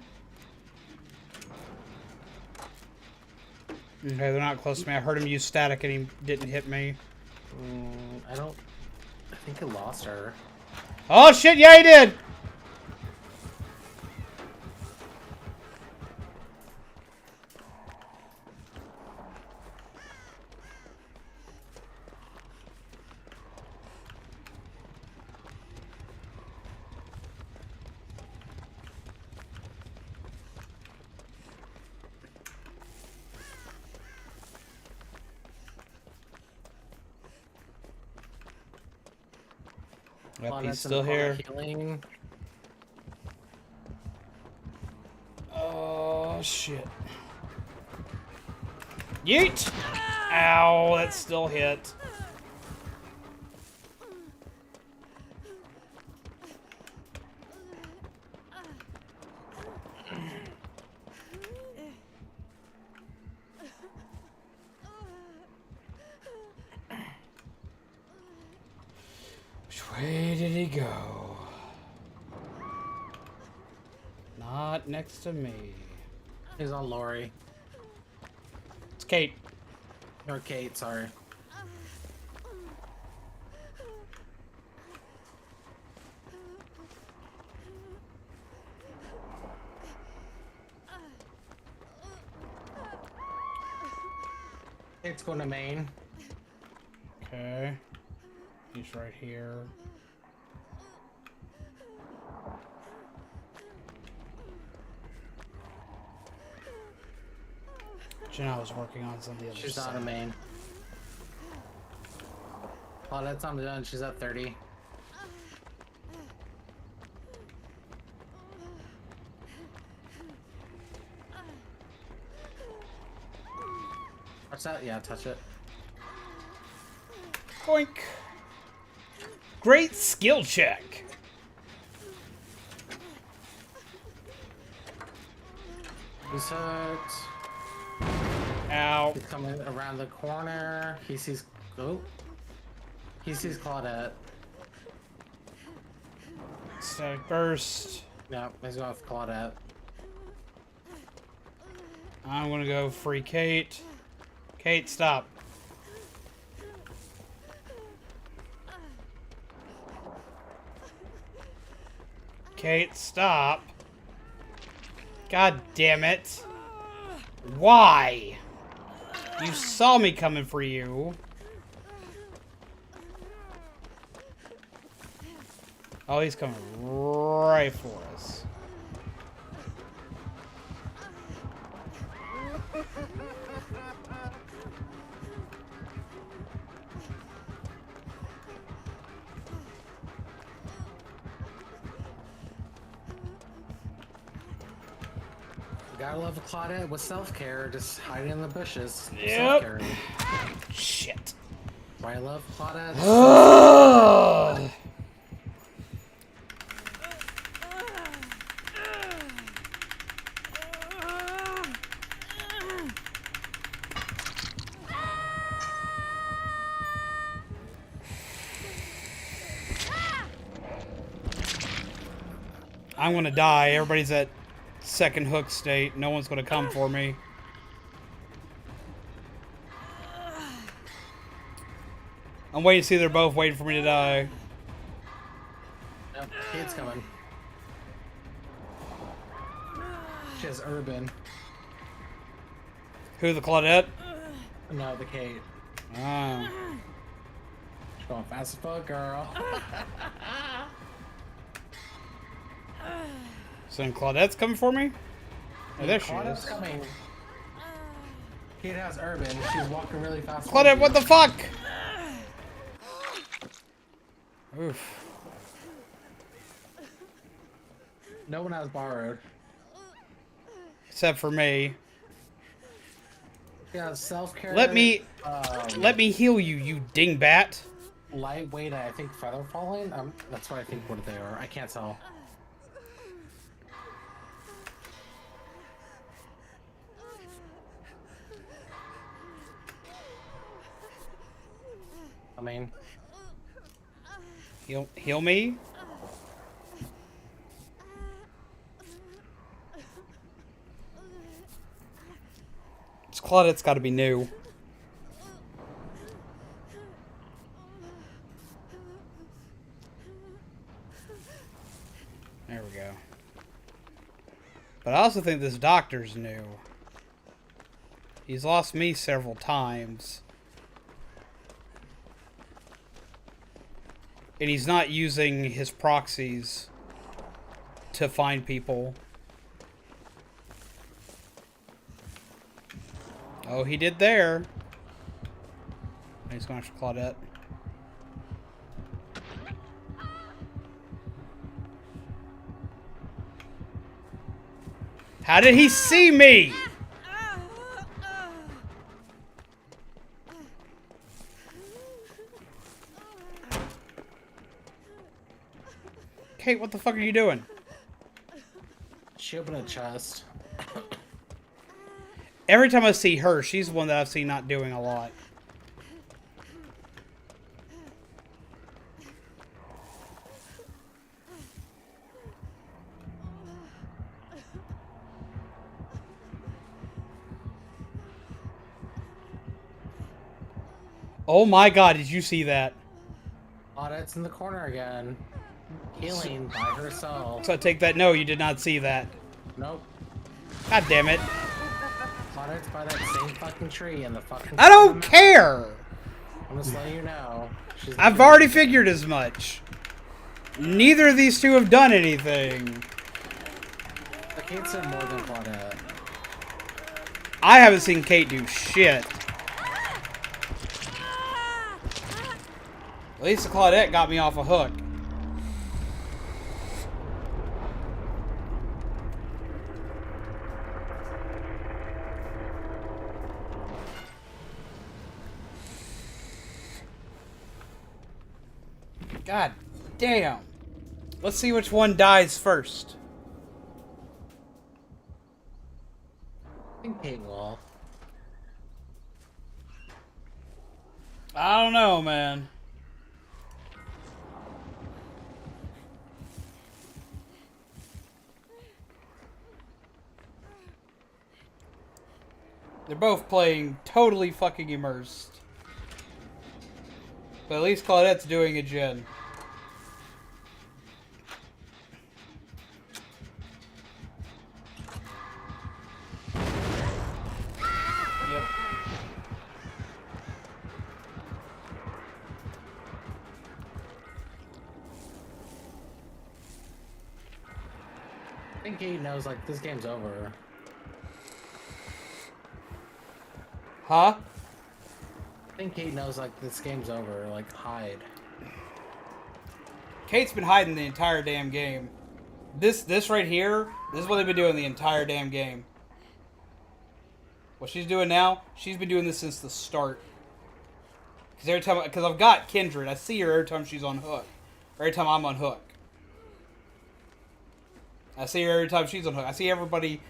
Okay, they're not close to me. I heard him use static and he didn't hit me. I think he lost her. Oh shit, yeah he did! Yep, he's still here. Healing. Oh shit. Yeet! Ow, that still hit. Which way did he go? Not next to me. He's on Lori. It's Kate. Or Kate, sorry. Kate's going to main. Okay. He's right here. Jenna was working on some of the other She's stuff. on a main. Oh, that's on the done. She's at 30. Touch that? Yeah, touch it. Boink. Great skill check. He's hurt. Ow. He's coming around the corner. He sees. Oh. He sees Claudette. Static burst. Yeah, he's going with Claudette. I'm gonna go free Kate. Kate, stop. Kate, stop. God damn it. Why? You saw me coming for you. Oh, he's coming right for us. Gotta love Claudette with self-care, just hiding in the bushes. Yep. Self-care. Shit. Why I love Claudette. Ugh. I'm gonna die. Everybody's at second hook state. No one's gonna come for me. I'm waiting to see they're both waiting for me to die. Yep, Kate's coming. She has Urban. Who, the Claudette? No, the Kate. Ah. She's going fast as fuck, girl. So then Claudette's coming for me? Oh, there she Claudette's is. coming. Kate has Urban. She's walking really fast. Claudette, what the fuck? Oof. No one has borrowed. Except for me. Yeah, self-care. Let me heal you, you dingbat. Lightweight, I think feather falling. That's what I think what they are. I can't tell. I mean, Heal me? This Claudette's gotta be new. There we go. But I also think this doctor's new. He's lost me several times. And he's not using his proxies to find people. Oh, he did there. He's going after Claudette. How did he see me? Kate, what the fuck are you doing? she opened a chest. Every time I see her, she's the one that I've seen not doing a lot. Oh my god, did you see that? Claudette's in the corner again. Healing by herself. So I take that, no, you did not see that. Nope. God damn it. Claudette's by that same fucking tree in the fucking... I don't care! I'm just letting you know. I've already figured as much. Neither of these two have done anything. The Kate said more than Claudette. I haven't seen Kate do shit. At least the Claudette got me off a hook. God damn. Let's see which one dies first. I think Kate will. I don't know, man. They're both playing totally fucking immersed. But at least Claudette's doing a gen. Yep. I think Kate knows, like, this game's over. Huh? I think Kate knows, like, this game's over. Like, hide. Kate's been hiding the entire damn game. This right here, this is what they've been doing the entire damn game. What she's doing now, she's been doing this since the start. Because I've got Kindred, I see her every time she's on hook. Every time I'm on hook. I see her every time she's on hook. I see everybody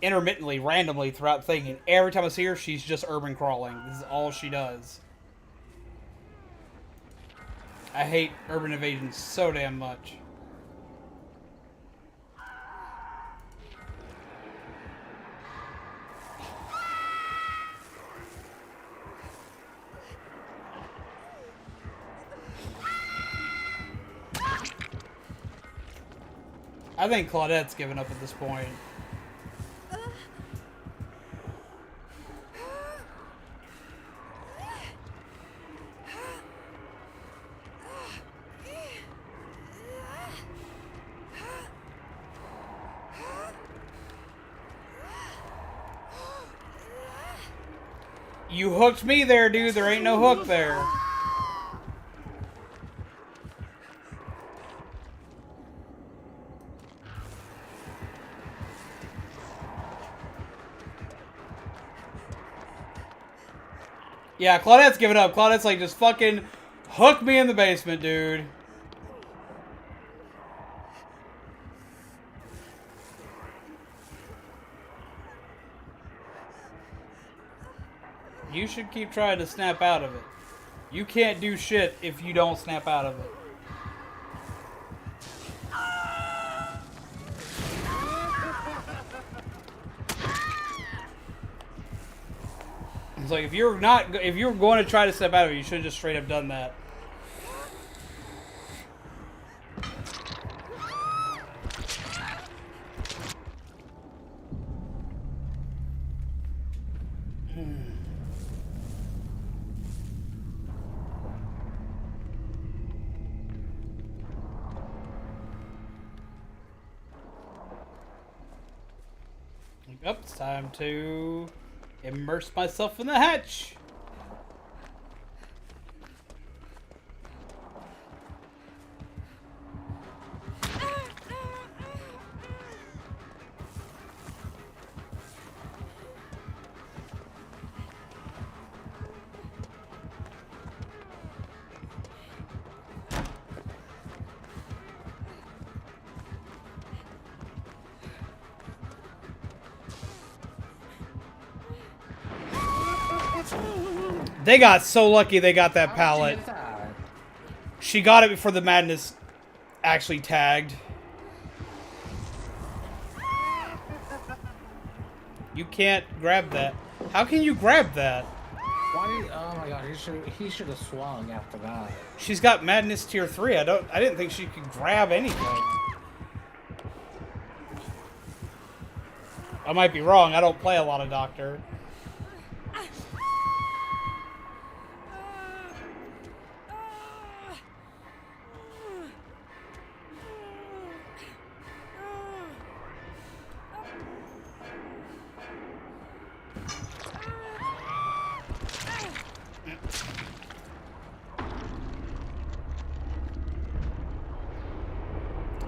intermittently, randomly throughout the thing, and every time I see her, she's just urban crawling. This is all she does. I hate urban evasion so damn much. I think Claudette's given up at this point. You hooked me there, dude. There ain't no hook there. Yeah, Claudette's giving up. Claudette's like, just fucking hook me in the basement, dude. You should keep trying to snap out of it. You can't do shit if you don't snap out of it. It's like if you're going to try to step out of it, you should have just straight up done that. Yep, it's time to immerse myself in the hatch. They got so lucky they got that pallet. She got it before the madness actually tagged. You can't grab that. How can you grab that? Why? Oh my god, he should have swung after that. She's got madness tier 3. I didn't think she could grab anything. I might be wrong. I don't play a lot of Doctor.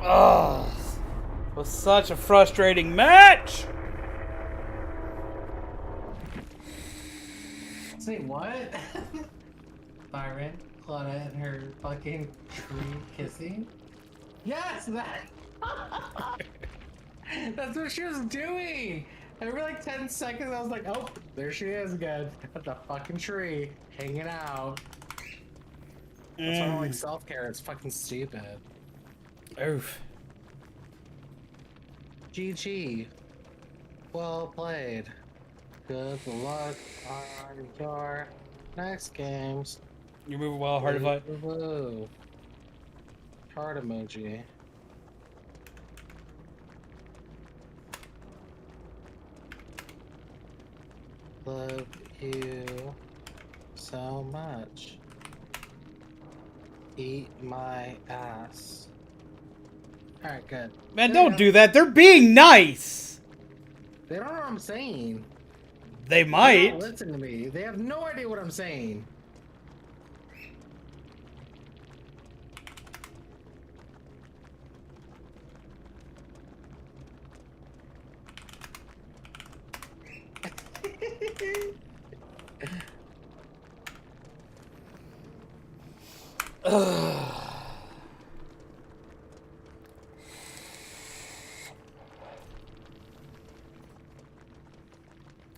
Oh, it was such a frustrating match. Say what? Byron, Claudette, and her fucking tree kissing? Yes, that. That's what she was doing. Every like 10 seconds, I was like, oh, there she is again at the fucking tree, hanging out. That's why I don't like self-care. It's fucking stupid. Oof. GG. Well played. Good luck on your next games. You're moving well, heart invite. Woo. Heart emoji. Love you so much. Eat my ass. Alright, good. Man, don't do that. They're being nice. They don't know what I'm saying. They They're might. not listening to me. They have no idea what I'm saying.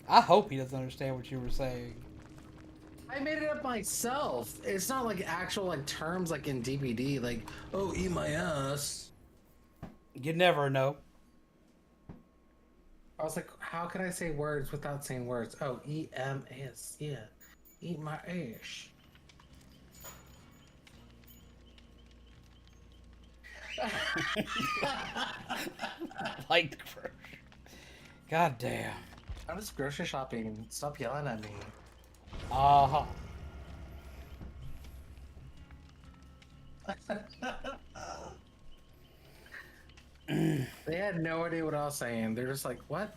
I hope he doesn't understand what you were saying. I made it up myself. It's not like actual like terms like in DVD, like, oh, eat my ass. You never know. I was like, how can I say words without saying words? Oh, EMS, yeah. Eat my ass. Like, god damn. I'm just grocery shopping. Stop yelling at me. Uh-huh. They had no idea what I was saying. They're just like, what?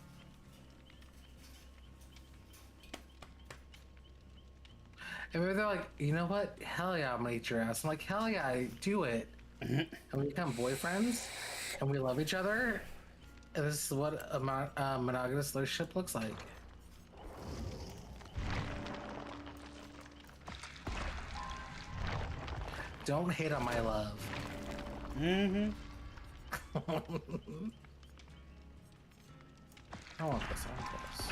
And maybe they're like, you know what? Hell yeah, I'm gonna eat your ass. I'm like, hell yeah, do it. And we become boyfriends, and we love each other. And this is what a monogamous relationship looks like. Don't hate on my love. Mm-hmm. I want this. I want this. I want this.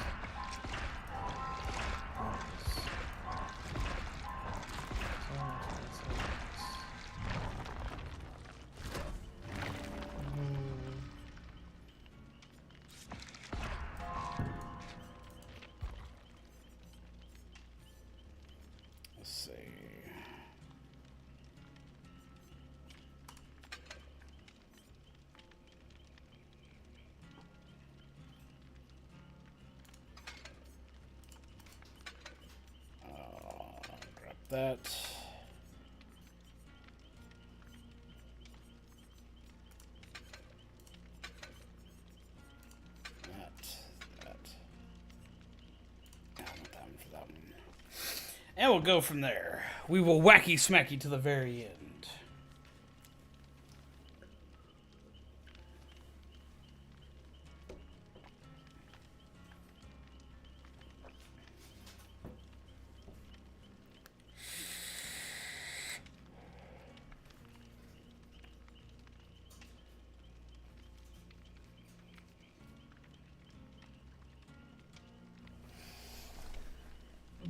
Let's see. Grab that. And we'll go from there. We will wacky smacky to the very end.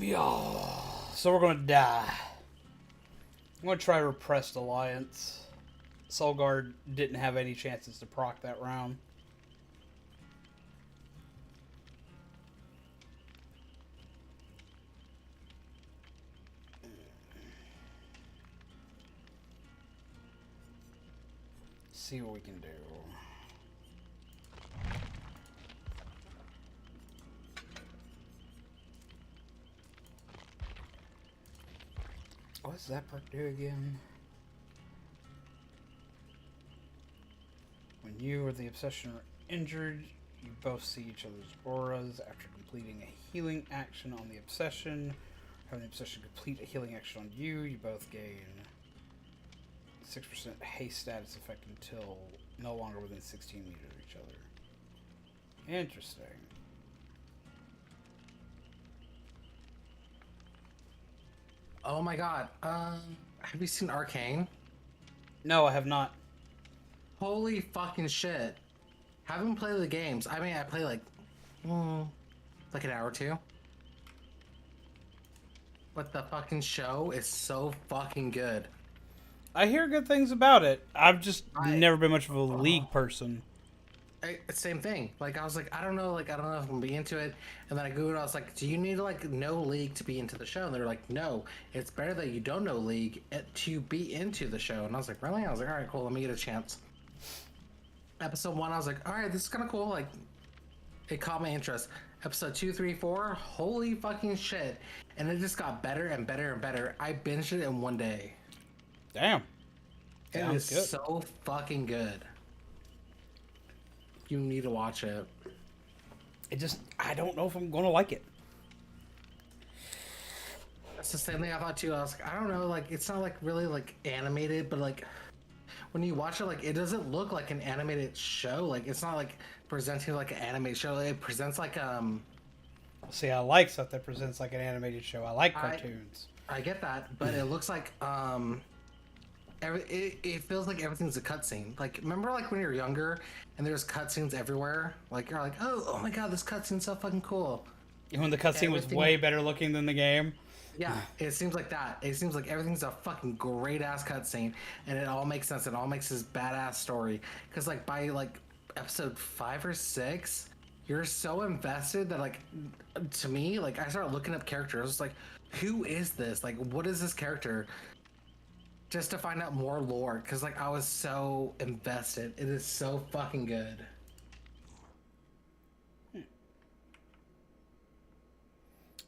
Yeah. So we're gonna die. I'm gonna try Repressed Alliance. Soulguard didn't have any chances to proc that round. See what we can do. What does that perk do again? When you or the obsession are injured, you both see each other's auras. After completing a healing action on the obsession, having the obsession complete a healing action on you, you both gain 6% haste status effect until no longer within 16 meters of each other. Interesting. Oh my god. Have you seen Arcane? No, I have not. Holy fucking shit. Haven't played the games. I mean, I play like an hour or two. But the fucking show is so fucking good. I hear good things about it. I've just never been much of a League person. Same thing. Like, I was like, I don't know if I'm gonna be into it. And then I Googled, I was like, do you need to like know League to be into the show? And they were like, no, it's better that you don't know League to be into the show. And I was like, really? I was like, all right, cool, let me get a chance. Episode 1, I was like, all right, this is kind of cool. Like, it caught my interest. Episode 2, 3, 4, holy fucking shit. And it just got better and better and better. I binged it in one day. Damn. It Sounds is good. so fucking good. You need to watch it. I don't know if I'm gonna like it. That's the same thing I thought too. I was like, I don't know, like, it's not like really like animated, but like when you watch it, like, it doesn't look like an animated show. Like, it's not like presenting like an animated show. It presents like See, I like stuff that presents like an animated show. I like cartoons. I get that, but it looks like it feels like everything's a cutscene. Like, remember like when you're younger and there's cutscenes everywhere? Like, you're like, oh my god, this cutscene's so fucking cool. When the cutscene was way better looking than the game. Yeah, it seems like that. It seems like everything's a fucking great ass cutscene, and it all makes sense. It all makes this badass story. Because like by like episode 5 or 6, you're so invested that like, to me, like I started looking up characters. I was like, who is this? Like, what is this character? just to find out more lore, because like I was so invested. It is so fucking good.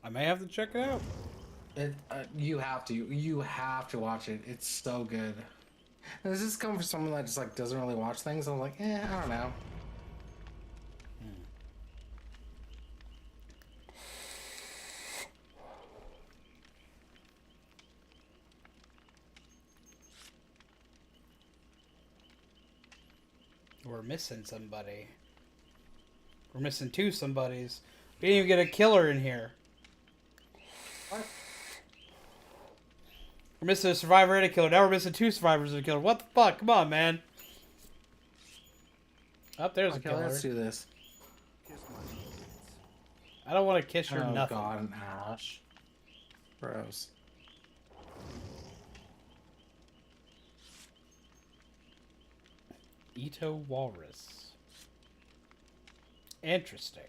I may have to check it out. You have to watch it. It's so good. And this is coming from someone that just like doesn't really watch things. I'm like, I don't know. We're missing somebody. We're missing two somebodies. We didn't even get a killer in here. What? We're missing a survivor and a killer. Now we're missing two survivors and a killer. What the fuck? Come on, man. Up there's a killer. Let's do this. I don't want to kiss your Oh nothing. god, an Ash. Gross. Ito Walrus. Interesting.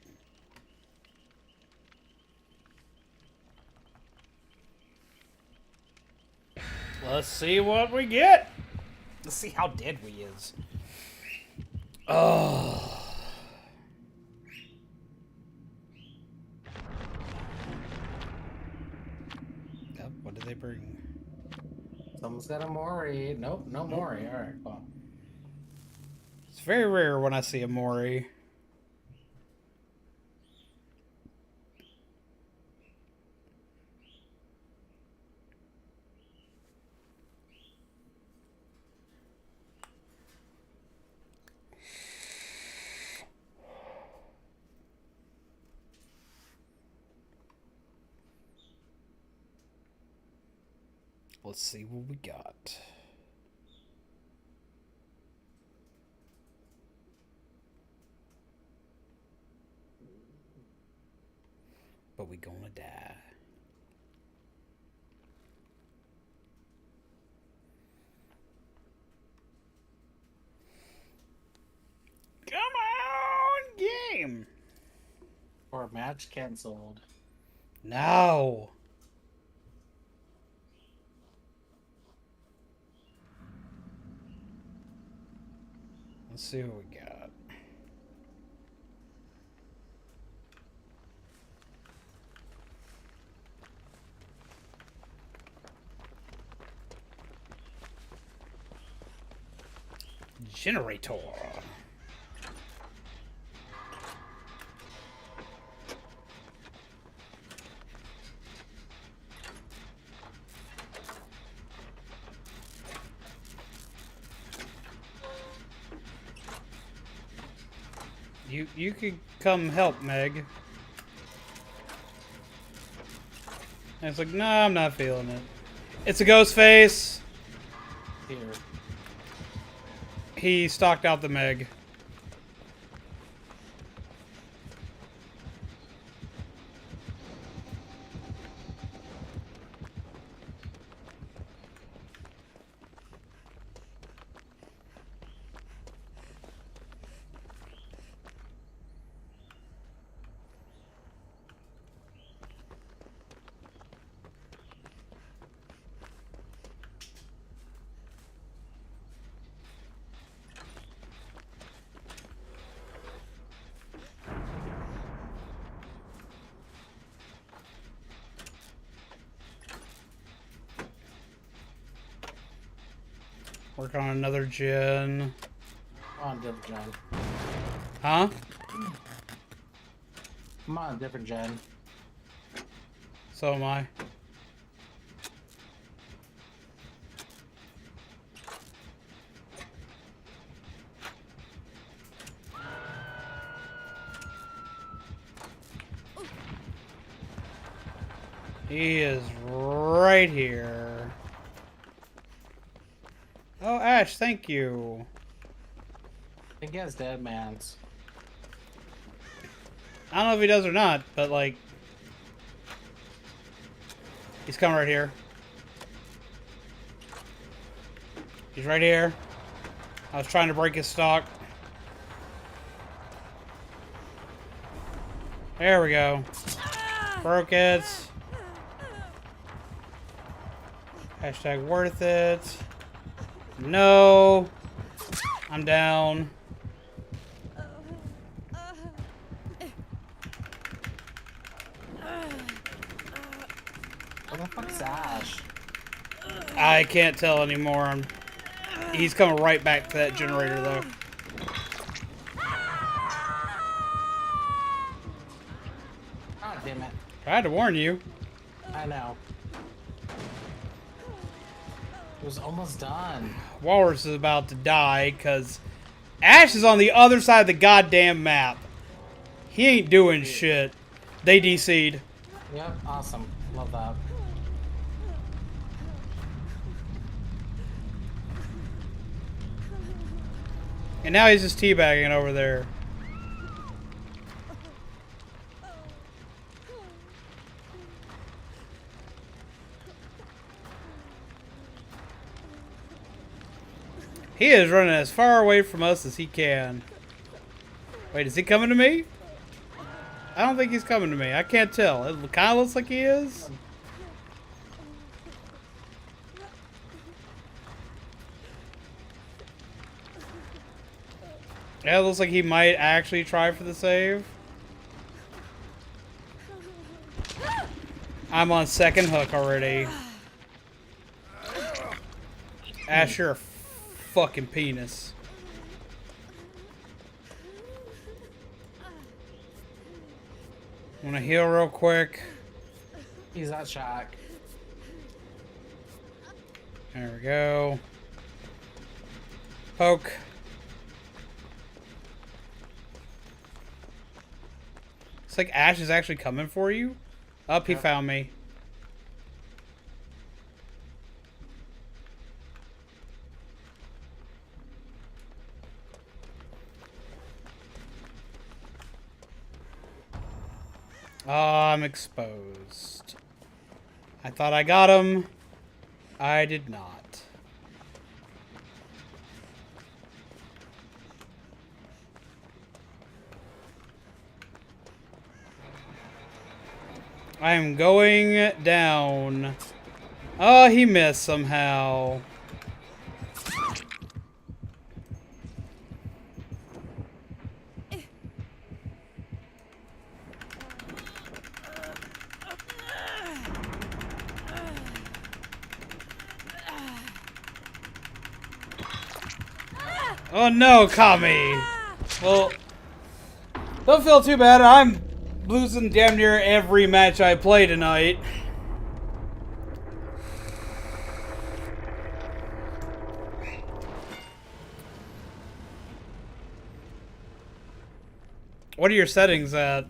Let's see what we get. Let's see how dead we is. Oh. What did they bring? Someone's got a Mori. Nope, no Mori. Alright, well. It's very rare when I see a Mori. Let's see what we got. But we gonna die. Come on, game. Or match canceled. No. Let's see what we got. Generator. You could come help, Meg. And it's like, no, I'm not feeling it. It's a ghost face. Here. He stalked out the Meg. Work on another gen. On different gen. Huh? I'm on a different gen. So am I. He is right here. Oh, Ash, thank you. I think he has dead mans. I don't know if he does or not, but like... He's coming right here. He's right here. I was trying to break his stock. There we go. Broke it. Hashtag worth it. No. I'm down. Where the fuck's Ash? I can't tell anymore. He's coming right back to that generator, though. God damn it. Tried to warn you. I know. It was almost done. Walrus is about to die because Ash is on the other side of the goddamn map. He ain't doing shit. They DC'd. Yep, awesome. Love that. And now he's just teabagging over there. He is running as far away from us as he can. Wait, is he coming to me? I don't think he's coming to me. I can't tell. It kind of looks like he is. Yeah, it looks like he might actually try for the save. I'm on second hook already. Ash, you're a fucking penis. I'm gonna heal real quick. He's at Shack. There we go. Poke. It's like Ash is actually coming for you. Up, he found me. Oh, I'm exposed. I thought I got him. I did not. I am going down. Oh, he missed somehow. Oh no, Kami! Well, don't feel too bad. I'm losing damn near every match I play tonight. What are your settings at?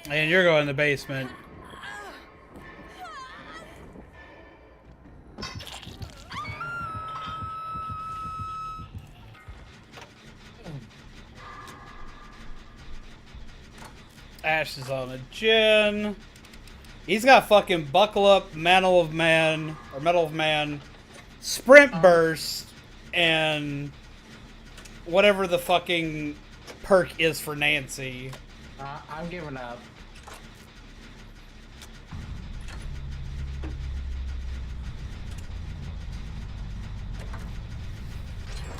And you're going in the basement. Ash is on a gen. He's got fucking buckle up, Mantle of Man, or Metal of Man, Sprint Burst, and whatever the fucking perk is for Nancy. I'm giving up.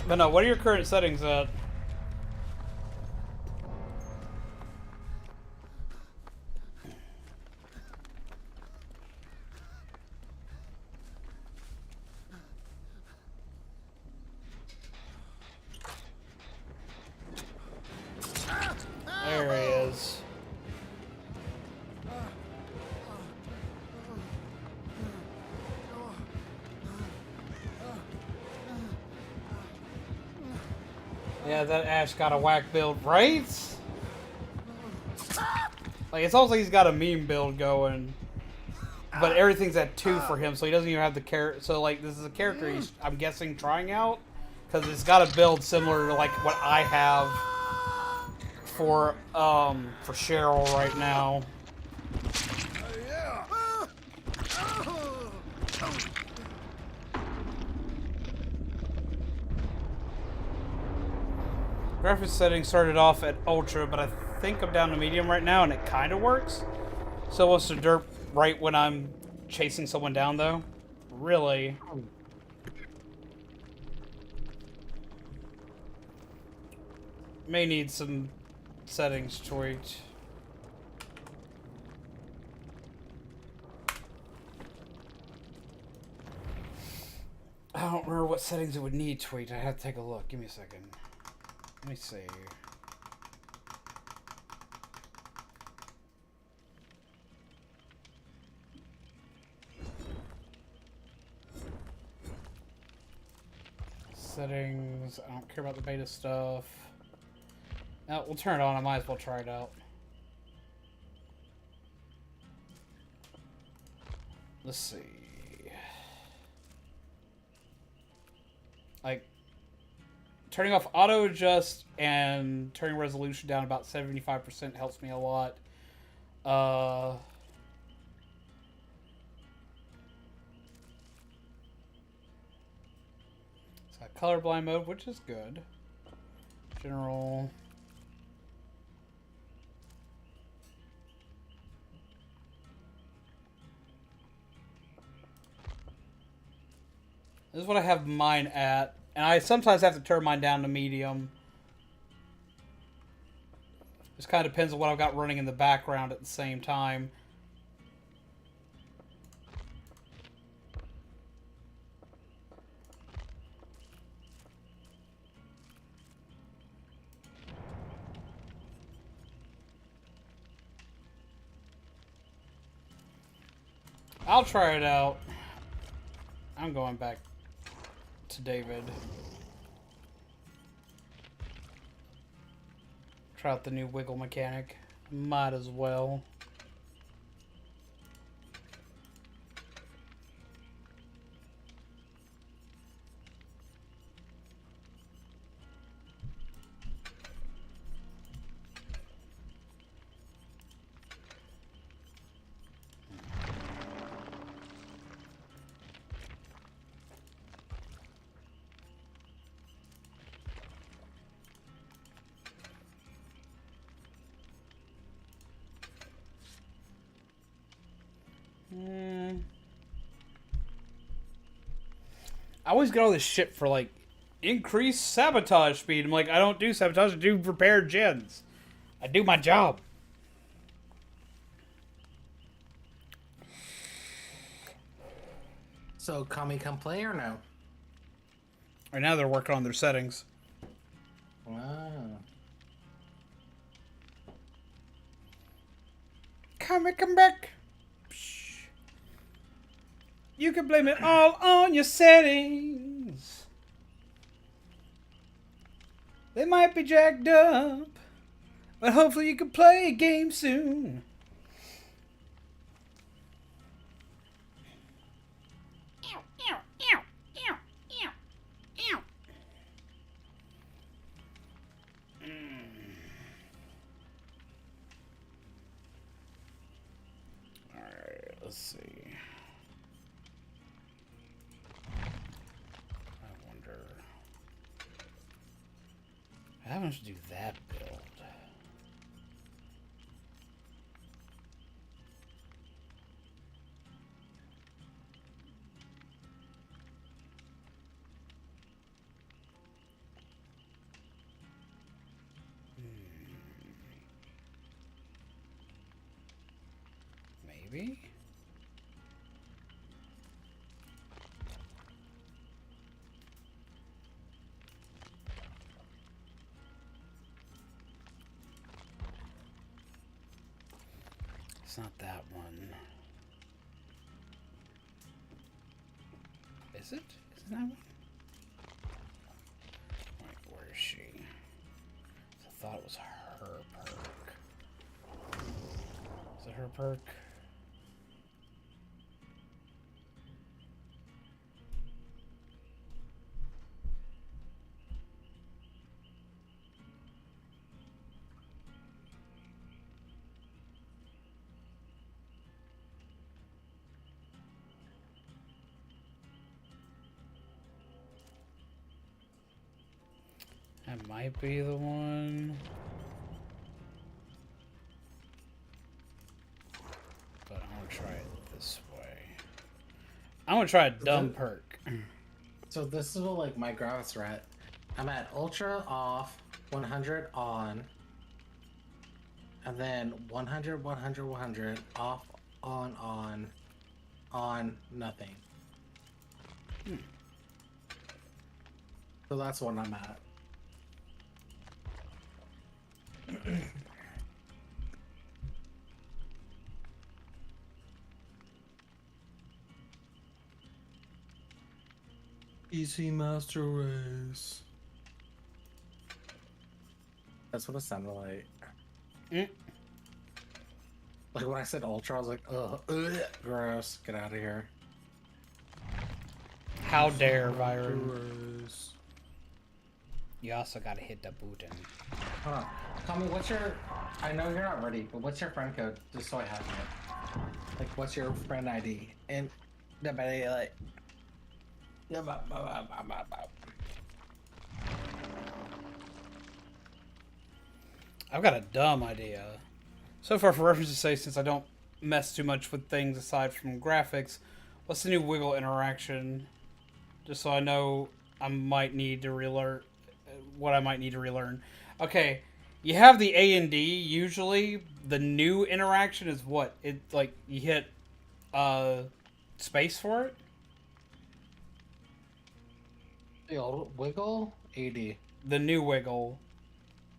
But no, what are your current settings at? There he is. Yeah, that Ash got a whack build, right? Like, it's almost like he's got a meme build going. But everything's at 2 for him, so he doesn't even have the character. So, like, this is a character he's, I'm guessing, trying out. Because it's got a build similar to, like, what I have for Cheryl right now. Graphics settings started off at ultra, but I think I'm down to medium right now, and it kind of works. So it wants to derp right when I'm chasing someone down, though. Really? May need some settings tweaked. I don't remember what settings it would need tweaked. I have to take a look. Give me a second. Let me see. Settings. I don't care about the beta stuff. No, we'll turn it on. I might as well try it out. Let's see. Like, turning off auto adjust and turning resolution down about 75% helps me a lot. It's got colorblind mode, which is good. General. This is what I have mine at. And I sometimes have to turn mine down to medium. Just kind of depends on what I've got running in the background at the same time. I'll try it out. I'm going back to David. Try out the new wiggle mechanic. Might as well. I always get all this shit for, like, increased sabotage speed. I'm like, I don't do sabotage, I do repair gens. I do my job. So, Kami come play or no? Right now they're working on their settings. Wow. Come back. You can blame it all on your settings. They might be jacked up, but hopefully you can play a game soon. Alright, let's see. I want to do that build. Maybe? It's not that one. Is it? Is it that one? Wait, where is she? I thought it was her perk. Is it her perk? That might be the one. But I'm gonna try it this way. I'm gonna try a dumb perk. So this is what like my graphics are at. I'm at ultra off, 100 on, and then 100, 100, 100, off, on, nothing. So that's what I'm at. Easy Master Race. That's what it sounded like. Like when I said ultra, I was like, ugh, gross. Get out of here. How dare, Byron. You also gotta hit the button. Hold on. Tell me, what's your... I know you're not ready, but what's your friend code? Just so I have it. Like, what's your friend ID? And... like... I've got a dumb idea. So far, for reference's sake, since I don't mess too much with things aside from graphics, what's the new wiggle interaction? Just so I know I might need to relearn what I might need to relearn. Okay, you have the A and D usually. The new interaction is what? It like you hit space for it? The old wiggle? AD. The new wiggle.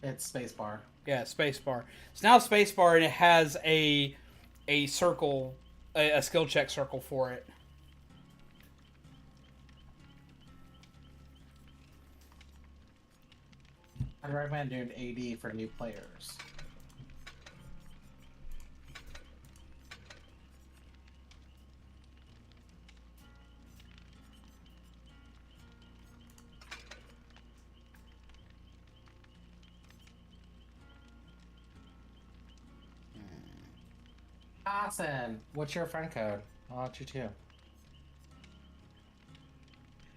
It's spacebar. Yeah, spacebar. It's now spacebar and it has a circle, a skill check circle for it. I'd recommend doing AD for new players. Awesome. What's your friend code? I'll let you too. If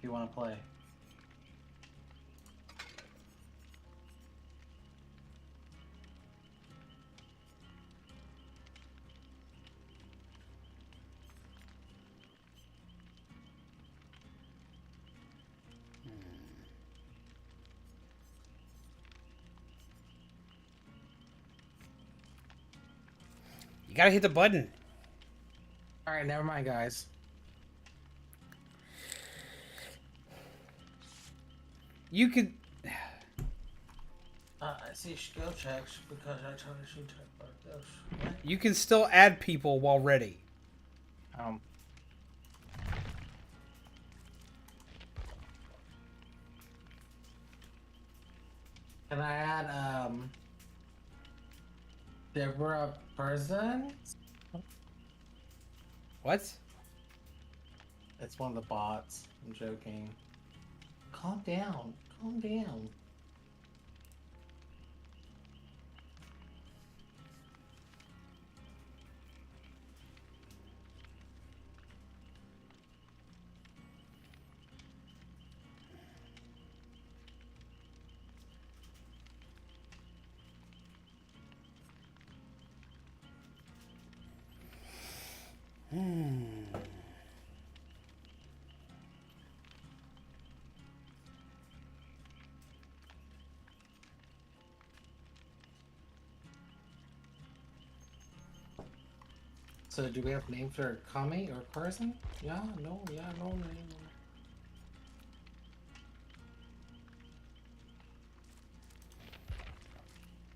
you want to play. You gotta hit the button. Alright, never mind, guys. You could... I see skill checks because I try to shoot like this. You can still add people while ready. Can I add, Deborah person? What? It's one of the bots. I'm joking. Calm down. Calm down. So do we have names for Kami or person? Yeah, no, name.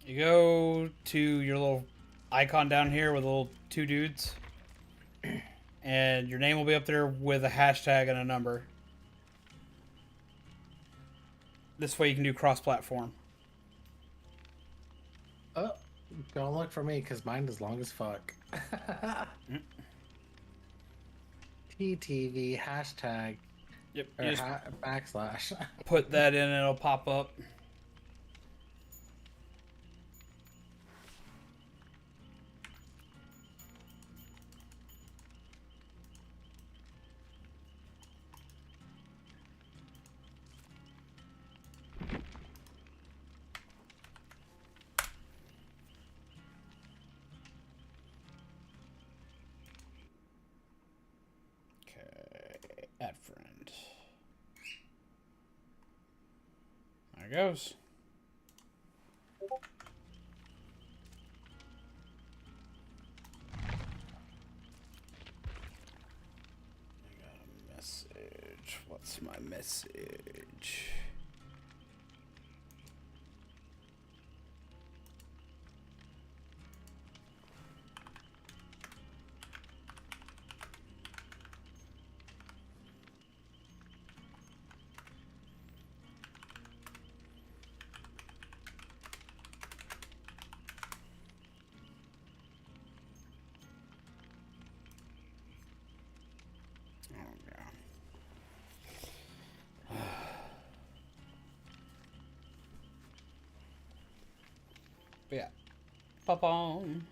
You go to your little icon down here with the little two dudes. And your name will be up there with a hashtag and a number. This way you can do cross-platform. Oh, don't look for me because mine is long as fuck. TTV hashtag. Yep. Or You just backslash. put that in and it'll pop up. friend. There it goes. I got a message. What's my message? Yeah. Pop on.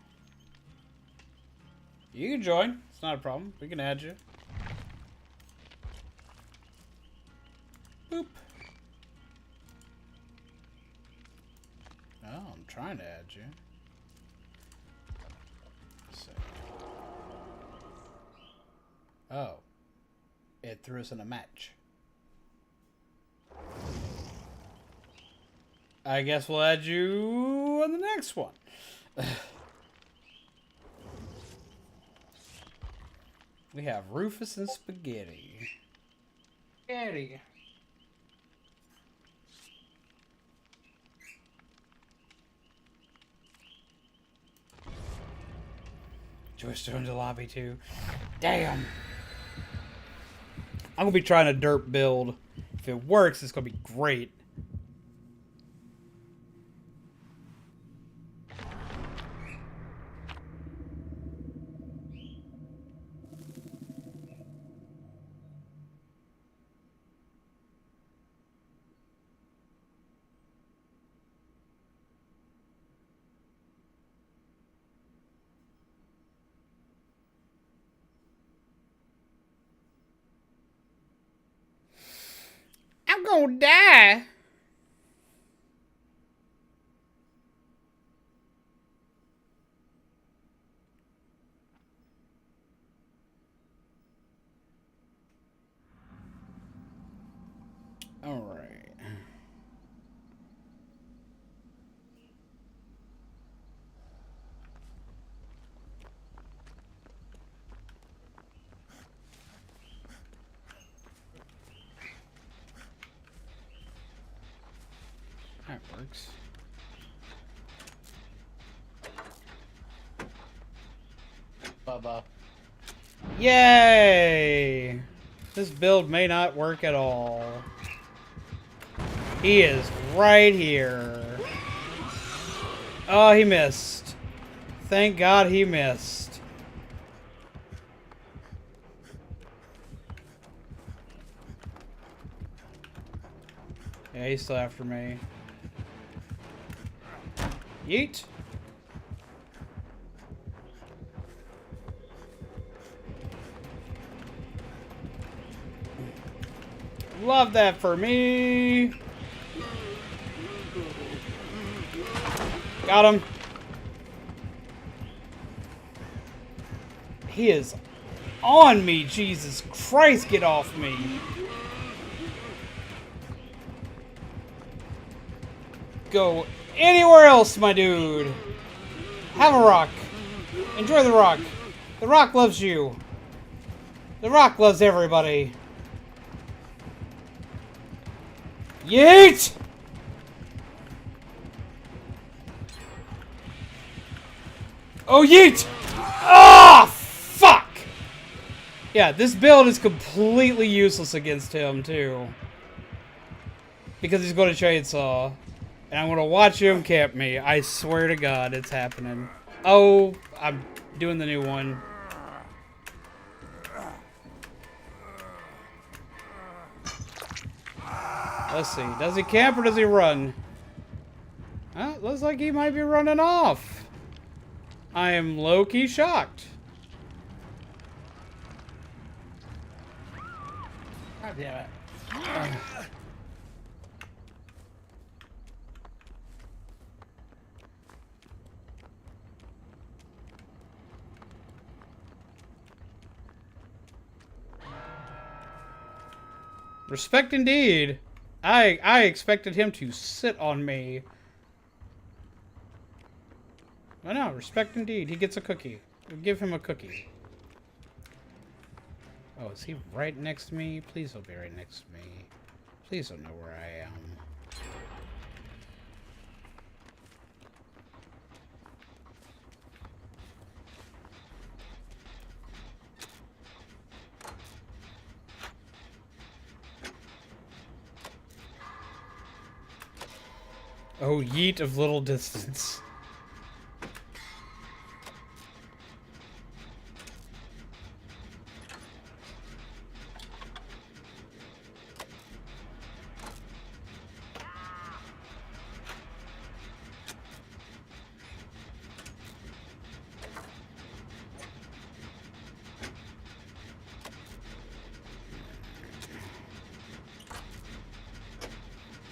You can join. It's not a problem. We can add you. Boop. Oh, I'm trying to add you. Let's see. Oh. It threw us in a match. I guess we'll add you on the next one. We have Rufus and Spaghetti. Spaghetti. Joyce joined the lobby too. Damn. I'm gonna be trying a derp build. If it works, it's gonna be great. I'm gonna die. All right. That works. Bubba. Yay! This build may not work at all. He is right here. Oh, he missed. Thank God he missed. Yeah, he's still after me. Yeet. Love that for me. Got him. He is on me. Jesus Christ, get off me. Go anywhere else, my dude. Have a rock. Enjoy the rock. The rock loves you. The rock loves everybody. Yeet! Oh, yeet! Ah, fuck! Yeah, this build is completely useless against him, too. Because he's going to chainsaw. And I'm going to watch him camp me. I swear to God, it's happening. Oh, I'm doing the new one. Let's see. Does he camp or does he run? Looks like he might be running off. I am low-key shocked. God damn it. Respect indeed. I expected him to sit on me. Oh no, respect indeed. He gets a cookie. We'll give him a cookie. Oh, is he right next to me? Please don't be right next to me. Please don't know where I am. Oh, yeet of little distance.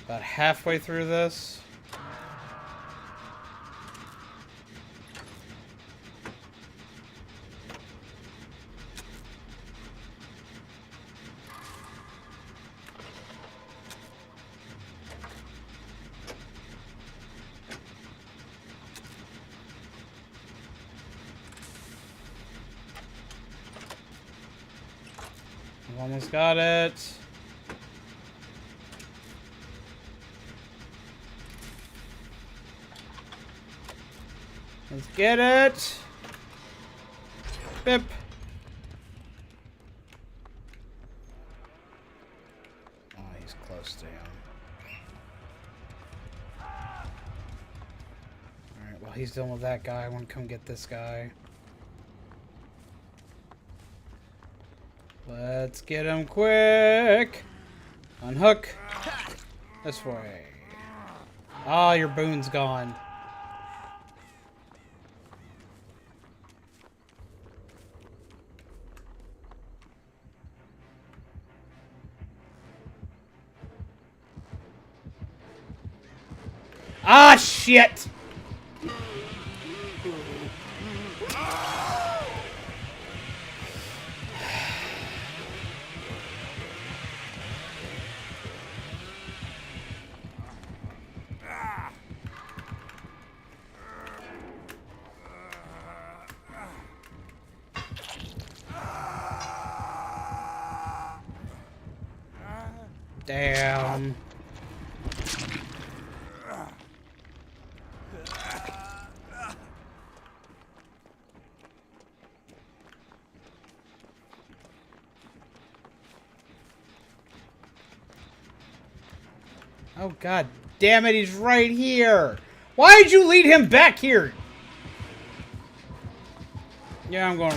About halfway through this. Almost got it. Let's get it. Bip. Oh, he's close to him. Alright, while he's dealing with that guy, I want to come get this guy. Let's get him quick. Unhook. This way. Ah, your boon's gone. Ah, shit! Damn. Oh, god damn it, he's right here. Why'd you lead him back here? Yeah, I'm going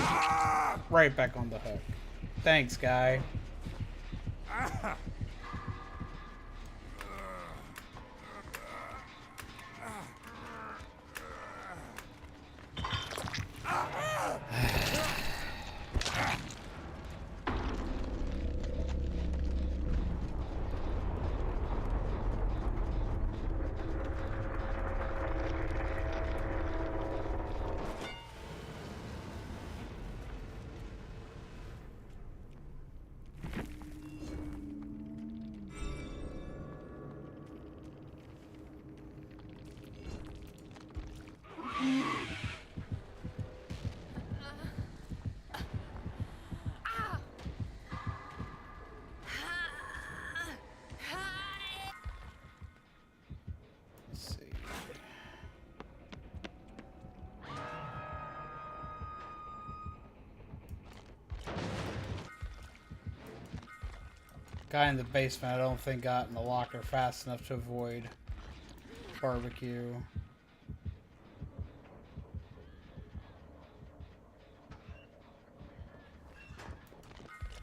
right back on the hook. Thanks, guy. Guy in the basement, I don't think got in the locker fast enough to avoid barbecue.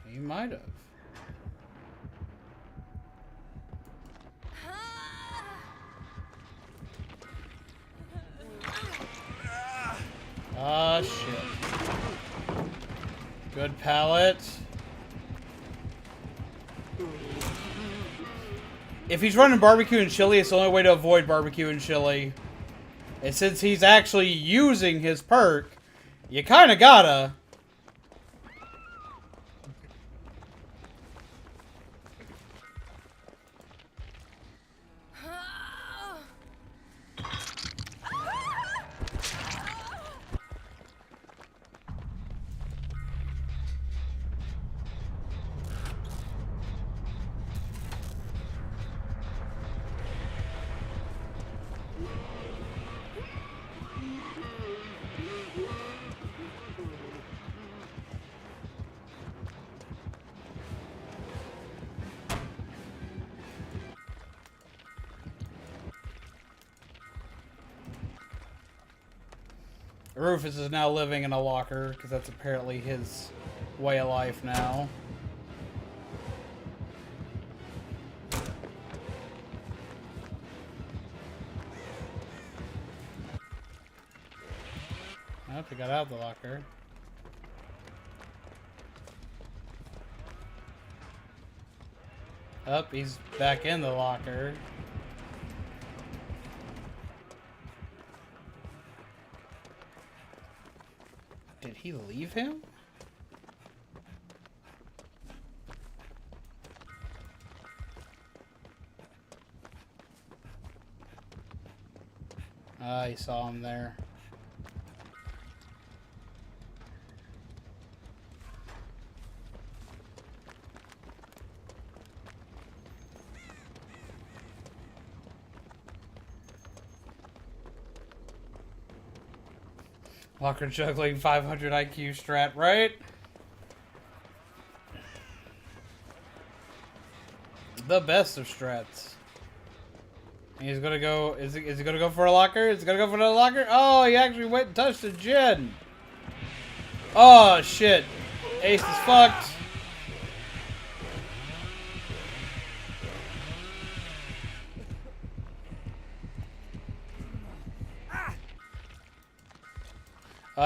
He might have. Ah, shit. Good pallet. If he's running barbecue and chili, it's the only way to avoid barbecue and chili. And since he's actually using his perk, you kinda gotta. Rufus is now living in a locker, because that's apparently his way of life now. Oh, they got out of the locker. Oh, he's back in the locker. Did he leave him? Ah, he saw him there. Locker juggling 500 IQ strat, right? The best of strats. He's gonna go. Is he gonna go for a locker? Is he gonna go for another locker? Oh, he actually went and touched the gin. Oh shit! Ace is fucked.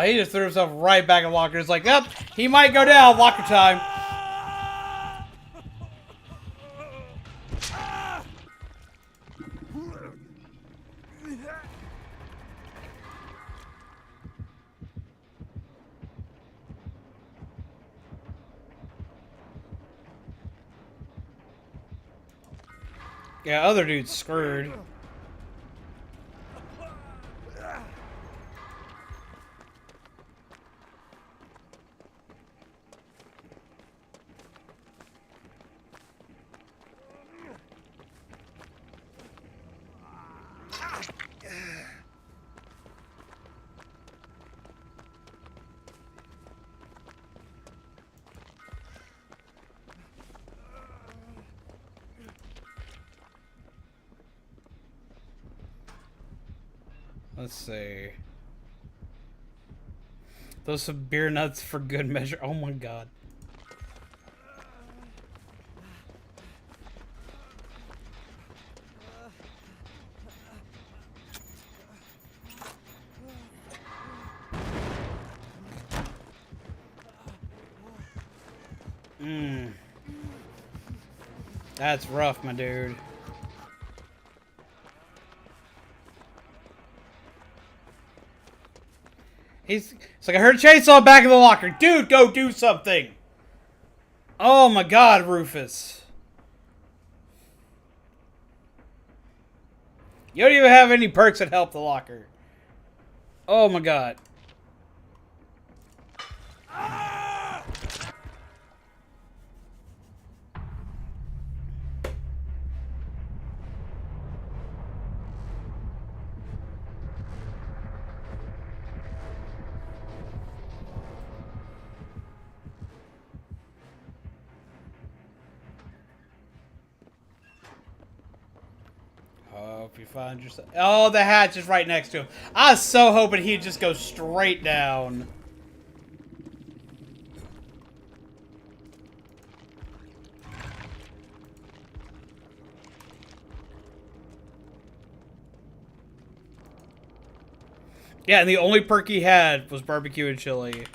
He just threw himself right back in the locker. It's like, yep, he might go down. Locker time. Yeah, other dude's screwed. Let's see. Those some beer nuts for good measure. Oh my god. That's rough, my dude. It's like, I heard a chainsaw back in the locker. Dude, go do something. Oh my god, Rufus. You don't even have any perks that help the locker. Oh my god. Hope you find yourself. Oh, the hatch is right next to him. I was so hoping he'd just go straight down. Yeah, and the only perk he had was barbecue and chili.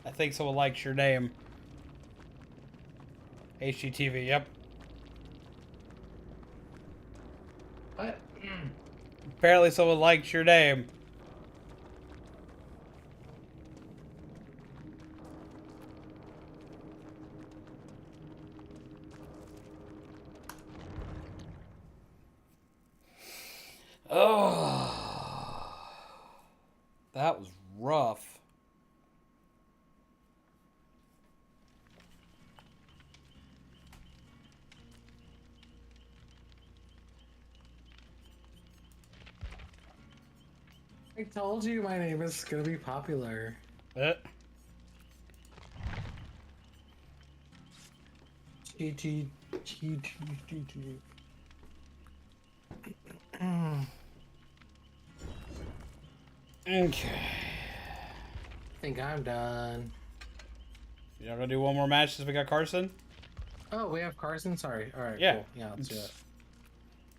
I think someone likes your name. HGTV, yep. What? Apparently someone likes your name. Oh, that was rough. I told you my name is gonna be popular. GG. Okay. I think I'm done. You're gonna do one more match since we got Carson? Oh, we have Carson? Sorry. Alright, Yeah. cool. Yeah, let's do it.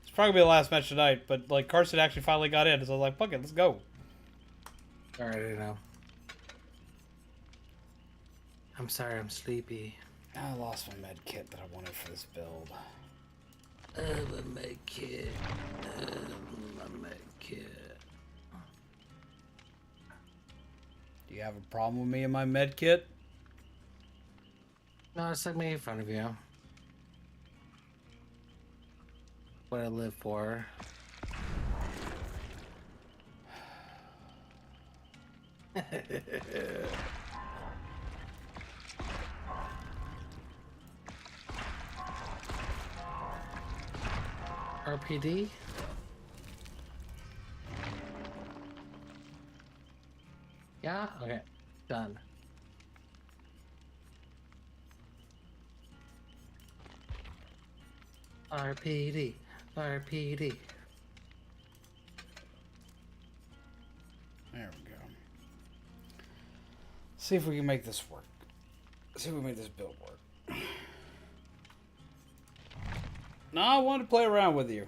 It's probably gonna be the last match tonight, but like Carson actually finally got in, so I was like, fuck it, let's go. Alright, I know. I'm sorry, I'm sleepy. I lost my med kit that I wanted for this build. My med kit. My med kit. Do you have a problem with me and my med kit? No, it's like me in front of you. What I live for. RPD? Yeah? Okay. Done. RPD. RPD. There we go. See if we can make this work. See if we can make this build work. No, I wanted to play around with you.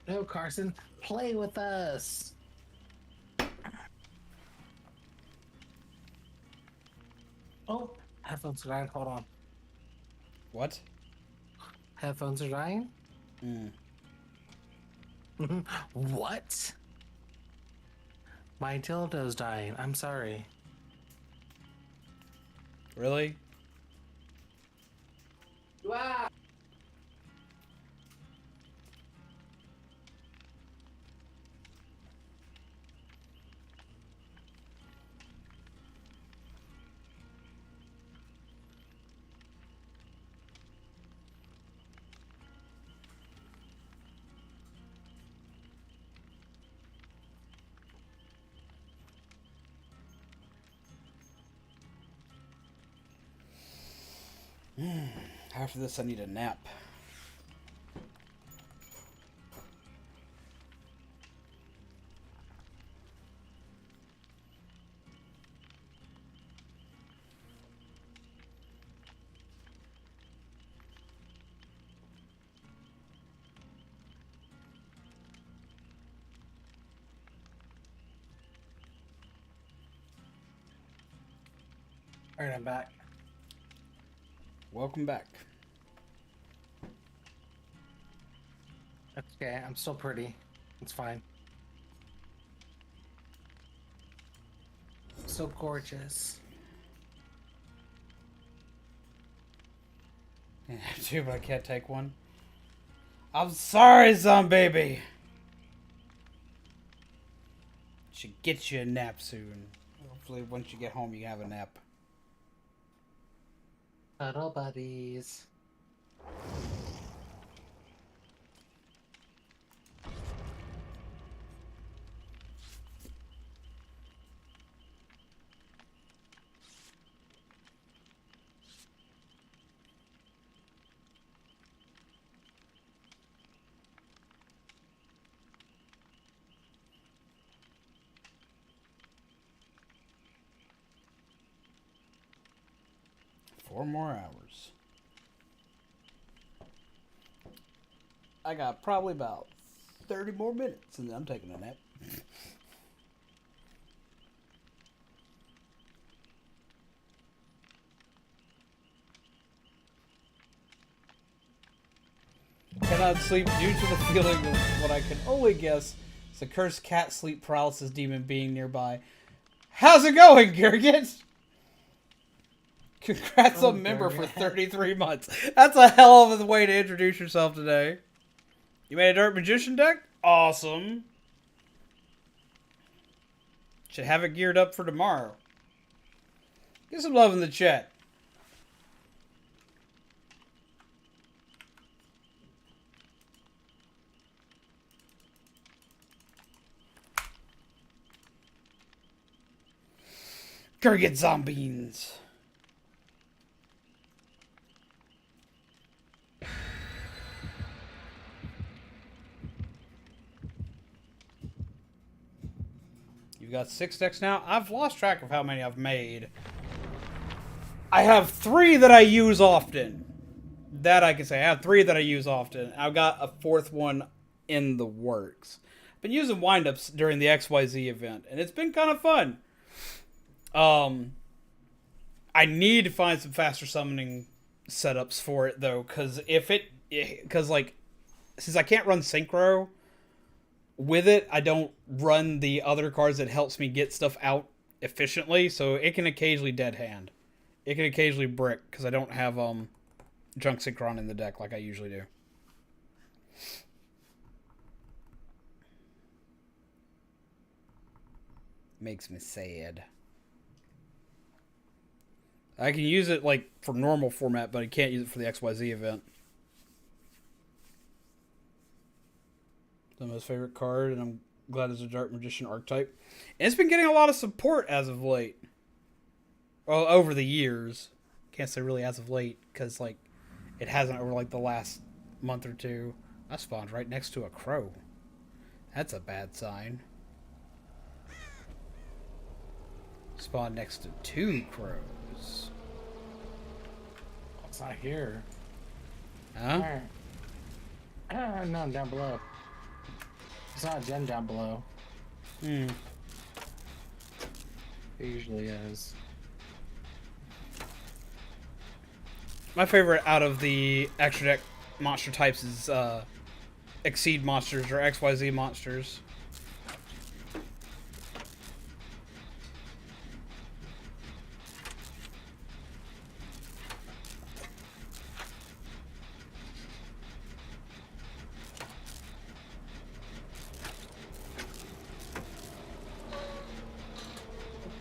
No, Carson, play with us. Oh, headphones are dying. Hold on. What? Headphones are dying? Mm. What? My dildo's dying. I'm sorry. Really? Wow. After this, I need a nap. Alright, I'm back. Welcome back. Okay, I'm still pretty. It's fine. So gorgeous. Yeah, too, but I can't take one. I'm sorry, Zombaby. Should get you a nap soon. Hopefully, once you get home, you have a nap. Cuddle buddies. Four more hours. I got probably about 30 more minutes, and then I'm taking a nap. Cannot sleep due to the feeling of what I can only guess is a cursed cat sleep paralysis demon being nearby. How's it going, Gurgit? Congrats on member for 33 months. That's a hell of a way to introduce yourself today. You made a Dark Magician deck? Awesome. Should have it geared up for tomorrow. Get some love in the chat. Go get zombies. You've got 6 decks now. I've lost track of how many I've made. I have 3 that I use often. That I can say. I have 3 that I use often. I've got a 4th one in the works. I've been using windups during the XYZ event, and it's been kind of fun. I need to find some faster summoning setups for it, though, because since I can't run synchro with it, I don't run the other cards that helps me get stuff out efficiently, so it can occasionally dead hand. It can occasionally brick, because I don't have junk synchron in the deck like I usually do. Makes me sad. I can use it like for normal format, but I can't use it for the XYZ event. The most favorite card, and I'm glad it's a Dark Magician archetype. And it's been getting a lot of support as of late. Well, over the years. Can't say really as of late, because like it hasn't over like the last month or two. I spawned right next to a crow. That's a bad sign. Spawned next to 2 crows. It's not here. Huh? No, down below. It's not a gem down below. Hmm. It usually is. My favorite out of the extra deck monster types is Exceed monsters or XYZ monsters.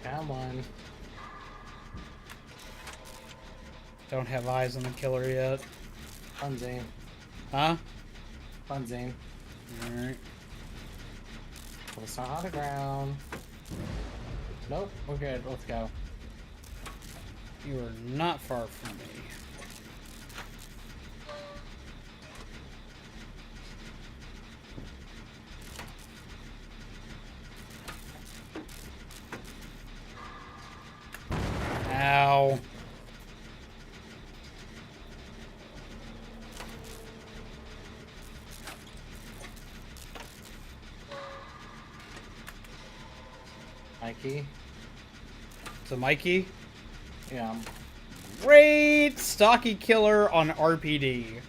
Come on. Don't have eyes on the killer yet. Fun Zane. Huh? Fun Zane. Alright. It's not on the ground. Nope, we're good. Let's go. You are not far from me. Ow. Mikey. So Mikey, Yeah. great stocky killer on RPD.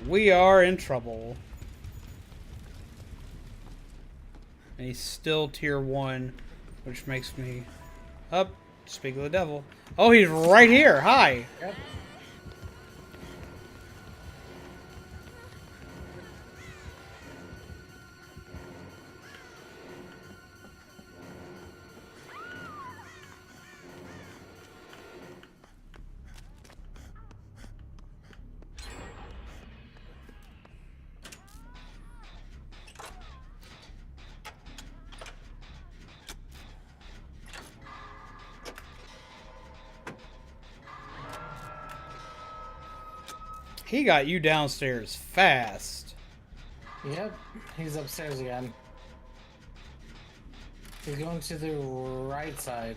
We are in trouble. And he's still tier 1, which makes me up. Speak of the devil. Oh, he's right here. Hi. Yep. He got you downstairs fast. Yep. He's upstairs again. He's going to the right side.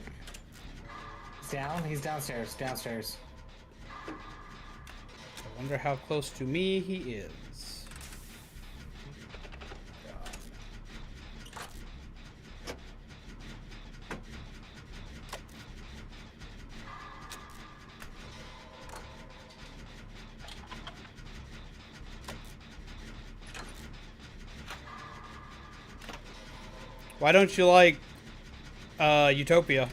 He's down? He's downstairs. Downstairs. I wonder how close to me he is. Why don't you like Utopia?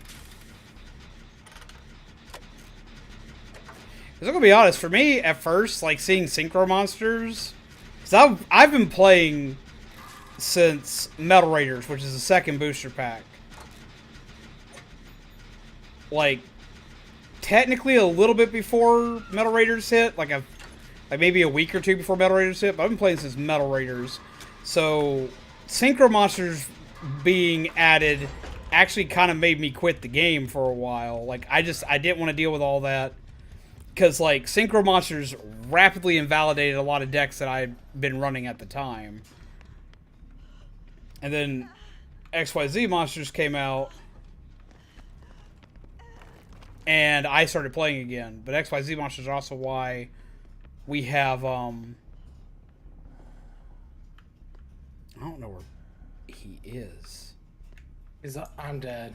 Because I'm gonna be honest, for me at first, like seeing synchro monsters, because I've been playing since Metal Raiders, which is the second booster pack. Like technically a little bit before Metal Raiders hit, like maybe a week or 2 before Metal Raiders hit, but I've been playing since Metal Raiders. So synchro monsters being added actually kind of made me quit the game for a while. Like, I didn't want to deal with all that. Because, like, Synchro Monsters rapidly invalidated a lot of decks that I'd been running at the time. And then XYZ Monsters came out. And I started playing again. But XYZ Monsters are also why we have, I don't know where he is. I'm dead.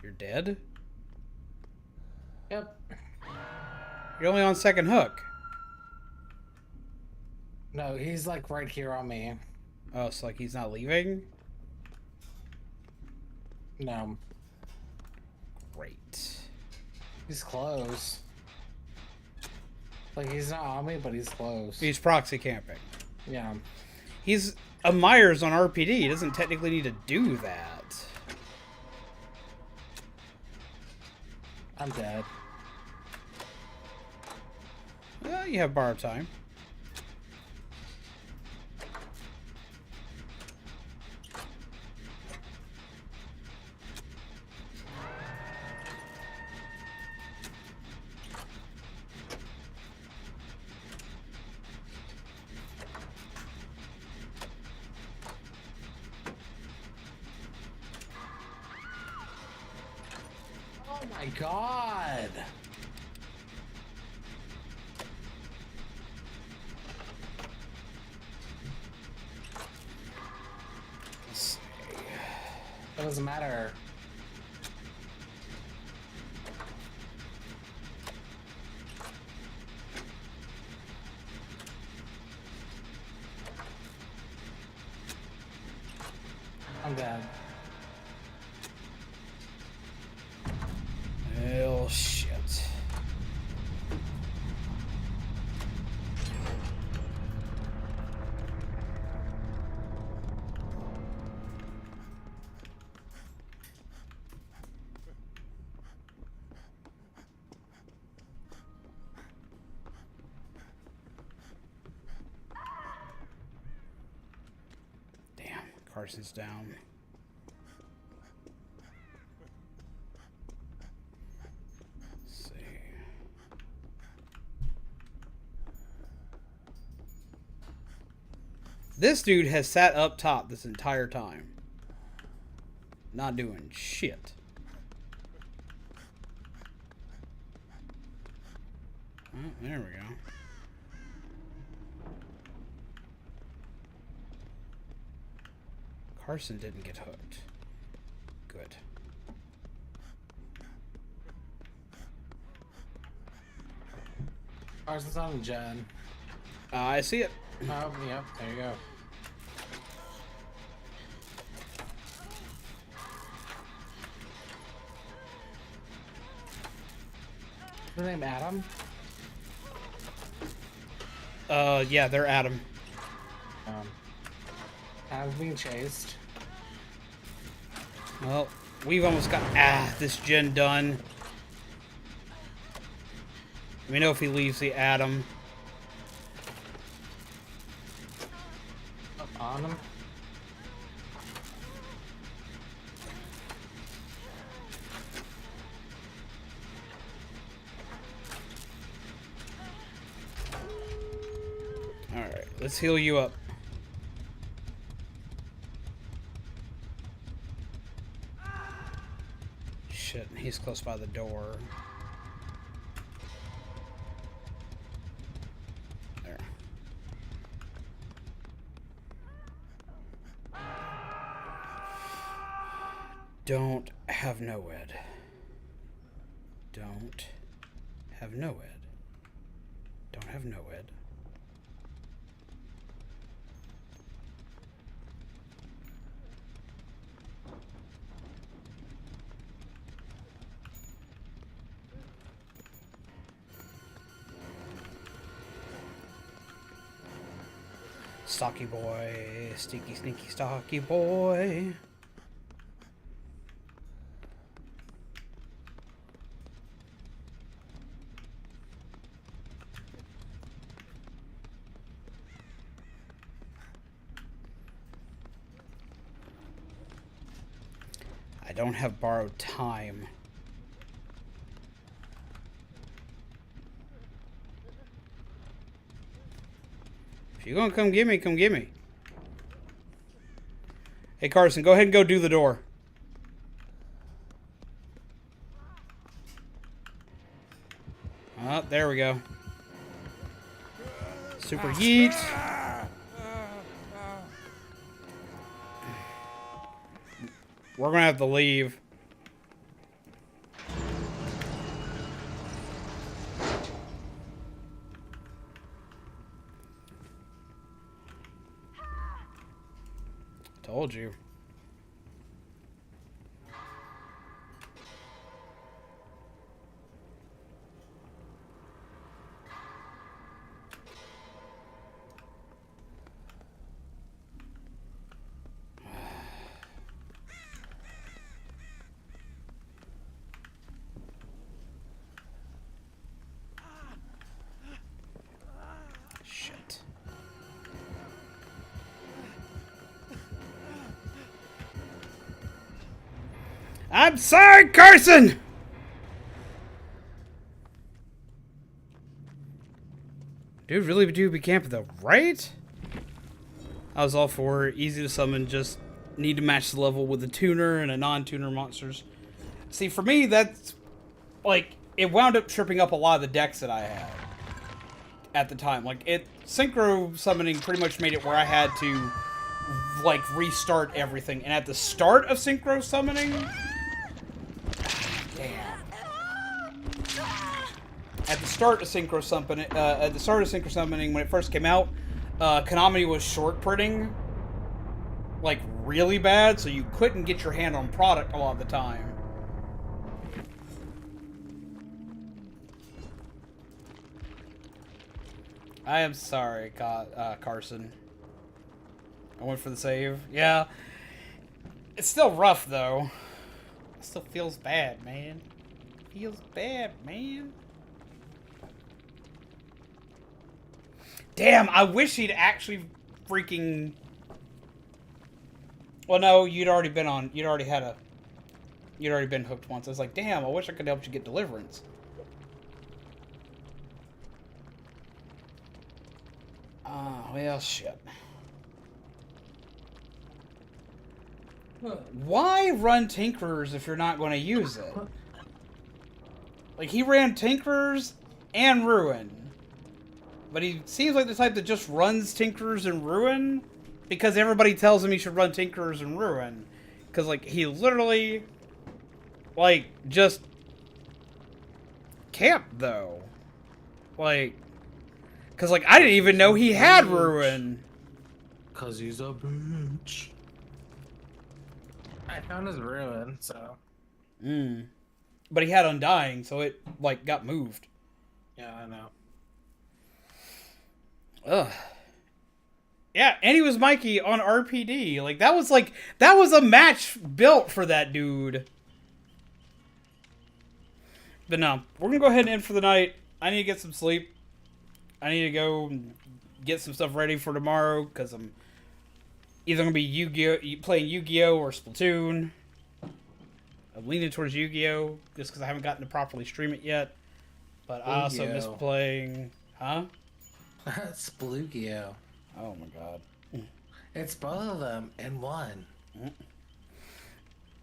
You're dead? Yep. You're only on second hook. No, he's like right here on me. Oh, so like he's not leaving? No. Great. He's close. Like, he's not on me, but he's close. He's proxy camping. Yeah. He's a Myers on RPD. He doesn't technically need to do that. I'm dead. Well, you have borrowed time. Oh my god! Let's see. It doesn't matter. I'm dead. Oh, shit. Damn, Carson's down. This dude has sat up top this entire time. Not doing shit. Oh, there we go. Carson didn't get hooked. Good. Carson's on Jen. I see it. Oh, yep, there you go. Is his name Adam? Yeah, they're Adam. Adam's being chased. Well, we've almost got this gen done. Let me know if he leaves the Adam. Up on him. Alright, let's heal you up. Shit, he's close by the door. There. Don't have no ed. Don't have no ed. Don't have no ed. Stocky boy, sneaky, sneaky, stocky boy. don't have borrowed time. If you're gonna come get me, come get me. Hey, Carson, go ahead and go do the door. Oh, there we go. Super yeet. We're gonna have to leave. Told you. Shit. I'm sorry, Carson! Dude, really do be camping though, right? I was all for easy to summon, just need to match the level with a tuner and a non-tuner monsters. See, for me, that's, like, it wound up tripping up a lot of the decks that I had at the time. Like, synchro summoning pretty much made it where I had to, like, restart everything. And at the start of synchro summoning... Damn. At the start of synchro summoning, when it first came out, Konami was short printing, like, really bad, so you couldn't get your hand on product a lot of the time. I am sorry, Carson. I went for the save. Yeah. It's still rough, though. It still feels bad, man. Feels bad, man. Damn, I wish he'd actually freaking... Well, no, you'd already been hooked once. I was like, damn, I wish I could help you get Deliverance. Oh, well, shit. Why run Tinkerers if you're not going to use it? Like, he ran Tinkerers and Ruin. But he seems like the type that just runs Tinkerers and Ruin because everybody tells him he should run Tinkerers and Ruin. Because, like, he literally, like, just camped, though. Like, because, like, I didn't even know he had Ruin. Because he's a bitch. I found his Ruin, so. But he had Undying, so it, like, got moved. Yeah, I know. Ugh. Yeah, and he was Mykah on RPD. Like, that was a match built for that dude. But no, we're gonna go ahead and end for the night. I need to get some sleep. I need to go and get some stuff ready for tomorrow, because I'm either gonna be playing Yu-Gi-Oh! Or Splatoon. I'm leaning towards Yu-Gi-Oh! Just because I haven't gotten to properly stream it yet. But I also miss playing... Huh? Splugio. Oh my god. It's both of them in one.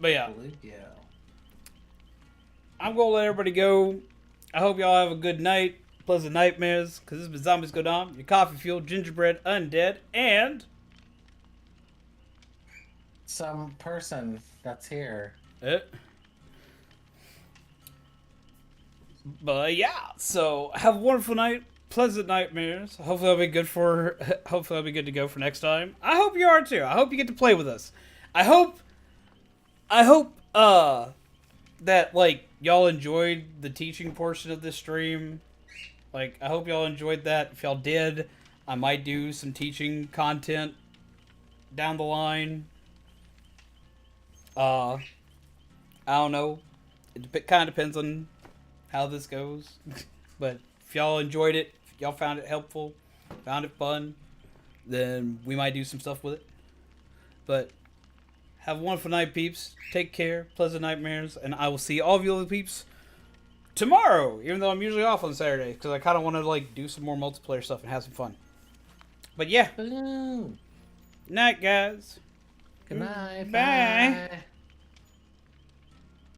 But yeah. Splugio. I'm gonna let everybody go. I hope y'all have a good night. Pleasant nightmares. Because this has been Zombies Go Down. Your coffee fueled, gingerbread, undead, and... some person that's here. But yeah, so have a wonderful night. Pleasant nightmares. Hopefully I'll be good to go for next time. I hope you are too. I hope you get to play with us. I hope that, like, y'all enjoyed the teaching portion of this stream. Like, I hope y'all enjoyed that. If y'all did, I might do some teaching content down the line. I don't know. It kind of depends on how this goes. But if y'all enjoyed it, if y'all found it helpful, found it fun, then we might do some stuff with it. But Have a wonderful night, peeps. Take care. Pleasant nightmares. And I will see all of you little peeps tomorrow, even though I'm usually off on Saturday, because I kind of want to like do some more multiplayer stuff and have some fun. But yeah. Hello. Night, guys. Good night. Bye. Bye.